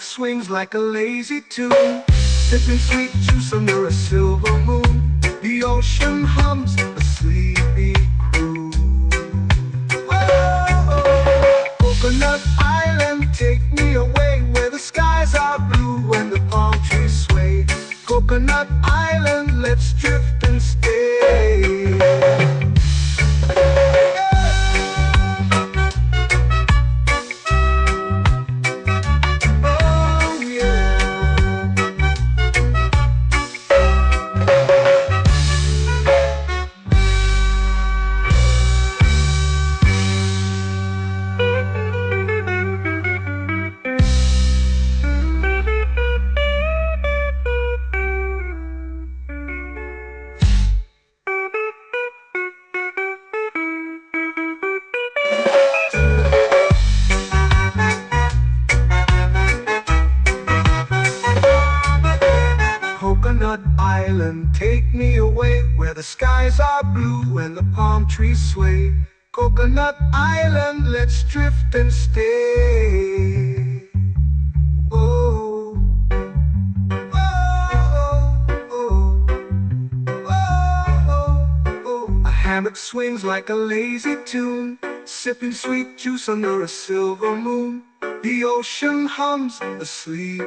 Swings like a lazy tune, sipping sweet juice under a silver moon. The ocean hums a sleepy croon. island, take me away where the skies are blue and the palm trees sway. Coconut Island, let's drift and stay. Oh, oh, oh, oh, oh. A hammock swings like a lazy tune, sipping sweet juice under a silver moon. The ocean hums asleep.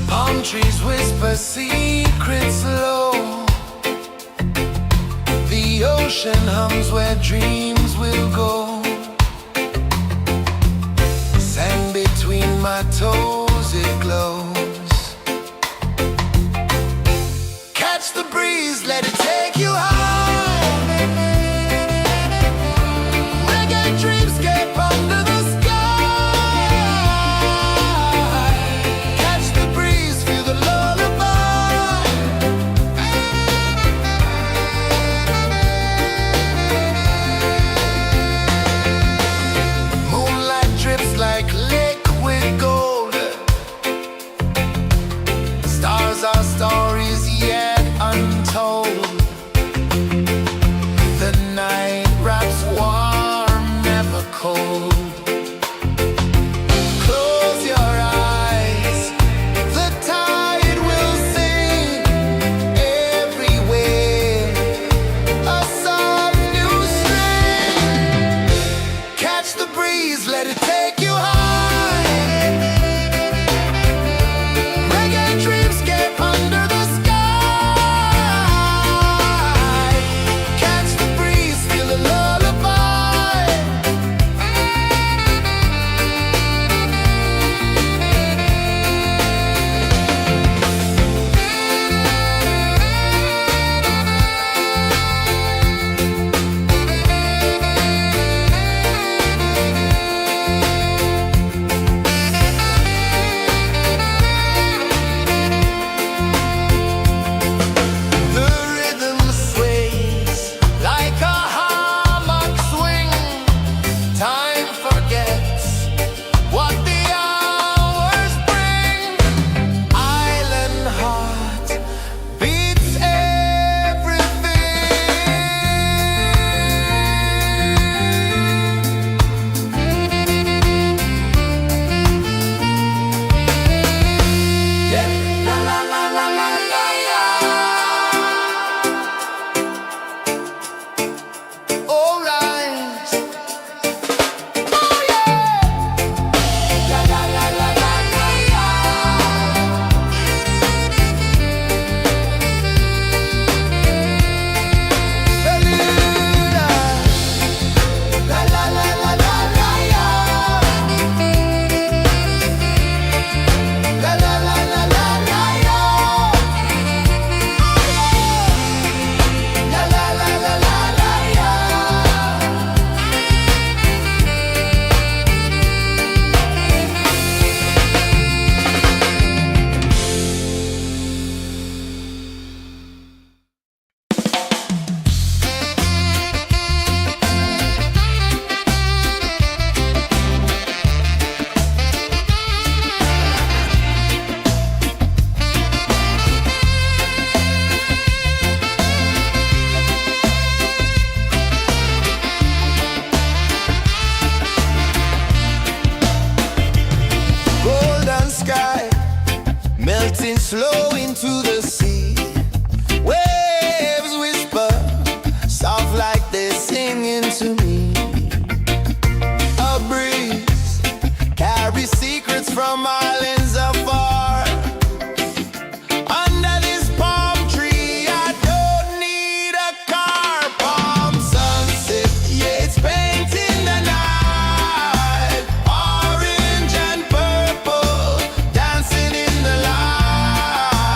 Palm trees whisper secrets low. The ocean hums where dreams will go. Sand between my toes, it glows. Catch the breeze, let it take you high. Reggae dreamscape under the sky. Catch the breeze, feel the lullaby. Moonlight drips like liquid gold. Stars are stories yet untold. The night wraps warm, never cold. Close your eyes, the tide will sing everywhere. A soft new string. Catch the breeze, let it take you high. Reggae dreamscape under the sky. Catch the breeze, feel the lullaby. The rhythm sways like a hammock swing. Time forgets what the hours bring. Island heart beats everything. Yeah. La la la la la la la. All right. Oh yeah. La la la la la la la. Beluga. La la la la la la la. La la la la la la la. La la la la la la la. Golden sky melting slow into the sea. Waves whisper soft like they're singing to me. A breeze carries secrets from islands afar. Under this palm tree, I don't need a car. Palm sunset, yeah, it's painting the night. Orange and purple dancing in the light.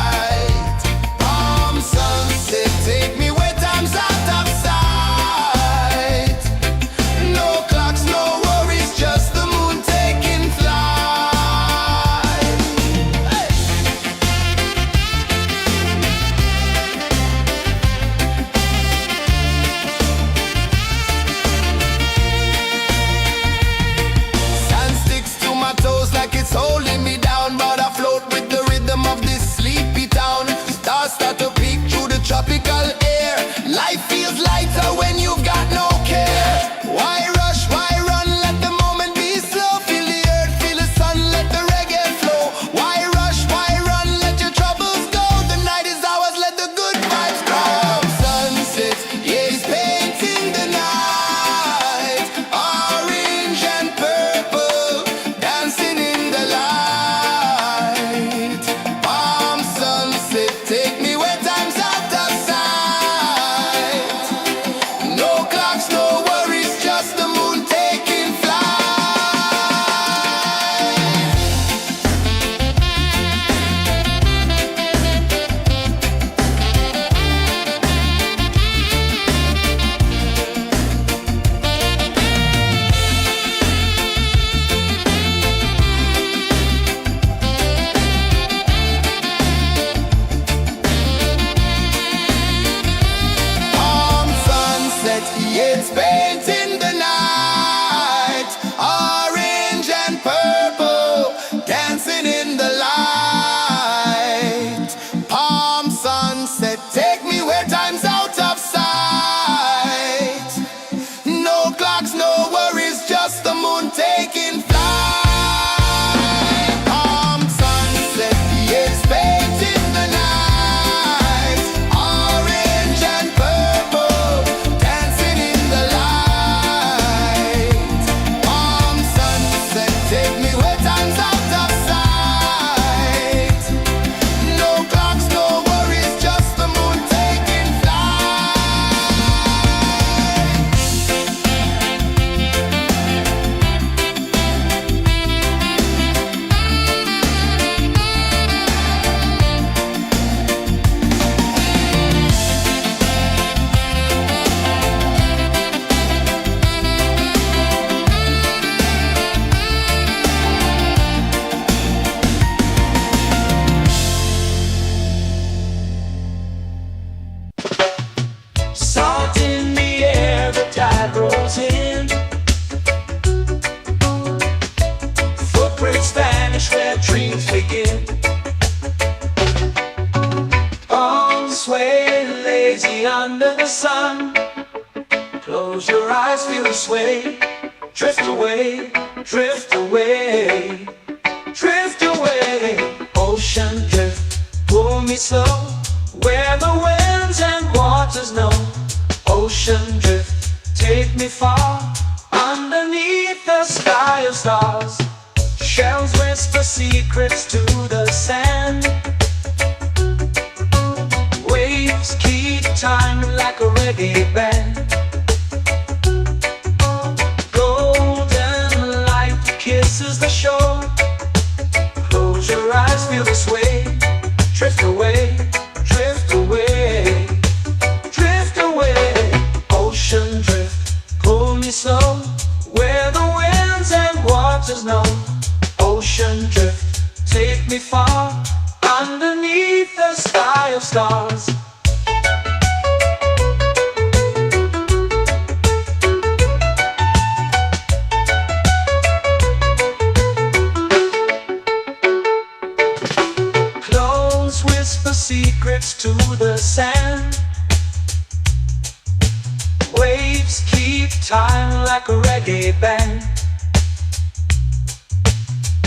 lazy under the sun. Close your eyes, feel the sway. Drift away, drift away, drift away. Ocean drift, pull me slow, where the winds and waters know. Ocean drift, take me far, underneath the sky of stars. Shells whisper secrets to the sand. Waves keep time like a reggae band. Golden light kisses the shore. Close your eyes, feel the sway. Drift away, drift away, drift away. Ocean drift, pull me slow, where the winds and waters know. Ocean drift, take me far, underneath the sky of stars. Close whisper secrets to the sand. Waves keep time like a reggae band.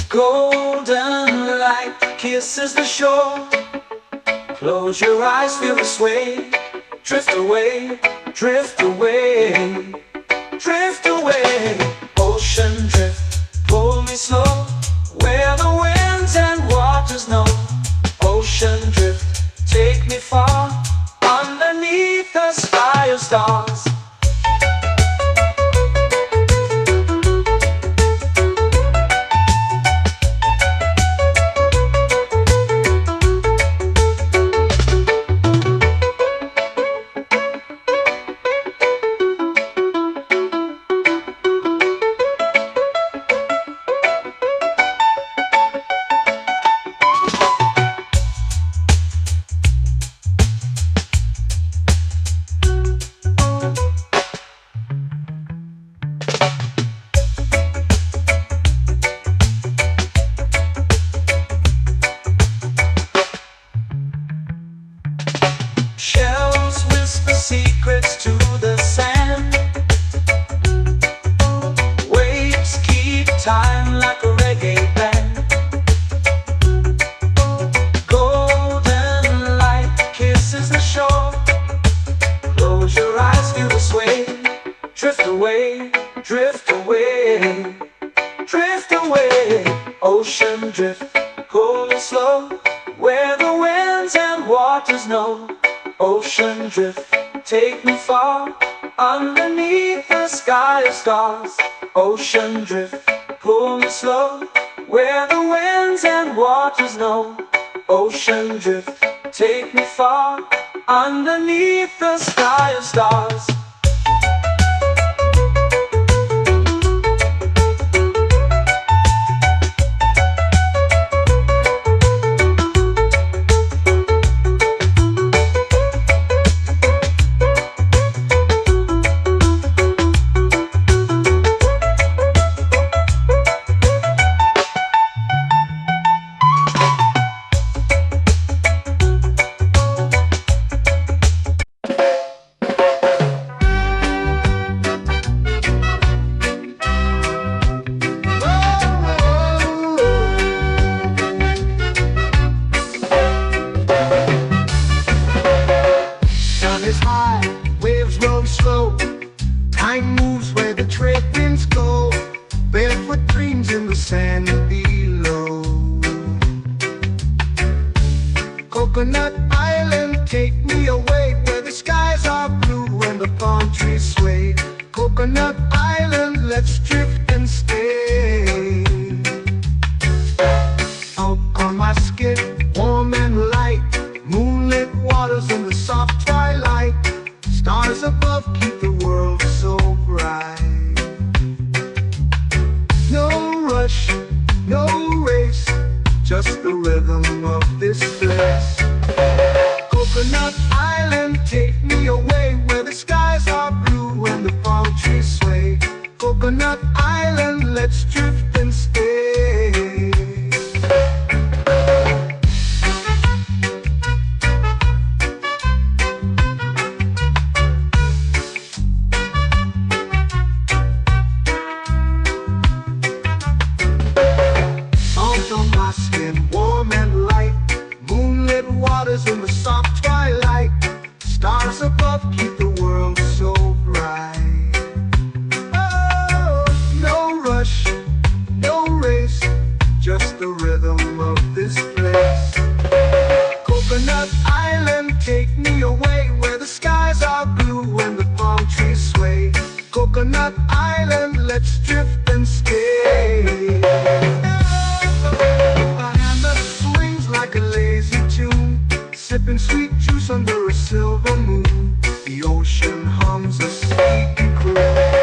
Golden light kisses the shore. Close your eyes, feel the sway. Drift away, drift away, drift away. Ocean drift, pull me slow, where the winds and waters know. Ocean drift, take me far, underneath the sky of stars. Shells whisper secrets to the sand. Waves keep time like a reggae band. Golden light kisses the shore. Close your eyes, feel the sway. Drift away, drift away, drift away. Ocean drift, pull me slow, where the winds and waters know. Ocean drift, take me far, underneath the sky of stars. Ocean drift, pull me slow, where the winds and waters know. Ocean drift, take me far, underneath the sky of stars.
Is high, waves roll slow. Time moves where the trade winds go. Barefoot dreams in the sand below. Coconut Island, take me away, where the skies are blue and the palm trees sway. Coconut Island, let's drift and stay. Out on my skin, warm and light, moonlit waters in the soft twilight. Stars above keep the world so bright. No rush, no race, just the rhythm of this place. Coconut Island, take me away, where the skies are blue and the palm trees sway. Coconut Island, let's drift and stay. a lazy tune, sipping sweet juice under a silver moon. The ocean hums a sleepy croon.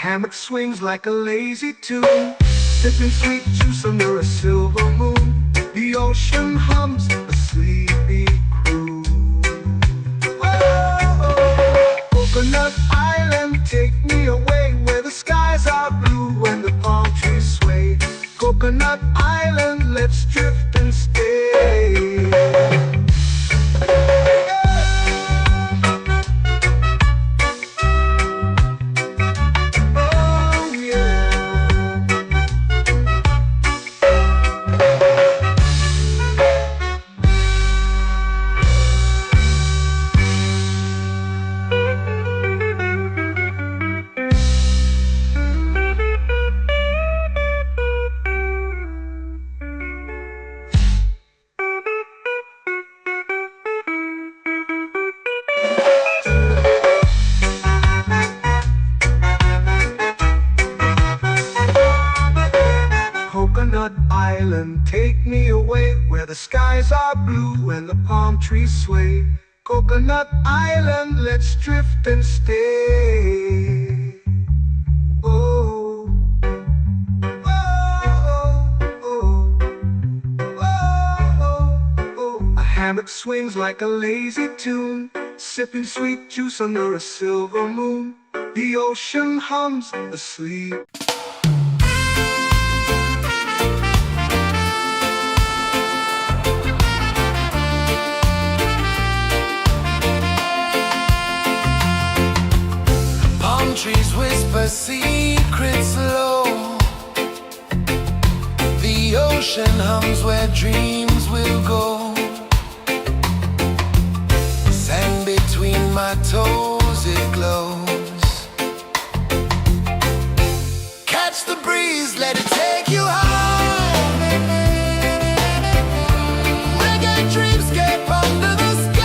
Hammock swings like a lazy tune, sipping sweet juice under a silver moon. The ocean hums a sleepy croon. Whoa, Coconut Island, take me away where the skies are blue and the palm trees sway. Coconut Island, let's drift and stay. Coconut Island, take me away where the skies are blue and the palm trees sway. Coconut Island, let's drift and stay. Oh, oh, oh, oh, oh. A hammock swings like a lazy tune, sipping sweet juice under a silver moon. The ocean hums asleep.
Trees whisper secrets low. The ocean hums where dreams will go. Sand between my toes, it glows. Catch the breeze, let it take you high. Reggae dreamscape under the sky.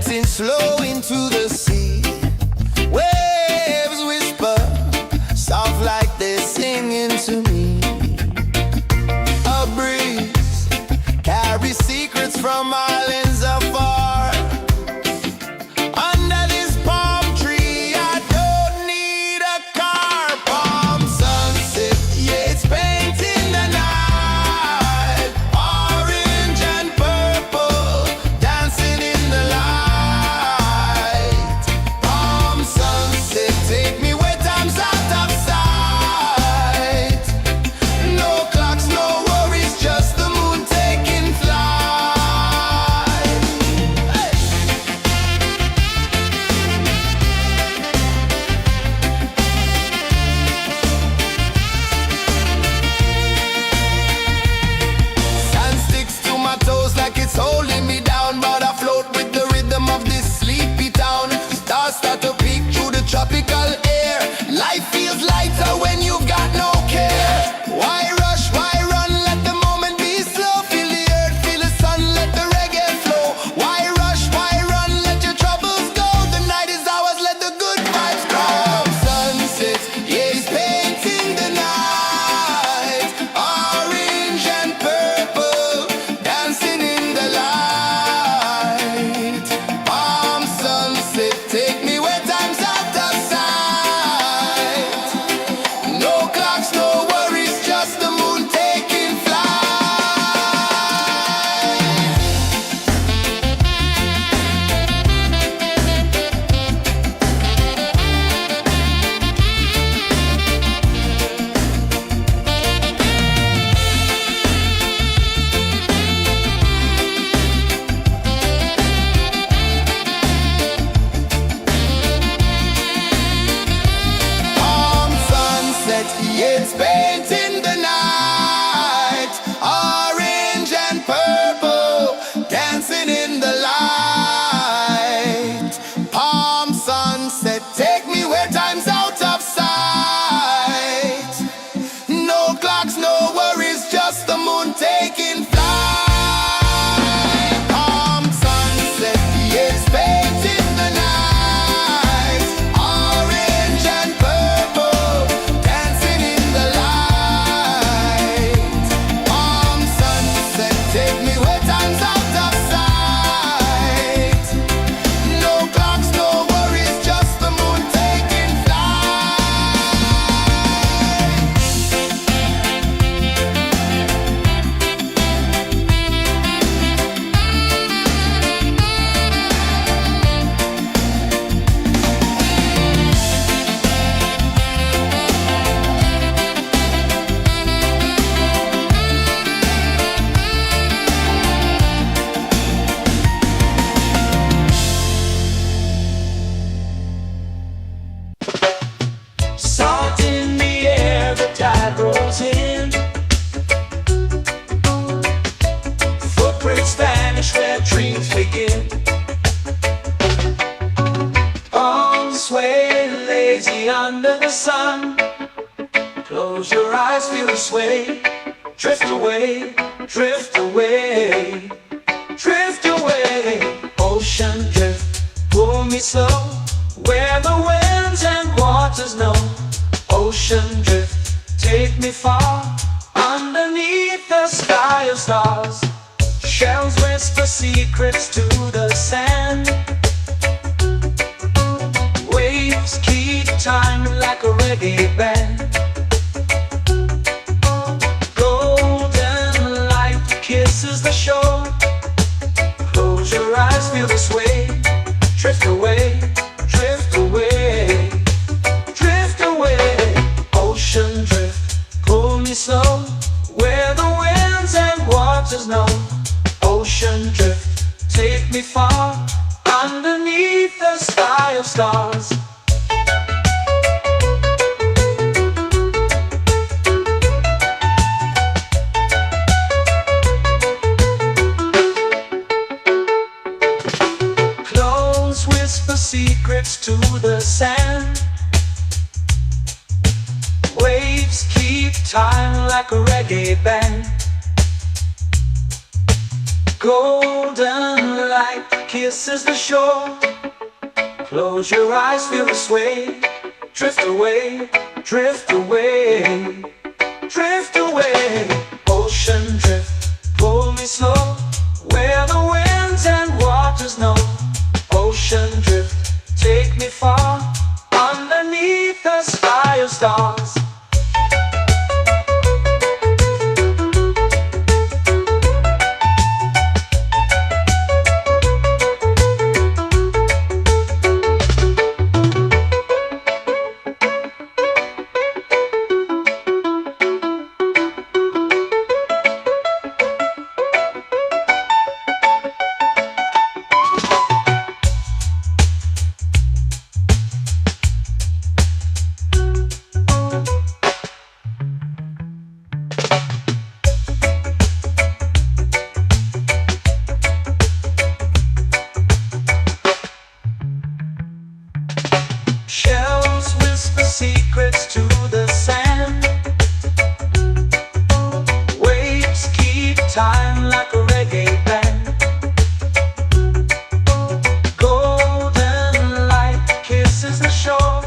dancing slow into the sea. Waves whisper, soft like they're singing to me. A breeze carries secrets from islands afar. Under this palm tree, I don't need a car. Palm sunset, yeah, it's painting the night. Orange and purple, dancing in the light. Palm sunset, take me where time's out of sight. No clocks, no worries, just the moon taking flight. Hey! Sand sticks to my toes like it's holding me down, but I float with the rhythm of this sleepy town. Stars start to peek through the tropical air. Life feels lighter when you've got no care. Why rush, why run, let the moment be slow. Feel the earth, feel the sun, let the reggae flow. Why rush, why run, let your troubles go. The night is ours, let the good vibes grow. Sunset, yeah, it's painting the night. Orange and purple, dancing in the light. Palm sunset, take me where time's out of sight. No clocks, no worries, just the moon taking flight. Palm sunset, yeah, it's painting the night. Orange and purple, dancing in the light. Palm sunset, take me where time's out of sight. No clocks, no worries, just the moon taking flight. Palm sunset, yeah, it's painting the night. Orange and purple, dancing in the light. Palm sunset, take me where time's out of sight. No clocks, no worries, just the moon taking flight.
Salt in the air, the tide rolls in. Footprints vanish where dreams begin. Arms sway lazy under the sun. Close your eyes, feel the sway. Drift away, drift away, drift away. Ocean drift, pull me slow, where the winds and waters know. Ocean drift, take me far, underneath the sky of stars. Shells whisper secrets to the sand. Waves keep time like a reggae band. Golden light kisses the shore. Close your eyes, feel the sway. Drift away, drift away, drift away. Ocean drift, pull me slow, where the winds and waters know. Ocean drift, take me far, underneath the sky of stars. Clones whisper secrets to the sand. Waves keep time like a reggae band. Golden light kisses the shore. Close your eyes, feel the sway. Drift away, drift away, drift away. Ocean drift, pull me slow, where the winds and waters know. Ocean drift, take me far, underneath the sky of stars. Shells whisper secrets to the sand. Waves keep time like a reggae band. Golden light kisses the shore.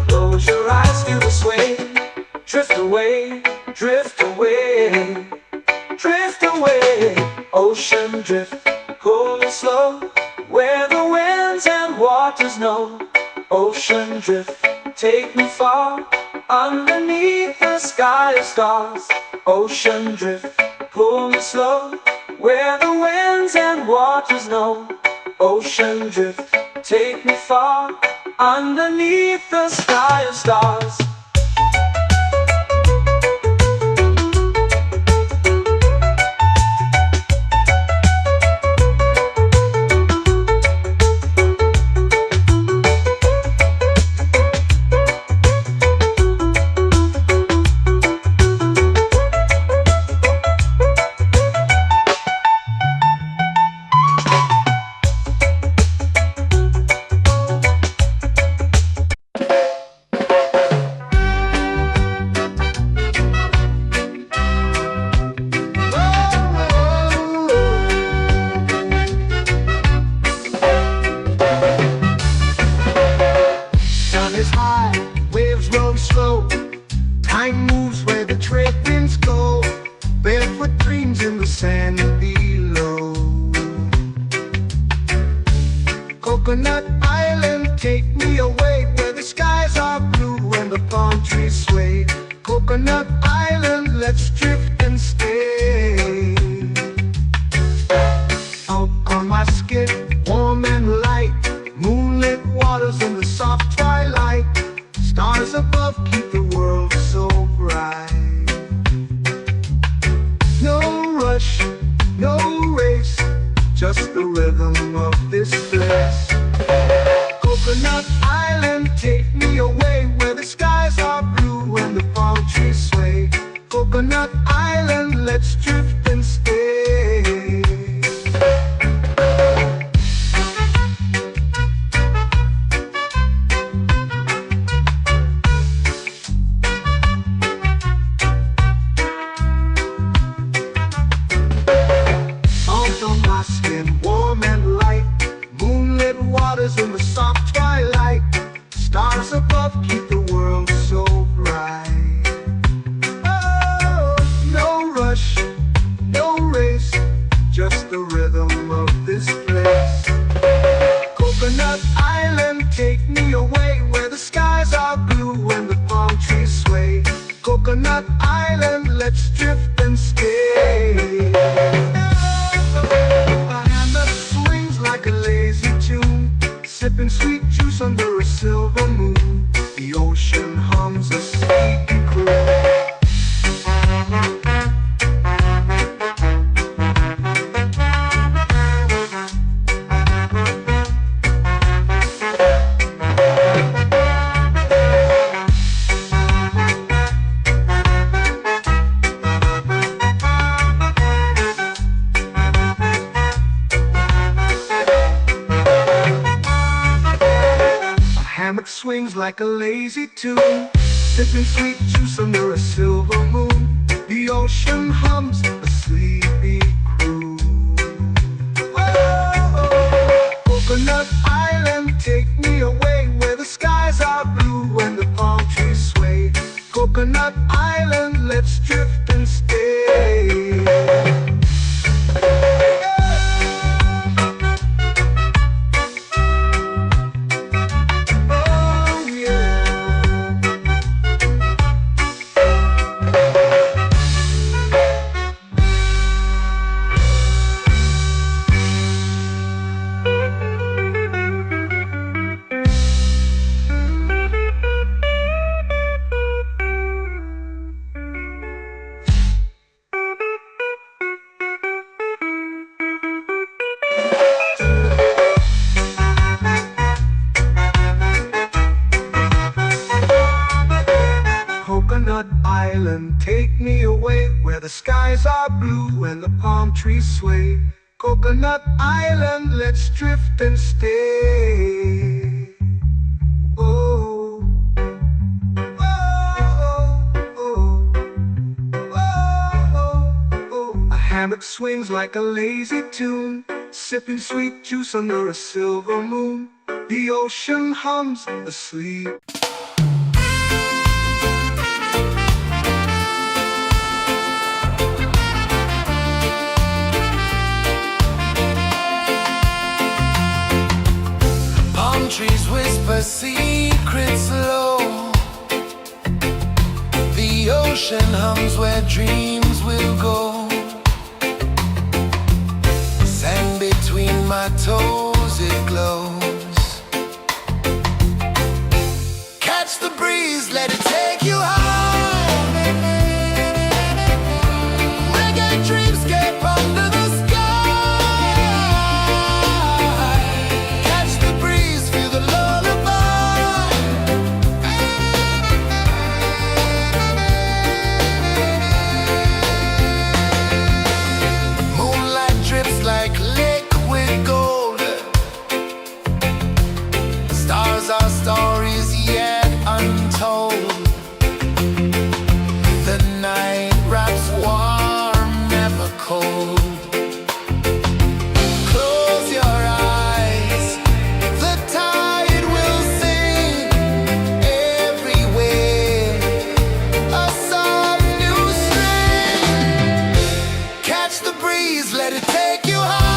Close your eyes, feel the sway. Drift away, drift away, drift away. Ocean drift, pull it slow, where the winds and waters know. Ocean drift, take me far, underneath the sky of stars. Ocean drift, pull me slow, where the winds and waters know. Ocean drift, take me far, underneath the sky of stars.
Is high, waves roll slow. Time moves where the trade winds go. Barefoot dreams in the sand below. Coconut Island, take me away, where the skies are blue and the palm trees sway. Coconut Island, let's drift and stay. Out on my skin, warm and light, moonlit waters in the soft twilight. Stars above keep the world so bright. No rush, no race, just the rhythm of this place. Coconut Island, take me away, where the skies are blue and the palm trees sway. Coconut Island, let's drift and stay. Warm and light, moonlit waters in the soft twilight. Stars above keep the world so bright. Oh, no rush, no race, just the rhythm of this place. Coconut Island, take me away, where the skies are blue and the palm trees sway. Coconut Island, let's drift and stay. Like a lazy tune, sipping sweet juice under a silver moon. The ocean hums a sleepy croon. Swings like a lazy tune, sipping sweet juice under a silver moon. The ocean hums a sleepy croon. Whoa. Coconut Island, take me away where the skies are blue and the palm trees sway. Coconut Island, let's drift and stay. Oh yeah. Coconut Island, take me away where the skies are blue and the palm trees sway. Coconut Island, let's drift and stay. Oh, oh, oh, oh, oh. A hammock swings like a lazy tune, sipping sweet juice under a silver moon. The ocean hums asleep.
Trees whisper secrets low. The ocean hums where dreams will go. Sand between my toes, it glows. Catch the breeze, let it take you high. Reggae dreamscape under the sky. Our stories yet untold. The night wraps warm, never cold. Close your eyes, the tide will sing everywhere. A soft new string. Catch the breeze, let it take you high.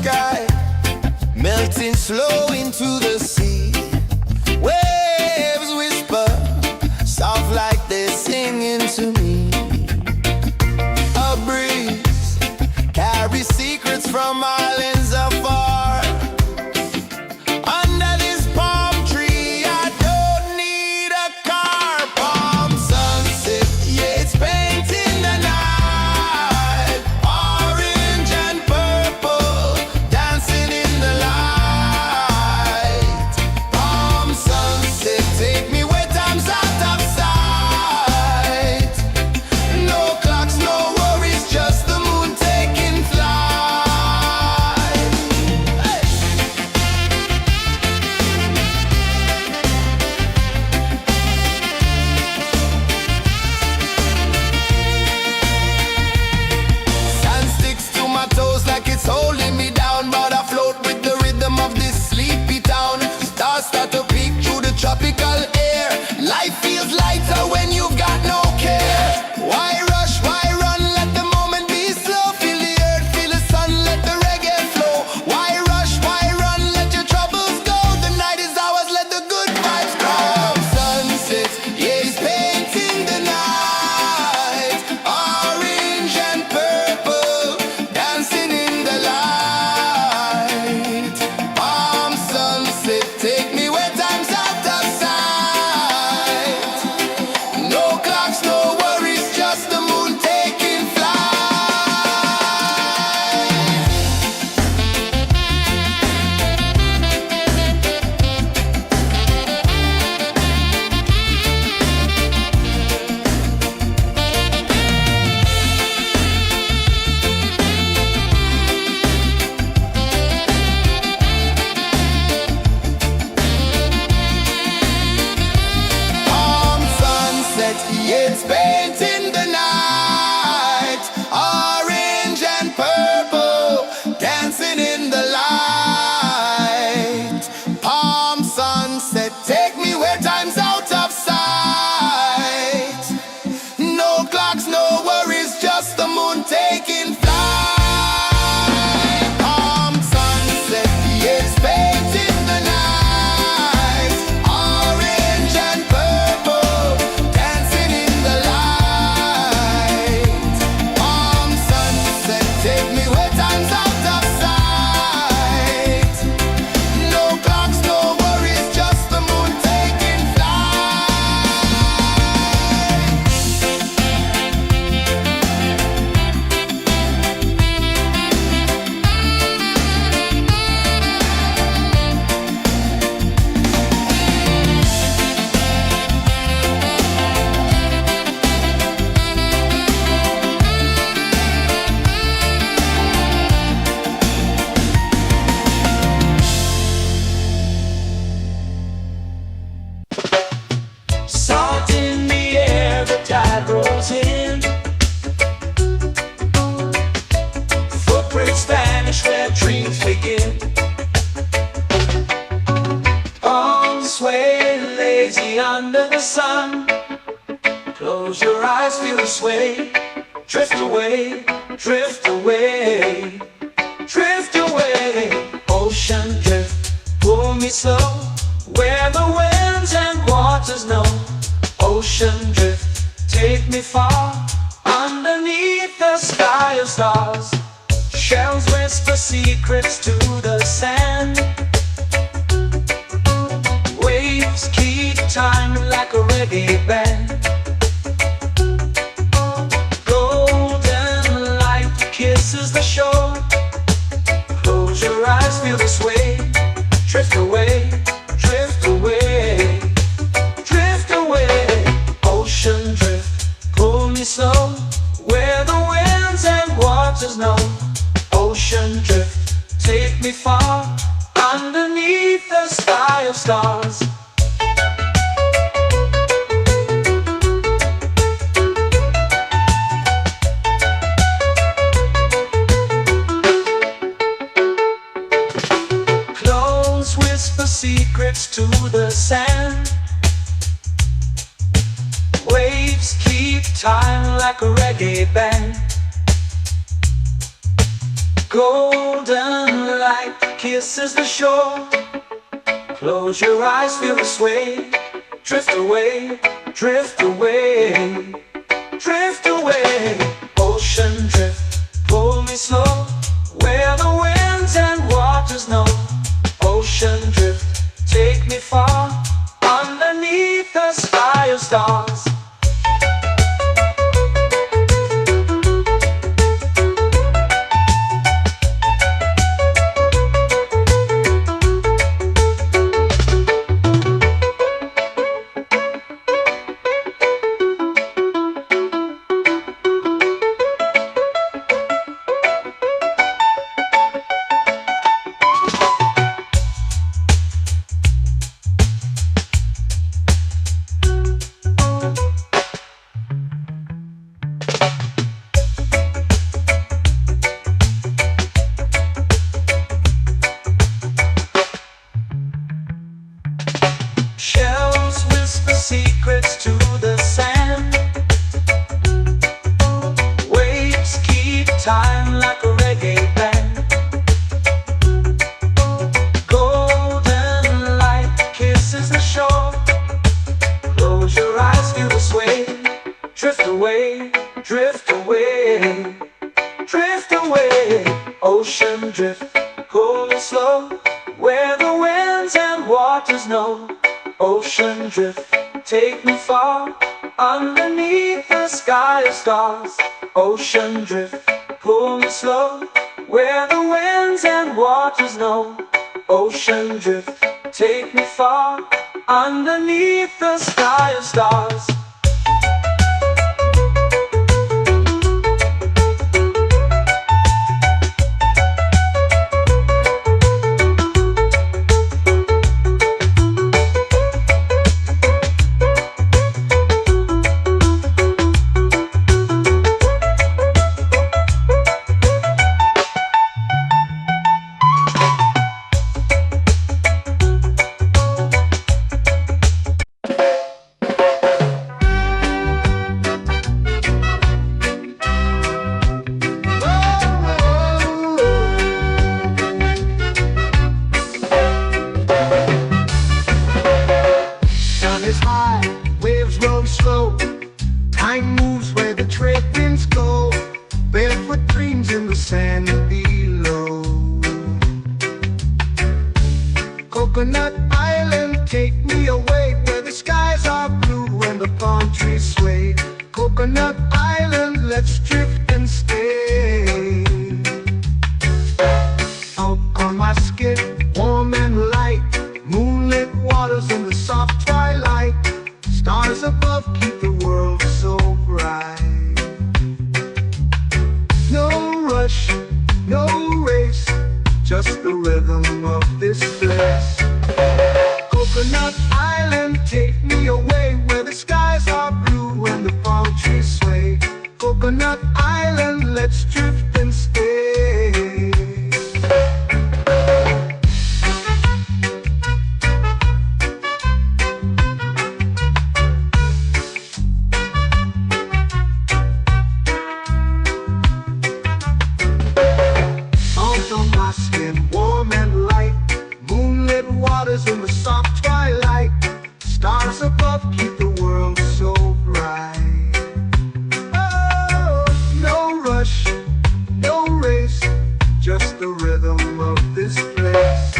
Sky melting slow into the sea. Waves whisper, soft like they're singing to me. A breeze carries secrets from islands afar. Under this palm tree, I don't need a car. Palm sunset, yeah, it's painting the night. Orange and purple, dancing in the light. Palm sunset, take me where time's out of sight. No clocks, no worries, just the moon taking flight. Hey! Sand sticks to my toes like it's holding me down, but I float with the rhythm of this sleepy town. Stars start to peek through the tropical air. Life feels lighter when you've got no care. Why rush, why run, let the moment be slow. Feel the earth, feel the sun, let the reggae flow. Why rush, why run, let your troubles go. The night is ours, let the good vibes grow. Sunset, yeah, it's painting the night. Orange and purple, dancing in the light. Palm sunset, take me where time's out of sight. No clocks, no worries, just the moon taking flight. Palm sunset, yeah, it's painting the night. Orange and purple, dancing in the light. Palm sunset, take me where time's out of sight. No clocks, no worries, just the moon taking flight. Palm sunset, yeah, it's painting the night. Orange and purple, dancing in the light. Palm sunset, take me where time's out of sight. No clocks, no worries, just the moon taking flight.
Salt in the air, the tide rolls in. Footprints vanish where dreams begin. Arms sway lazy under the sun. Close your eyes, feel the sway. Drift away, drift away, drift away. Ocean drift, pull me slow, where the winds and waters know. Ocean drift, take me far, underneath the sky of stars. Shells whisper secrets to the sand. Waves keep time like a reggae band. Golden light kisses the shore. Close your eyes, feel the sway. Drift away, drift away, drift away. Ocean drift, pull me slow, where the winds and waters know. Ocean drift, take me far, underneath the sky of stars. Clones whisper secrets to the sand. Waves keep time like a reggae band. Golden light kisses the shore. Close your eyes, feel the sway. Drift away, drift away, drift away. Ocean drift, pull me slow, where the winds and waters know. Ocean drift, take me far, underneath the sky of stars. Shells whisper secrets to the sand. Waves keep time like a reggae band. Golden light kisses the shore. Close your eyes, feel the sway. Drift away, drift away, drift away. Ocean drift, pull me slow, where the winds and waters know. Ocean drift, take me far, underneath the sky of stars. Ocean drift, pull me slow, where the winds and waters know. Ocean drift, take me far, underneath the sky of stars.
Sun is high, waves roll slow. Time moves where the trade winds go. Barefoot dreams in the sand below. Coconut Island, take me away, where the skies are blue and the palm trees sway. Coconut Island, let's drift and stay. Out on my skin, warm and light, moonlit waters in the soft twilight. Stars above keep the world so bright. No rush, no race, just the rhythm of this place. Coconut Island, take me away, where the skies are blue and the palm trees sway. Coconut Island, let's drift and stay. Out on my skin, warm and light, moonlit waters in the soft twilight. Stars above keep the world so bright. Oh, no rush, no race, just the rhythm of this place.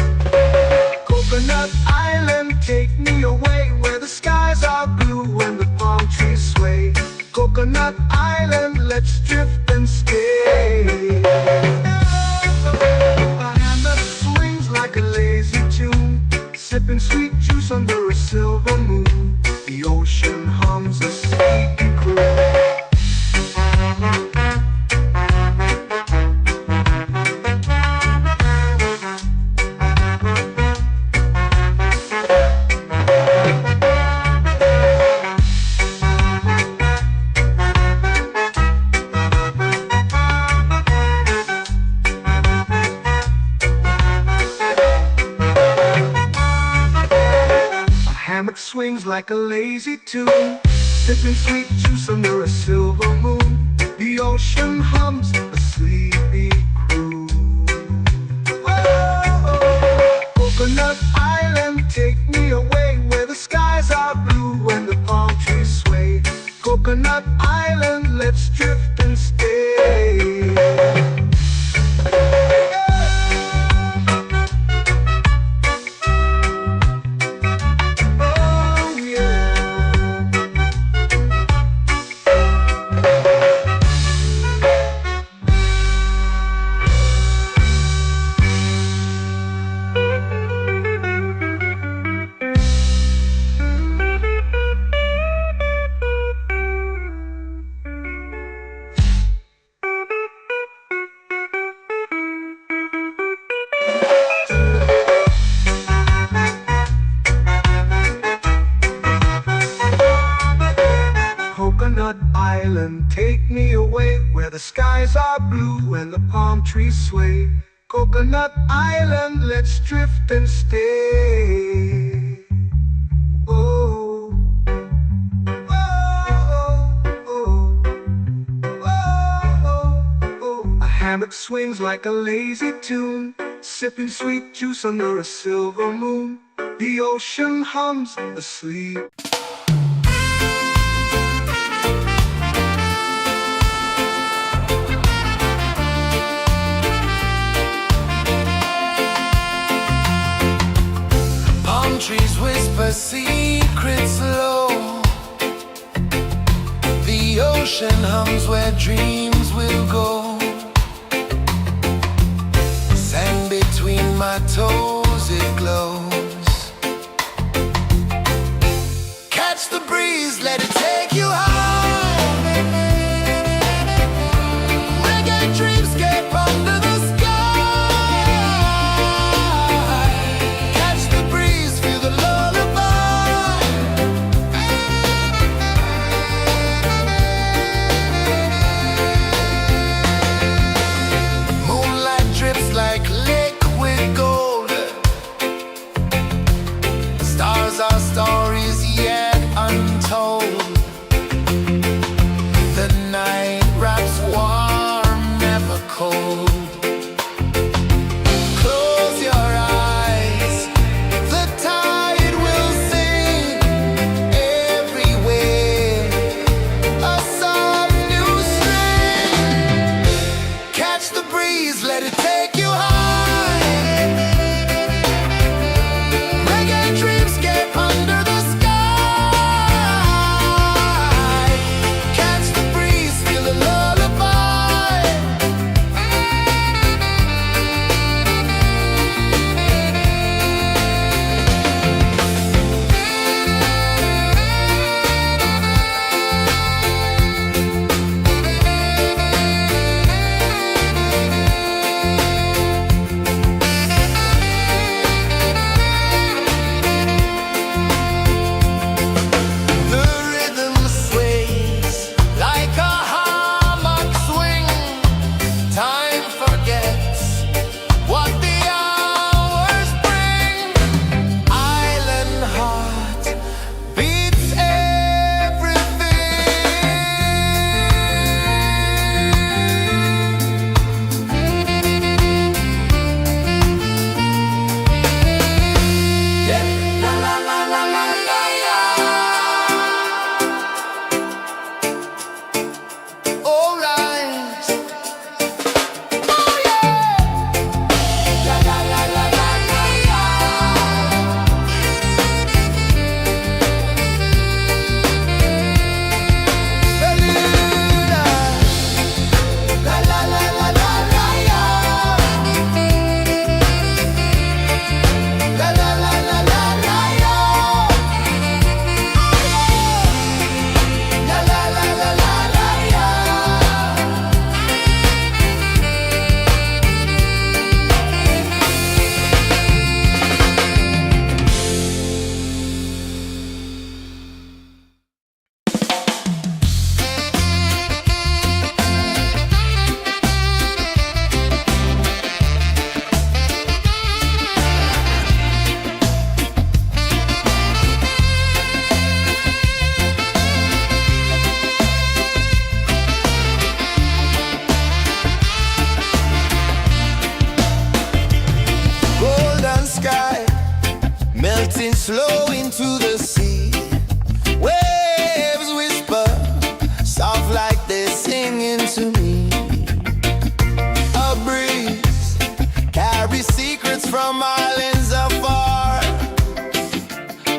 Coconut Island, take me away, where the skies are blue and the palm trees sway. Coconut Island, let's drift and stay. A hand that swings like a lazy tune, sipping sweet juice under a silver moon. The ocean hums a sleepy croon. Hammock swings like a lazy tune, sipping sweet juice under a silver moon. The ocean hums a sleepy croon. Whoa, trees sway. Coconut Island, let's drift and stay. Oh, oh, oh, oh, oh. A hammock swings like a lazy tune, sipping sweet juice under a silver moon. The ocean hums asleep.
Palm trees whisper secrets low. The ocean hums where dreams will go. Sand between my toes, it glows. Catch the breeze, let it take you high. Reggae dreamscape under the sky. Catch the breeze, feel the lullaby. Moonlight drips like liquid gold. Stars are stories yet untold. The night wraps warm, never cold. Close your eyes, the tide will sing everywhere. A soft new string. Catch the breeze, let it take you high. Reggae dreamscape under the sky. Catch the breeze, feel the lullaby. The rhythm sways like a hammock swing. Time forgets what the hours bring. Island heart beats everything. Yeah. La la la la la la la. All right. Oh yeah. La la la la la la la. Beluga. La la la la la la la. La la la la la la la. La la la la la la la. Golden sky melting slow into the sea. Waves whisper soft like they're singing to me. A breeze carries secrets from islands afar.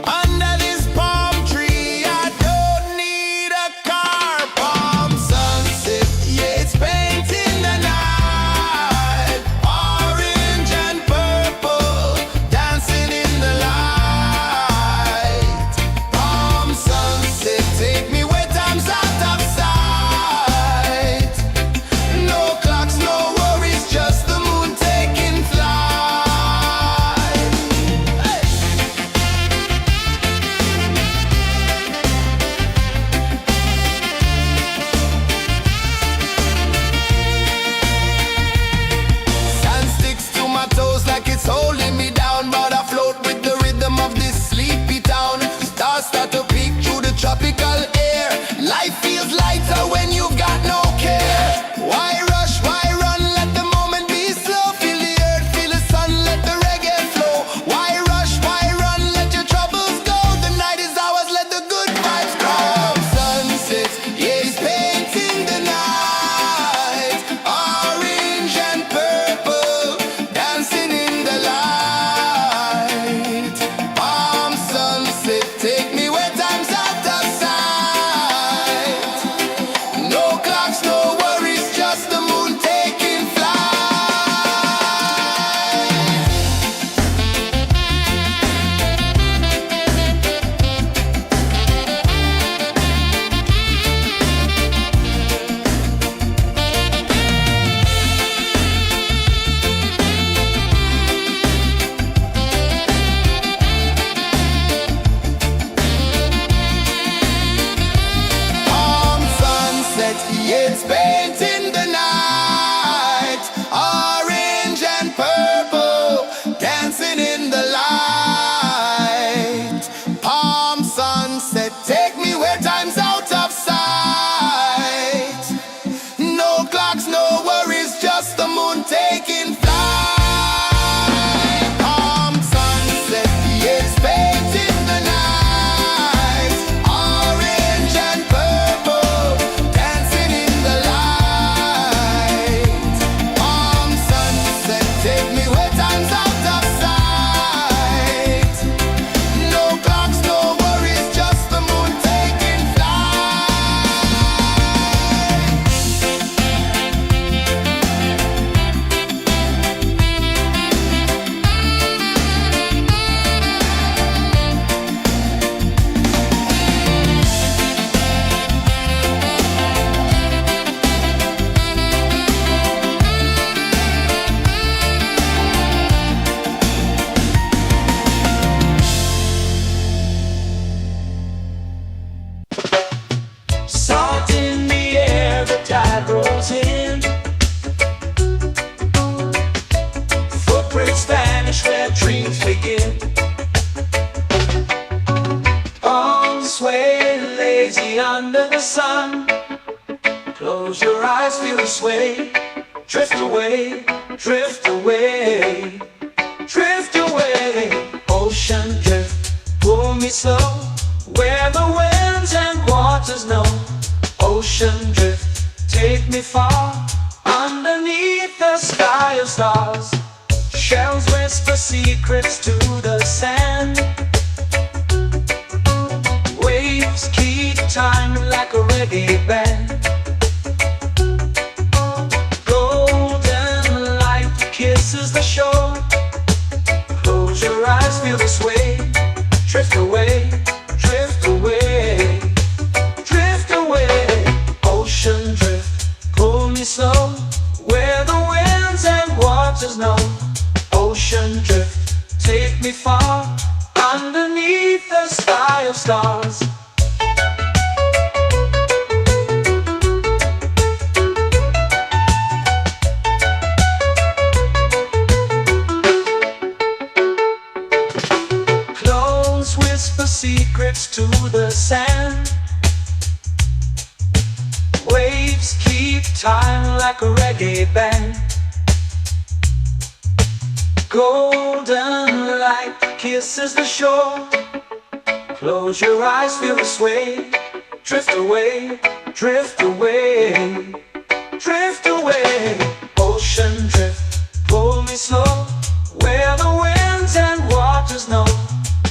Under this palm tree, I don't need a car. Palm sunset, yeah, it's painting the night. Orange and purple, dancing in the light. Palm sunset, take me where time's out of sight. No clocks, no worries, just the moon taking flight.
dreams begin. Palms sway lazy under the sun. Close your eyes, feel the sway. Drift away, drift away, drift away. Ocean drift, pull me slow, where the winds and waters know. Ocean drift, take me far, underneath the sky of stars. Shells whisper secrets to the sand. Waves keep time like a reggae band. Golden light kisses the shore. Close your eyes, feel the sway. Drift away, drift away, drift away. Ocean drift, pull me slow, where the winds and waters know. Ocean drift, take me far, underneath the sky of stars. Close whisper secrets to the sand. Waves keep time like a reggae band. Golden light kisses the shore. Close your eyes, feel the sway. Drift away, drift away, drift away. Ocean drift, pull me slow, where the winds and waters know.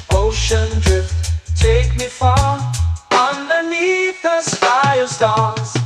Ocean drift, take me far, underneath the sky of stars.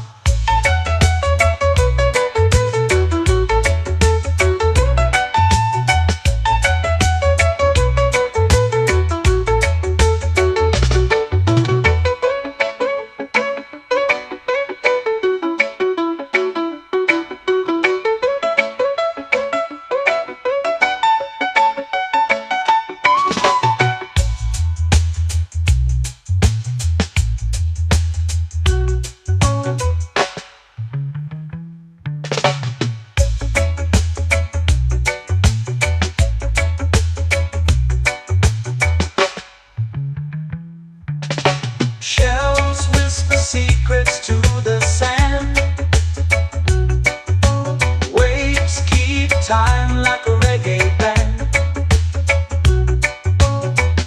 Shells whisper secrets to the sand. Waves keep time like a reggae band.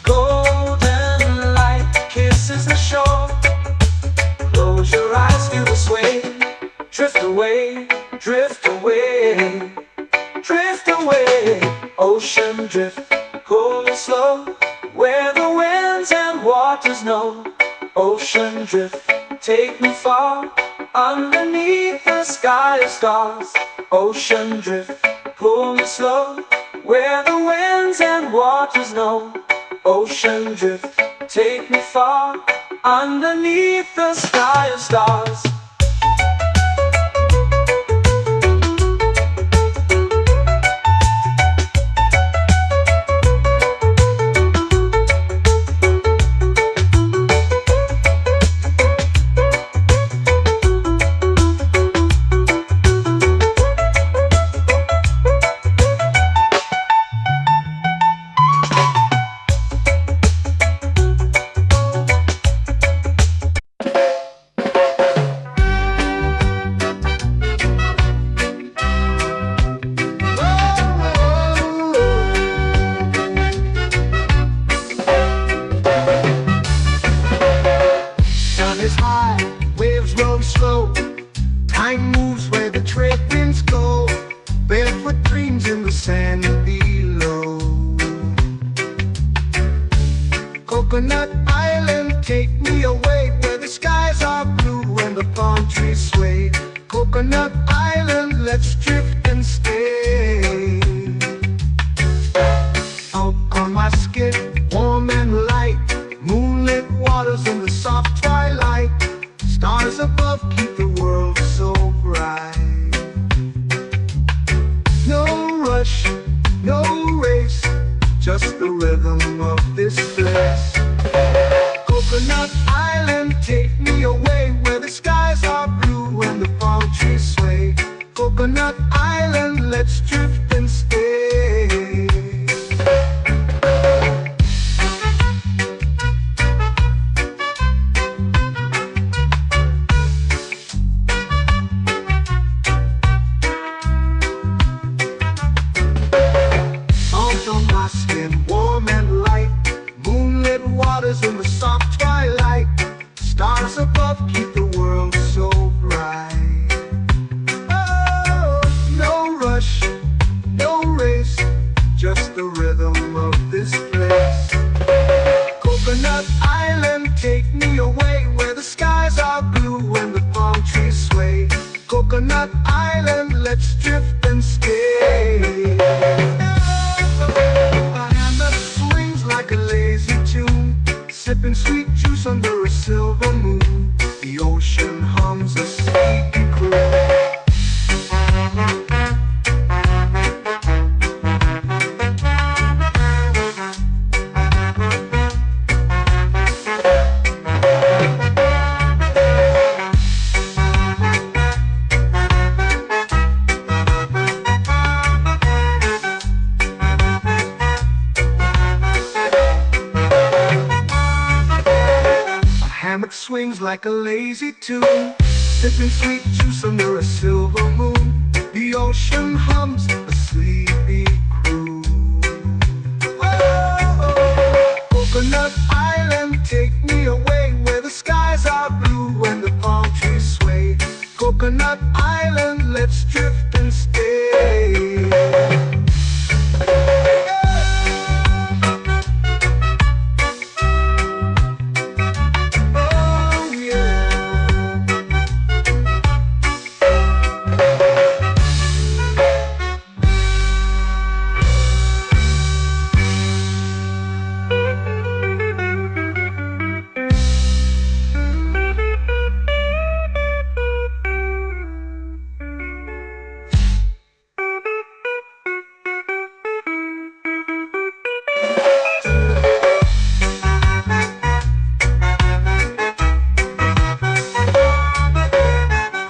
Golden light kisses the shore. Close your eyes, feel the sway. Drift away, drift away, drift away. Ocean drift, pull me slow, where the winds and waters know. Ocean drift, take me far, underneath the sky of stars. Ocean drift, pull me slow, where the winds and waters know. Ocean drift, take me far, underneath the sky of stars.
Time moves where the trade winds go. Barefoot dreams in the sand below. Coconut Island, take me away, where the skies are blue and the palm trees sway. Coconut Island, let's drift and stay. Out on my skin, warm and light, moonlit waters in the soft twilight. Stars above keep the world so bright. No rush, no race, just the rhythm of this place. Coconut Island, take me away, where the skies are blue and the palm trees sway. Coconut Island, let's drift and stay. the rhythm of this place. Coconut Island, take me away where the skies are blue and the palm trees sway. Coconut Island, let's drift and stay. A hammock swings like a lazy tune, sipping sweet juice under a silver moon. The ocean hums a sleepy croon. Hammock swings like a lazy tune, sipping sweet juice under a silver moon. The ocean hums a sleepy croon. Whoa. Coconut Island, take me away where the skies are blue and the palm trees sway. Coconut Island, let's drift and stay.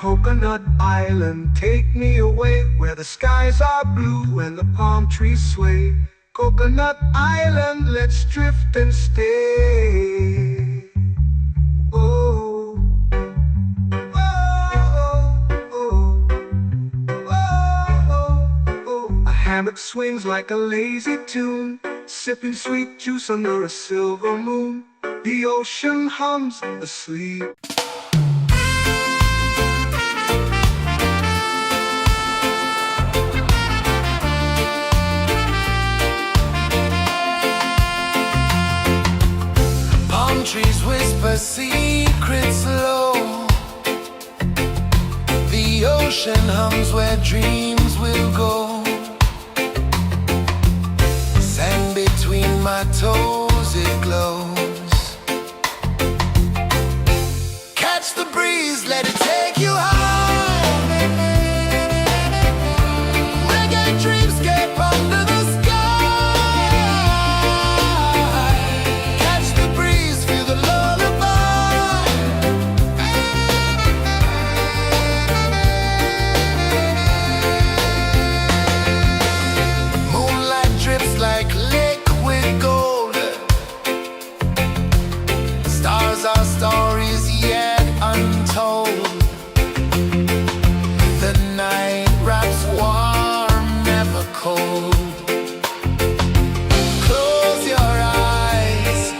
Coconut Island, take me away where the skies are blue and the palm trees sway. Coconut Island, let's drift and stay. Oh, oh, oh, oh, oh. A hammock swings like a lazy tune, sipping sweet juice under a silver moon. The ocean hums asleep.
Trees whisper secrets low. The ocean hums where dreams will go. Sand between my toes, it glows. Catch the breeze, let it take you high. Reggae dreamscape under the sky. Our stories yet untold. The night wraps warm, never cold. Close your eyes,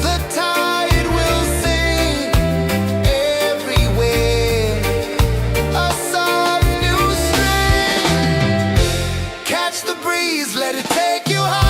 the tide will sing everywhere. A soft new string. Catch the breeze, let it take you high.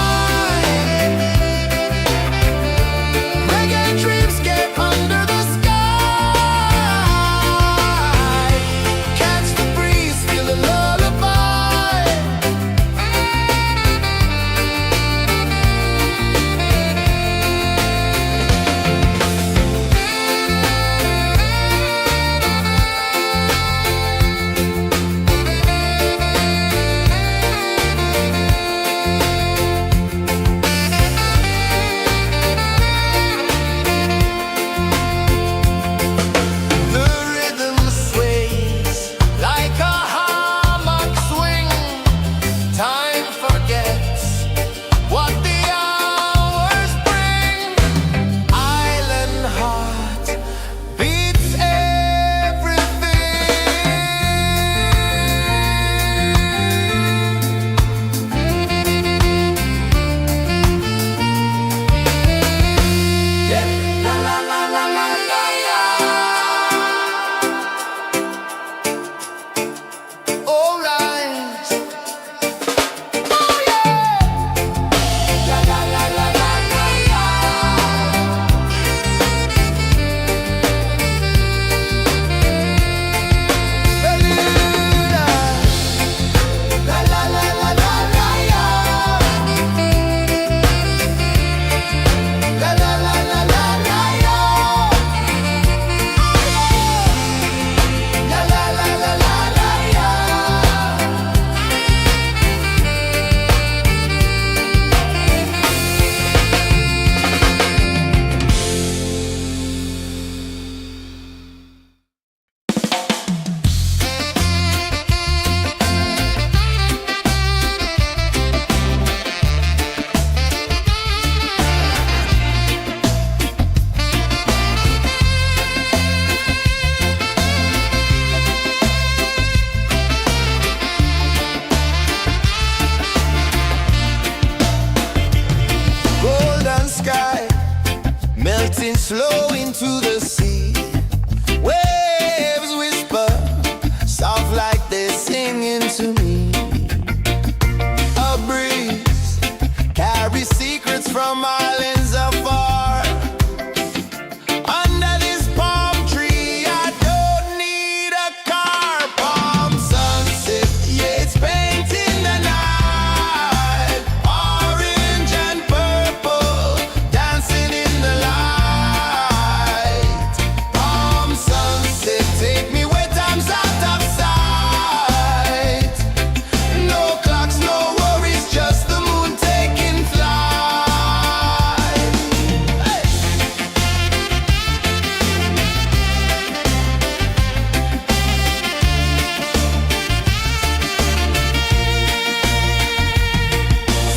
flow into the sea. Waves whisper, soft like they're singing to me. A breeze carries secrets from islands afar. Under this palm tree, I don't need a car. Palm sunset, yeah, it's painting the night. Orange and purple, dancing in the light. Palm sunset, take me where time's out of sight. No clocks, no worries, just the moon taking flight. Hey!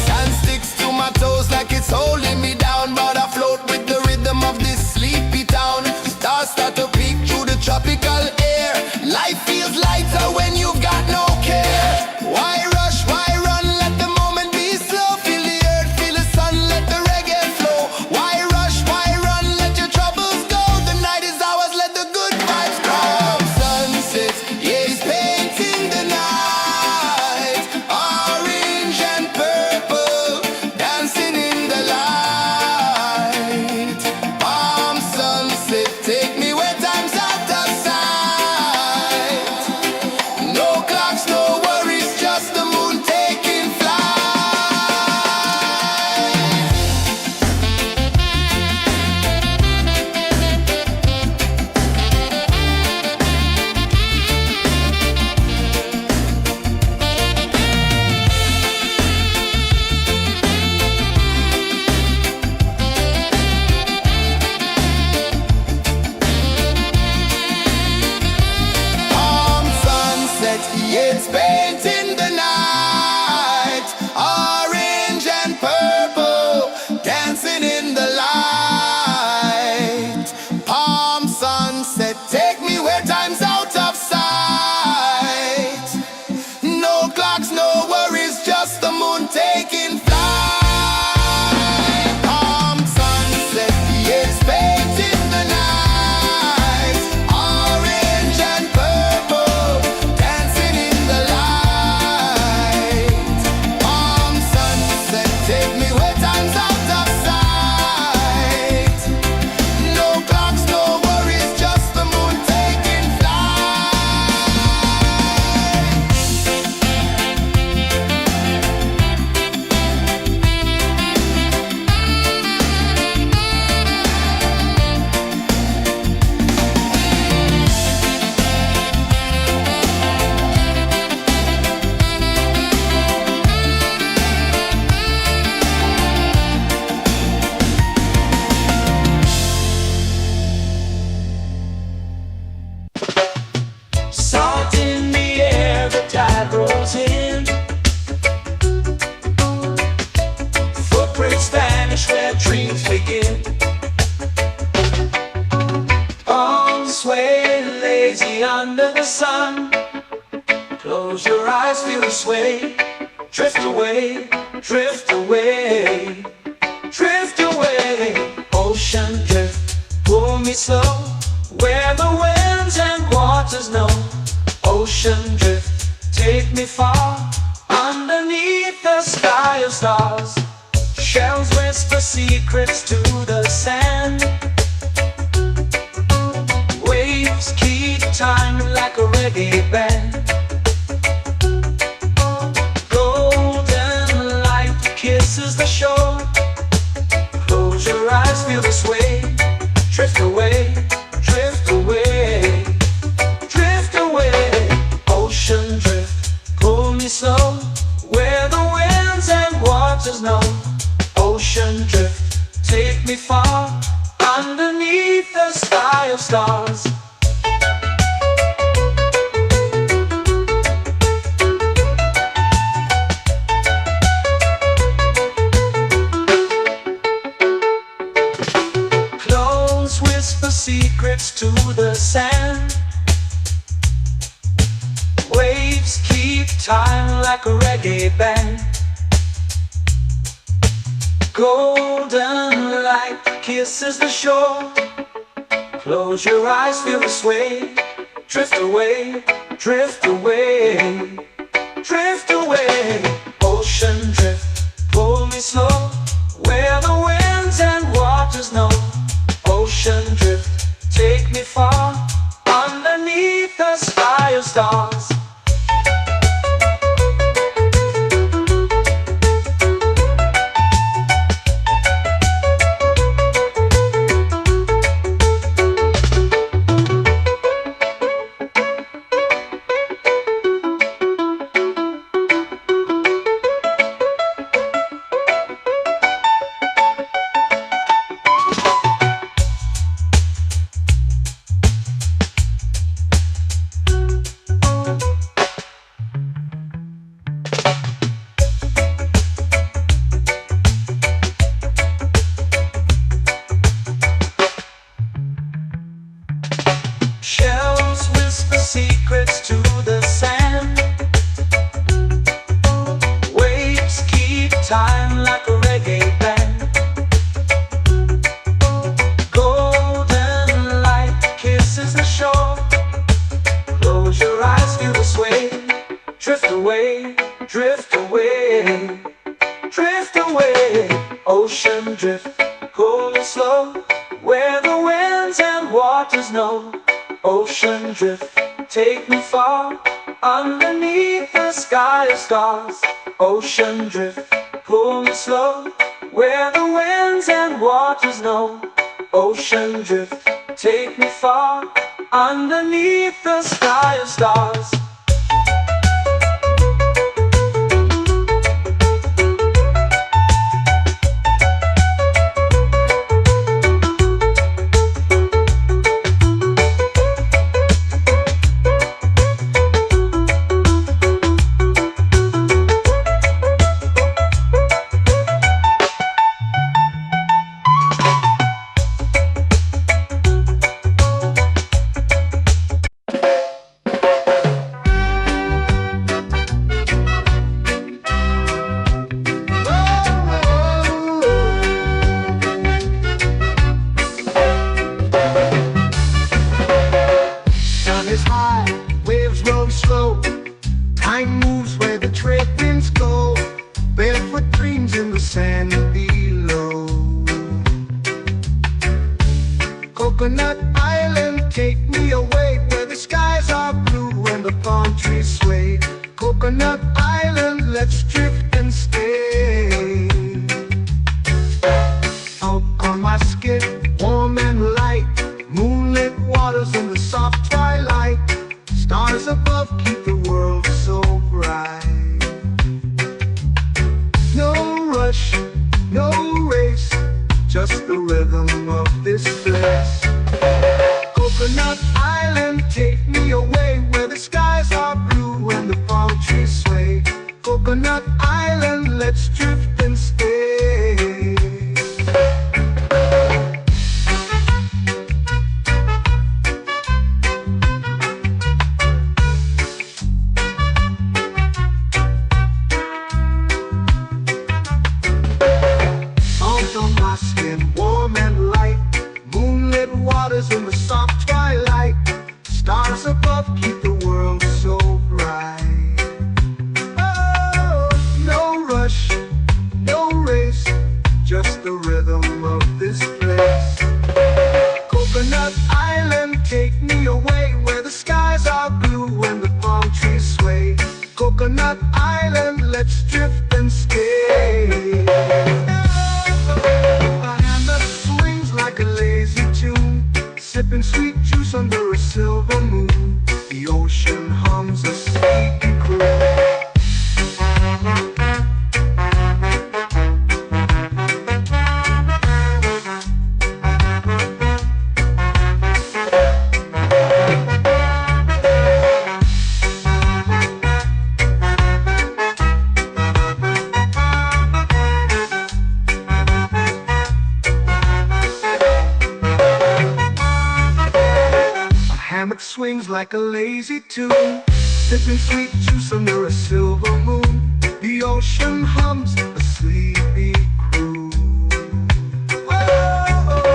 Sand sticks to my toes like it's holding me down, but I float with the rhythm of this sleepy town. Stars start to peek through the tropical air. Life feels lighter when you've got no care. Why rush, why run, let the moment be slow. Feel the earth, feel the sun, let the reggae flow. Why rush, why run, let your troubles go. The night is ours, let the good vibes grow. Sunset, yeah, it's painting the night. Orange and purple, dancing in the light. Palm sunset, take me where time's out of sight. No clocks, no worries, just the moon taking flight. Palm sunset, yeah, it's painting the night. Orange and purple, dancing in the light. Palm sunset, take me where time's out of sight. No clocks, no worries, just the moon taking flight. Palm sunset, yeah, it's painting the night. Orange and purple, dancing in the light. Palm sunset, take me where time's out of sight. No clocks, no worries, just the moon taking flight.
Salt in the air, the tide rolls in. Footprints vanish where dreams begin. Arms sway lazy under the sun. Close your eyes, feel the sway. Drift away, drift away, drift away. Ocean drift, pull me slow, where the winds and waters know. Ocean drift, take me far, underneath the sky of stars. Shells whisper secrets to the sand. Waves keep time like a reggae band. Golden light kisses the shore. Close your eyes, feel the sway. Drift away, drift away, drift away. Ocean drift, pull me slow, where the winds and waters know. Ocean drift, take me far, underneath the sky of stars. Close whisper secrets to the sand. Waves keep time like a reggae band. Golden light kisses the shore. Close your eyes, feel the sway. Drift away, drift away, drift away. Ocean drift, pull me slow, where the winds and waters know. Ocean drift, take me far, underneath the sky of stars. Shells whisper secrets to the sand. Waves keep time like a reggae band. Golden light kisses the shore. Close your eyes, feel the sway. Drift away, drift away, drift away. Ocean drift, pull me slow, where the winds and waters know. Ocean drift, take me far, underneath the sky of stars. Ocean drift, pull me slow, where the winds and waters know. Ocean drift, take me far, underneath the sky of stars.
Time moves where the trade winds go. Barefoot dreams in the sand below. Coconut Island, take me away, where the skies are blue and the palm trees sway. Coconut Island, let's drift and stay. Out on my skin, warm and light, moonlit waters in the soft twilight. Stars above keep the world so bright. No rush, no race, just the rhythm of this place. Coconut Island, take me away, where the skies are blue and the palm trees sway. Coconut Island, let's drift and stay. In the soft twilight, stars above keep the world so bright. Oh, no rush, no race, just the rhythm of this place. Coconut Island, take me away, where the skies are blue and the palm trees sway. Coconut Island, let's drift and stay. A hand that swings like a lazy tune, sipping sweet juice under a silver moon. The ocean hums a sleepy croon. Hammock swings like a lazy tune, sipping sweet juice under a silver moon. The ocean hums a sleepy croon. Whoa.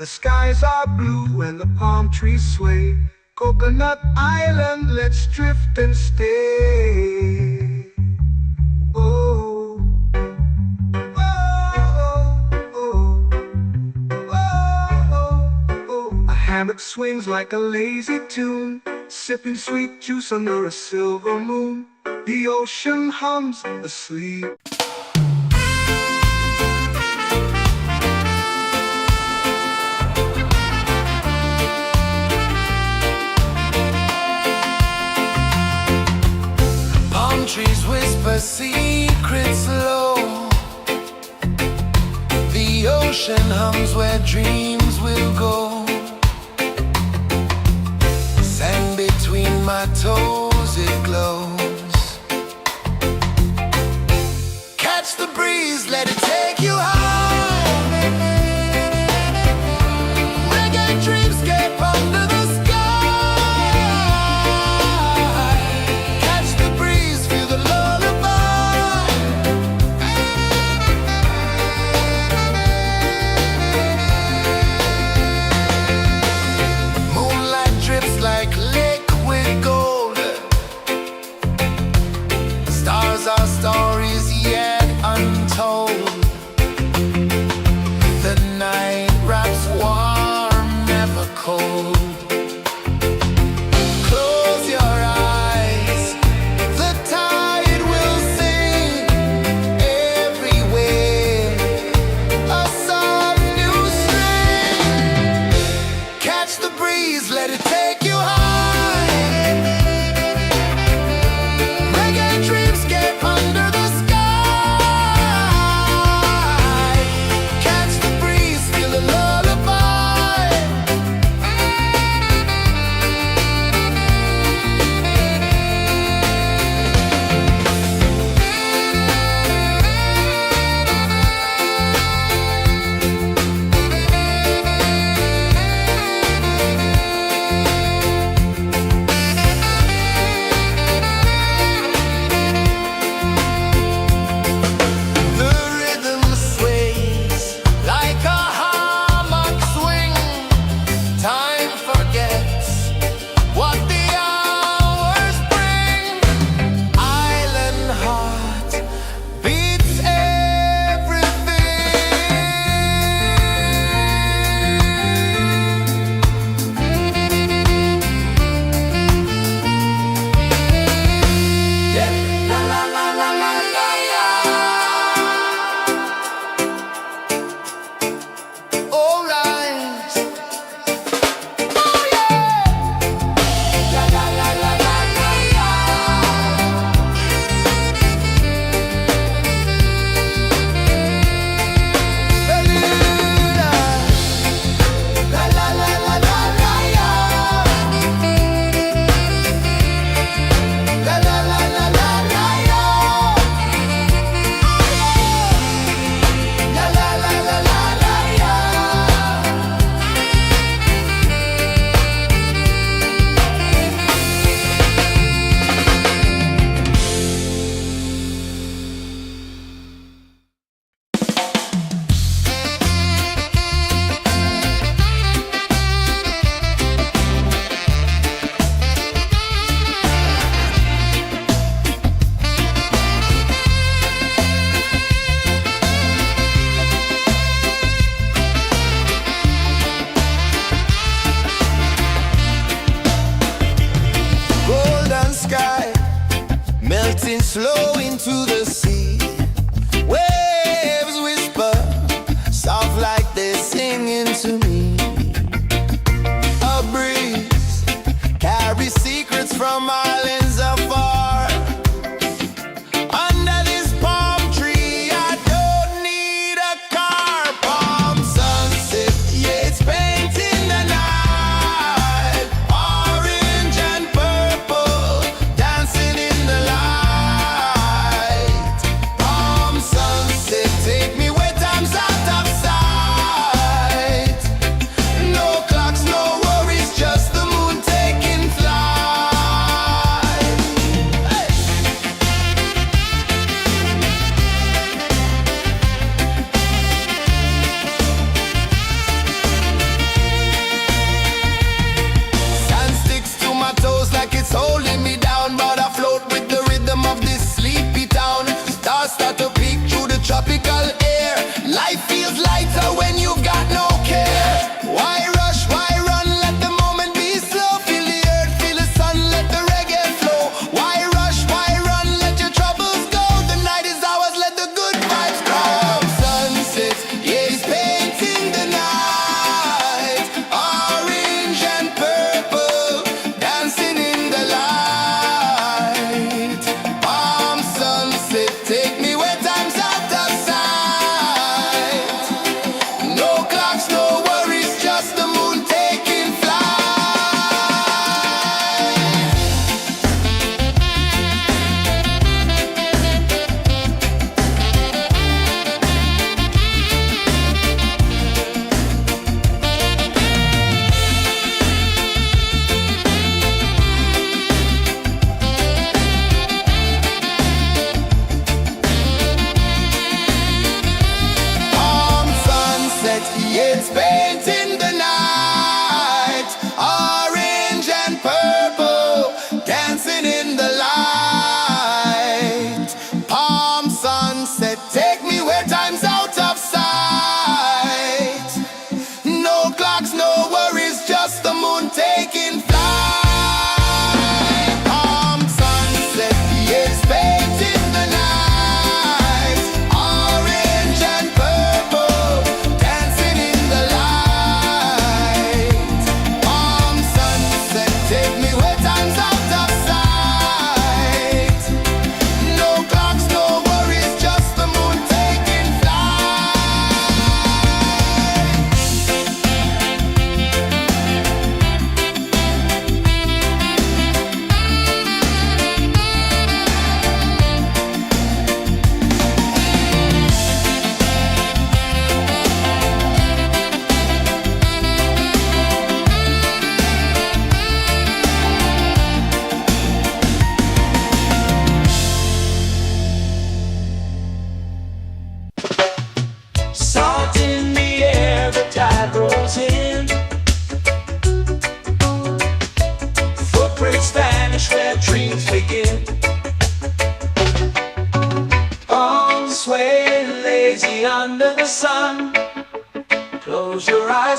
the skies are blue and the palm trees sway. Coconut Island, let's drift and stay. Oh, oh, oh, oh, oh. A hammock swings like a lazy tune, sipping sweet juice under a silver moon. The ocean hums asleep.
Palm trees whisper secrets low. The ocean hums where dreams will go. Sand between my toes, it glows. Catch the breeze, let it take you high. Reggae dreamscape under the sky. Catch the breeze, feel the lullaby. Moonlight drips like liquid gold. Stars are stories yet untold. The night wraps warm, never cold. Close your eyes, the tide will sing everywhere. A soft new string. Catch the breeze, let it take you high. Reggae dreamscape under the sky. Catch the breeze, feel a lullaby.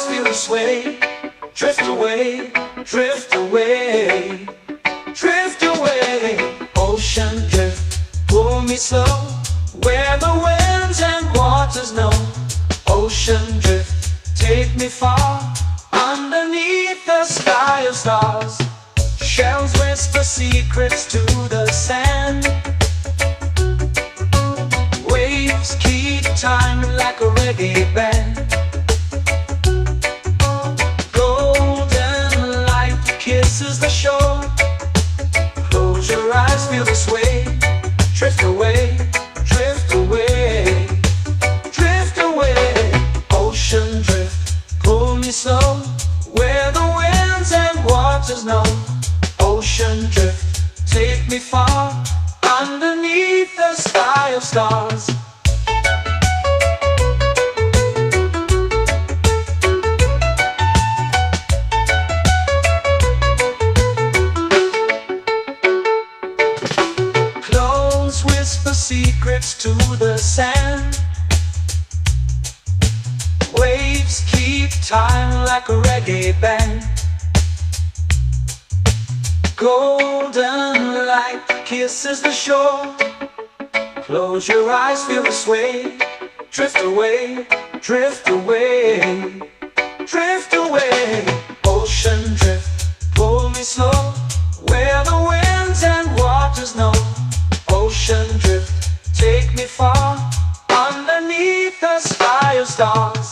eyes feel the sway. Drift away, drift away, drift away. Ocean drift, pull me slow, where the winds and waters know. Ocean drift, take me far, underneath the sky of stars. Shells whisper secrets to the sand. Waves keep time like a reggae band. Golden light kisses the shore. Close your eyes, feel the sway. Drift away, drift away, drift away. Ocean drift, pull me slow, where the winds and waters know. Ocean drift, take me far, underneath the sky of stars. Close whisper secrets to the sand. Waves keep time like a reggae band. Golden light kisses the shore. Close your eyes, feel the sway. Drift away, drift away, drift away. Ocean drift, pull me slow, where the winds and waters know. Ocean drift, take me far, underneath the sky of stars.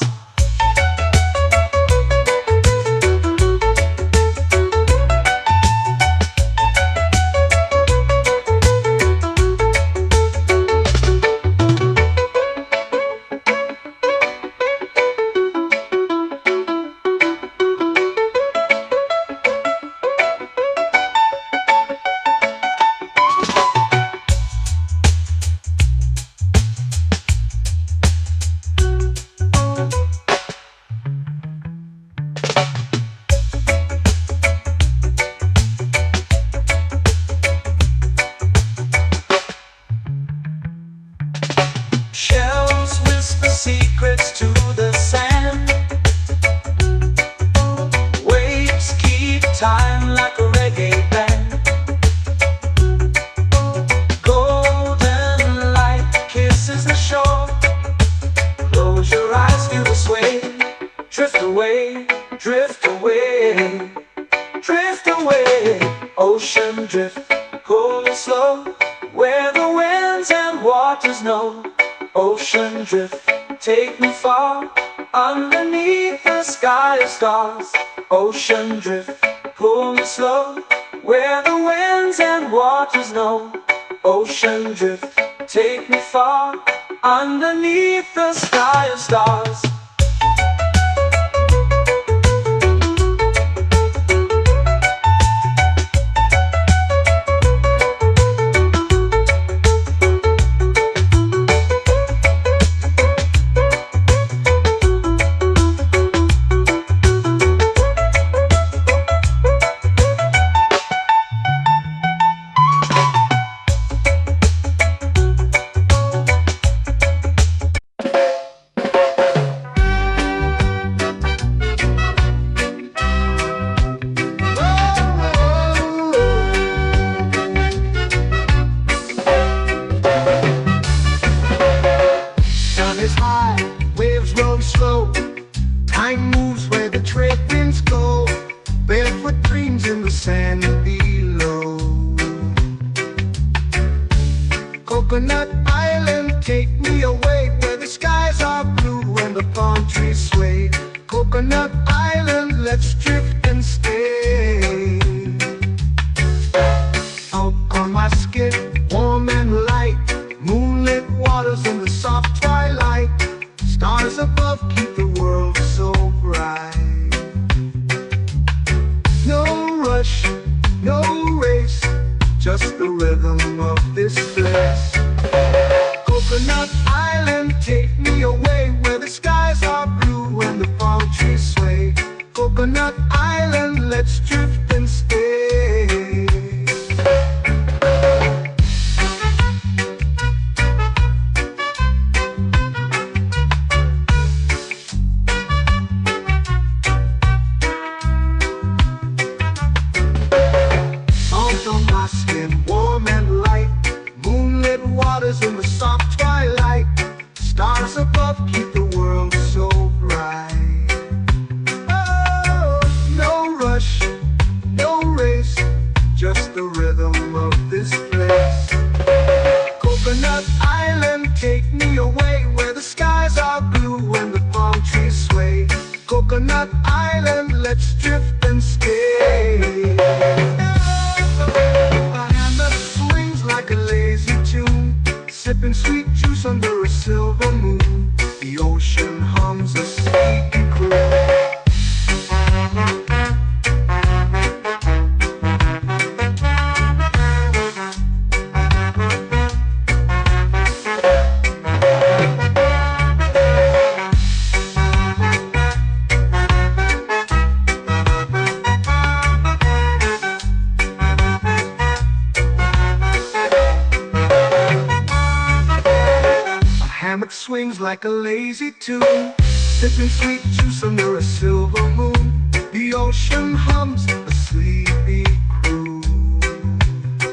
Shells whisper secrets to the sand. Waves keep time like a reggae band. Golden light kisses the shore. Close your eyes, feel the sway. Drift away, drift away, drift away. Ocean drift, pull me slow, where the winds and waters know. Ocean drift, take me far, underneath the sky of stars. Ocean drift, pull me slow, where the winds and waters know. Ocean drift, take me far, underneath the sky of stars.
Is high, waves roll slow. Time moves where the trade winds go. Barefoot dreams in the sand below. Coconut Island, take me away, where the skies are blue and the palm trees sway. Coconut Island, let's drift and stay. Out on my skin, warm and light, moonlit waters in the soft twilight. Stars above keep the world so bright. No rush, no race, just the rhythm of this place. Coconut Island, take me away, where the skies are blue and the palm trees sway. Coconut Island, let's drift and stay. like a lazy tune, sipping sweet juice under a silver moon. The ocean hums a sleepy croon.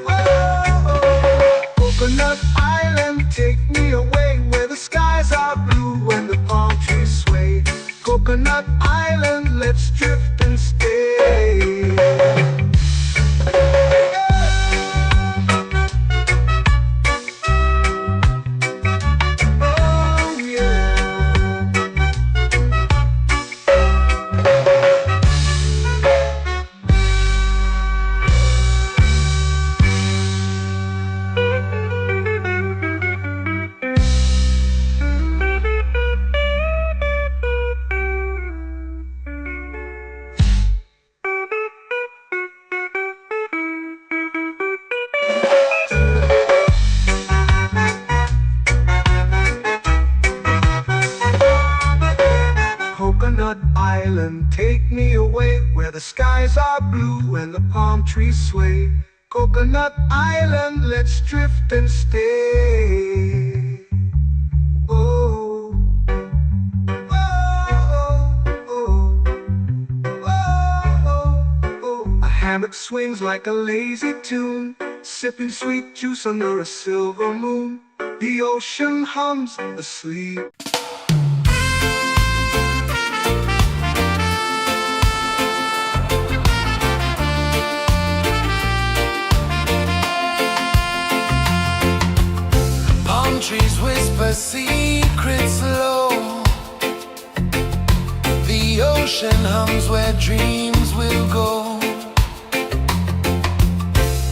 Oh, Coconut Island, take me away where the skies are blue and the palm trees sway. Coconut Island, let's drift and stay. Coconut Island, take me away where the skies are blue and the palm trees sway. Coconut Island, let's drift and stay. Oh, oh, oh, oh, oh. A hammock swings like a lazy tune, sipping sweet juice under a silver moon. The ocean hums asleep.
Trees whisper secrets low. The ocean hums where dreams will go.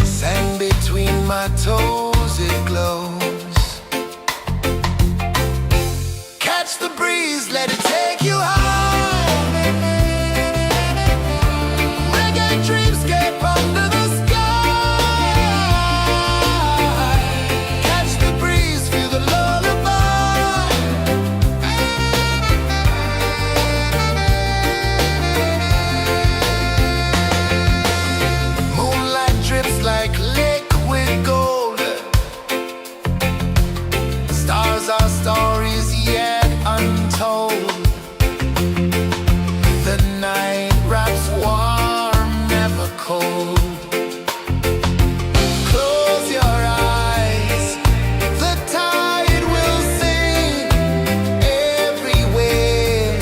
Sand between my toes, it glows. Catch the breeze, let it take you high. Reggae dreamscape under the our stories yet untold. The night wraps warm, never cold. Close your eyes, the tide will sing everywhere.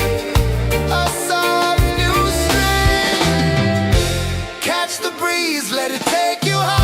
A soft new string. Catch the breeze, let it take you high.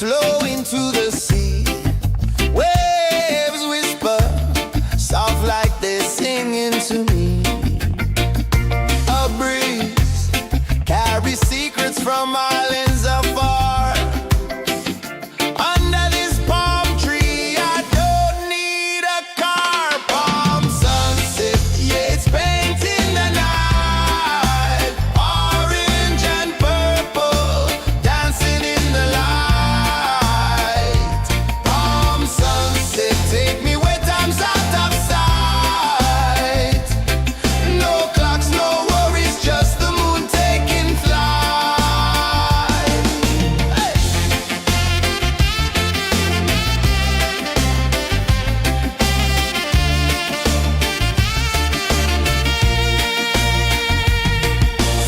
flow into the sea. Waves whisper, soft like they're singing to me. A breeze carries secrets from islands afar. Under this palm tree, I don't need a car. Palm sunset, yeah, it's painting the night. Orange and purple, dancing in the light. Palm sunset, take me where time's out of sight. No clocks, no worries, just the moon taking flight. Hey!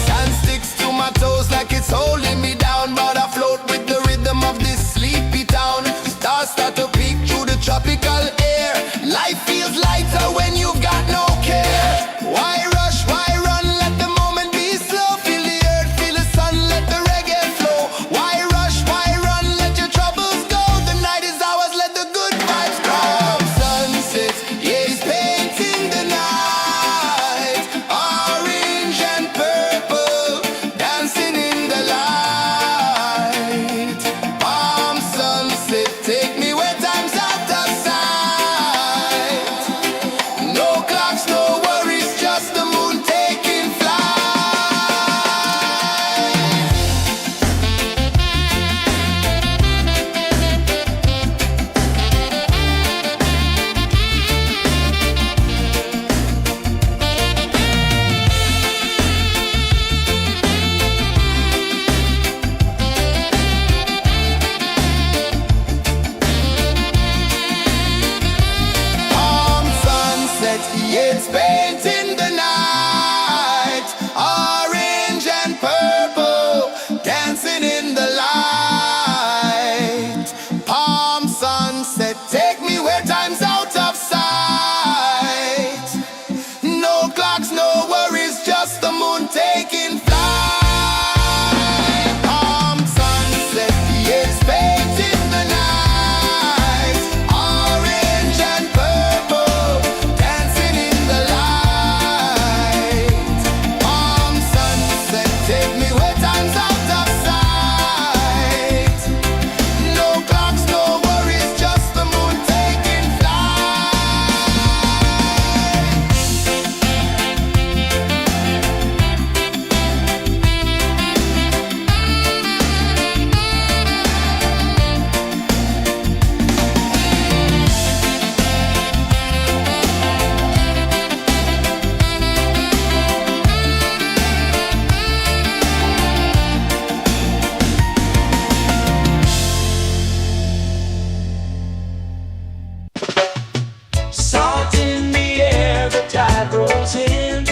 Sand sticks to my toes like it's holding me down, but I float with the rhythm of this sleepy town. Stars start to peek through the tropical air. Life feels lighter when you've got no care. Why rush, why run, let the moment be slow. Feel the earth, feel the sun, let the reggae flow. Why rush, why run, let your troubles go. The night is ours, let the good vibes grow. Sunset, yeah, it's painting the night. Orange and purple, dancing in the light. Palm sunset, take me where time's out of sight. No clocks, no worries, just the moon taking flight. Palm sunset, yeah, it's painting the night. Orange and purple, dancing in the light. Palm sunset, take me where time's out of sight. No clocks, no worries, just the moon taking flight. Palm sunset, yeah, it's painting the night. Orange and purple, dancing in the light. Palm sunset, take me where time's out of sight. No clocks, no worries, just the moon taking flight.
Salt in the air, the tide rolls in.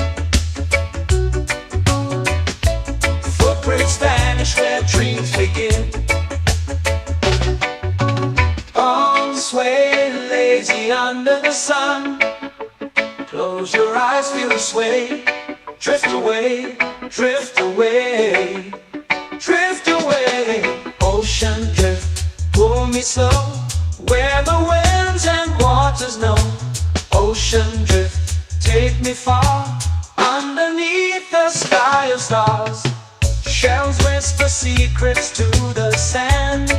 Footprints vanish where dreams begin. Arms sway lazy under the sun. Close your eyes, feel the sway. Drift away, drift away, drift away. Ocean drift, pull me slow, where the winds and waters know. Ocean drift, take me far, underneath the sky of stars. Shells whisper secrets to the sand.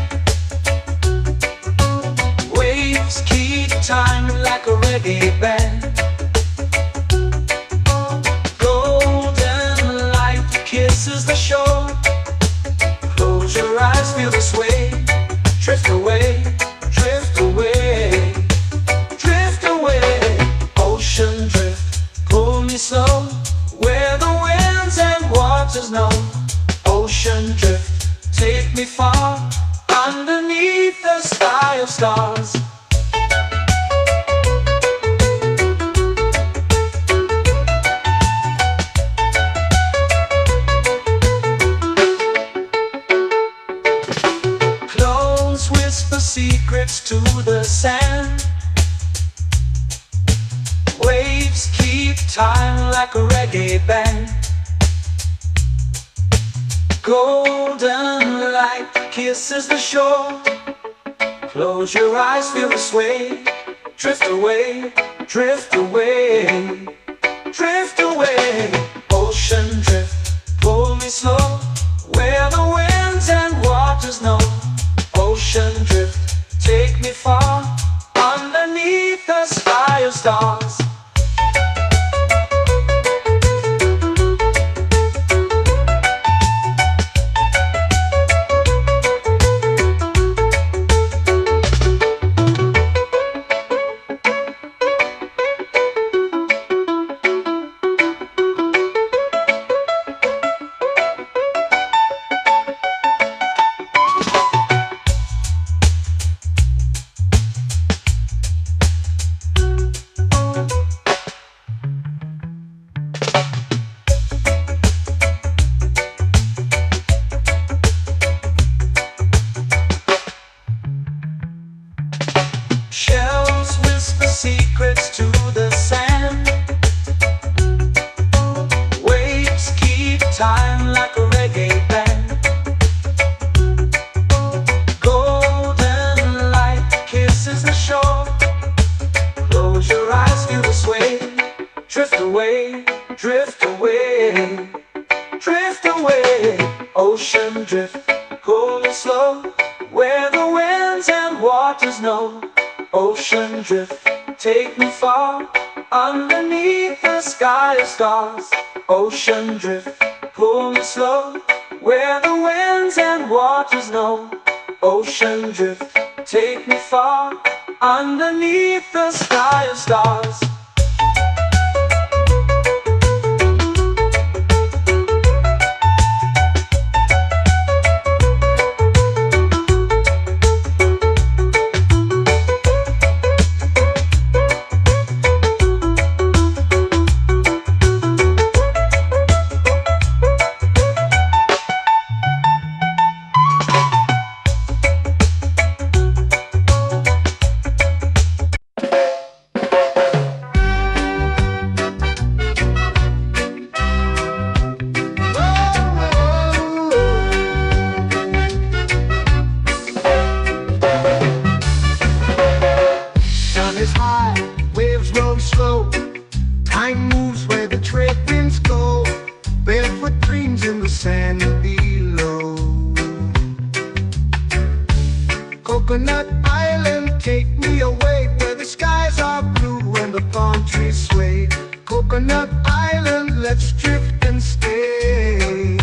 Waves keep time like a reggae band. Golden light kisses the shore. Close your eyes, feel the sway. Drift away, drift away, drift away. Ocean drift, pull me slow, where the winds and waters know. Ocean drift, take me far, underneath the sky of stars. Clones whisper secrets to the sand. Waves keep time like a reggae band. Golden light kisses the shore. Close your eyes, feel the sway. Drift away, drift away, drift away. Ocean drift, pull me slow, where the winds and waters know. Ocean drift, take me far, underneath the sky of stars. Shells whisper secrets to the sand. Waves keep time like a reggae band. Golden light kisses the shore. Close your eyes, feel the sway. Drift away, drift away, drift away. Ocean drift, pull it slow, where the winds and waters know. Ocean drift, take me far, underneath the sky of stars. Ocean drift, pull me slow, where the winds and waters know. Ocean drift, take me far, underneath the sky of stars.
Is high, waves roll slow. Time moves where the trade winds go. Barefoot dreams in the sand below. Coconut Island, take me away, where the skies are blue and the palm trees sway. Coconut Island, let's drift and stay.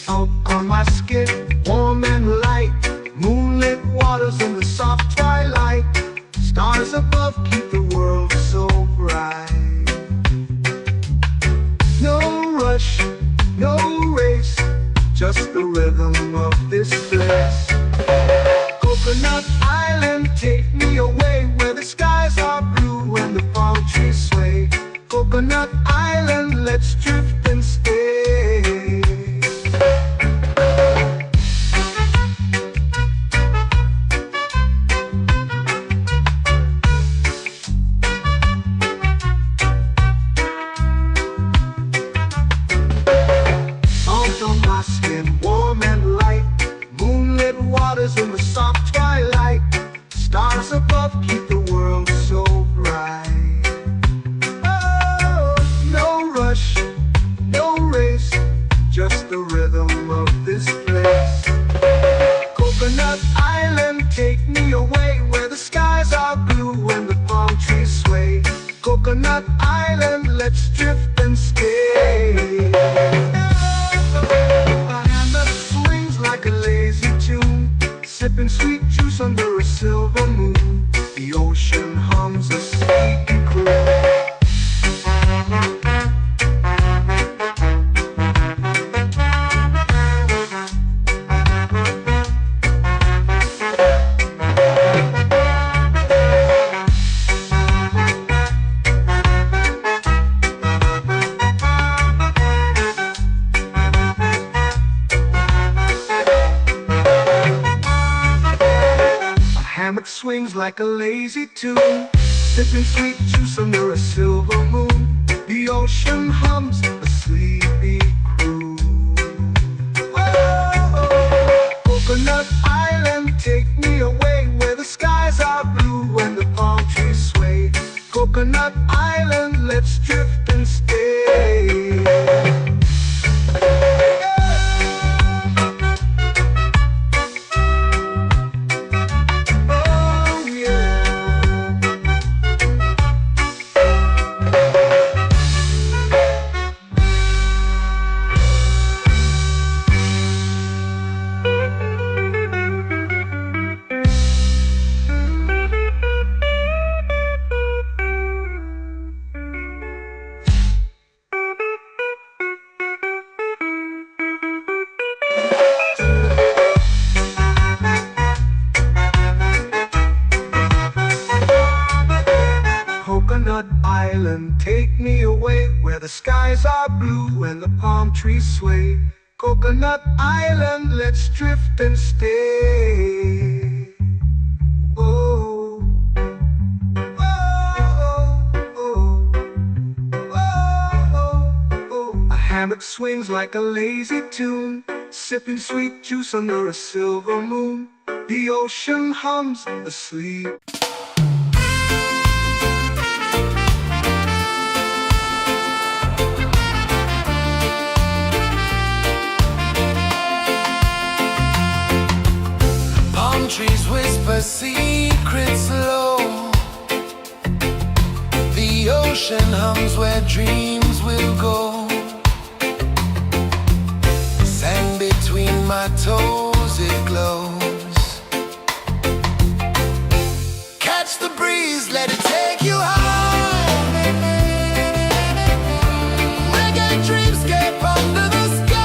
Out on my skin, warm and light, moonlit waters in the soft twilight. Stars above keep the world so bright. No rush, no race, just the rhythm of this place. Coconut Island, take me away, where the skies are blue and the palm trees sway. Coconut Island, let's drift and stay. Warm and light, moonlit waters in the soft twilight. Stars above keep the world so bright. Oh, no rush, no race, just the rhythm of this place. Coconut Island, take me away, where the skies are blue and the palm trees sway. Coconut Island, let's drift and stay. Like a lazy tune, sipping sweet juice under a silver moon. The ocean hums a sleepy croon. Swings like a lazy tune, sipping sweet juice under a silver moon. The ocean hums a sleepy croon. drift and stay. Oh yeah. Coconut Island, take me away where the skies are blue and the palm trees sway. Coconut Island, let's drift and stay. Oh, oh, oh, oh, oh. A hammock swings like a lazy tune, sipping sweet juice under a silver moon. The ocean hums asleep.
Trees whisper secrets low. The ocean hums where dreams will go. Sand between my toes, it glows. Catch the breeze, let it take you high. Reggae dreamscape under the sky.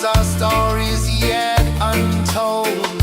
Our stories yet untold.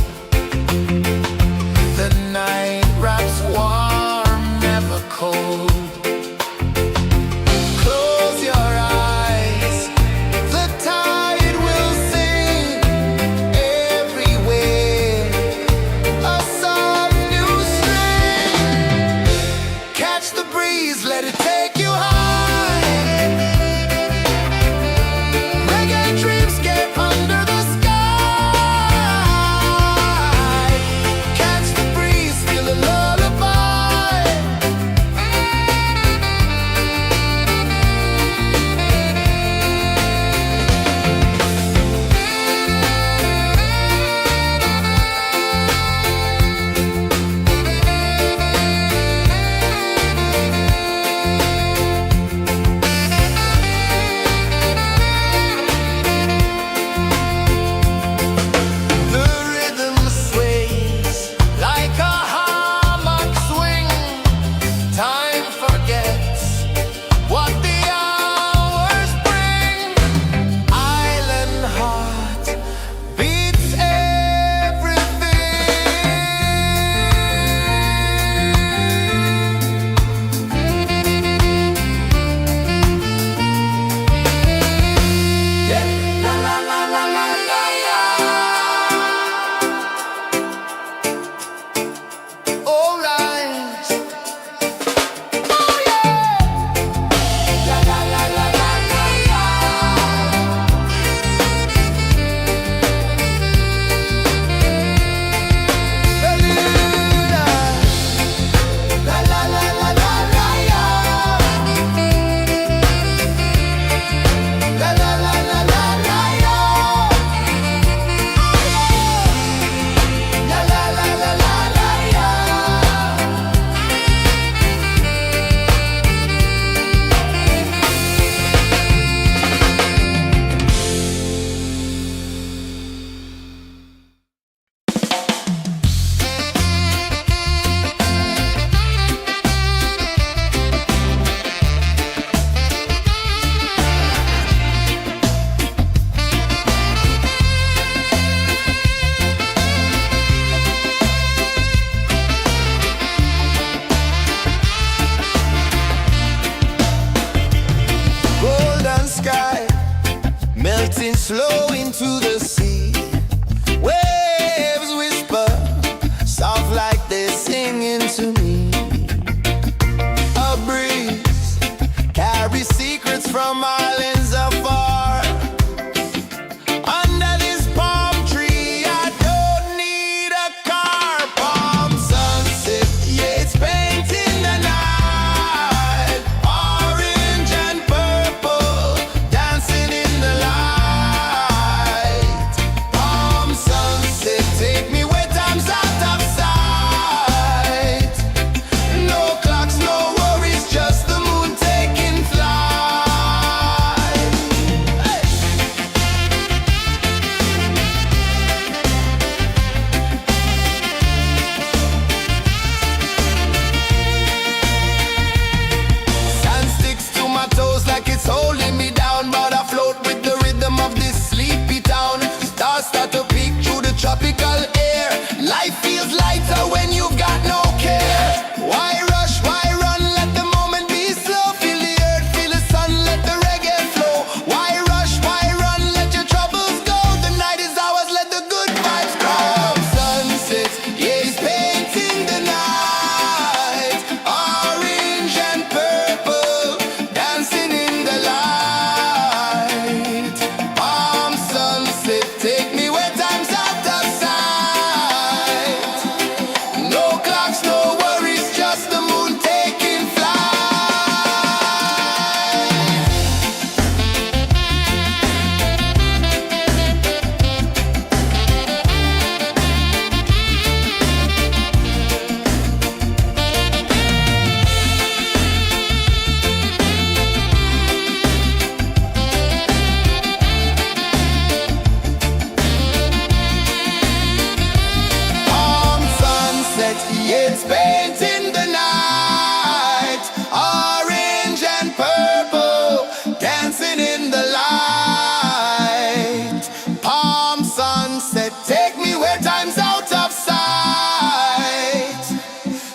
paint in the night, orange and purple, dancing in the light. Palm sunset, take me where time's out of sight.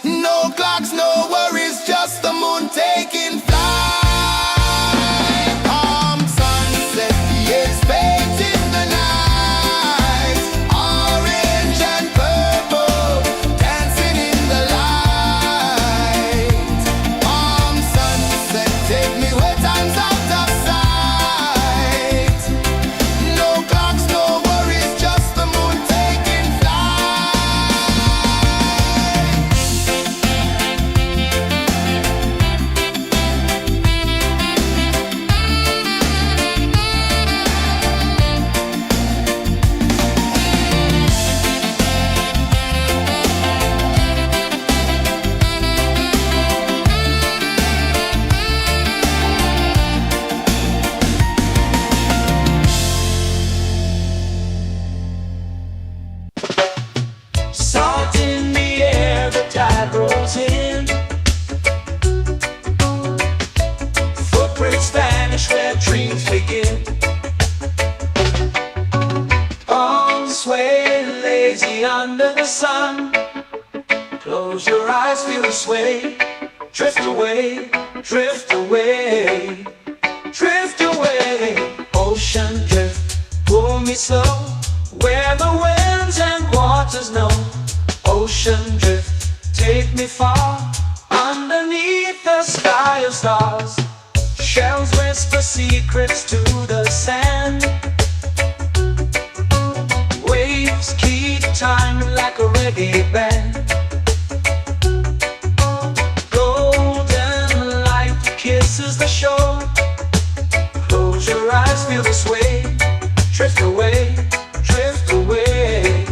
No clocks, no worries, just the moon taking flight. Palm sunset, yes, paint in the night, orange and purple, dancing in the light. Palm sunset, take me where time's out of sight. No clocks, no worries, just the moon taking flight.
Salt in the air, the tide rolls in. Footprints vanish where dreams begin. Arms sway lazy under the sun. Close your eyes, feel the sway. Drift away, drift away, drift away. Ocean drift, pull me slow, where the winds and waters know. Ocean drift, take me far, underneath the sky of stars. Shells whisper secrets to the sand. Waves keep time like a reggae band. Golden light kisses the shore. Close your eyes, feel the sway. Drift away, drift away,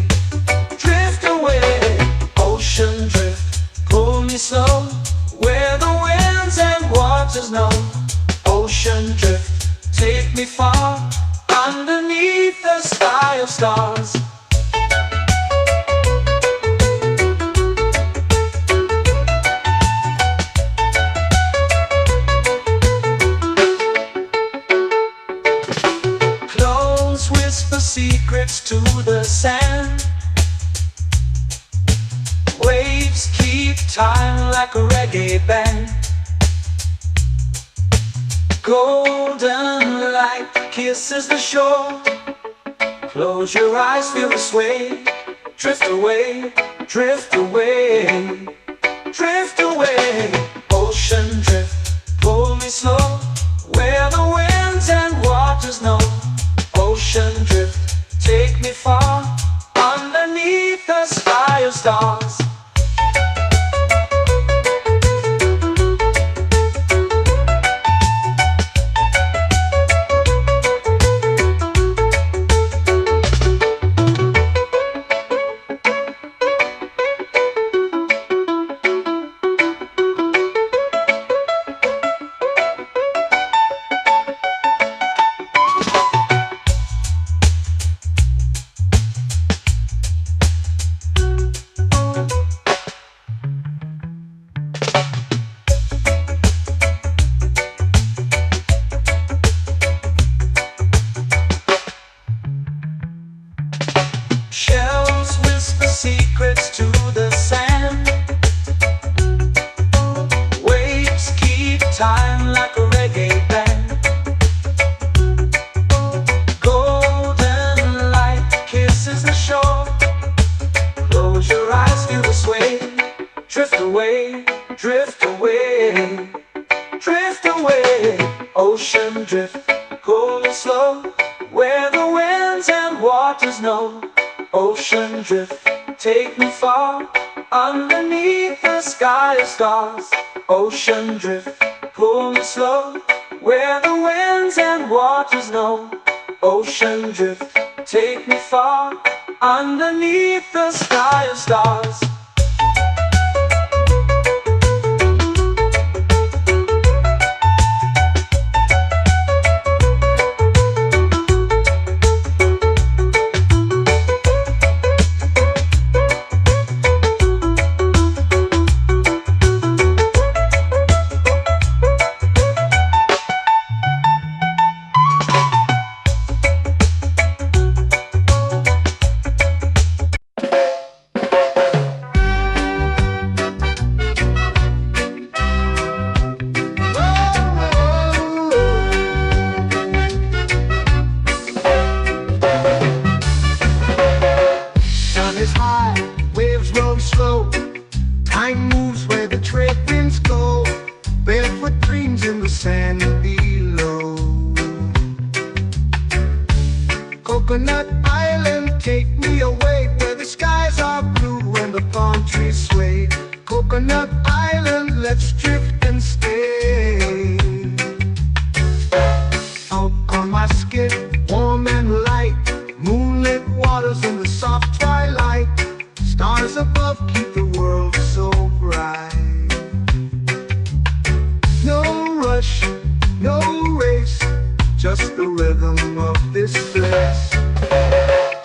drift away. Ocean drift, pull me slow, where the winds and waters know. Ocean drift, take me far, underneath the sky of stars. Close whisper secrets to the sand. Waves keep time like a reggae band. Golden light kisses the shore. Close your eyes, feel the sway. Drift away, drift away, drift away. Ocean drift, pull me slow, where the winds and waters know. Ocean drift, take me far, underneath the sky of stars. Shells whisper secrets to the sand. Waves keep time like a reggae band. Golden light kisses the shore. Close your eyes, feel the sway. Drift away, drift away, drift away. Ocean drift, cool and slow, where the winds and waters know. Ocean drift, take me far, underneath the sky of stars. Ocean drift, pull me slow, where the winds and waters know. Ocean drift, take me far, underneath the sky of stars.
Mind moves where the trade winds go, barefoot dreams in the sand below. Coconut Island, take me away where the skies are blue and the palm trees sway. Coconut Island, let's drift and stay. Out on my skin, warm and light, moonlit waters in the soft twilight. Stars above keep the world so bright. No rush, no race, just the rhythm of this place.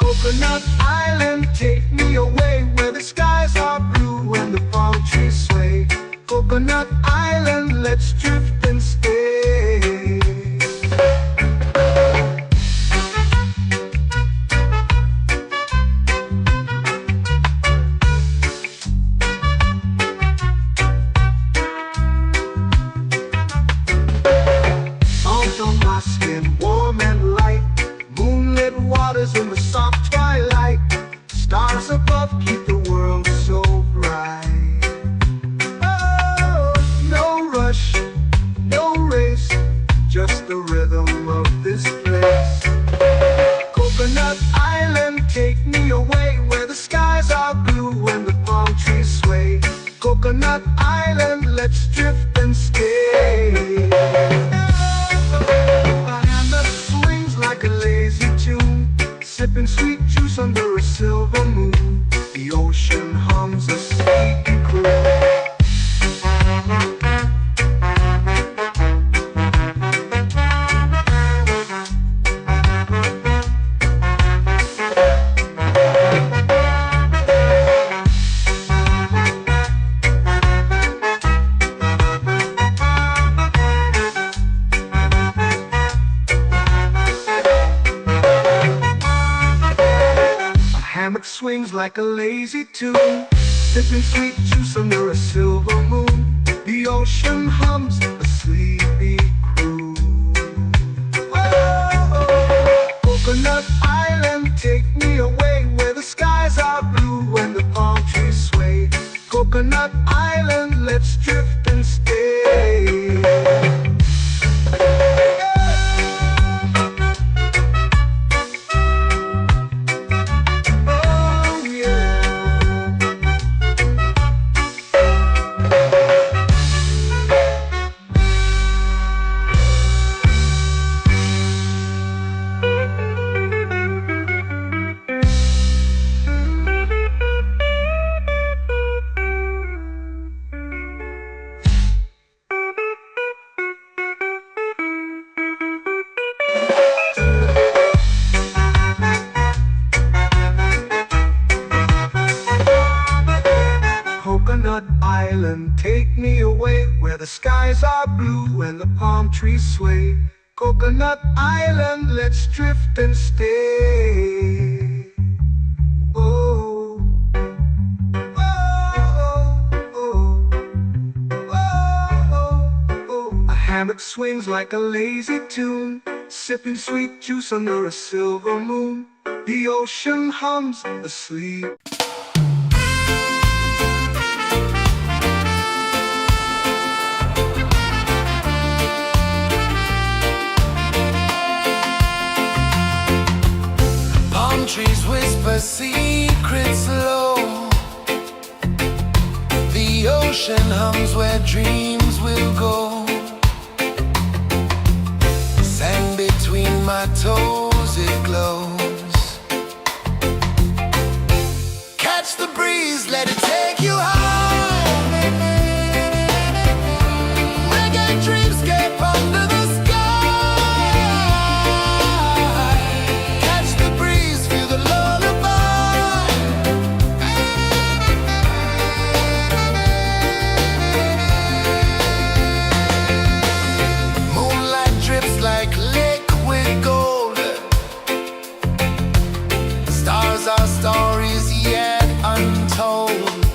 Coconut Island, take me away where the skies are blue and the palm trees sway. Coconut Island, let's drift and stay. Out on my skin, warm and light, moonlit waters in the soft twilight. Stars above keep the world so bright. Oh, no rush, no race, just the rhythm of this place. Coconut Island, take me away where the skies are blue and the palm trees sway. Coconut Island, let's drift and stay. A hand that swings like a lazy tune, sipping sweet juice under a silver moon. The ocean hums a sleepy croon. Hammock swings like a lazy tune, sipping sweet juice under a silver moon. The ocean hums a sleepy croon. Oh, Coconut Island, take me away where the skies are blue and the palm trees sway. Coconut Island, let's drift and stay. Coconut Island, take me away where the skies are blue and the palm trees sway. Coconut Island, let's drift and stay. Oh, oh, oh, oh, oh. A hammock swings like a lazy tune, sipping sweet juice under a silver moon. The ocean hums asleep.
Trees whisper secrets low. The ocean hums where dreams will go. Sand between my toes, it glows. Catch the breeze, let it take you high. Reggae dreamscape under the our stories yet untold.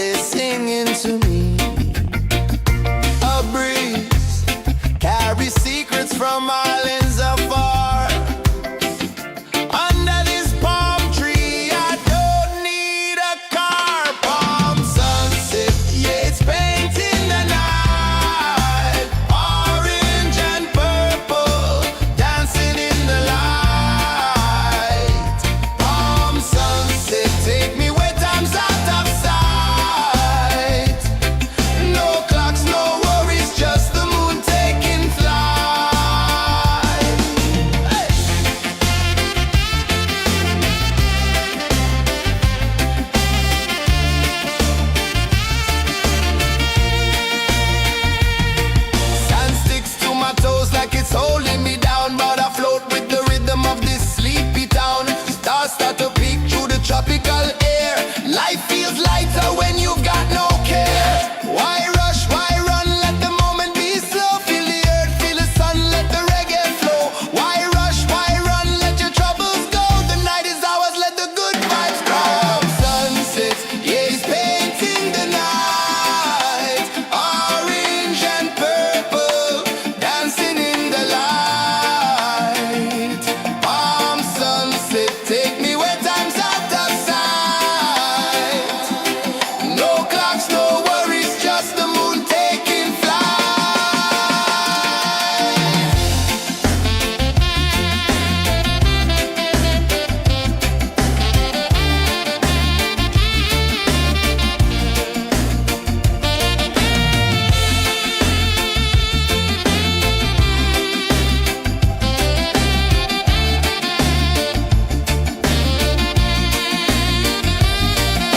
they're singing to me. A breeze carries secrets from islands afar. Under this palm tree, I don't need a car. Palm sunset, yeah, it's painting the night. Orange and purple, dancing in the light. Palm sunset, take me where time's out of sight. No clocks, no worries, just the moon taking flight. Hey! Sand sticks to my toes like it's holding me down, but I float with the rhythm of this sleepy town. Stars start to peek through the tropical air. Life feels lighter when you've got no care. Why rush, why run, let the moment be slow. Feel the earth, feel the sun, let the reggae flow. Why rush, why run, let your troubles go. The night is ours, let the good vibes grow. Sunset, yeah, it's painting the night. Orange and purple, dancing in the light. Palm sunset, take me where time's out of sight. No clocks, no worries, just the moon taking flight.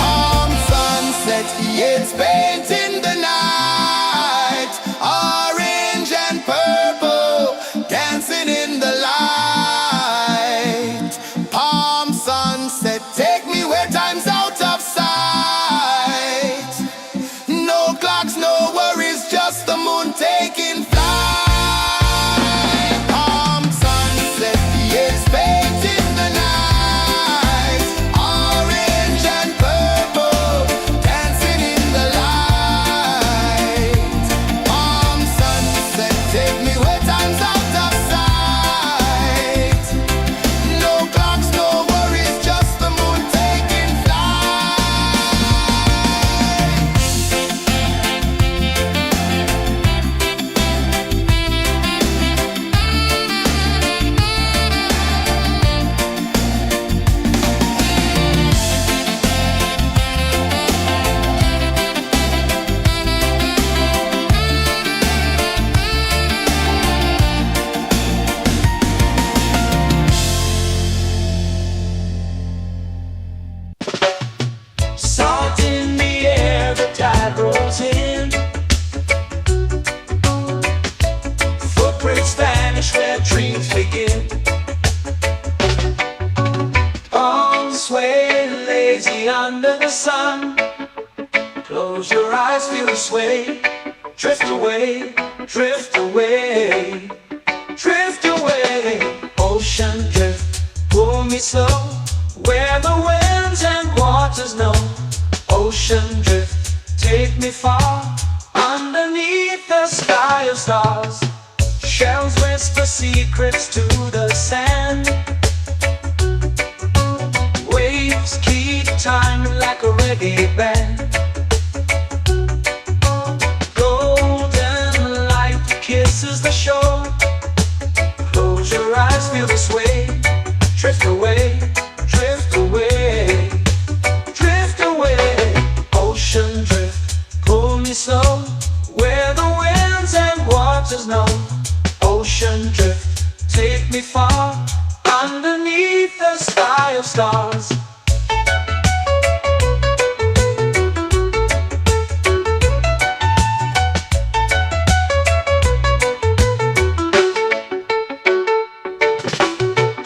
Palm sunset, yeah, it's painting the night. Orange and purple, dancing in the light. Palm sunset, take me where time's out of sight. No clocks, no worries, just the moon taking flight. Palm sunset, yeah, it's painting the night. Orange and purple, dancing in the light. Palm sunset, take me where time's out of sight. No clocks, no worries, just the moon taking flight.
Salt in the air, the tide rolls in. Footprints vanish where dreams begin. Arms sway lazy under the sun. Close your eyes, feel the sway. Drift away, drift away, drift away. Ocean drift, pull me slow, where the winds and waters know. Ocean drift, take me far, underneath the sky of stars. Shells whisper secrets to the sand. Waves keep time like a reggae band. Golden light kisses the shore. Close your eyes, feel the sway. Drift away, drift away, drift away. Ocean drift, pull me slow, where the winds and waters know. Ocean drift, take me far, underneath the sky of stars.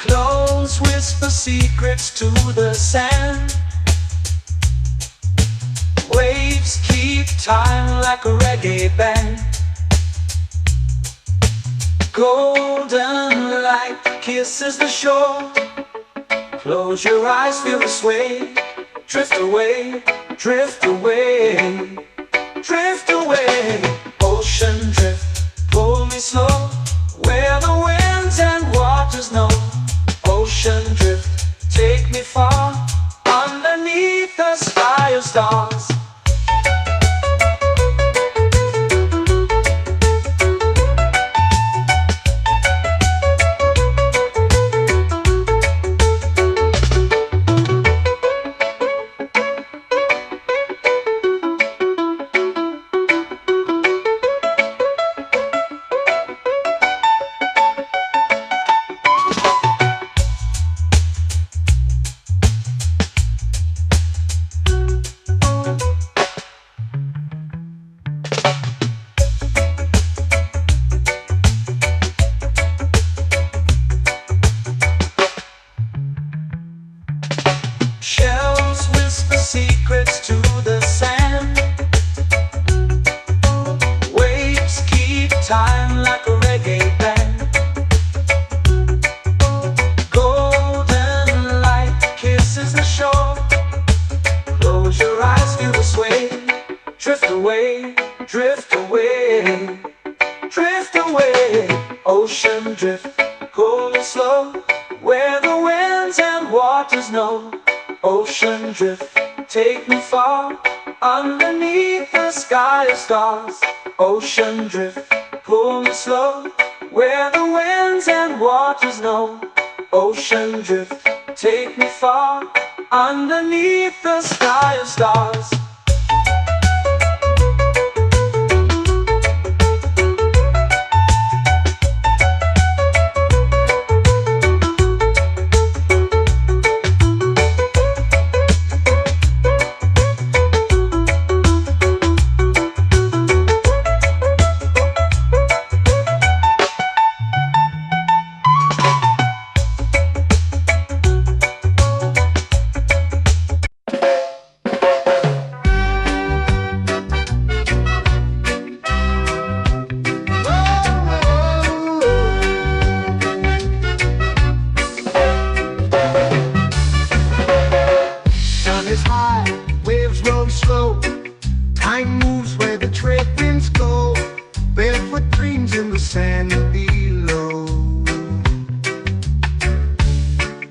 Close whisper secrets to the sand. Waves keep time like a reggae band. Golden light kisses the shore. Close your eyes, feel the sway. Drift away, drift away, time like a reggae band. Golden light kisses the shore. Close your eyes, feel the sway. Drift away, drift away, drift away. Ocean drift, cool and slow, where the winds and waters know. Ocean drift, take me far, underneath the sky of stars. Ocean drift, pull me slow, where the winds and waters know. Ocean drift, take me far, underneath the sky of stars.
Time moves where the trade winds go. Barefoot dreams in the sand below.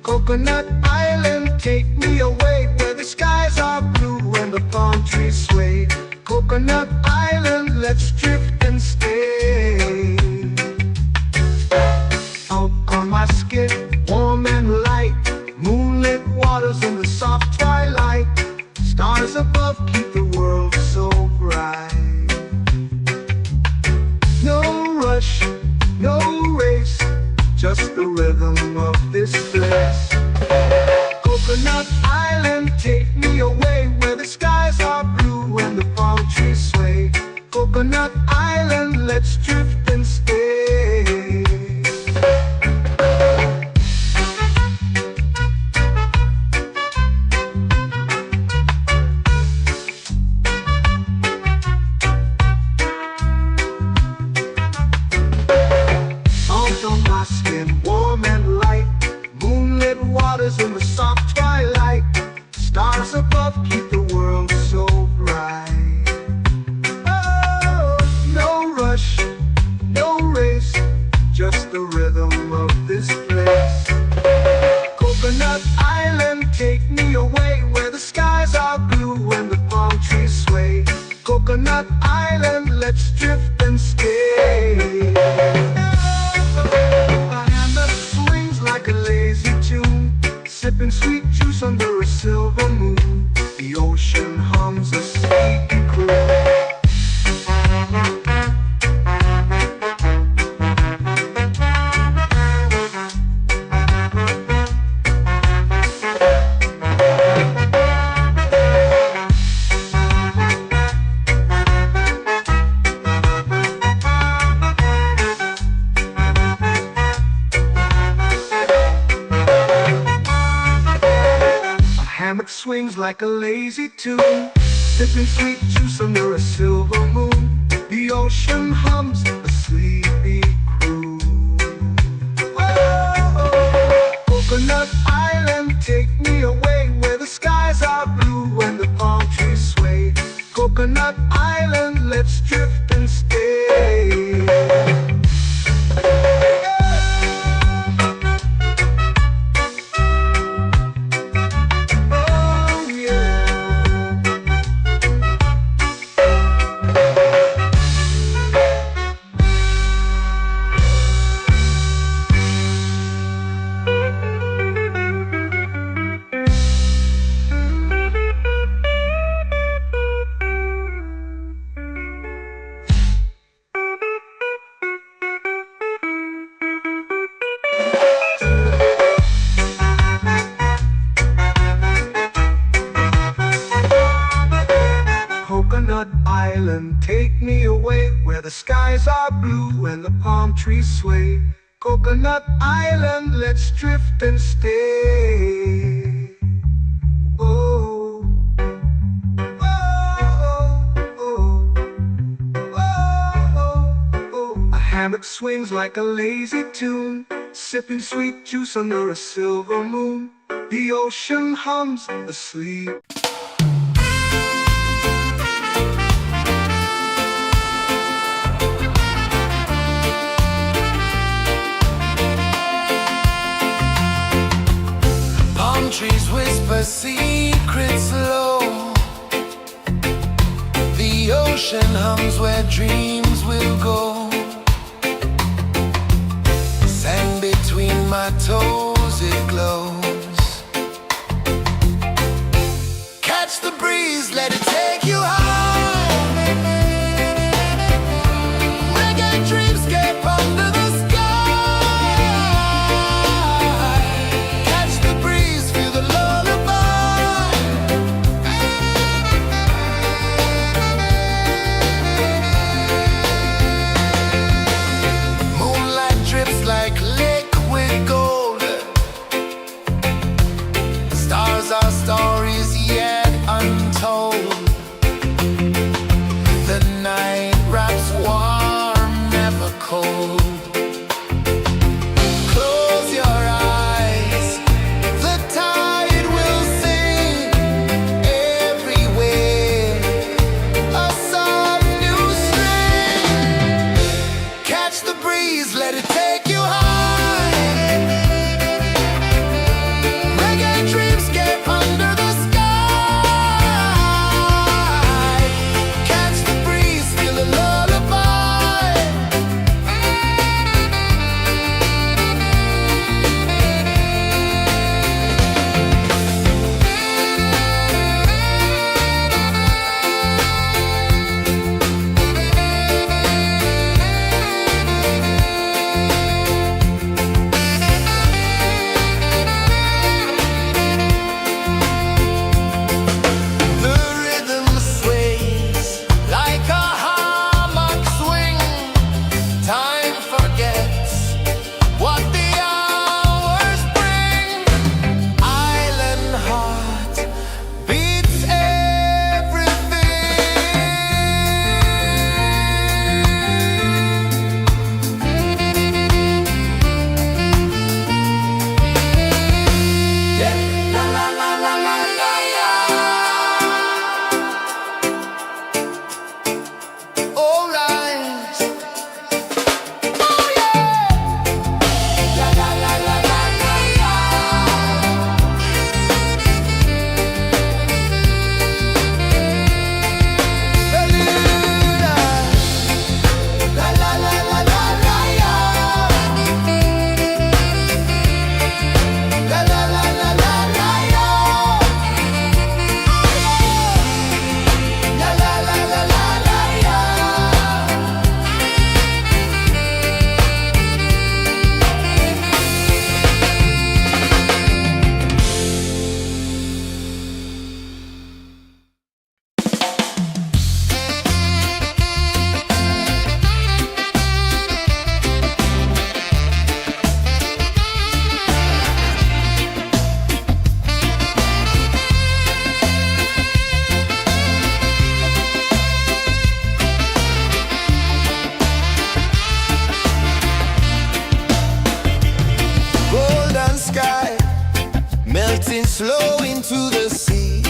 Coconut Island, take me away, where the skies are blue and the palm trees sway. Coconut Island, let's drift and stay. Out on my skin, warm and light, moonlit waters in the soft twilight. Stars above keep the world so bright. No rush, no race, just the rhythm of this place. Coconut Island, take me away, where the skies are blue and the palm trees sway. Coconut Island, let's drift and stay. Warm and light, moonlit waters in the soft twilight. Stars above keep the world so bright. Oh, no rush, no race, just the rhythm of this place. Coconut Island, take me away, where the skies are blue and the palm trees sway. Coconut Island, let's drift and stay. Sipping sweet juice under a silver moon. The ocean hums a sleepy croon. Hammock swings like a lazy tune, sipping sweet juice under a silver moon. The ocean hums a sleepy croon. Oh, Coconut Island, take me away, where the skies are blue and the palm trees sway. Coconut Island, let's drift and stay. Coconut Island, take me away, where the skies are blue and the palm trees sway. Coconut Island, let's drift and stay. Oh, oh, oh, oh, oh, oh, oh. hammock swings like a lazy tune, sipping sweet juice under a silver moon. The ocean hums asleep.
Palm trees whisper secrets low. The ocean hums where dreams will go. Sand between my toes, it glows. Catch the breeze, let it take you high. Reggae dreamscape under the sky. Catch the breeze, feel the lullaby. Moonlight drips like liquid gold. Stars are stories yet untold. The night wraps warm, never cold. Close your eyes, the tide will sing everywhere. A soft new string. Catch the breeze, let it take you high. Reggae dreamscape under the sky. Catch the breeze, feel the lullaby. The rhythm sways like a hammock swing. Time forgets what the hours bring. Island heart beats everything. Yeah. La la la la la la la. All right. Oh yeah. La la la la la la la. Beluga. La la la la la la la. La la la la la la la. La la la la la la la. Golden sky melting slow into the sea.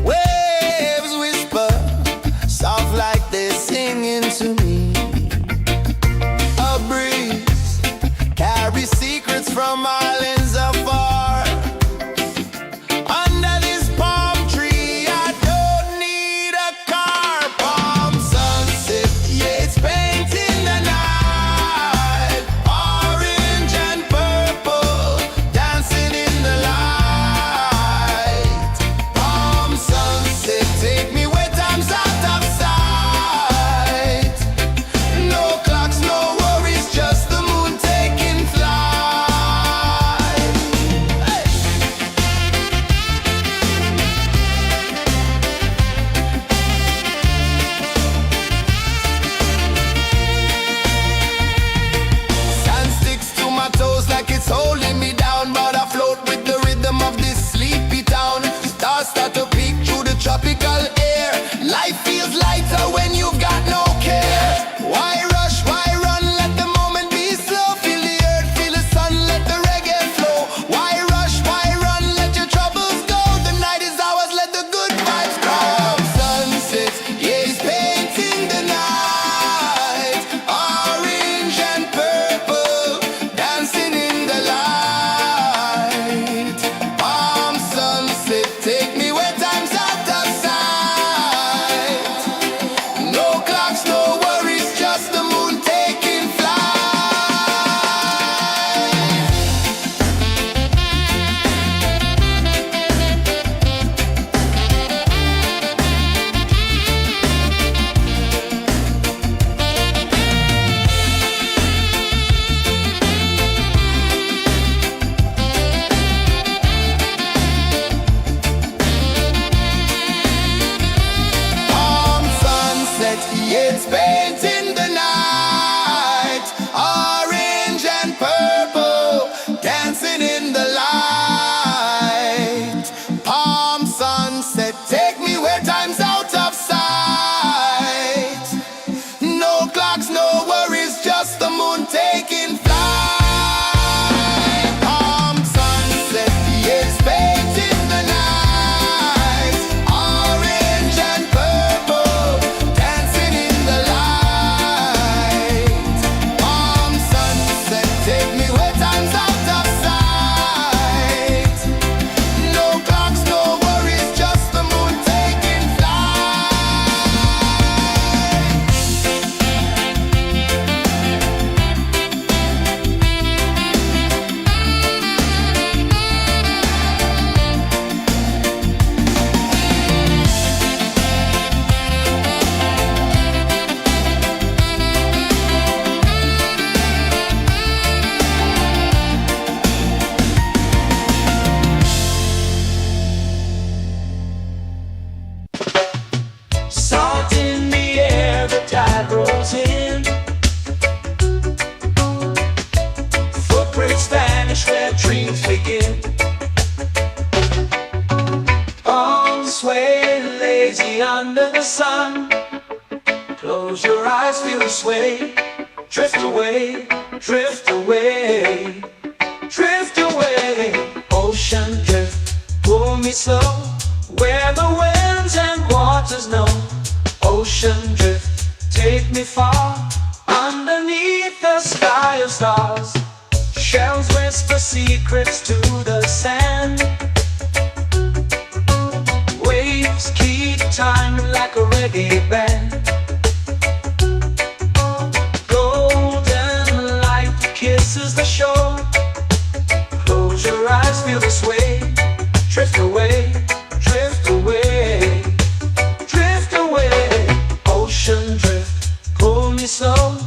Waves whisper soft like they're singing to me. A breeze carries secrets from islands afar. Under this palm tree, I don't need a car. Palm sunset, yeah, it's painting the night. Orange and purple dancing in the light.
sun. Close your eyes, feel the sway. Drift away, drift away, drift away. Ocean drift, pull me slow, where the winds and waters know. Ocean drift, take me far, underneath the sky of stars. Shells whisper secrets to the sand. Waves keep time like a reggae band. Golden light kisses the shore. Close your eyes, feel the sway. Drift away, drift away, drift away. Ocean drift, pull me slow,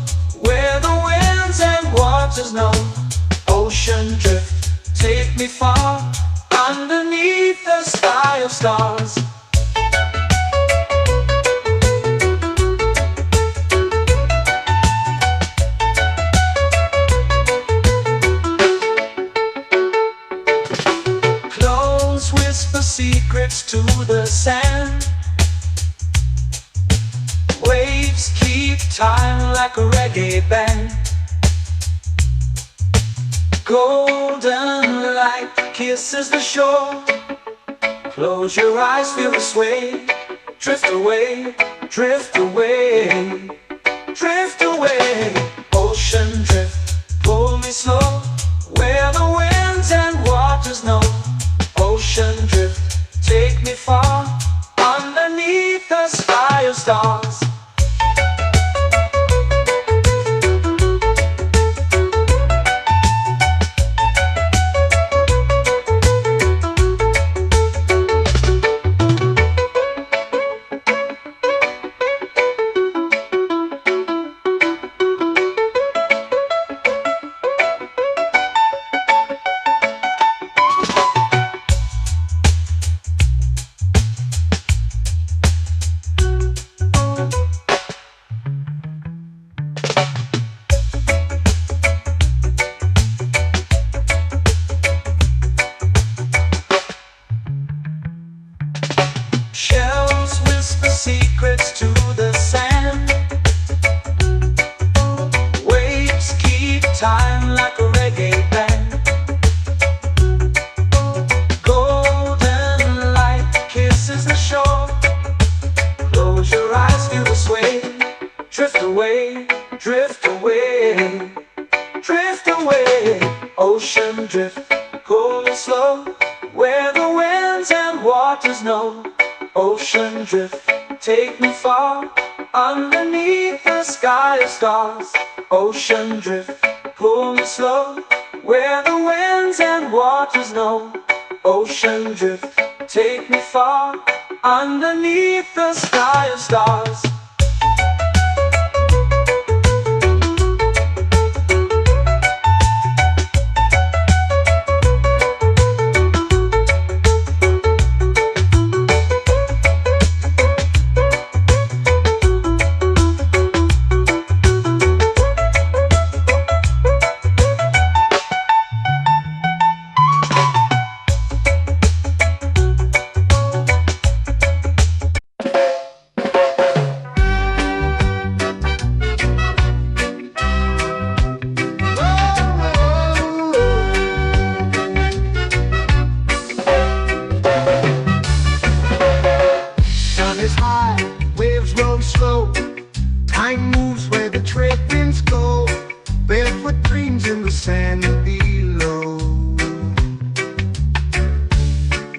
where the winds and waters know. Ocean drift, take me far, underneath the sky of stars. Close whisper secrets to the sand. Waves keep time like a reggae band. Golden light kisses the shore. Close your eyes, feel the sway. Drift away, drift away, drift away. Ocean drift, pull me slow, where the winds and waters know. Ocean drift, take me far, underneath the sky of stars. Shells whisper secrets to the sand. Waves keep time like a reggae band. Golden light kisses the shore. Close your eyes, feel the sway. Drift away, drift away, drift away. Ocean drift, pull me slow, where the winds and waters know. Ocean drift, take me far, underneath the sky of stars. Ocean drift, pull me slow, where the winds and waters know. Ocean drift, take me far, underneath the sky of stars.
Time moves where the trade winds go. Barefoot dreams in the sand below.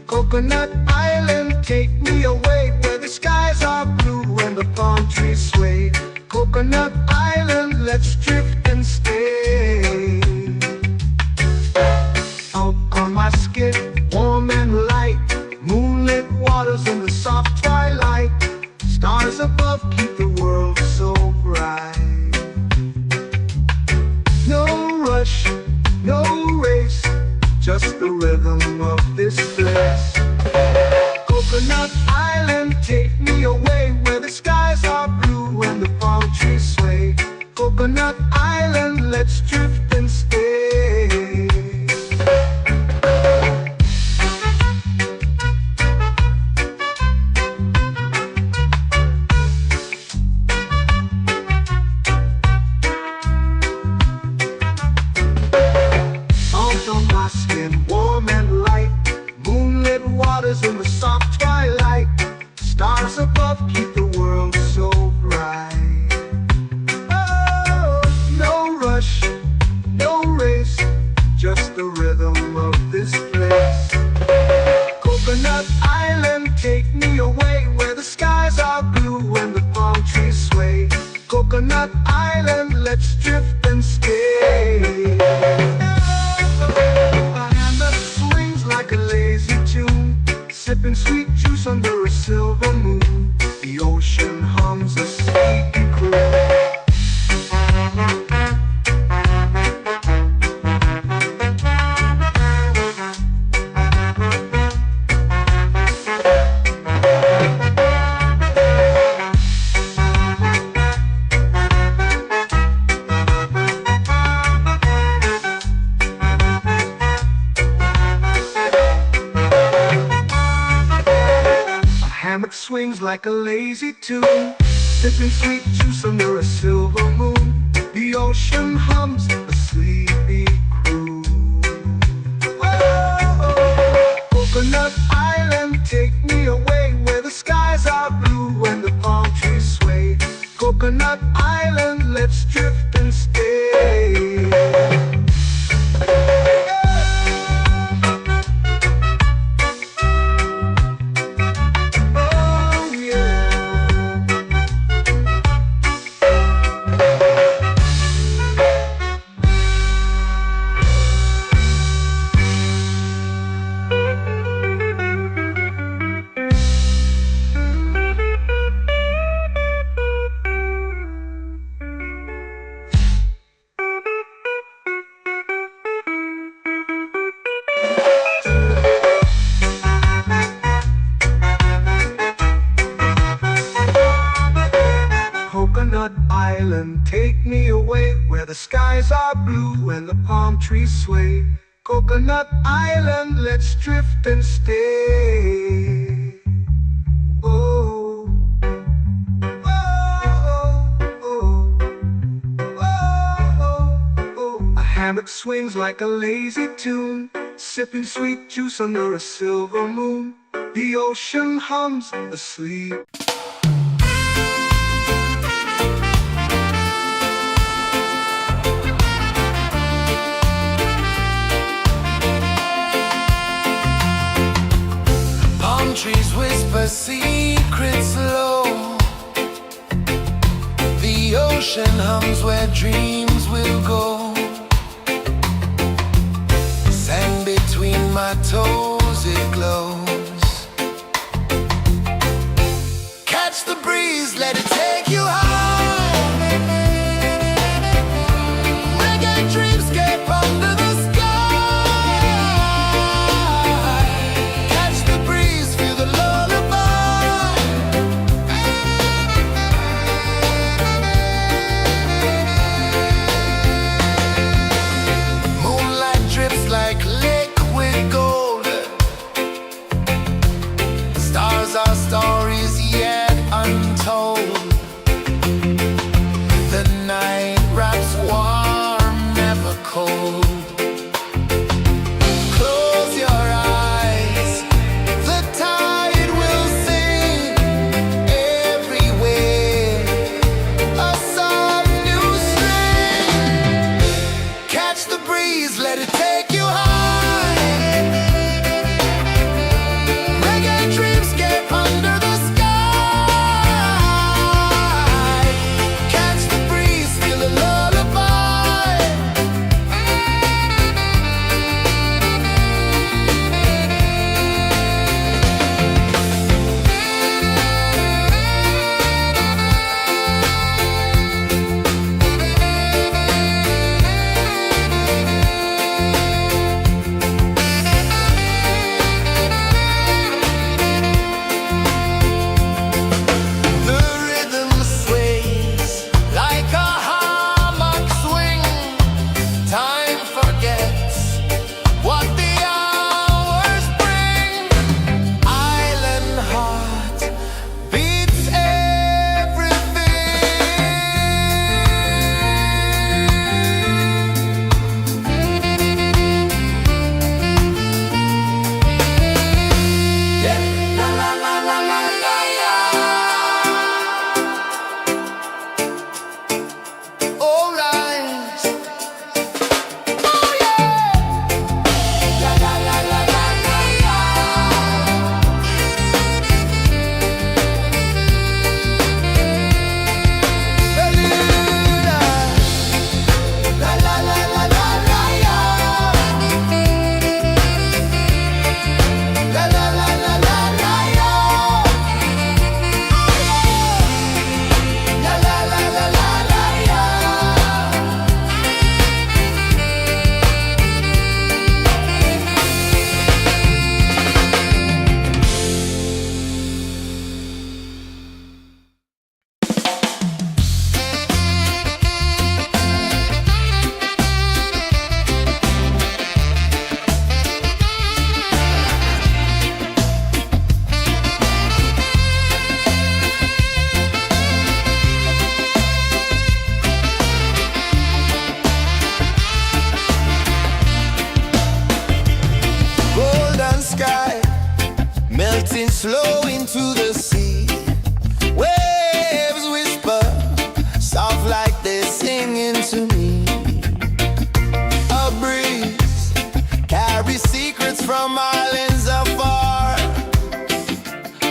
Coconut Island, take me away, where the skies are blue and the palm trees sway. Coconut Island, let's drift and stay. Out on my skin, warm and light, moonlit waters in the soft twilight. Stars above keep the world so bright. No rush, no race, just the rhythm of this place. Coconut Island, take me away, where the skies are blue and the palm trees sway. Coconut Island, let's drift and stay. Coconut Island, let's drift and stay. A hand that swings like a lazy tune, sipping sweet juice under a silver moon. The ocean hums a sleepy croon. Hammock swings like a lazy tune, sipping sweet juice under a silver moon. The ocean hums a sleepy croon. Whoa, Coconut Island, take me away where the skies are blue and the palm trees sway. Coconut Island, let's drift and stay. Coconut Island, take me away where the skies are blue and the palm trees sway. Coconut Island, let's drift and stay. Oh, oh, oh, oh, oh. A hammock swings like a lazy tune, sipping sweet juice under a silver moon. The ocean hums asleep.
Trees whisper secrets low. The ocean hums where dreams will go. Sand between my toes, it glows. Catch the breeze, let it take you high. Reggae dreamscape under the sky. Our stories yet untold. flow into the sea. Waves whisper, soft like they're singing to me. A breeze carries secrets from islands afar.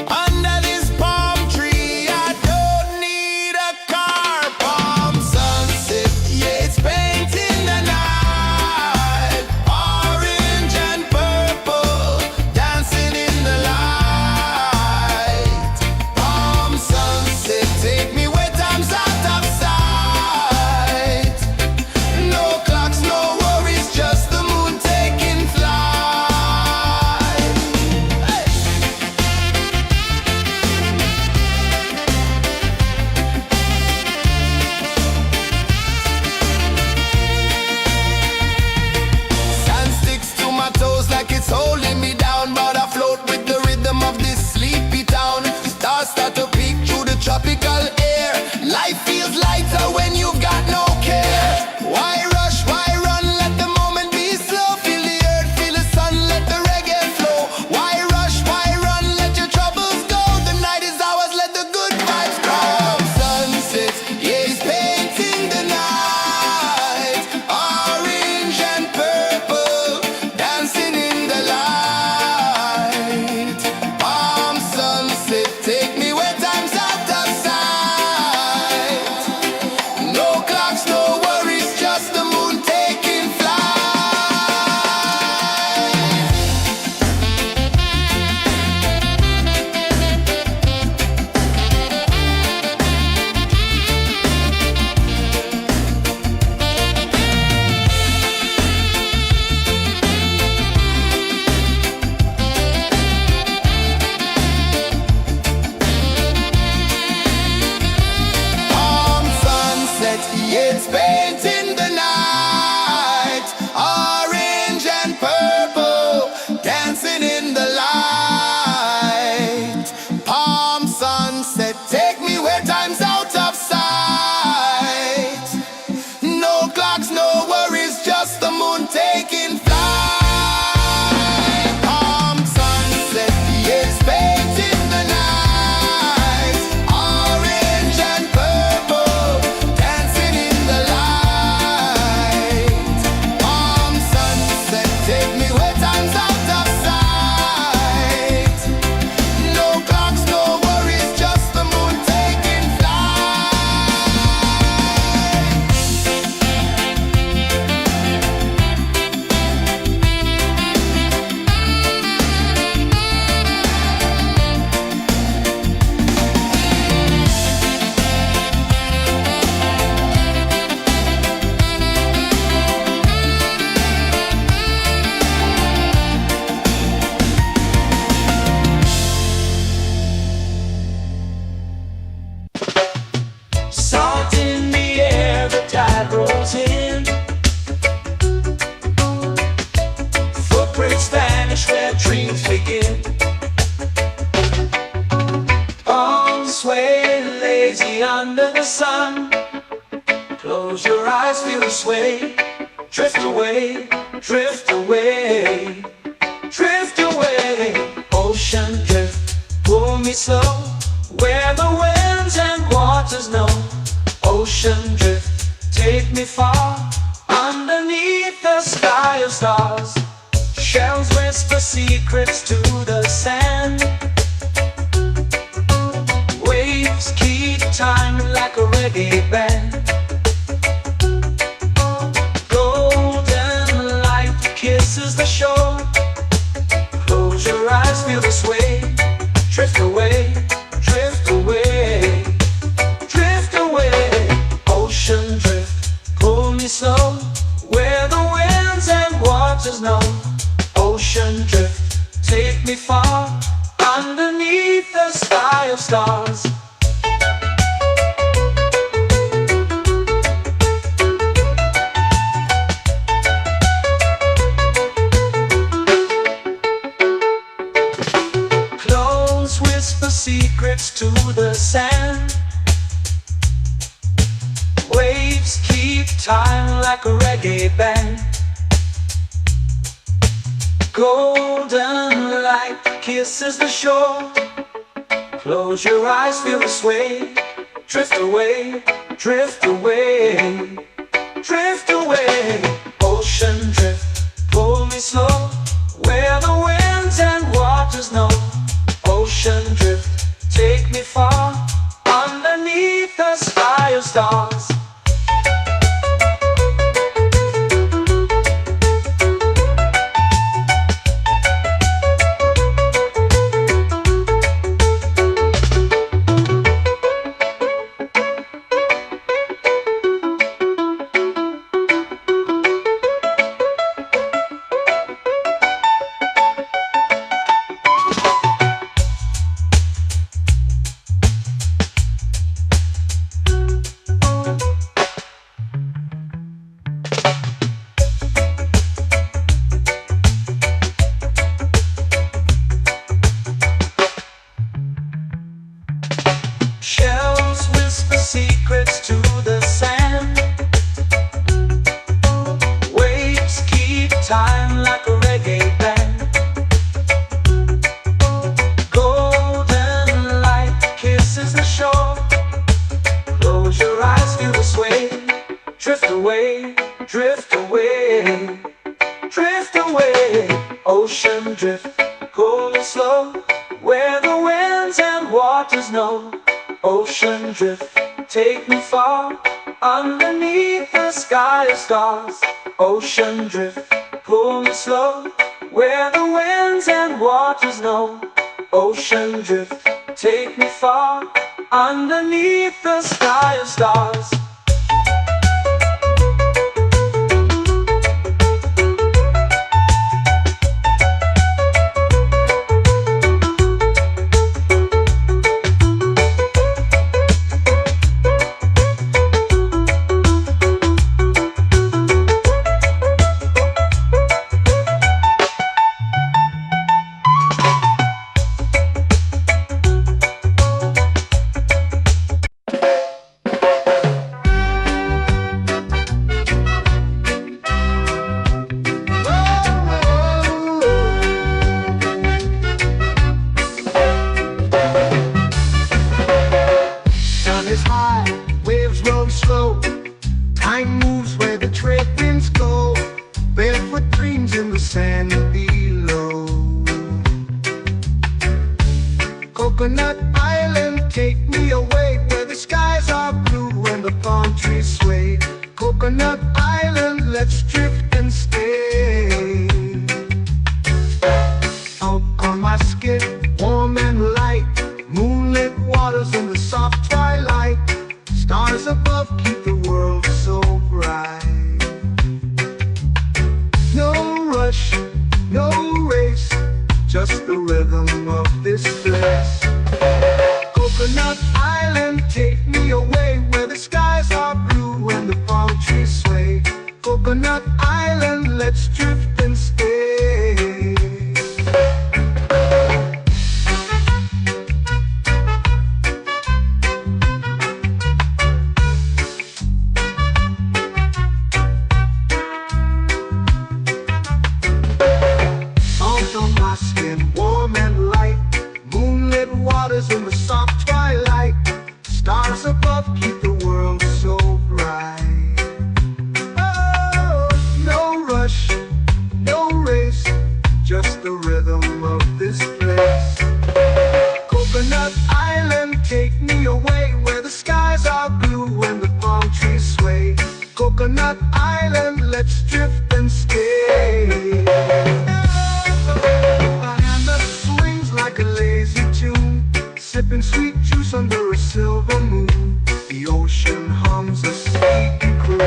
Under this palm tree, I don't need a car. Palm sunset, yeah, it's painting the night. Orange and purple, dancing in the light. Palm sunset, take me where time's out of sight. No clocks, no worries, just the moon taking flight. Hey! Sand sticks to my toes like it's holding me down, but I float with the rhythm of this sleepy town. Stars start to peek through the tropical air. Life feels lighter when you've got no care. Why rush, why run, let the moment be slow. Feel the earth, feel the sun, let the reggae flow. Why rush, why run, let your troubles go. The night is ours, let the good vibes come. Sunset, yeah, it's painting the night. Orange and purple, dancing in the light. Palm sunset, take me where time's out of sight. No clocks, no worries, just the moon taking flight. Palm sunset, yeah, it's painting the night. Orange and purple, dancing in the light. Palm sunset, take me where time's out of sight. No clocks, no worries, just the moon taking flight. Palm sunset, yeah, it's painting the night. Orange and purple, dancing in the light. Palm sunset, take me where time's out of sight. No clocks, no worries, just the moon taking flight.
Salt in the air, the tide rolls in. Footprints vanish where dreams begin. Arms sway lazy under the sun. Close your eyes, feel the sway. Drift away, drift away, drift away. Ocean drift, pull me slow, where the winds and waters know. Ocean drift, take me far, underneath the sky of stars. Shells whisper secrets to the sand. Waves keep time like a reggae band. Golden light kisses the shore. Close your eyes, feel the sway. Drift away, drift away, drift away. Ocean drift, pull me slow, where the winds and waters know. Ocean drift, take me far, underneath the sky of stars. Close whisper secrets to the sand. Waves keep time like a reggae band. Golden light kisses the shore. Close your eyes, feel the sway. Drift away, drift away, drift away. Ocean drift, pull me slow, where the winds and waters know. Ocean drift, take me far, underneath the sky of stars. Shells whisper secrets to the sand. Waves keep time like a reggae band. Golden light kisses the shore. Close your eyes, feel the sway. Drift away, drift away, drift away. Ocean drift, cool and slow, where the winds and waters know. Ocean drift, take me far, underneath the sky of stars. Ocean drift, pull me slow, where the winds and waters know. Ocean drift, take me far, underneath the sky of stars.
Is high, waves roll slow. Time moves where the trade winds go. Barefoot dreams in the sand below. Coconut Island, take me away, where the skies are blue and the palm trees sway. Coconut Island, let's drift and stay. Out on my skin, warm and light, moonlit waters in the soft twilight. Stars above keep the world so bright. No rush, no race, just the rhythm of this place. Coconut Island, take me away, where the skies are blue and the palm trees sway. Coconut Island, let's drift and stay. Warm and light, moonlit waters in the soft twilight. Stars above keep the world so bright. Oh, no rush, no race, just the rhythm of this place. Coconut Island, take me away, where the skies are blue and the palm trees sway. Coconut Island, let's drift and stay. Like a lazy tune, sipping sweet juice under a silver moon. The ocean hums a sleepy croon.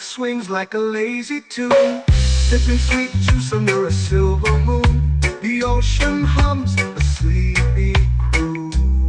Swings like a lazy tune, sipping sweet juice under a silver moon. The ocean hums a sleepy croon.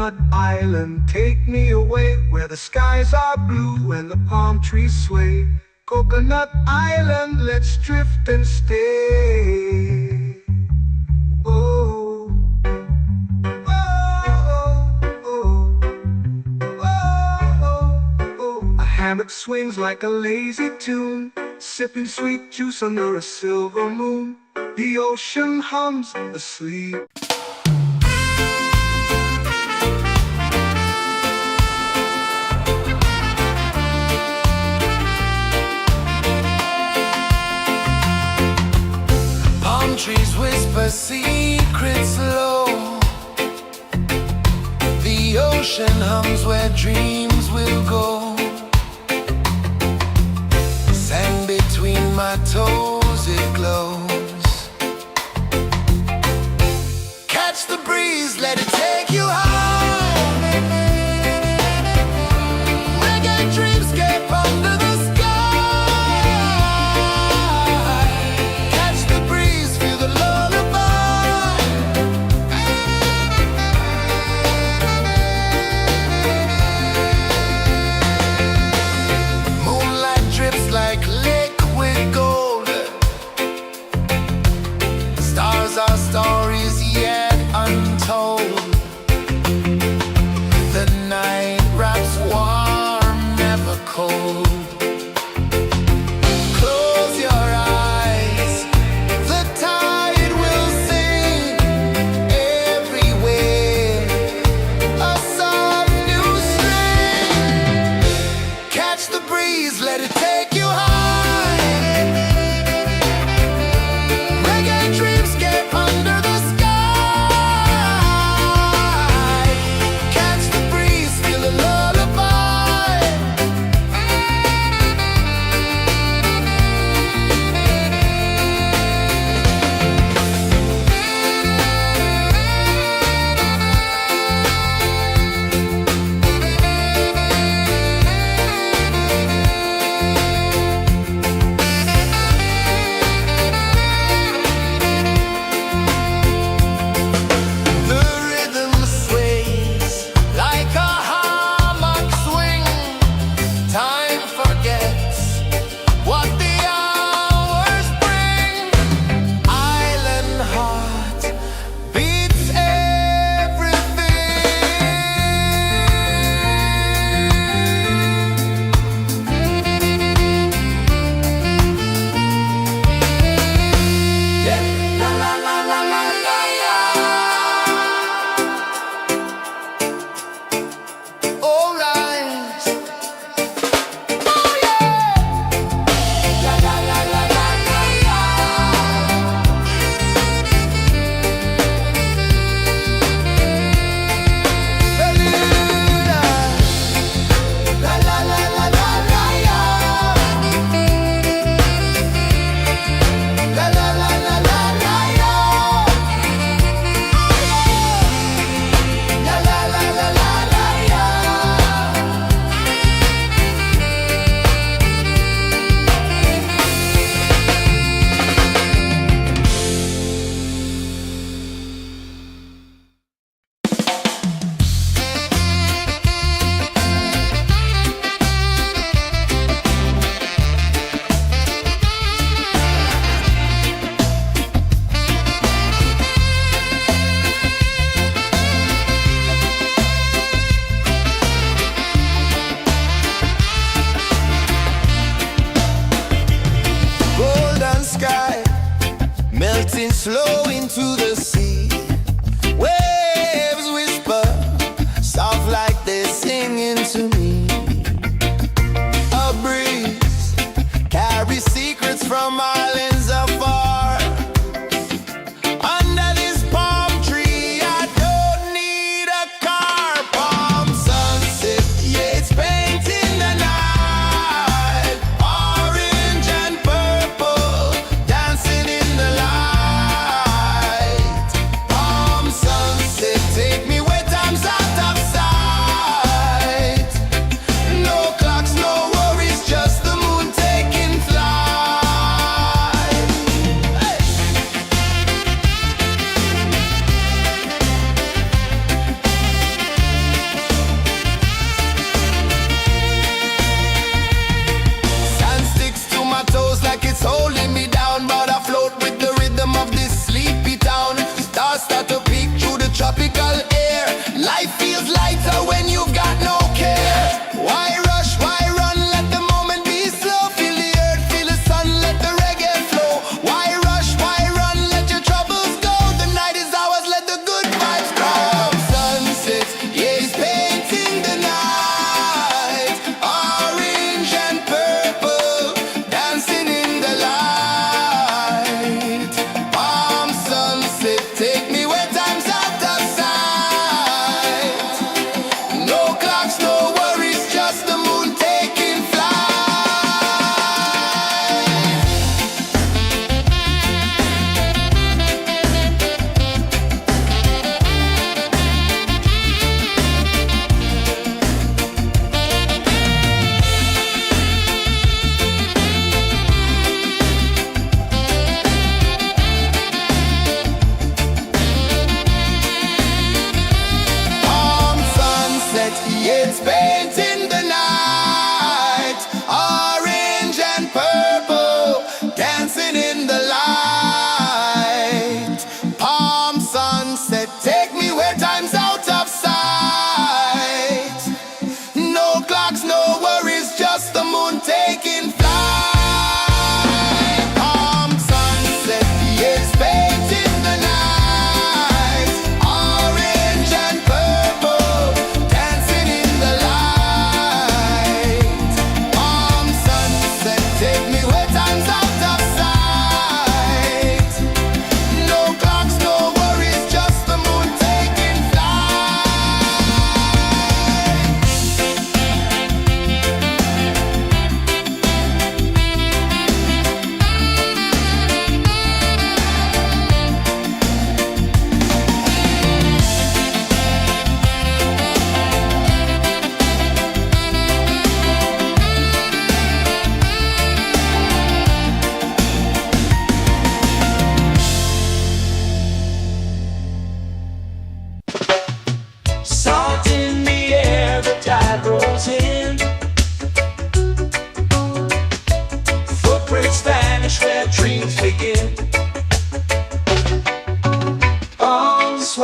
Coconut Island, take me away where the skies are blue and the palm trees sway. Coconut Island, let's drift and stay. Oh, oh, oh, oh. A hammock swings like a lazy tune, sipping sweet juice under a silver moon. The ocean hums asleep.
Palm trees whisper secrets low. The ocean hums where dreams will go. Sand between my toes, it glows. Catch the breeze, let it take you high. Reggae dreamscape under the sky. Catch the breeze, feel the lullaby. Moonlight drips like liquid gold. Stars are stories yet untold.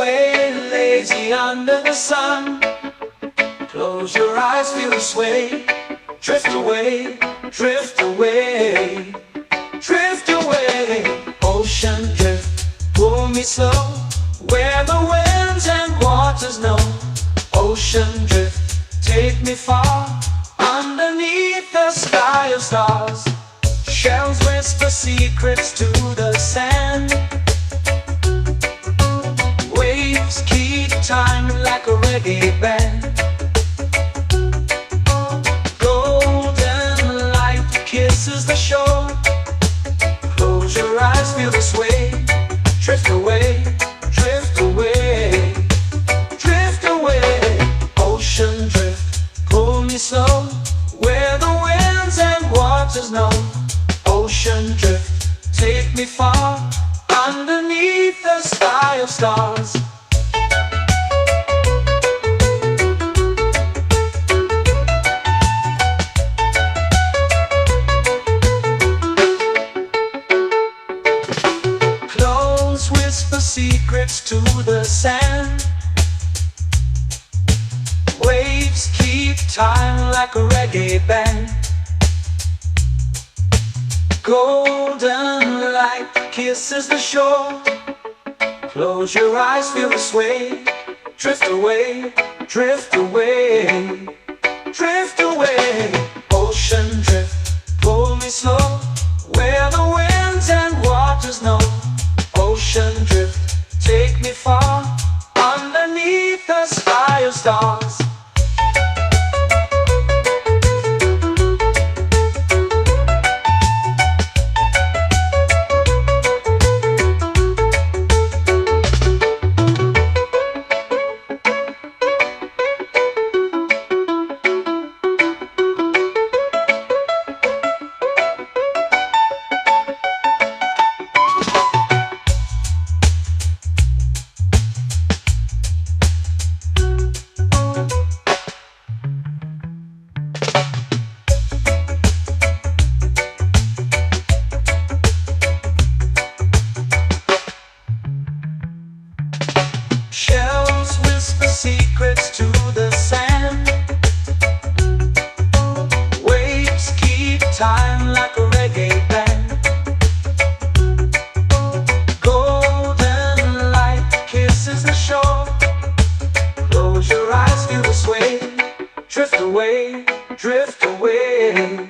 sway, lazy under the sun. Close your eyes, feel the sway. Drift away, drift away, drift away. Ocean drift, pull me slow, where the winds and waters know. Ocean drift, take me far, underneath the sky of stars. Shells whisper secrets to the sand. Waves keep time like a reggae band. Golden light kisses the shore. Close your eyes, feel the sway. Drift away, drift away, drift away. Ocean drift, pull me slow, where the winds and waters know. Ocean drift, take me far, underneath the sky of stars. Clothes whisper secrets to the sand. Waves keep time like a reggae band. Golden light kisses the shore. Close your eyes, feel the sway. Drift away, drift away, drift away. Ocean drift, pull me slow, where the winds and waters know. Ocean drift, take me far, underneath the sky of stars. Shells whisper secrets to the sand. Waves keep time like a reggae band. Golden light kisses the shore. Close your eyes, feel the sway. Drift away, drift away,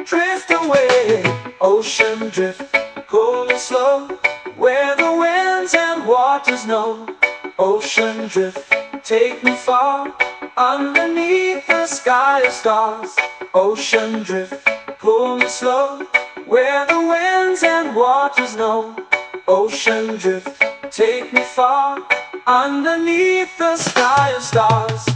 drift away. Ocean drift, pull me slow, where the winds and waters know. Ocean drift, take me far, underneath the sky of stars. Ocean drift, pull me slow, where the winds and waters know. Ocean drift, take me far, underneath the sky of stars.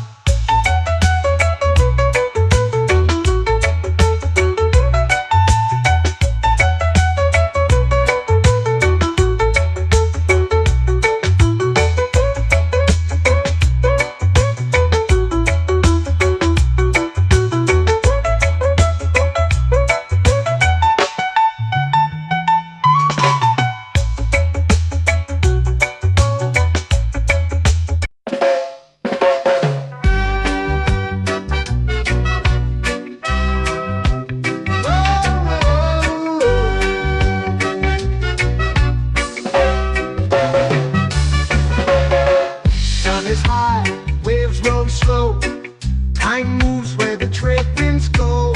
Is high, waves roll slow. Time moves where the trade winds go.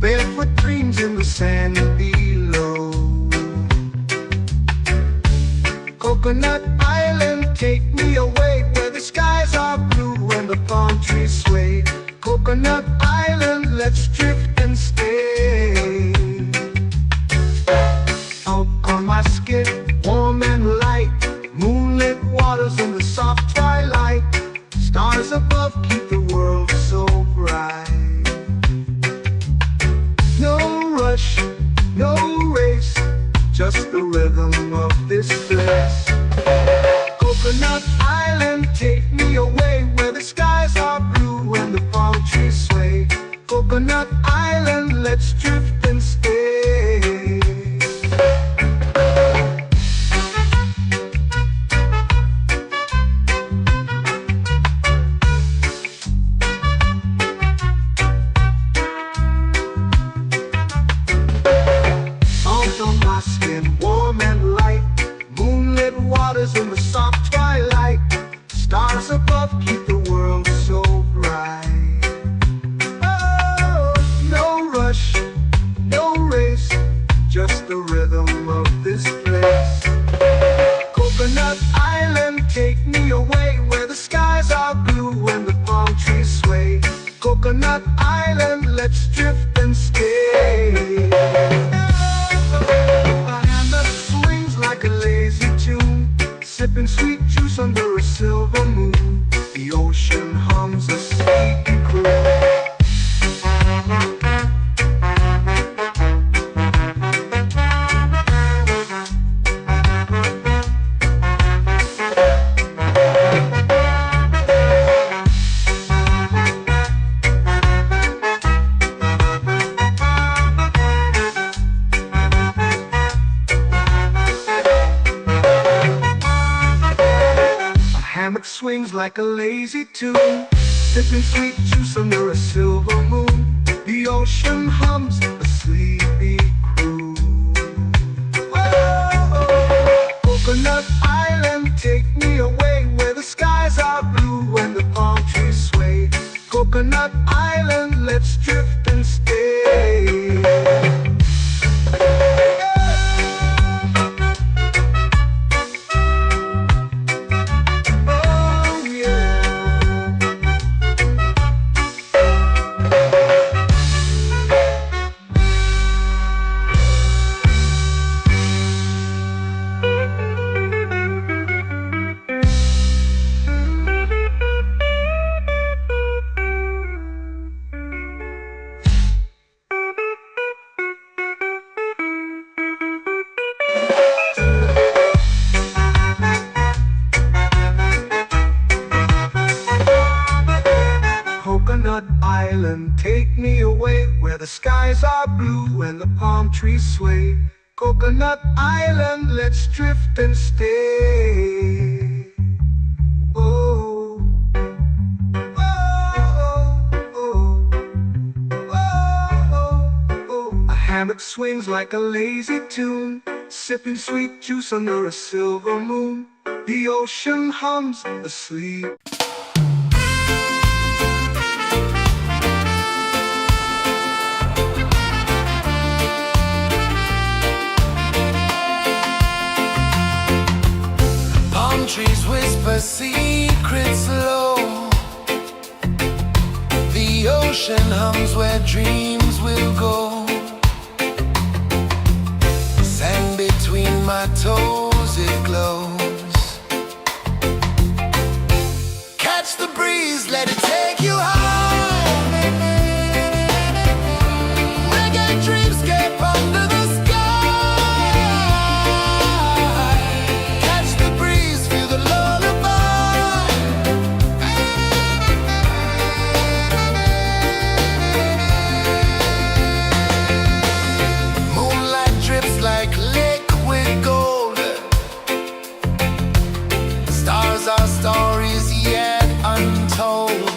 Barefoot dreams in the sand below. Coconut Island, take me away, where the skies are blue and the palm trees sway. Coconut Island, let's drift and stay. Out on my skin, warm and light, moonlit waters in the soft twilight. Stars above keep the world so bright. No rush, no race, just the rhythm of this place. Coconut Island, take me away, where the skies are blue and the palm trees sway. Coconut Island. where the skies are blue and the palm trees sway. Coconut Island, let's drift and stay. A hand that swings like a lazy tune, sipping sweet juice under a silver moon. The ocean hums a sleepy croon. Hammock swings like a lazy tune, sipping sweet juice under a silver moon. The ocean hums a sleepy croon. Whoa, Coconut Island, take me away where the skies are blue and the palm trees sway. Coconut Island, let's drift and stay. Coconut Island, take me away where the skies are blue and the palm trees sway. Coconut Island, let's drift and stay. Oh, oh, oh, oh, oh. A hammock swings like a lazy tune, sipping sweet juice under a silver moon. The ocean hums asleep.
Trees whisper secrets low. The ocean hums where dreams will go. Sand between my toes, it glows. Catch the breeze, let it take you high. Reggae dreamscape under the sky. Our stories yet untold.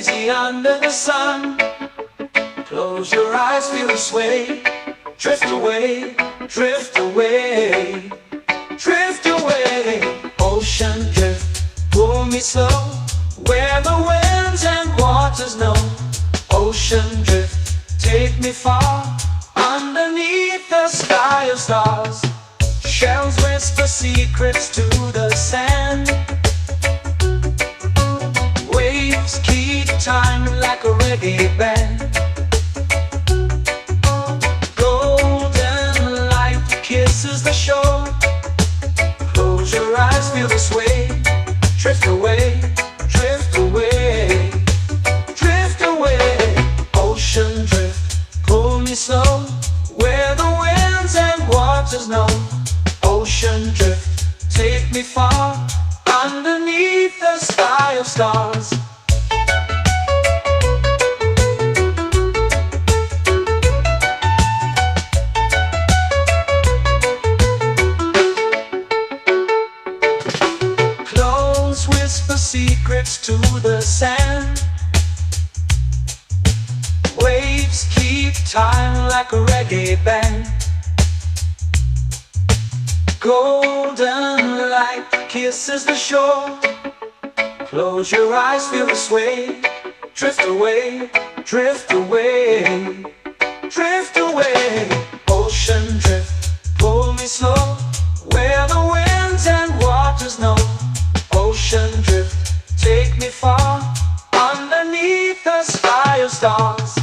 lazy under the sun. Close your eyes, feel the sway. Drift away, drift away, drift away. Ocean drift, pull me slow, where the winds and waters know. Ocean drift, take me far, underneath the sky of stars. Shells whisper secrets to the sand. Waves keep time like a reggae band. Golden light kisses the shore. Close your eyes, feel the sway. Drift away, drift away, drift away. Ocean drift, pull me slow, where the winds and waters know. Ocean drift, take me far, underneath the sky of stars. Close whisper secrets to the sand. Waves keep time like a reggae band. Golden light kisses the shore. Close your eyes, feel the sway. Drift away, drift away, drift away. Ocean drift, pull me slow, where the winds and waters know. Ocean drift, take me far, underneath the sky of stars.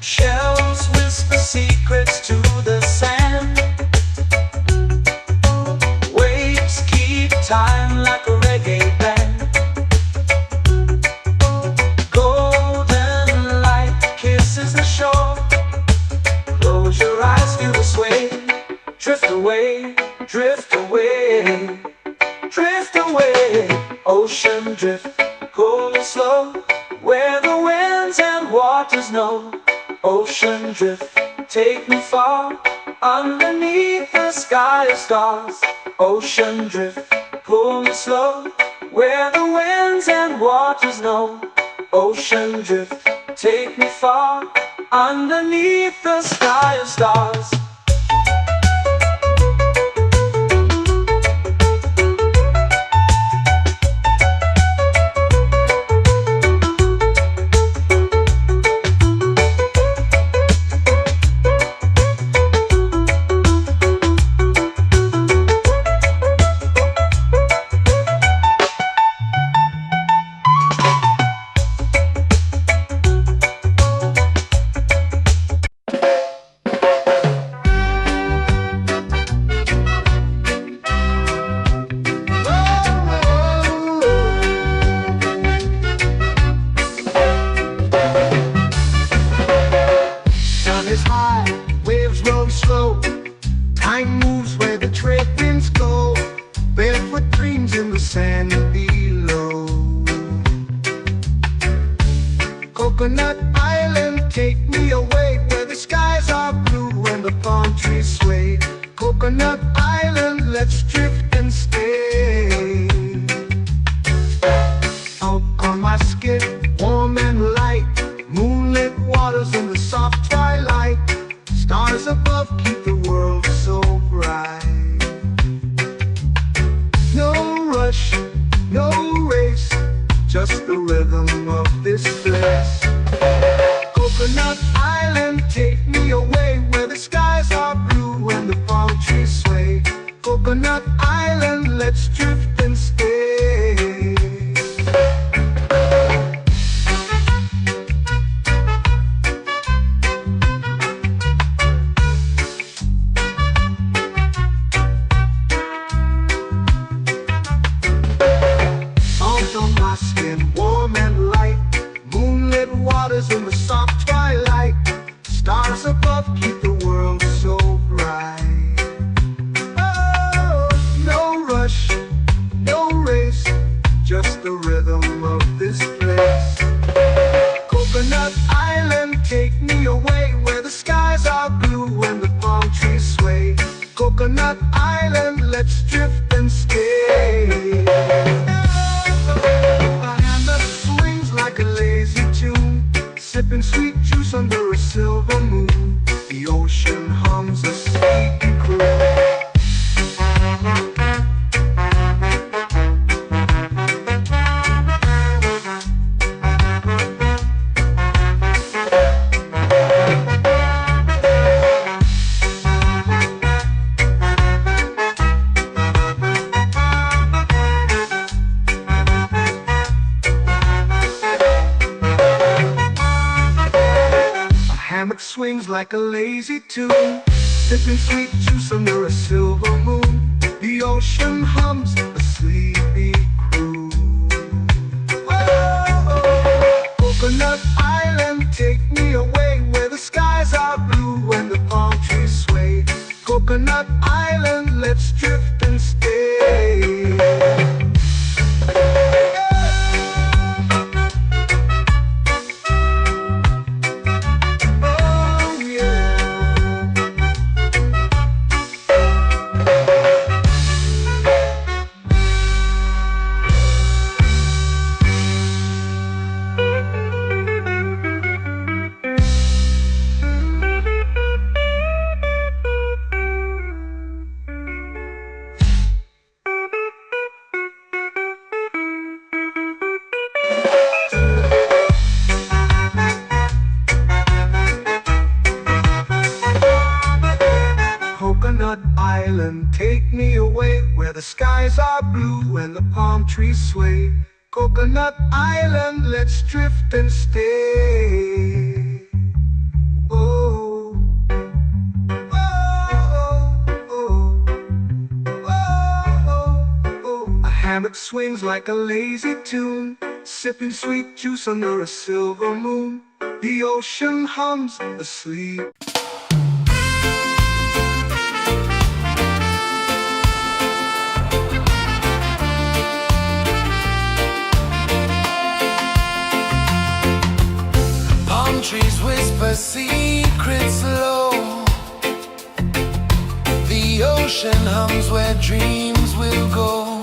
Shells whisper secrets to the sand. Waves keep time like a reggae band. Golden light kisses the shore. Close your eyes, feel the sway. Drift away, drift away, drift away. Ocean drift, pull me slow, where the winds and waters know. Ocean drift, take me far, underneath the sky of stars. Ocean drift, pull me slow, where the winds and waters know. Ocean drift, take me far, underneath the sky of stars.
Time moves where the trade winds go. Barefoot dreams in the sand below. Coconut Island, take me away, where the skies are blue and the palm trees sway. Coconut Island, let's drift and stay. Out on my skin, warm and light, moonlit waters in the soft twilight. Stars above keep the world so bright. No rush, no race, just the rhythm of this place. Coconut Island, take me away, where the skies are blue and the palm trees sway. Coconut Island, let's drift and stay. silver moon. The ocean hums a sleepy croon. Hammock swings like a lazy tune, sipping sweet juice under a silver moon. The ocean hums a sleepy croon. Whoa, Coconut Island, take me away where the skies are blue and the palm trees sway. Coconut Island, let's drift and stay. Coconut Island, take me away where the skies are blue and the palm trees sway. Coconut Island, let's drift and stay. Oh, oh, oh, oh, oh. A hammock swings like a lazy tune, sipping sweet juice under a silver moon. The ocean hums asleep.
Trees whisper secrets low. The ocean hums where dreams will go.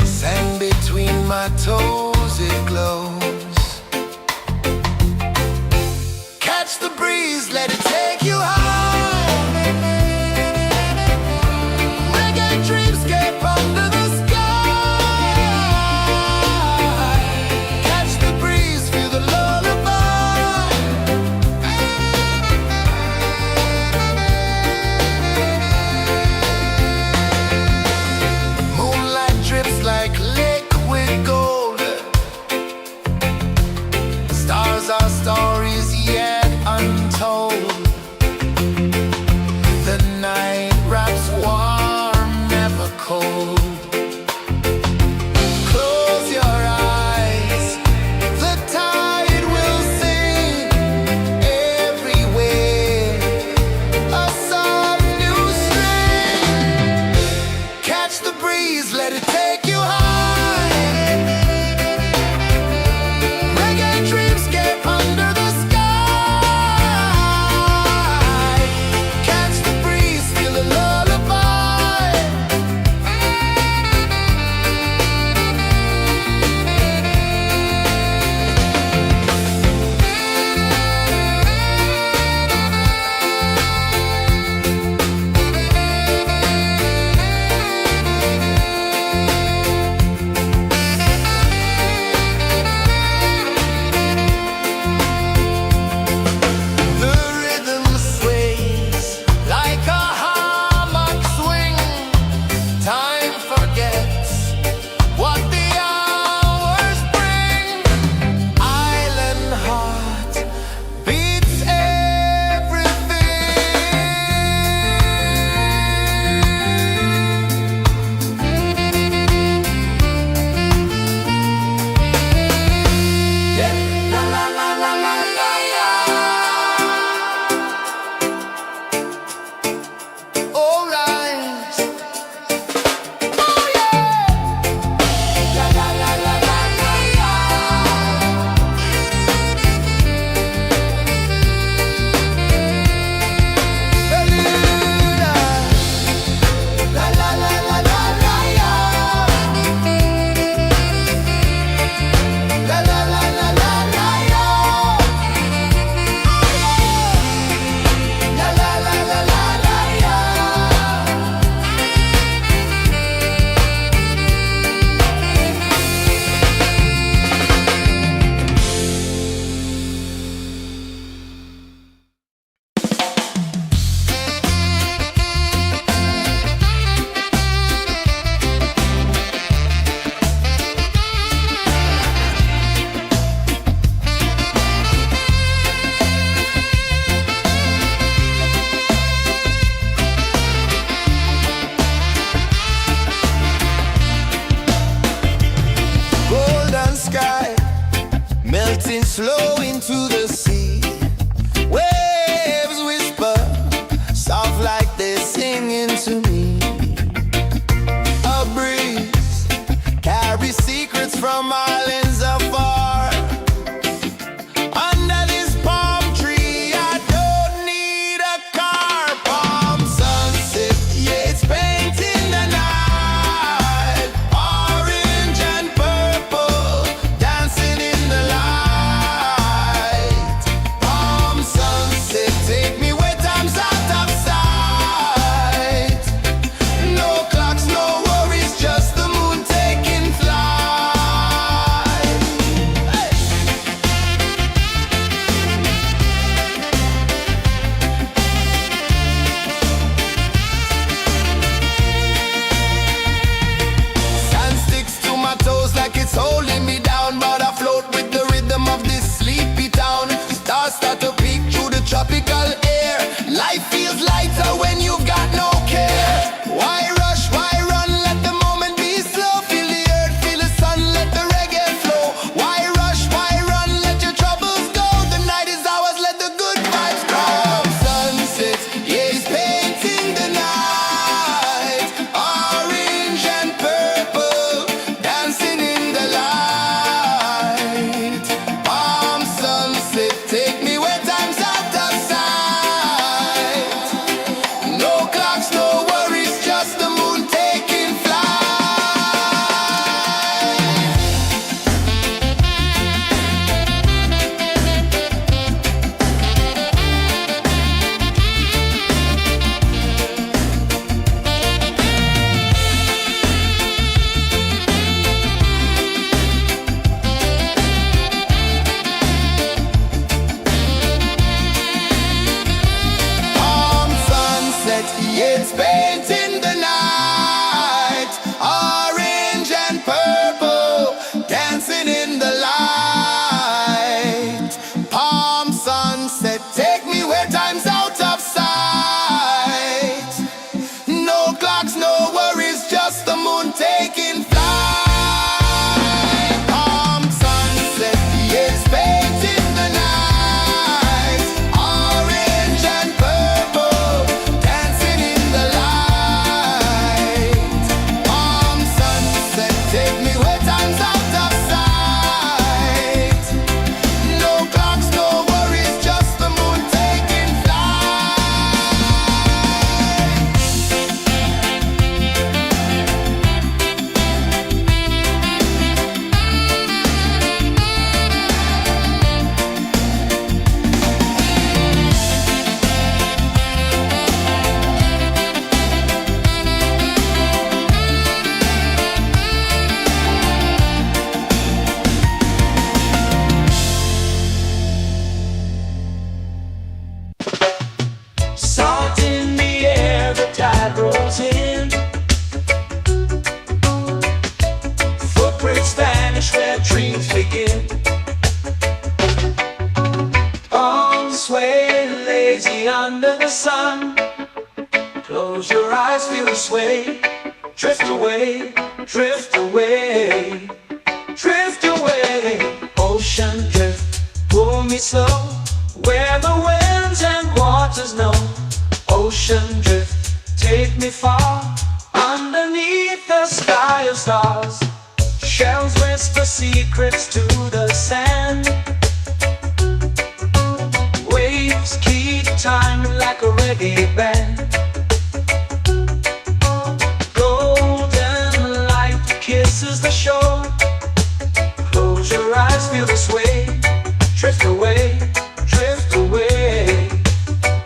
Sand between my toes, it glows. Catch the breeze, let it take you high. Reggae dreamscape under the into the sea. Waves whisper, soft like they're singing to me. A breeze carries secrets from islands afar. Under this palm tree, I don't need a car. Palm sunset, yeah, it's painting the night. Orange and purple, dancing in the light. Palm sunset, take me where time's out of sight. No clocks, no worries, just the moon taking flight. Hey! Sand sticks to my toes like it's holding me down, but I float with the rhythm of this sleepy town. Stars start to peek through the tropical air. Life feels lighter when you've got no care. Why rush, why run, let the moment be slow. Feel the earth, feel the sun, let the reggae flow. Why rush, why run, let your troubles go. The night is ours, let the good vibes grow. Sunset, yeah, it's painting the night. Orange and purple, dancing in the light. Palm sunset, take me where time's out of sight. No clocks, no worries, just the moon taking flight. Palm sunset, yeah, it's painting the night. Orange and purple, dancing in the light. Palm sunset, take me where time's out of sight. No clocks, no worries, just the moon taking flight. Palm sunset, yeah, it's painting the night. Orange and purple, dancing in the light. Palm sunset, take me where time's out of sight. No clocks, no worries, just the moon taking flight.
Salt in the air, the tide rolls in. Footprints vanish where dreams begin. Arms sway lazy under the sun. Close your eyes, feel the sway. Drift away, drift away, drift away. Ocean drift, pull me slow, where the winds and waters know. Ocean drift, take me far, underneath the sky of stars. Shells whisper secrets to the sand. Waves keep time like a reggae band. Golden light kisses the shore. Close your eyes, feel the sway. Drift away, drift away,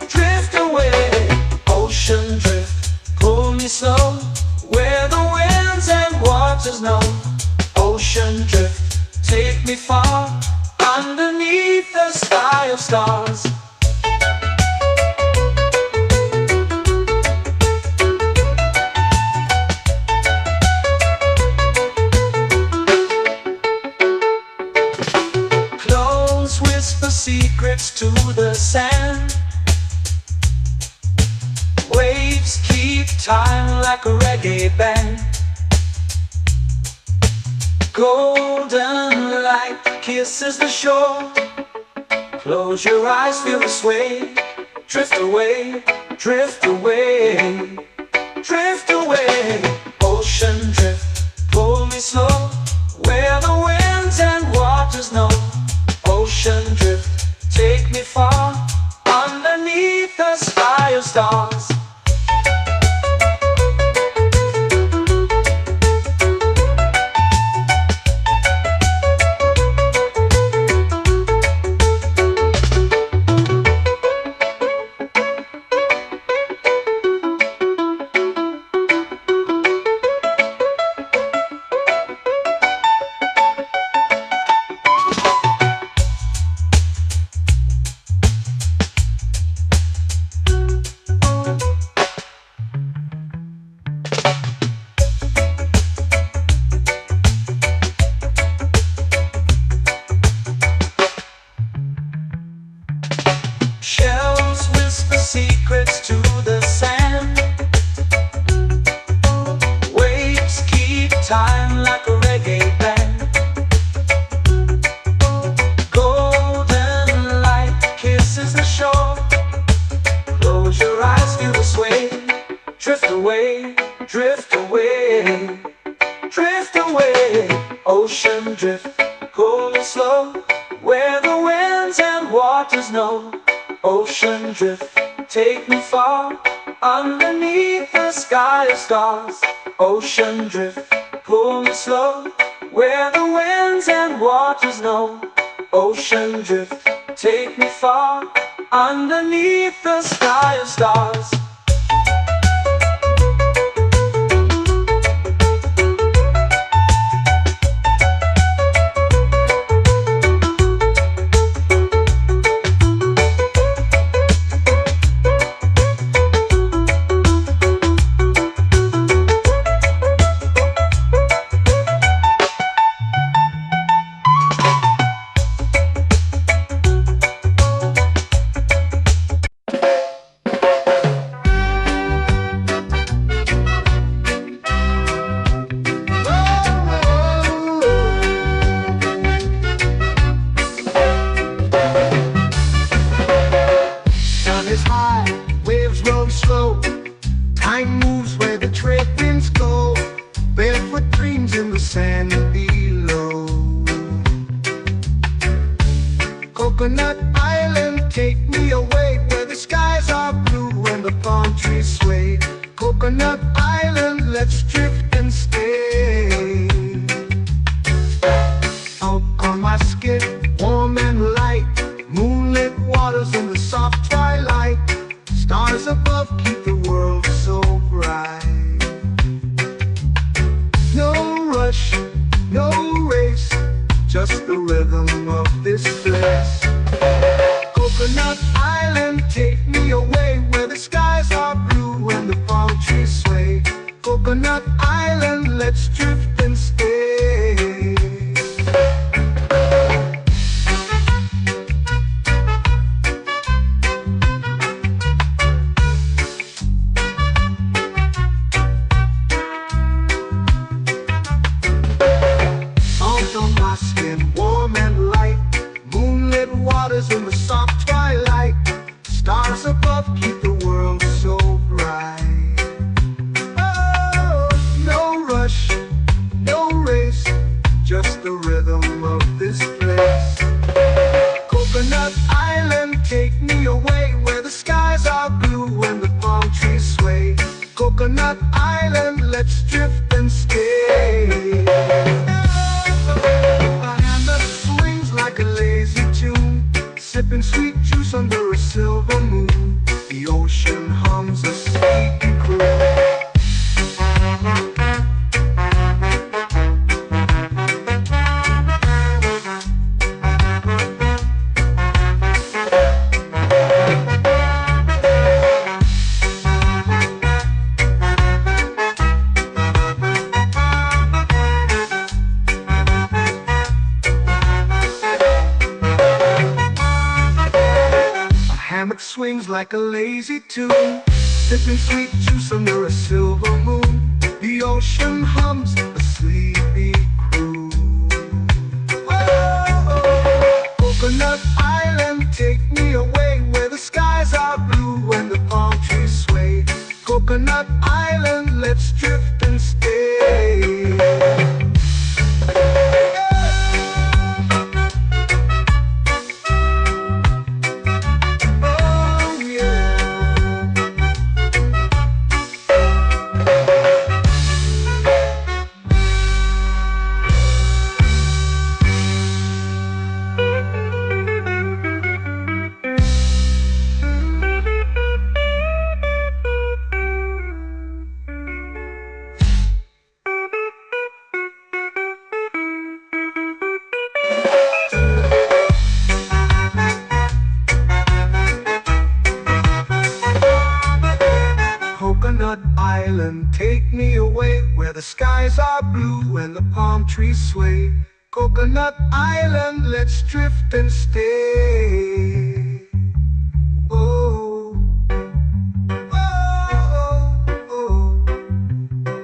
drift away. Ocean drift, pull me slow, where the winds and waters know. Ocean drift, take me far, underneath the sky of stars. Close whisper secrets to the sand. Waves keep time like a reggae band. Golden light kisses the shore. Close your eyes, feel the sway. Drift away, drift away, drift away. Ocean drift, pull me slow, where the winds and waters know. Ocean drift, take me far, underneath the sky of stars. Shells whisper secrets to the sand. Waves keep time like a reggae band. Golden light kisses the shore. Close your eyes, feel the sway. Drift away, drift away, drift away. Ocean drift, pull me slow, where the winds and waters know. Ocean drift, take me far, underneath the sky of stars. Ocean drift, pull me slow, where the winds and waters know. Ocean drift, take me far, underneath the sky of stars.
Time moves where the trade winds go. Barefoot dreams in the sand below. Coconut Island, take me away, where the skies are blue and the palm trees sway. Coconut Island, let's drift and stay. Out on my skin, warm and light, moonlit waters in the soft twilight. Stars above keep the world so bright. No rush, no race, just the rhythm of this place. Coconut Island, take me away, where the skies are blue and the palm trees sway. Coconut Island, let's drift and stay. Warm and light, moonlit waters in the soft twilight. Stars above keep the world so bright. Oh, no rush, no race, just the rhythm of this place. Coconut Island, take me away, where the skies are blue and the palm trees sway. Coconut Island, let's drift and stay. Sipping sweet juice under a silver moon. The ocean hums a sleepy croon. Hammock swings like a lazy tune, sipping sweet juice under a silver moon. The ocean hums a sleepy croon. Whoa, Coconut Island. island, take me away where the skies are blue and the palm trees sway. Coconut Island, let's drift and stay. Oh, oh, oh,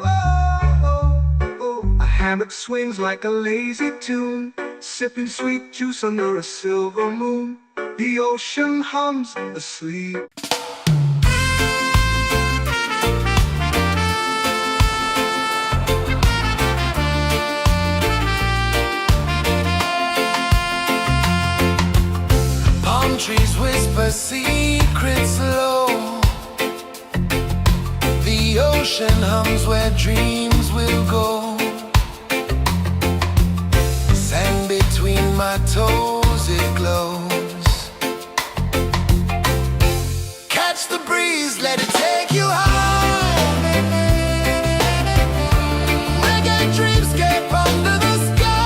oh, oh. A hammock swings like a lazy tune, sipping sweet juice under a silver moon. The ocean hums asleep.
Palm trees whisper secrets low. The ocean hums where dreams will go. Sand between my toes, it glows. Catch the breeze, let it take you high. Reggae dreamscape under the sky.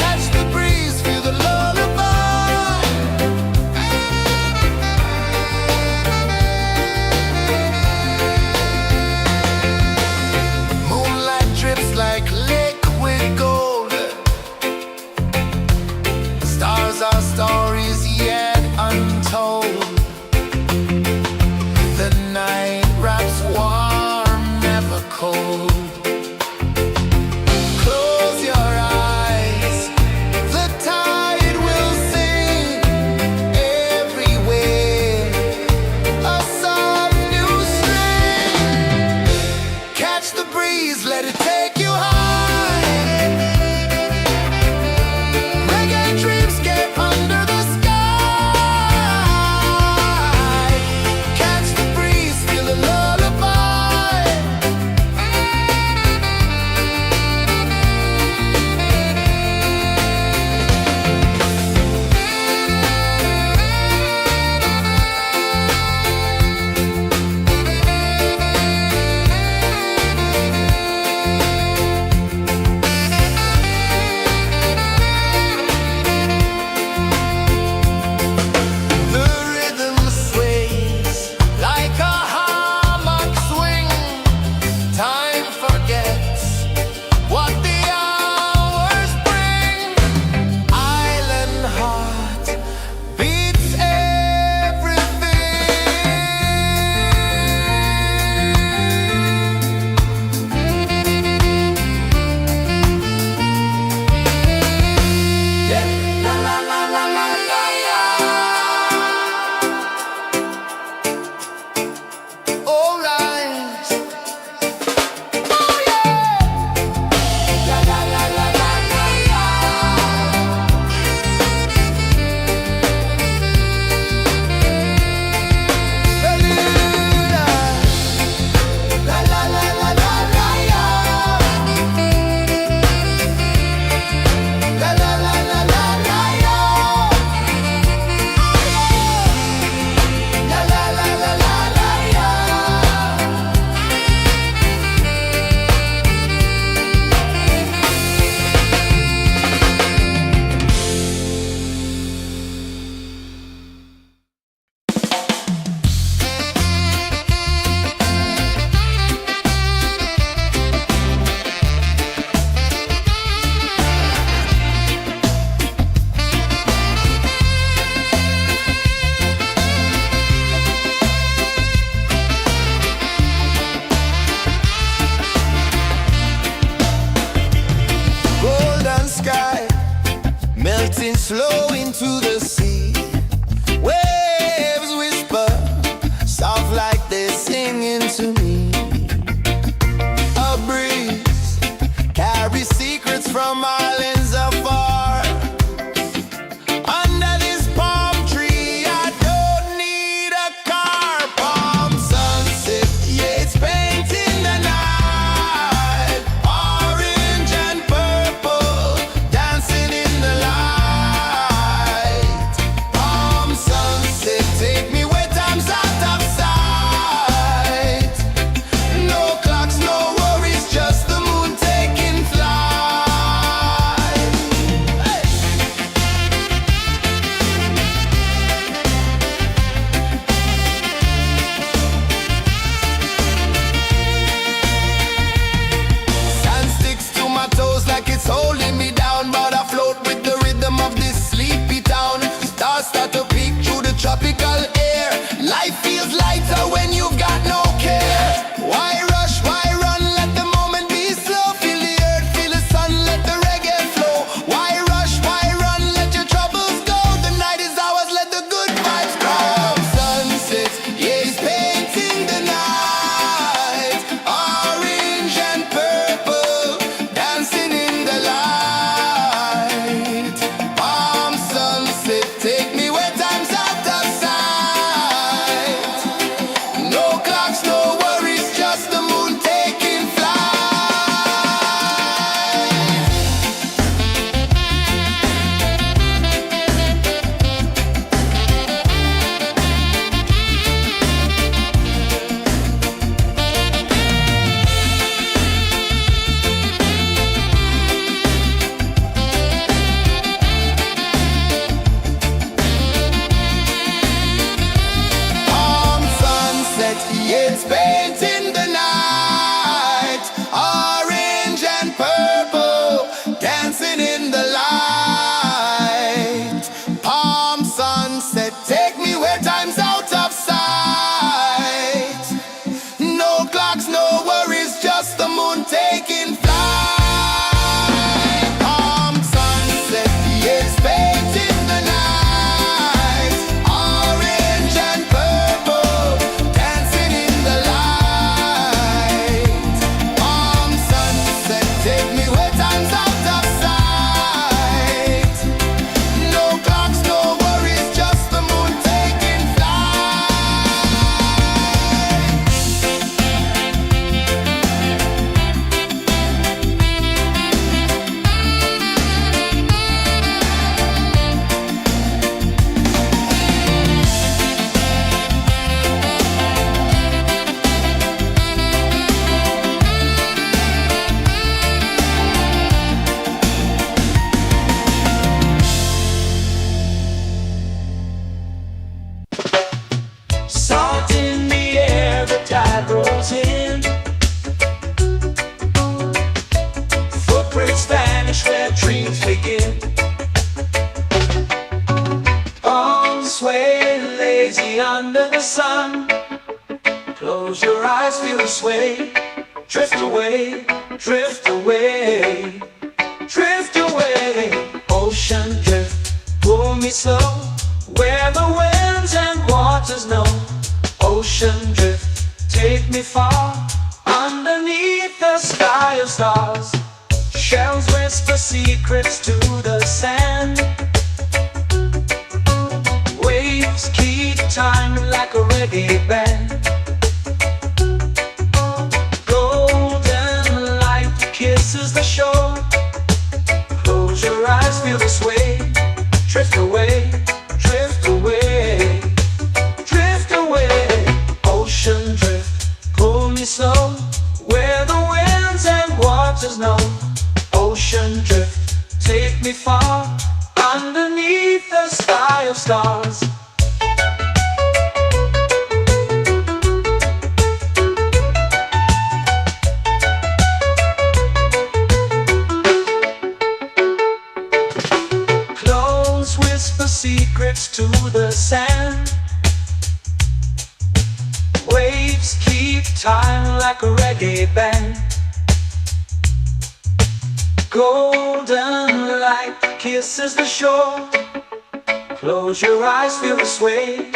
Catch the breeze, feel the lullaby. Moonlight drips like liquid gold. Stars are stories yet untold. The night wraps warm, never cold. Close your eyes, the tide will sing everywhere. A soft new string. Catch the breeze, let it take you high. Reggae dreamscape under the sky. Catch the breeze, feel the lullaby. The rhythm sways like a hammock swing. Time forgets what the hours bring. Island heart beats everything. Yeah. La la la la la la la. All right. Oh yeah. La la la la la la la. Bermuda. La la la la la la la. La la la la la la la. La la la la la la la. Golden sky melting slow into the sea. Waves whisper soft like they're singing to me. A breeze carries secrets from islands afar. Under this palm tree, I don't need a car. Palm sunset, yeah, it's painting the night. Orange and purple, dancing in the light. Palm sunset, take me where time's out of sight. No clocks, no worries, just the moon taking flight.
lazy under the sun. Close your eyes, feel the sway. Drift away, drift away, drift away. Ocean drift, pull me slow, where the winds and waters know. Ocean drift, take me far, underneath the sky of stars. Shells whisper secrets to the sand. Waves keep time like a reggae band. Golden light kisses the shore. Close your eyes, feel the sway. Drift away, drift away, drift away. Ocean drift, pull me slow, where the winds and waters know. Ocean drift, take me far, underneath the sky of stars. Close whisper secrets to the sand. Waves keep time like a reggae band. Golden light kisses the shore. Close your eyes, feel the sway.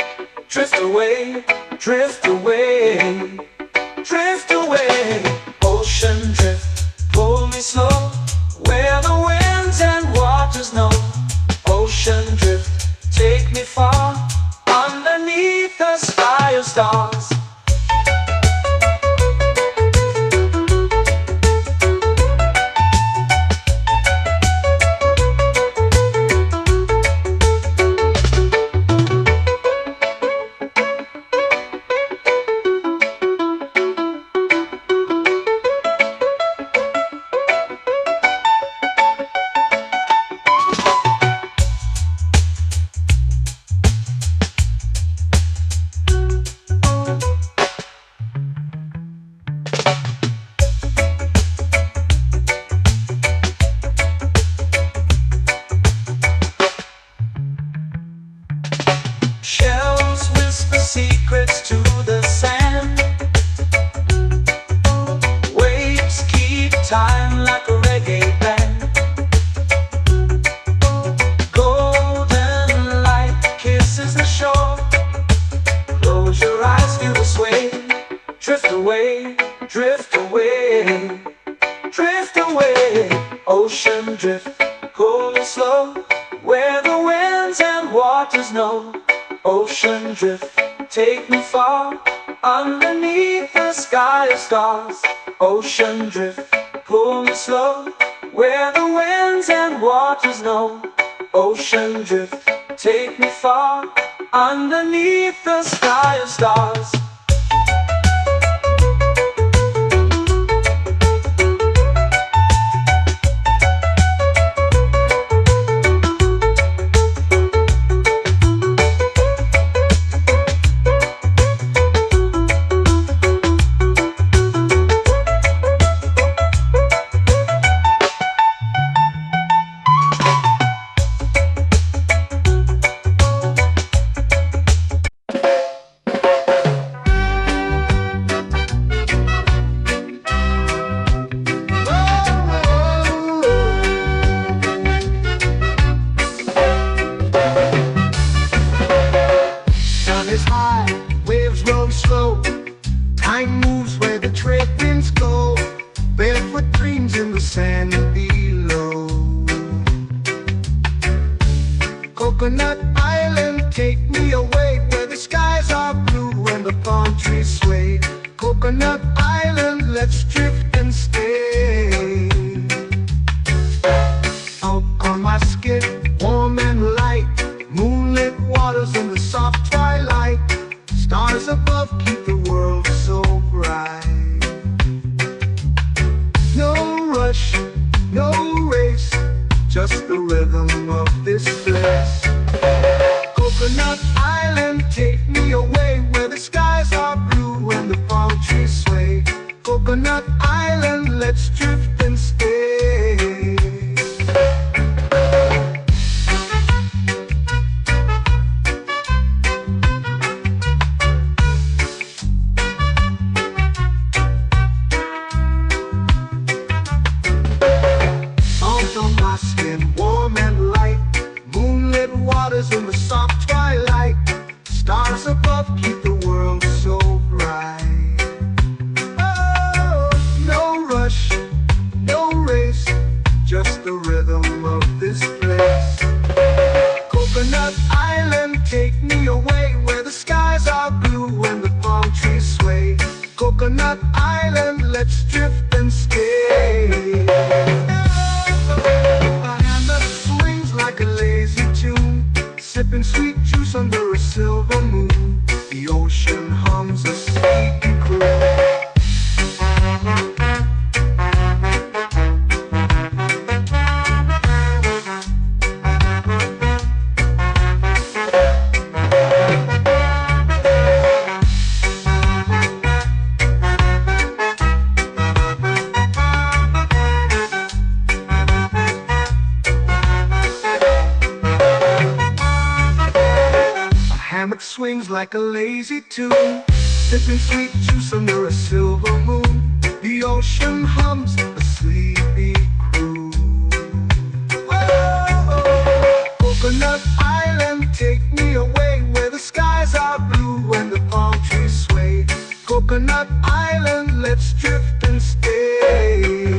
Drift away, drift away, drift away. Ocean drift, pull me slow, where the winds and waters know. Ocean drift, take me far, underneath the sky of stars. Shells whisper secrets to the sand. Waves keep time like a reggae band. Golden light kisses the shore. Close your eyes, feel the sway. Drift away, drift away, drift away. Ocean drift, pull me slow, where the winds and waters know. Ocean drift, take me far, underneath the sky of stars. Ocean drift, pull me slow, where the winds and waters know. Ocean drift, take me far, underneath the sky of stars.
Time moves where the trade winds go. Barefoot dreams in the sand below. Coconut Island, take me away, where the skies are blue and the palm trees sway. Coconut Island, let's drift and stay. Out on my skin, warm and light, moonlit waters in the soft twilight. Stars above keep the world so bright. No rush, no race, just the rhythm of this place. Coconut Island, take me away, where the skies are blue and the palm trees sway. Coconut Island, let's drift and stay. waters in the soft twilight. Stars above keep the world so bright. Oh, no rush, no race, just the rhythm of this place. Coconut Island, take me away where the skies are blue and the palm trees sway. Coconut Island, let's drift and stay. A hand that swings like a lazy tune, sipping sweet juice under a silver moon. The ocean hums a sleepy croon. Hammock swings like a lazy tune, sipping sweet juice under a silver moon. The ocean hums a sleepy croon. Whoa, Coconut Island, take me away where the skies are blue and the palm trees sway. Coconut Island, let's drift and stay.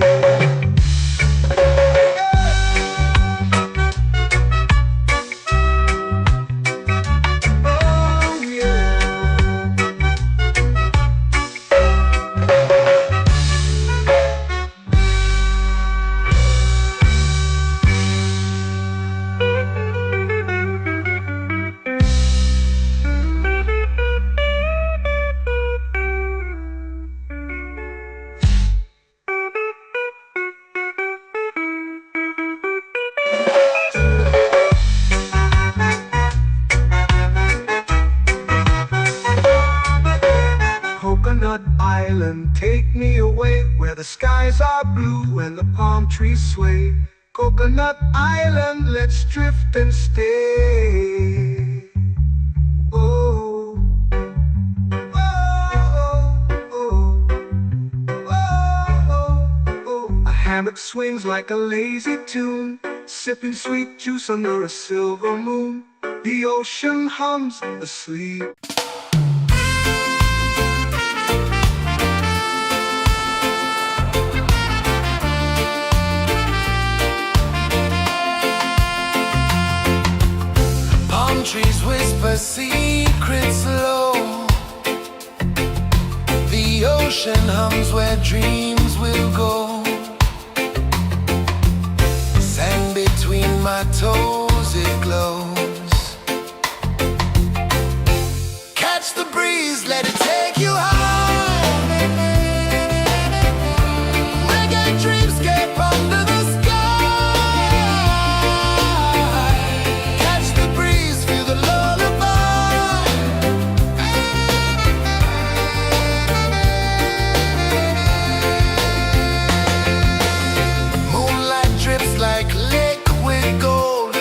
Coconut Island, take me away where the skies are blue and the palm trees sway. Coconut Island, let's drift and stay. Oh, oh, oh, oh, oh. A hammock swings like a lazy tune, sipping sweet juice under a silver moon. The ocean hums asleep.
Trees whisper secrets low. The ocean hums where dreams will go. Sand between my toes, it glows. Catch the breeze, let it take you high. Reggae dreamscape under the sky. Like liquid gold,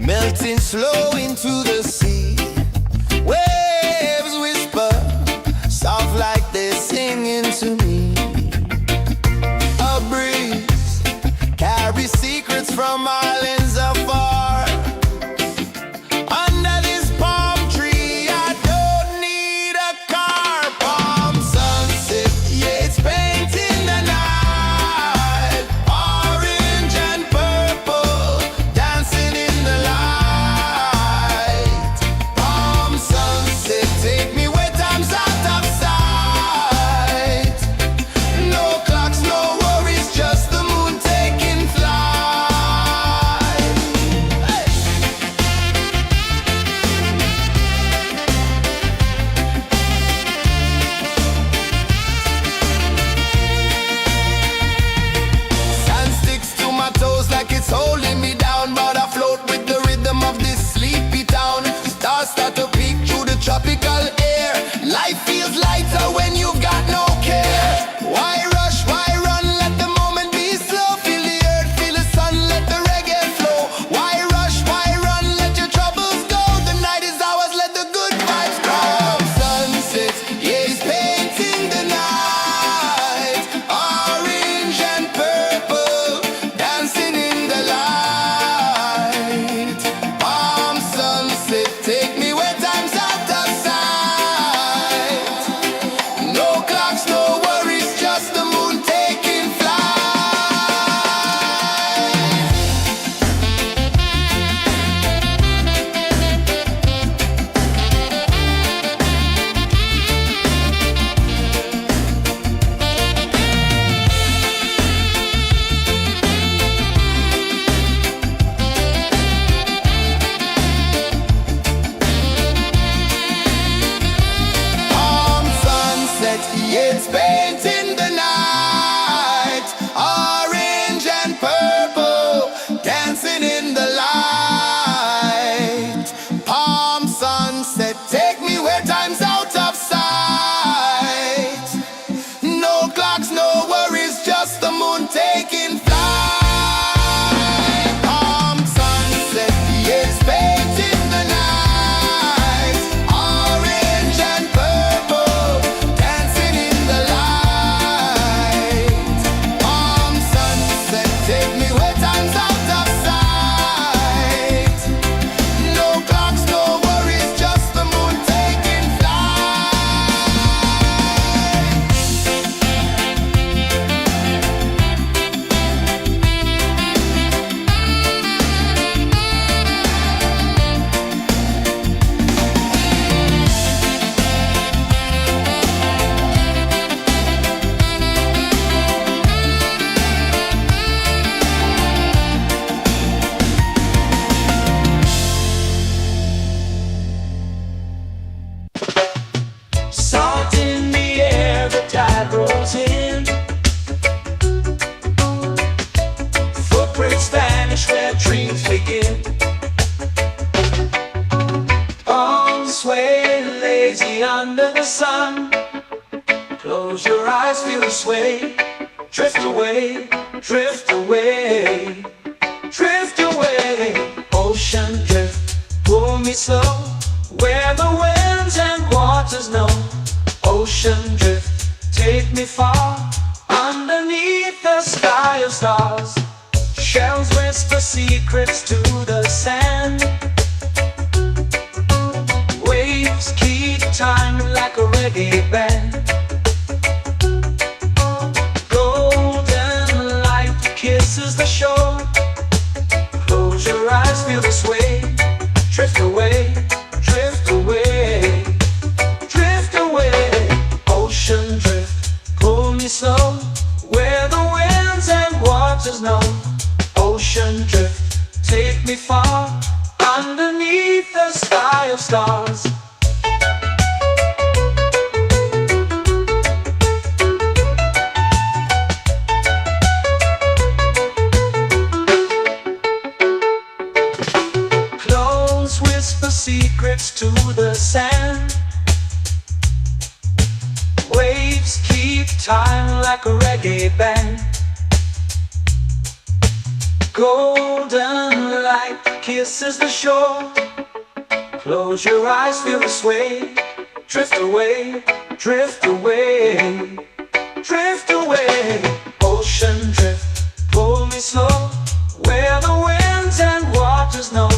melting slow into the sea. Waves whisper, soft like they're singing to me. A breeze carries secrets from islands afar. Under this palm tree, I don't need a car. Palm sunset, yeah, it's painting the night. Orange and purple, dancing in the light. Palm sunset, take me where time's out of sight. No clocks, no worries, just the moon taking flight. Hey! Sand sticks to my toes like it's holding me down, but I float with the rhythm of this sleepy town. Stars start to peek through the tropical air. Life feels lighter when you've got no care. Why rush, why run, let the moment be slow. Feel the earth, feel the sun, let the reggae flow. Why rush, why run, let your troubles go. The night is ours, let the good vibes come. Sunset, yeah, it's painting the night. Orange and purple, dancing in the light. Palm sunset, take me where time's out of sight. No clocks, no worries, just the moon taking flight. Palm sunset, yeah, it's painting the night. Orange and purple, dancing in the light. Palm sunset, take me where time's out of sight. No clocks, no worries, just the moon taking flight. Palm sunset, yeah, it's painting the night. Orange and purple, dancing in the light. Palm sunset, take me where time's out of sight. No clocks, no worries, just the moon taking flight.
Salt in the air, the tide rolls in. Footprints vanish where dreams begin. Arms sway lazy under the sun. Close your eyes, feel the sway. Drift away, drift away, drift away. Ocean drift, pull me slow, where the winds and waters know. Ocean drift, take me far, underneath the sky of stars. Shells whisper secrets to the sand. Waves keep time like a reggae band. Golden light kisses the shore. Close your eyes, feel the sway. Drift away, drift away, drift away. Ocean drift, pull me slow, where the winds and waters know. Ocean drift, take me far, underneath the sky of stars. Close whisper secrets to the sand. Waves keep time like a reggae band. Golden light kisses the shore. Close your eyes, feel the sway. Drift away, drift away, drift away. Ocean drift, pull me slow, where the winds and waters know.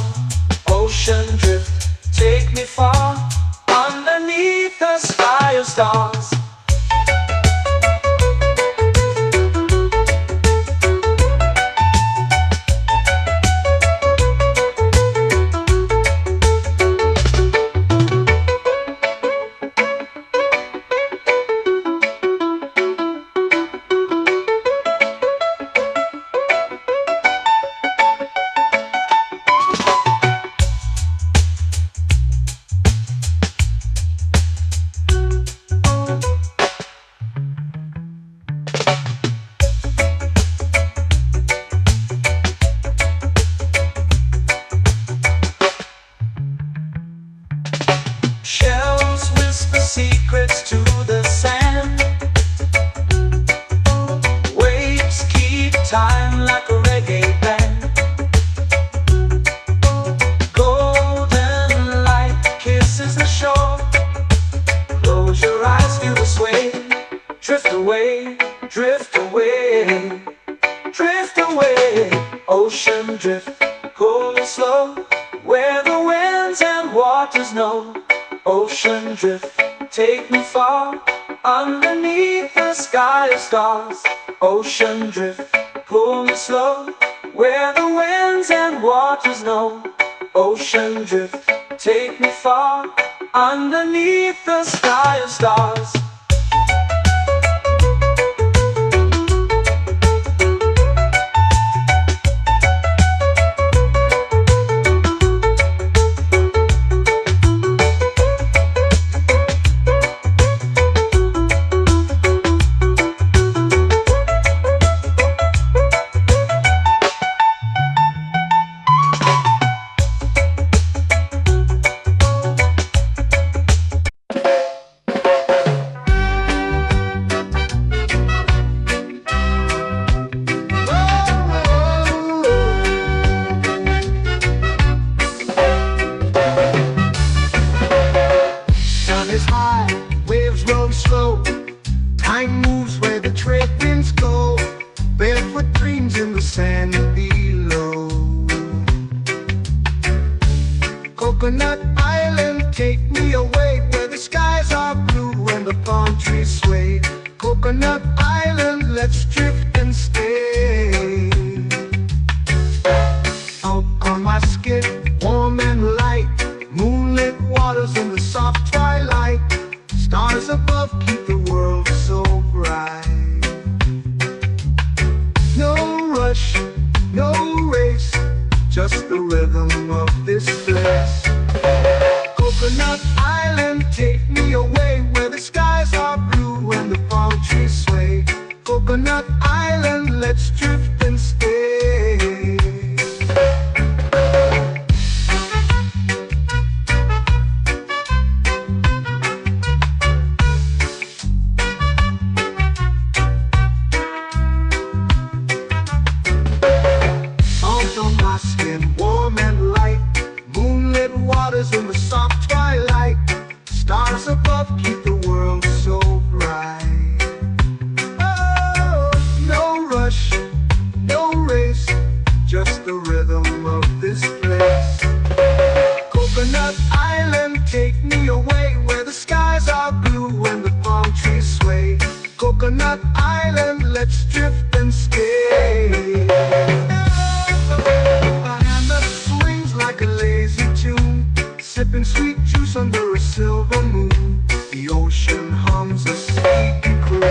Ocean drift, take me far, underneath the sky of stars. Shells whisper secrets to the sand. Waves keep time like a reggae band. Golden light kisses the shore. Close your eyes, feel the sway. Drift away, drift away, drift away. Ocean drift, pull me slow, where the winds and waters know. Ocean drift, take me far, underneath the sky of stars. Ocean drift, pull me slow, where the winds and waters know. Ocean drift, take me far, underneath the sky of stars.
Is high, waves roll slow. Time moves where the trade winds go. Barefoot dreams in the sand below. Coconut Island, take me away, where the skies are blue and the palm trees sway. Coconut Island, let's drift and stay. Out on my skin, warm and light, moonlit waters in the soft twilight. Stars above keep the world so bright. No rush, no race, just the rhythm of this place. Coconut Island, take me away, where the skies are blue and the palm trees sway. Coconut Island, let's drift and stay. Warm and light, moonlit waters in the soft twilight. Stars above keep the world so bright. Oh, no rush, no race, just the rhythm of this place. Coconut Island, take me away, where the skies are blue and the palm trees sway. Coconut Island, let's drift and stay. Like a lazy tune, sipping sweet juice under a silver moon. The ocean hums a sleepy croon.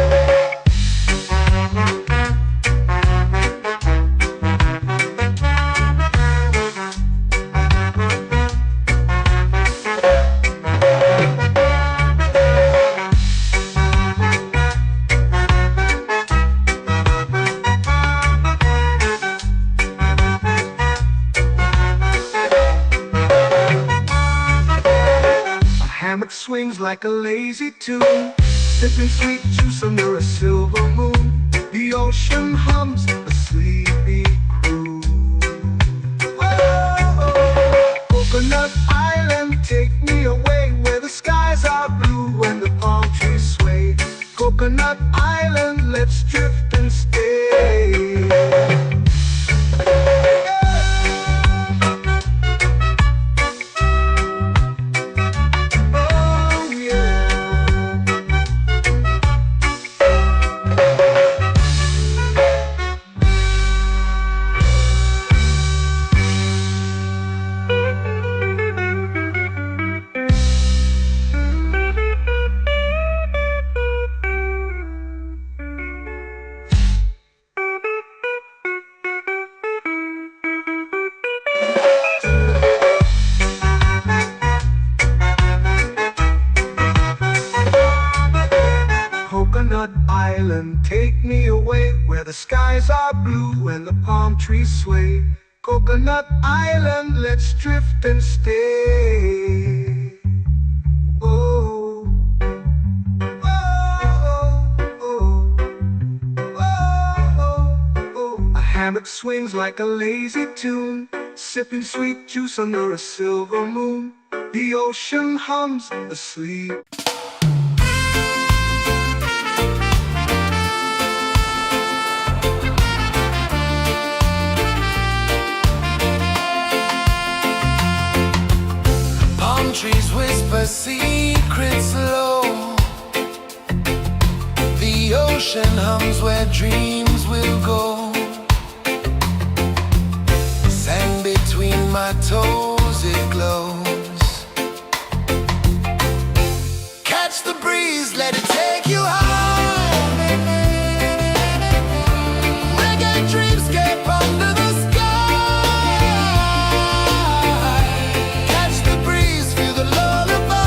Hammock swings like a lazy tune, sipping sweet juice under a silver moon. The ocean hums a sleepy croon. Coconut Island, take me away where the skies are blue and the palm trees sway. Coconut Island, let's drift and stay. Oh yeah. Coconut Island, take me away where the skies are blue and the palm trees sway. Coconut Island, let's drift and stay. Oh, oh, oh, oh, oh. A hammock swings like a lazy tune, sipping sweet juice under a silver moon. The ocean hums asleep.
Palm trees whisper secrets low. The ocean hums where dreams will go. Sand between my toes, it glows. Catch the breeze, let it take you high. Reggae dreamscape under the sky. Catch the breeze, feel the lullaby.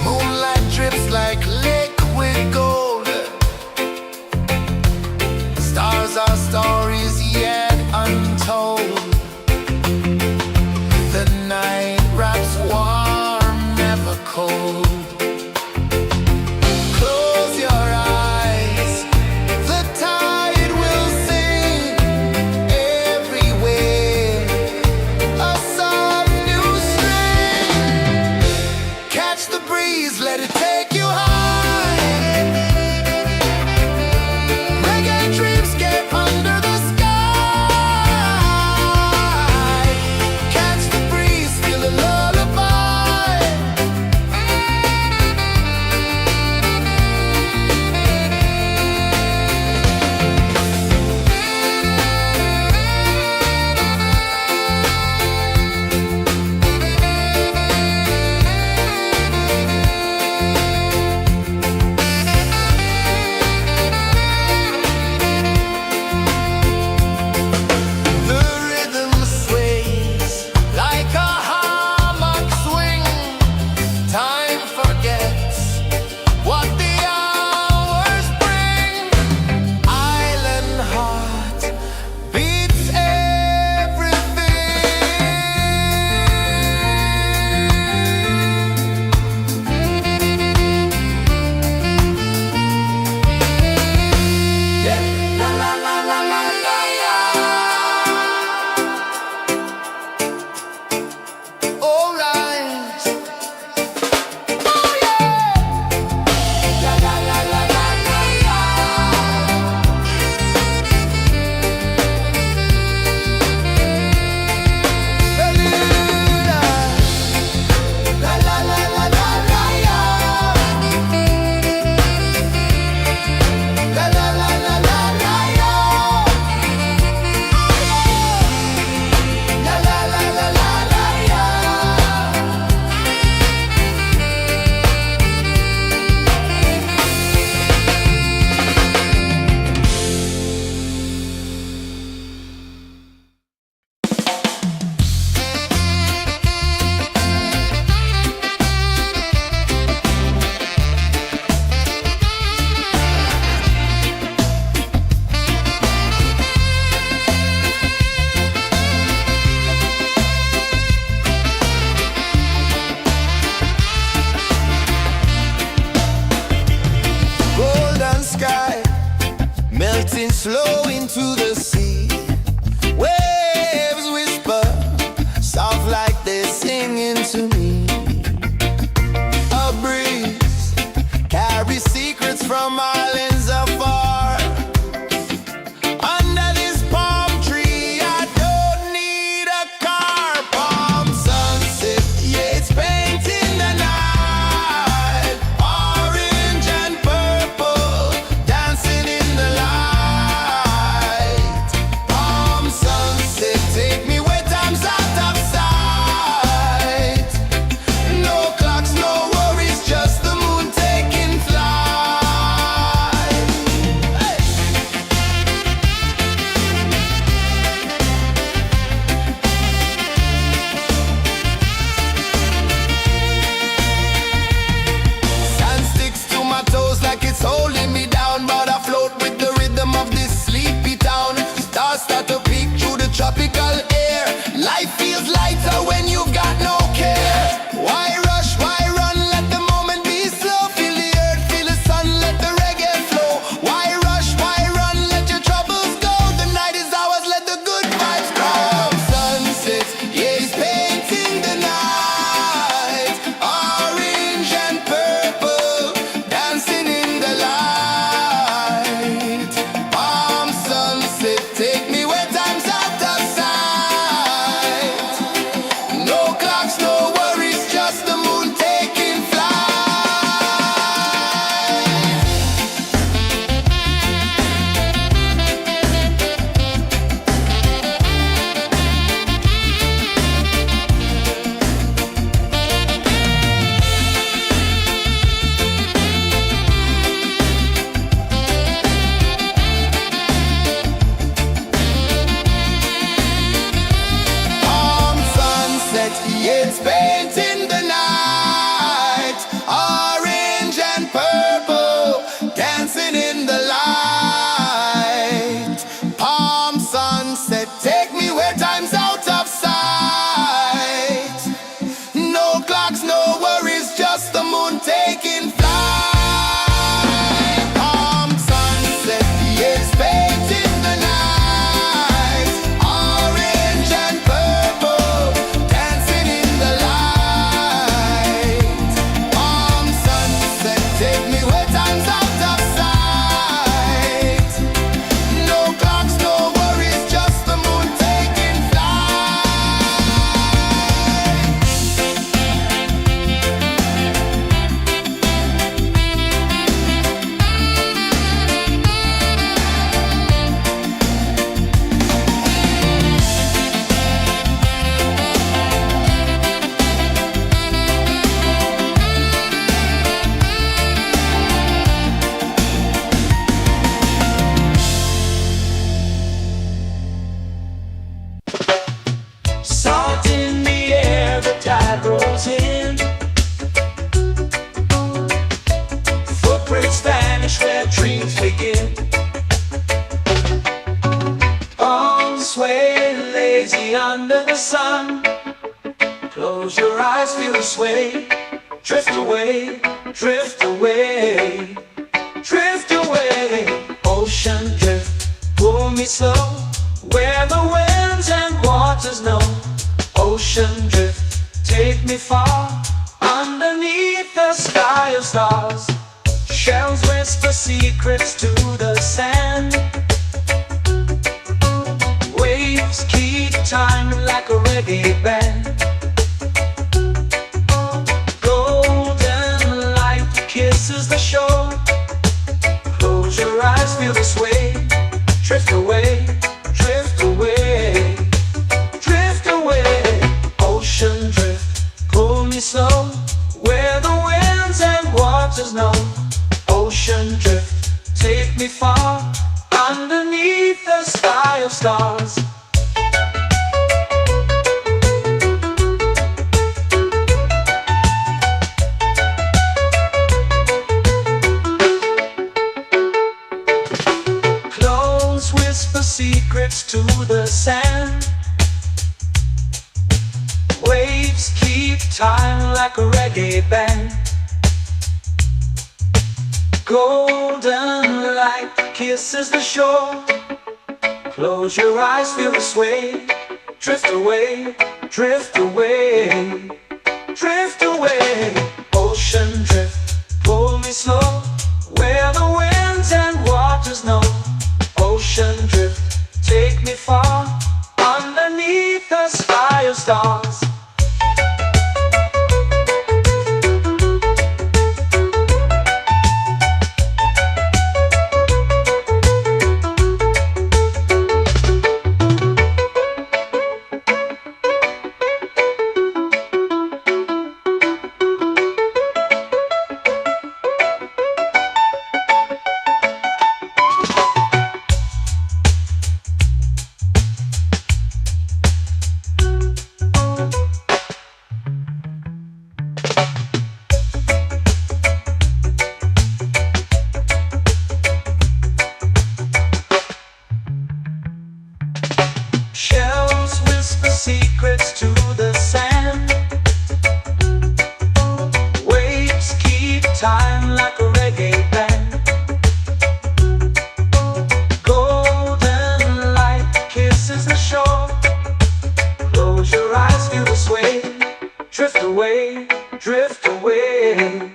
Moonlight drips like liquid gold. Stars are stories yet untold. The night wraps warm, never cold. Close your eyes, the tide will sing everywhere. A soft new string. Catch the breeze, let it take you high. Reggae dreamscape under the sky. Catch the breeze, feel a lullaby. The rhythm sways like a hammock swing. Time forgets what the hours bring. Island heart beats everything. La la la la la la la. All right. Oh yeah. La la la la la la la. La la la la la la la. La la la la la la la. La la la la la la la. Golden sky, melting slow into the sea. Waves whisper, soft like they're singing to me. A breeze carries secrets from islands afar. Under this palm tree, I don't need a car. Palm sunset, yeah, it's painting the night. Orange and purple, dancing in the light. Palm sunset, take me where time's out of sight. No clocks, no worries, just the moon taking flight. Hey! Sand sticks to my toes like it's holding me down, but I float with the rhythm of this sleepy town. Stars start to peek through the tropical air. Life feels lighter when you've got no care. Why rush, why run, let the moment be slow. Feel the earth, feel the sun, let the reggae flow. Why rush, why run, let your troubles go. The night is ours, let the good vibes grow. Sunset, yeah, it's painting the night. Orange and purple, dancing in the light. Palm sunset, take me where time's out of sight. No clocks, no worries, just the moon taking flight. Palm sunset, yeah, it's painting the night. Orange and purple, dancing in the light. Palm sunset, take me where time's out of sight. No clocks, no worries, just the moon taking flight. Palm sunset, yeah, it's painting the night. Orange and purple, dancing in the light. Palm sunset, take me where time's out of sight. No clocks, no worries, just the moon taking flight.
Salt in the air, the tide rolls in. Footprints vanish where dreams begin. Arms sway lazy under the sun. Close your eyes, feel the sway. Drift away, drift away, drift away. Ocean drift, pull me slow, where the winds and waters know. Ocean drift, take me far, underneath the sky of stars. Shells whisper secrets to the sand. Waves keep time like a reggae band. Golden light kisses the shore. Close your eyes, feel the sway. Drift away, drift away, drift away. Ocean drift, pull me slow, where the winds and waters know. Ocean drift, take me far, underneath the sky of stars. Close whisper secrets to the sand. Waves keep time like a reggae band. Golden light kisses the shore. Close your eyes, feel the sway. Drift away, drift away, drift away. Ocean drift, pull me slow, where the winds and waters know. Ocean drift, take me far, underneath the sky of stars. Shells whisper secrets to the sand. Waves keep time like a reggae band. Golden light kisses the shore. Close your eyes, feel the sway. Drift away, drift away,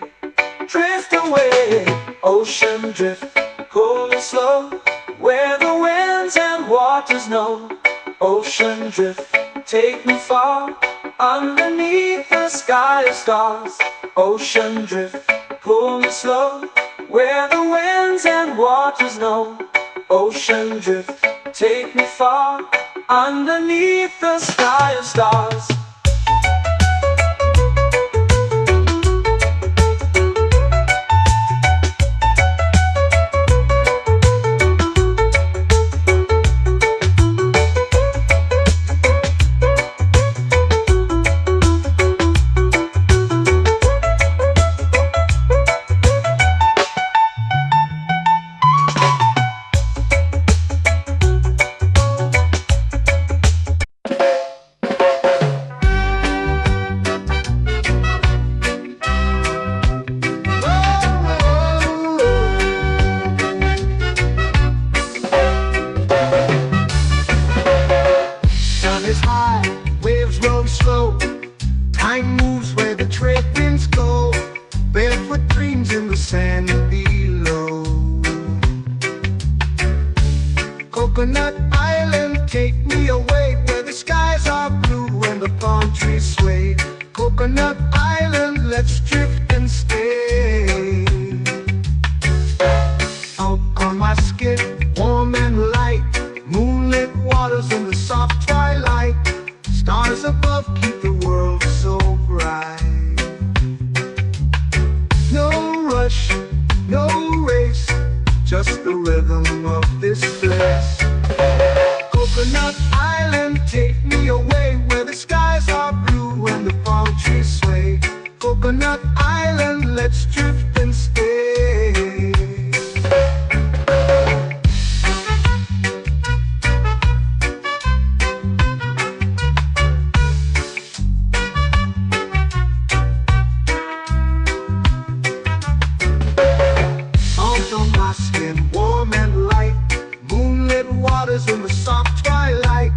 drift away. Ocean drift, cool and slow, where the winds and waters know. Ocean drift, take me far, underneath the sky of stars. Ocean drift, pull me slow, where the winds and waters know. Ocean drift, take me far, underneath the sky of stars.
Is high, waves roll slow. Time moves where the trade winds go. Barefoot dreams in the sand below. Coconut Island, take me away, where the skies are blue and the palm trees sway. Coconut Island, let's drift and stay. Out on my skin, warm and light, moonlit waters in the soft twilight. Stars above keep the world so bright. No rush, no race, just the rhythm of this place. Coconut Island, take me away, where the skies are blue and the palm trees sway. Coconut Island, let's drift and stay. In the soft twilight,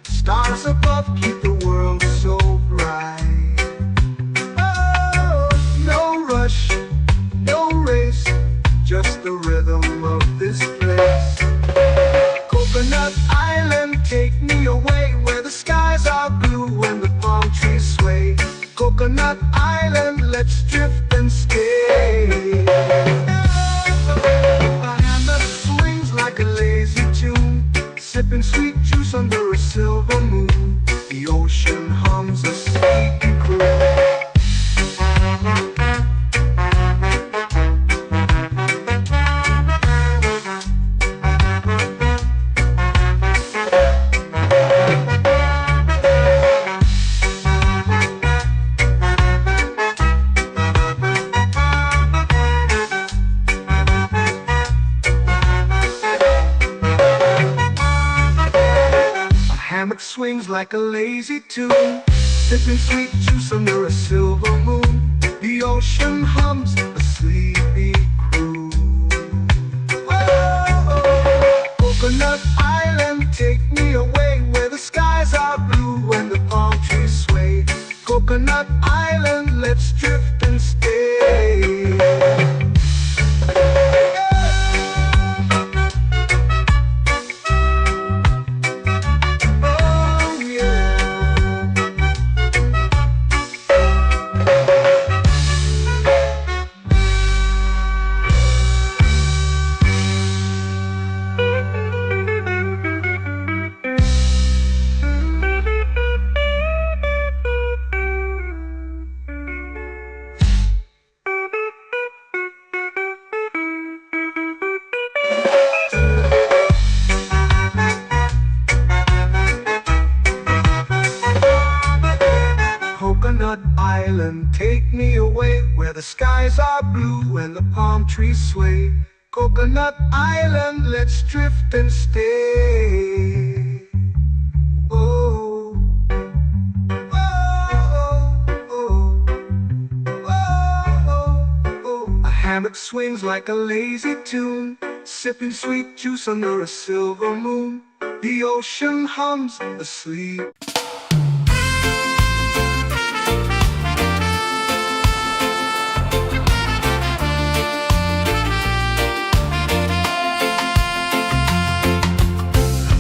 stars above keep the world so bright. Oh, no rush, no race, just the rhythm of this place. Coconut Island, take me away, where the skies are blue and the palm trees sway. Coconut Island, let's drift and stay. My hand that swings like a lazy tune, sipping sweet juice under a silver moon. The ocean hums a sleepy croon. Swings like a lazy tune, sipping sweet juice under a silver moon. The ocean hums a sleepy croon. Whoa. skies are blue and the palm trees sway. Coconut Island, let's drift and stay. Oh, oh, oh, oh. A hammock swings like a lazy tune, sipping sweet juice under a silver moon. The ocean hums asleep.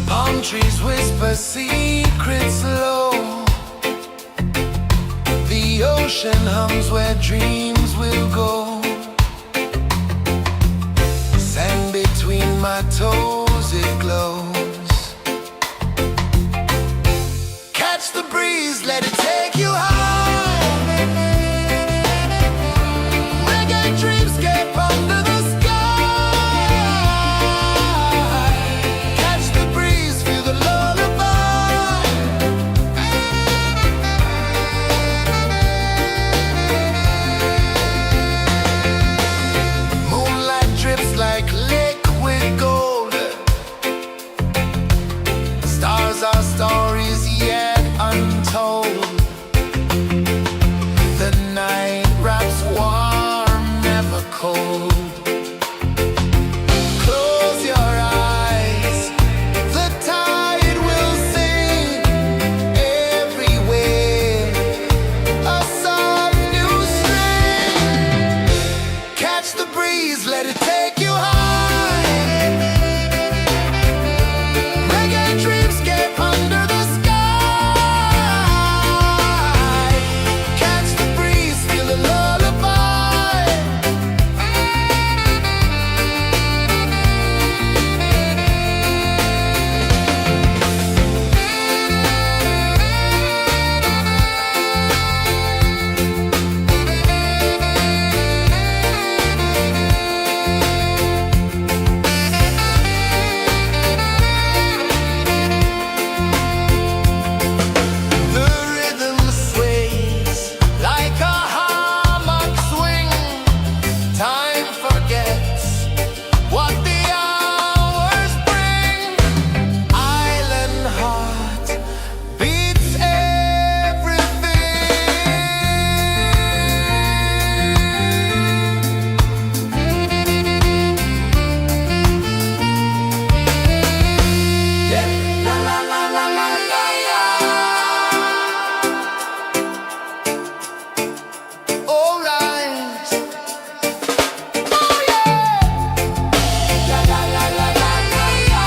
Palm trees whisper secrets low. The ocean hums where dreams will go. Sand between my toes, it glows. Catch the breeze, let it take you high. Reggae dreamscape under the sky. Catch the breeze, feel the lullaby. Moonlight drips like liquid gold. Stars are stories yet untold. The night wraps warm, never cold. Close your eyes, the tide will sing everywhere. A soft new string. Catch the breeze, let it take you high. Reggae dreamscape under the sky. Catch the breeze, feel the lullaby. The rhythm sways like a hammock swing. Time forgets what the hours bring. Island heart beats everything. Yeah. La la la la la la la. All right. Oh yeah. La la la la la la la.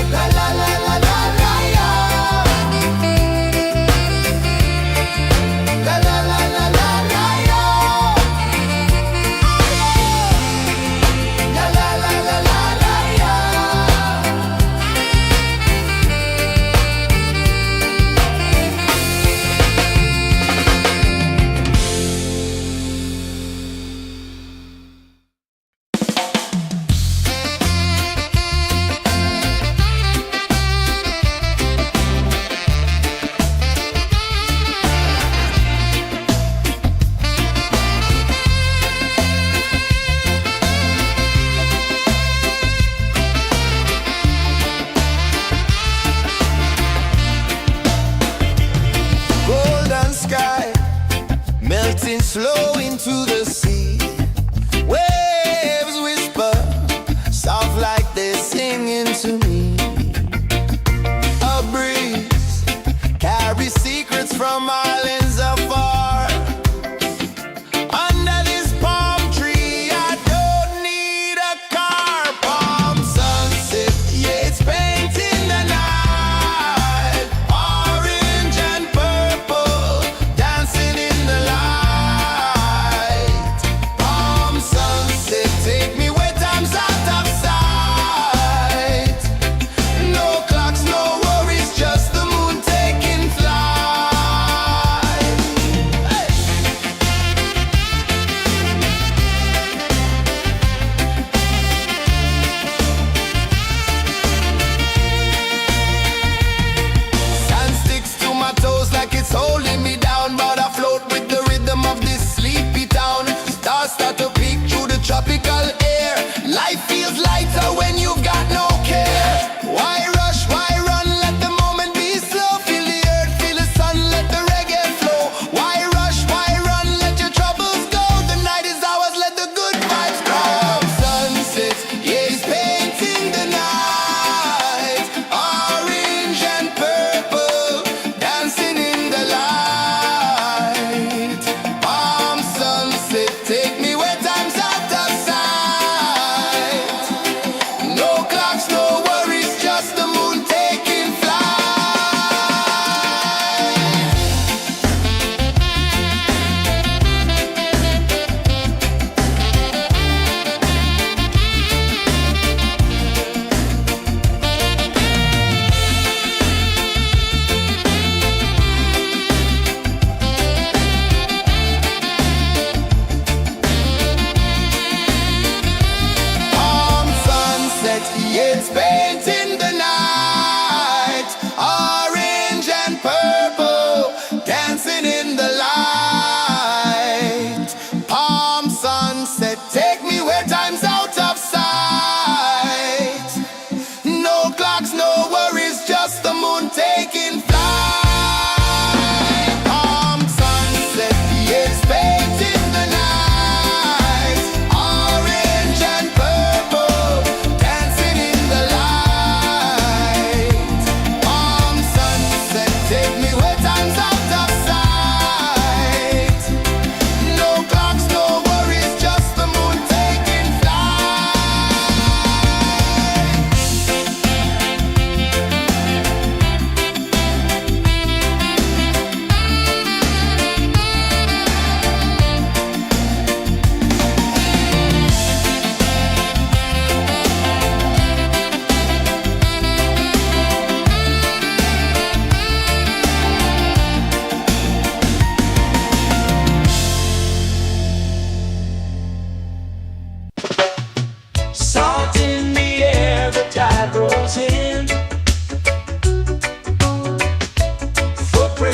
La la la la la la la. La la la la la la la. La la la la la la la. Golden sky melting slow into the sea. Waves whisper soft like they're singing to me. A breeze carries secrets from islands afar. Under this palm tree, I don't need a car. Palm sunset, yeah, it's painting the night. Orange and purple, dancing in the light. Palm sunset, take me where time's out of sight. No clocks, no worries, just the moon taking flight.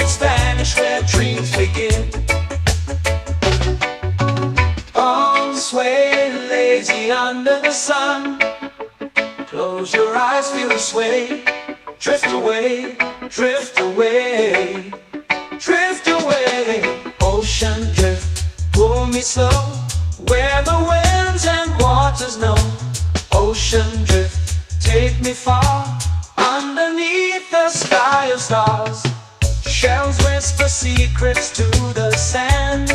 Words vanish where dreams begin. Palms sway lazy under the sun. Close your eyes, feel the sway. Drift away, drift away, drift away. Ocean drift, pull me slow, where the winds and waters know. Ocean drift, take me far, underneath the sky of stars. Shells whisper secrets to the sand.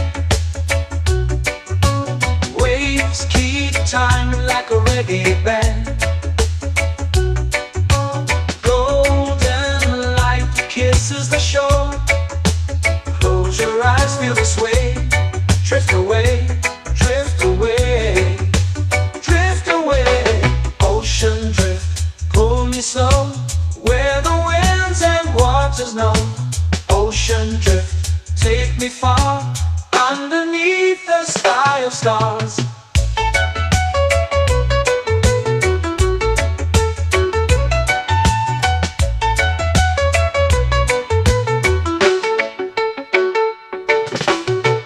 Waves keep time like a reggae band. Golden light kisses the shore. Close your eyes, feel the sway. Drift away, drift away, drift away. Ocean drift, pull me slow, where the winds and waters know. Ocean drift, take me far, underneath the sky of stars.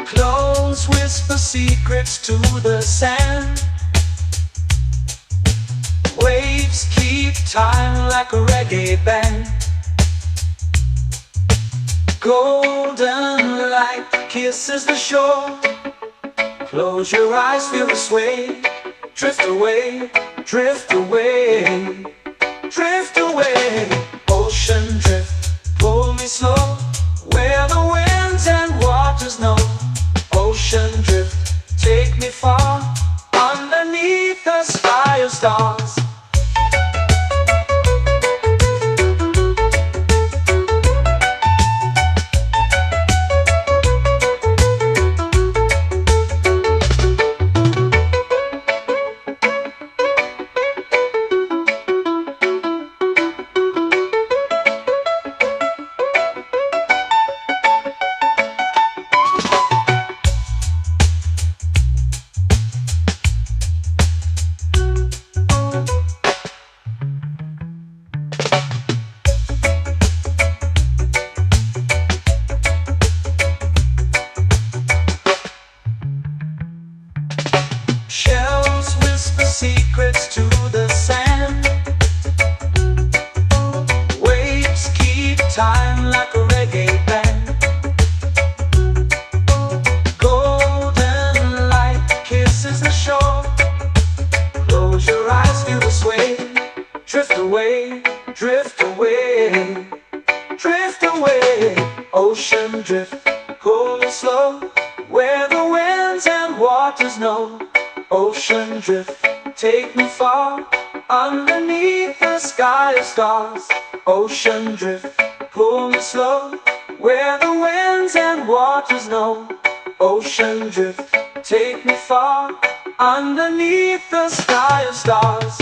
Clones whisper secrets to the sand. Waves keep time like a reggae band. Golden light kisses the shore. Close your eyes, feel the sway. Drift away, drift away, drift away. Ocean drift, pull me slow, where the winds and waters know. Ocean drift, take me far, underneath the sky of stars. Shells whisper secrets to the sand. Waves keep time like a reggae band. Golden light kisses the shore. Close your eyes, feel the sway. Drift away, drift away, drift away. Ocean drift, pull me slow, where the winds and waters know. Ocean drift, take me far, underneath the sky of stars. Ocean drift, pull me slow, where the winds and waters know. Ocean drift, take me far, underneath the sky of stars.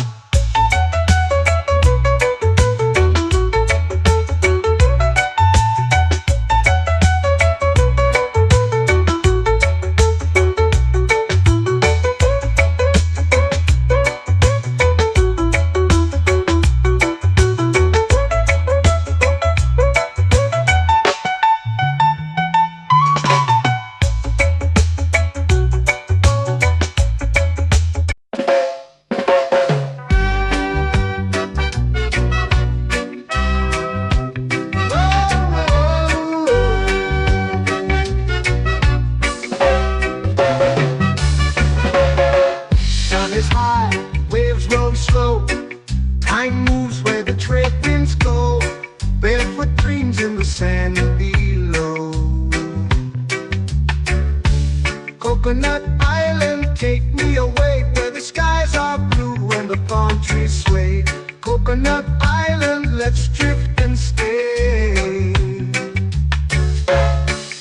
Time moves where the trade winds go. Barefoot dreams in the sand below. Coconut Island, take me away, where the skies are blue and the palm trees sway. Coconut Island, let's drift and stay.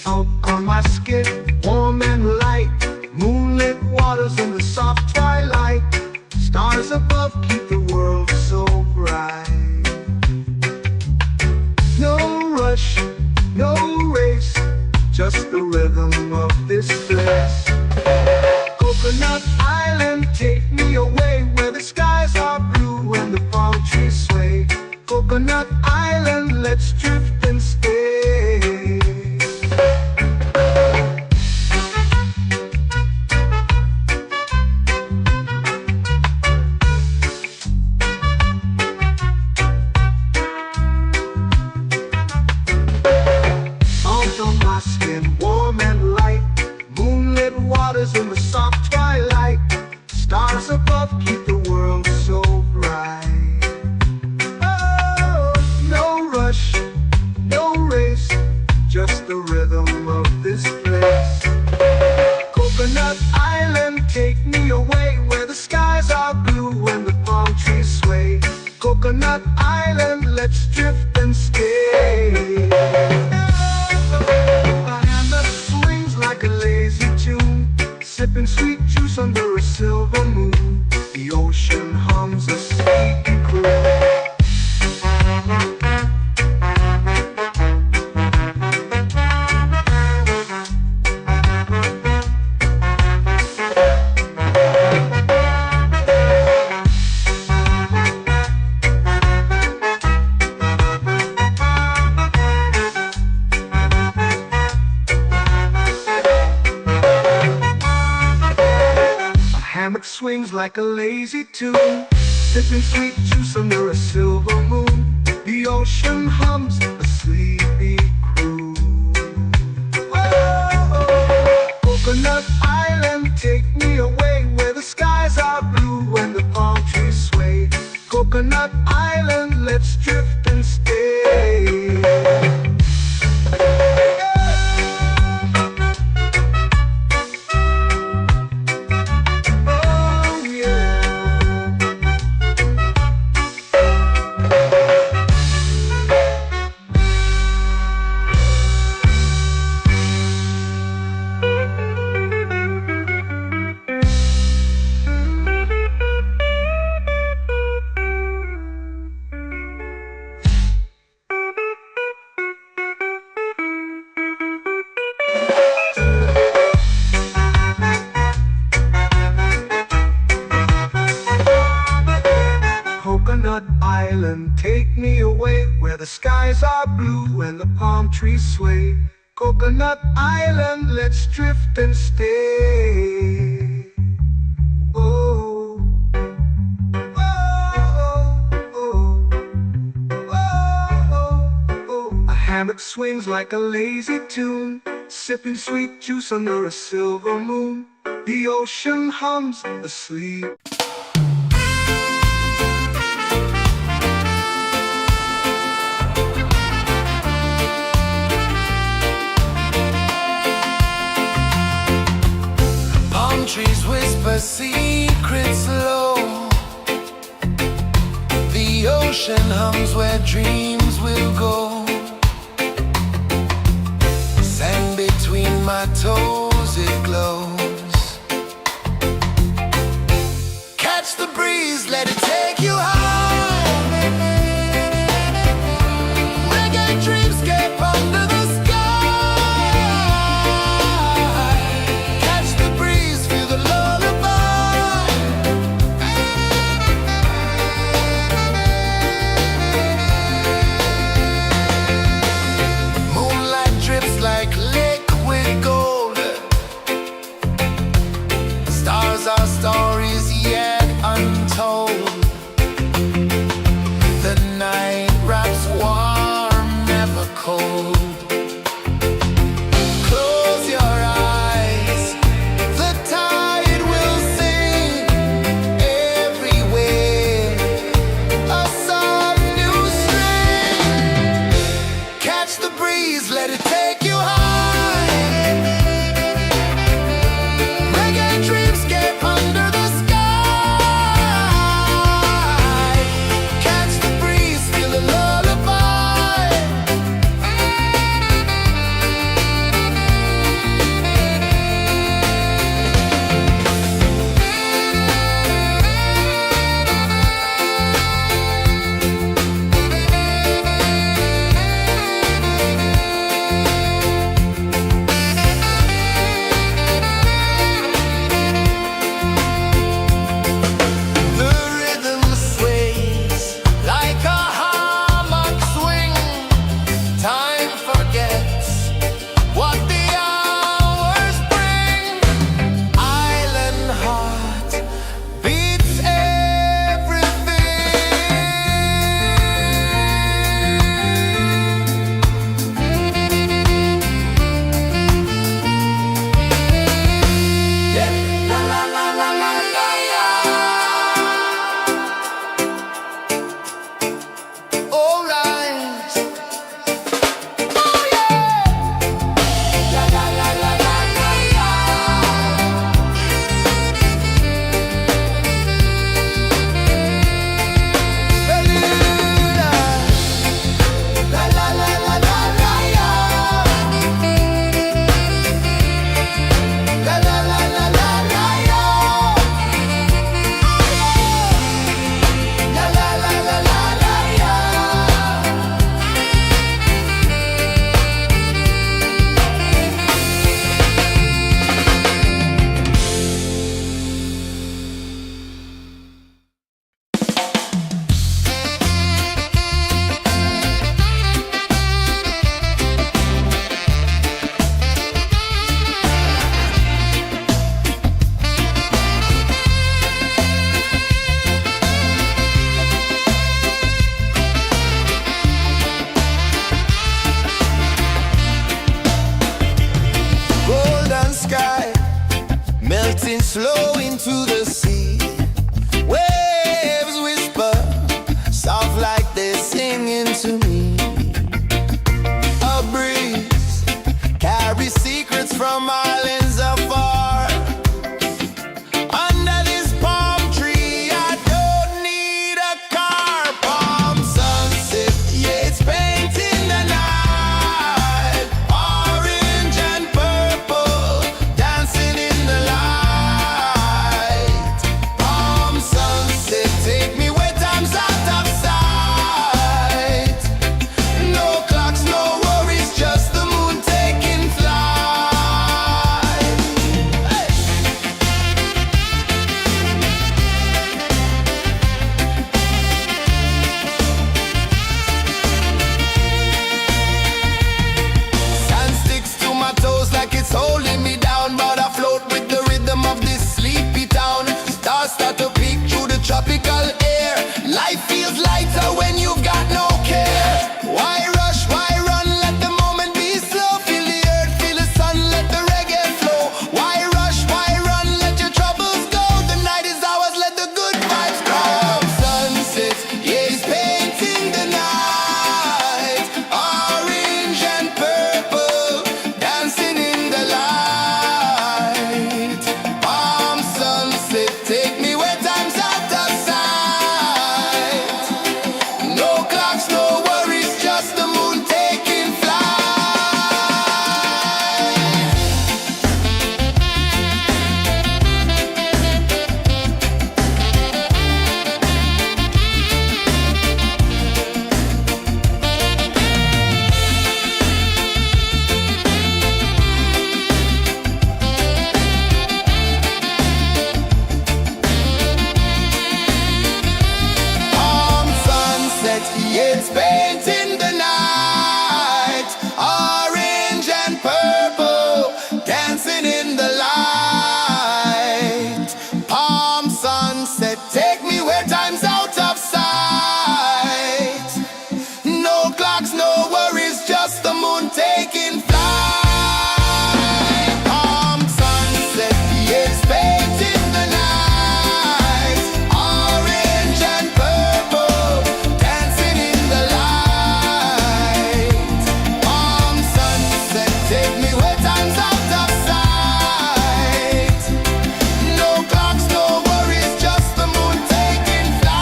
Out on my skin, warm and light, moonlit waters in the soft twilight. Stars above keep the world so bright. No rush, no race, just the rhythm of this place. Coconut Island, take me away, where the skies are blue and the palm trees sway. Coconut Island, let's drift and stay. rhythm of this place. Coconut Island, take me away where the skies are blue and the palm trees sway. Coconut Island, let's drift and stay. A hand that swings like a lazy tune, sipping sweet juice under a silver moon. The ocean hums a sleepy croon. Hammock swings like a lazy tune, sipping sweet juice under a silver moon. The ocean hums a sleepy croon. Whoa. Coconut Island, take me away where the skies are blue and the palm trees sway. Coconut Island, let's drift and stay. Coconut Island, take me away where the skies are blue and the palm trees sway. Coconut Island, let's drift and stay. Oh, oh, oh, oh, oh. A hammock swings like a lazy tune, sipping sweet juice under a silver moon. The ocean hums asleep.
Trees whisper secrets low. The ocean hums where dreams will go. Sand between my toes, it glows. Catch the breeze, let it take you high. Reggae dreamscape under the like liquid gold. flow into the sea. Waves whisper, soft like they're singing to me. A breeze carries secrets from islands afar. Under this palm tree, I don't need a car. Palm sunset, yeah, it's painting the night. Orange and purple, dancing in the light. Palm sunset, take me where time's out of sight. No clocks, no worries, just the moon taking flight. Hey! Sand sticks to my toes like it's holding me down, but I float with the rhythm of this sleepy town. Stars start to peek through the tropical air. Life feels lighter when you've got no care. Why rush, why run, let the moment be slow. Feel the earth, feel the sun, let the reggae flow. Why rush, why run, let your troubles go. The night is ours, let the good vibes grow. Sunset, yeah, it's painting the night. Orange and purple, dancing in the light. Palm sunset, take me where time's out of sight. No clocks, no worries, just the moon taking flight. Palm sunset, yeah, it's painting the night. Orange and purple, dancing in the light. Palm sunset, take me where time's out of sight. No clocks, no worries, just the moon taking flight. Palm sunset, yeah, it's painting the night. Orange and purple, dancing in the light. Palm sunset, take me where time's out of sight. No clocks, no worries, just the moon taking flight.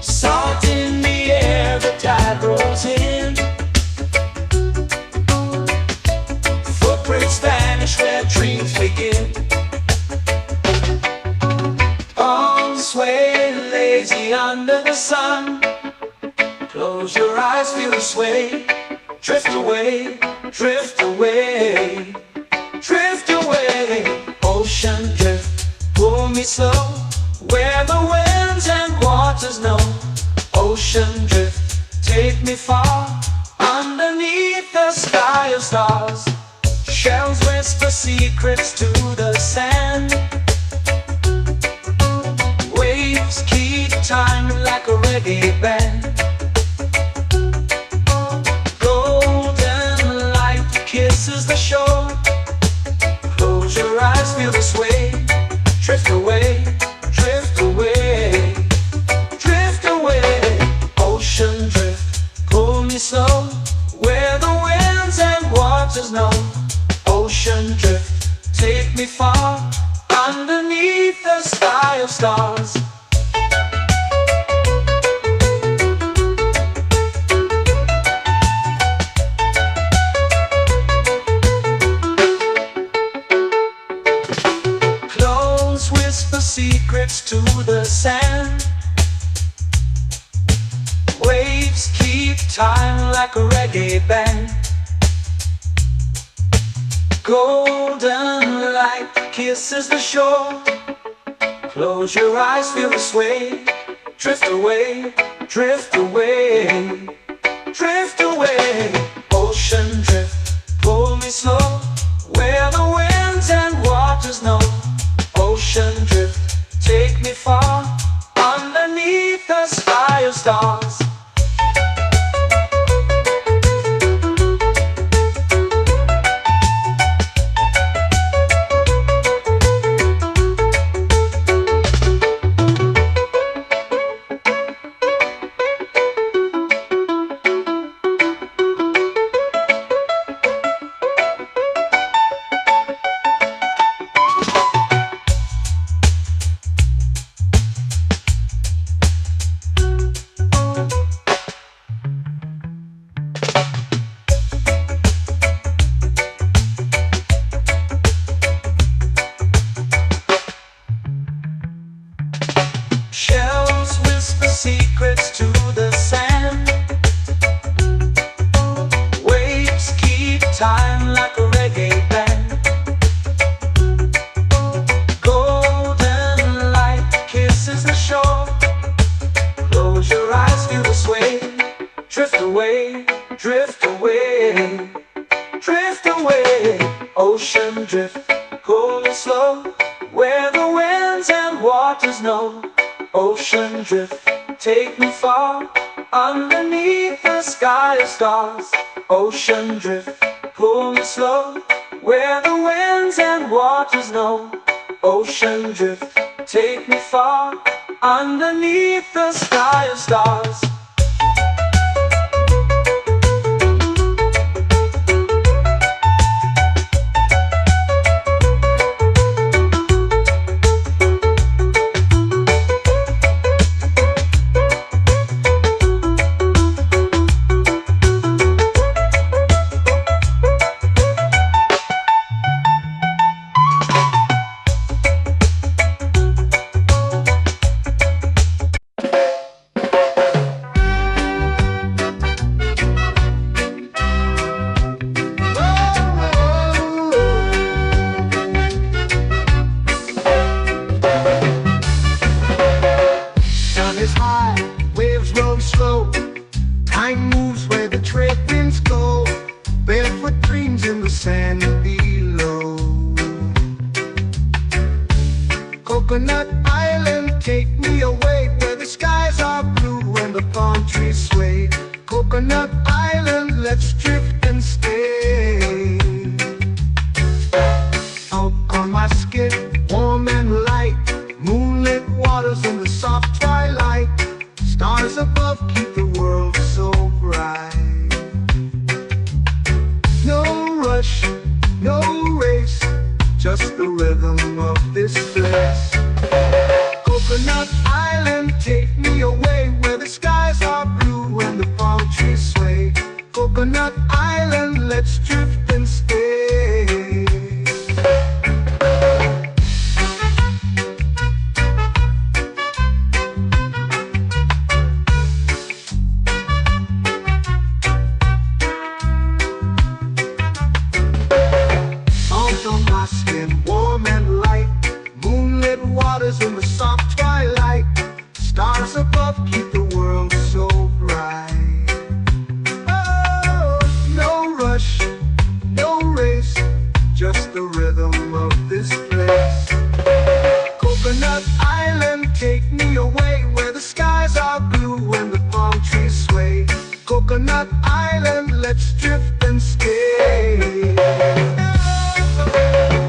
Salt in the air, the tide rolls in. Footprints vanish where dreams begin. Palms sway lazy under the sun. Close your eyes, feel the sway. Drift away, drift away, drift away. Ocean drift, pull me slow, where the winds and waters know. Ocean drift, take me far, underneath the sky of stars. Shells whisper secrets to the sand. Waves keep time like a reggae band. Golden light kisses the shore. Close your eyes, feel the sway. Drift away, drift away, drift away. Ocean drift, pull me slow, where the winds and waters know. Ocean drift, take me far, underneath the sky of stars. Close whisper secrets to the sand. Waves keep time like a reggae band. Golden light kisses the shore. Close your eyes, feel the sway. Drift away, drift away, drift away. Ocean drift, pull me slow, where the winds and waters know. Ocean drift, take me far, underneath the sky of stars. Shells whisper secrets to the sand. Waves keep time like a reggae band. Golden light kisses the shore. Close your eyes, feel the sway. Drift away, drift away, drift away. Ocean drift, pull me slow, where the winds and waters know. Ocean drift, take me far, underneath the sky of stars. Ocean drift, pull me slow, where the winds and waters know. Ocean drift, take me far, underneath the sky of stars.
Sun is high, waves roll slow. Time moves where the trade winds go. Barefoot dreams in the sand below. Coconut Island, take me away, where the skies are blue and the palm trees sway. Coconut Island, let's drift and stay. Out on my skin, warm and light, moonlit waters in the soft twilight. Stars above keep the world so bright. No rush, no race, just the rhythm of this place. Coconut Island, take me away, where the skies are blue and the palm trees sway. Coconut Island, let's drift and stay. Salt on my skin, warm and light, moonlit waters in the soft twilight. Stars above keep the world so bright. Oh, no rush, no race, just the rhythm of this place. Coconut Island, take me away, where the skies are blue and the palm trees sway. Coconut Island, let's drift and stay.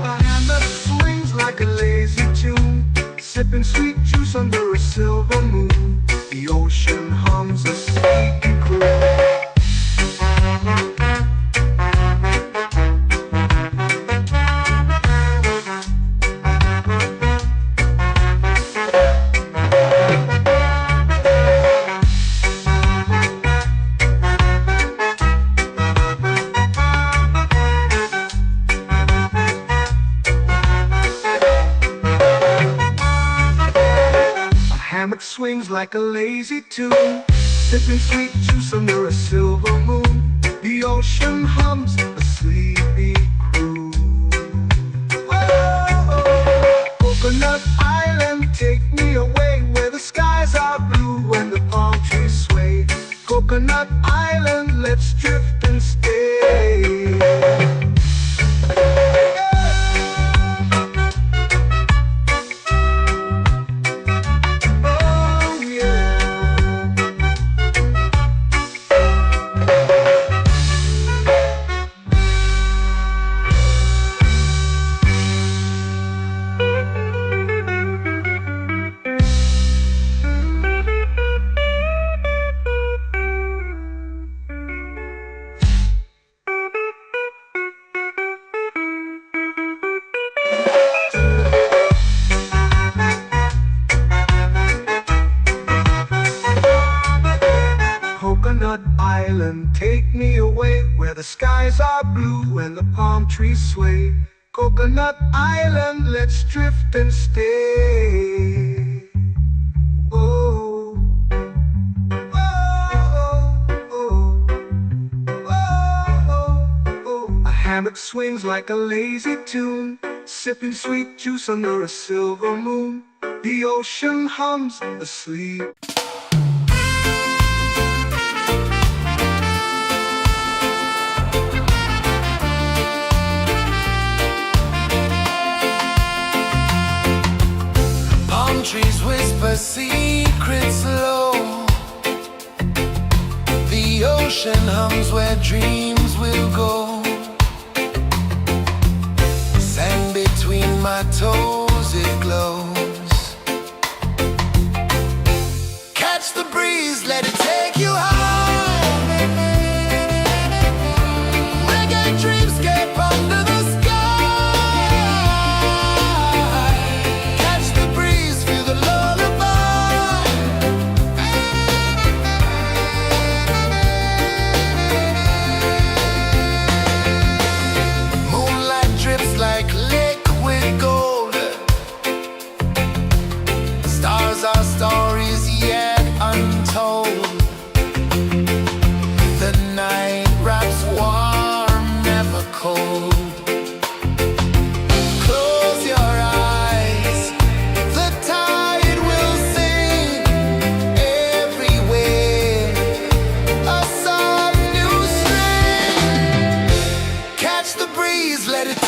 A hand that swings like a lazy tune, sipping sweet juice under a silver moon. The ocean hums a sleepy croon. Hammock swings like a lazy tune, sipping sweet juice under a silver moon. The ocean hums a sleepy croon. Whoa, island, take me away where the skies are blue and the palm trees sway. Coconut Island, let's drift and stay. Oh, oh, oh, oh, oh. A hammock swings like a lazy tune, sipping sweet juice under a silver moon. The ocean hums asleep.
Palm trees whisper secrets low. The ocean hums where dreams will go. Sand between my toes, it glows. Catch the breeze, let it take you high. Reggae dreamscape under the sky. Catch the breeze, feel the lullaby. Moonlight drips like liquid gold. Stars are stories yet untold. The night wraps warm, never cold. Close your eyes, the tide will sing everywhere. A soft new string. Catch the breeze, let it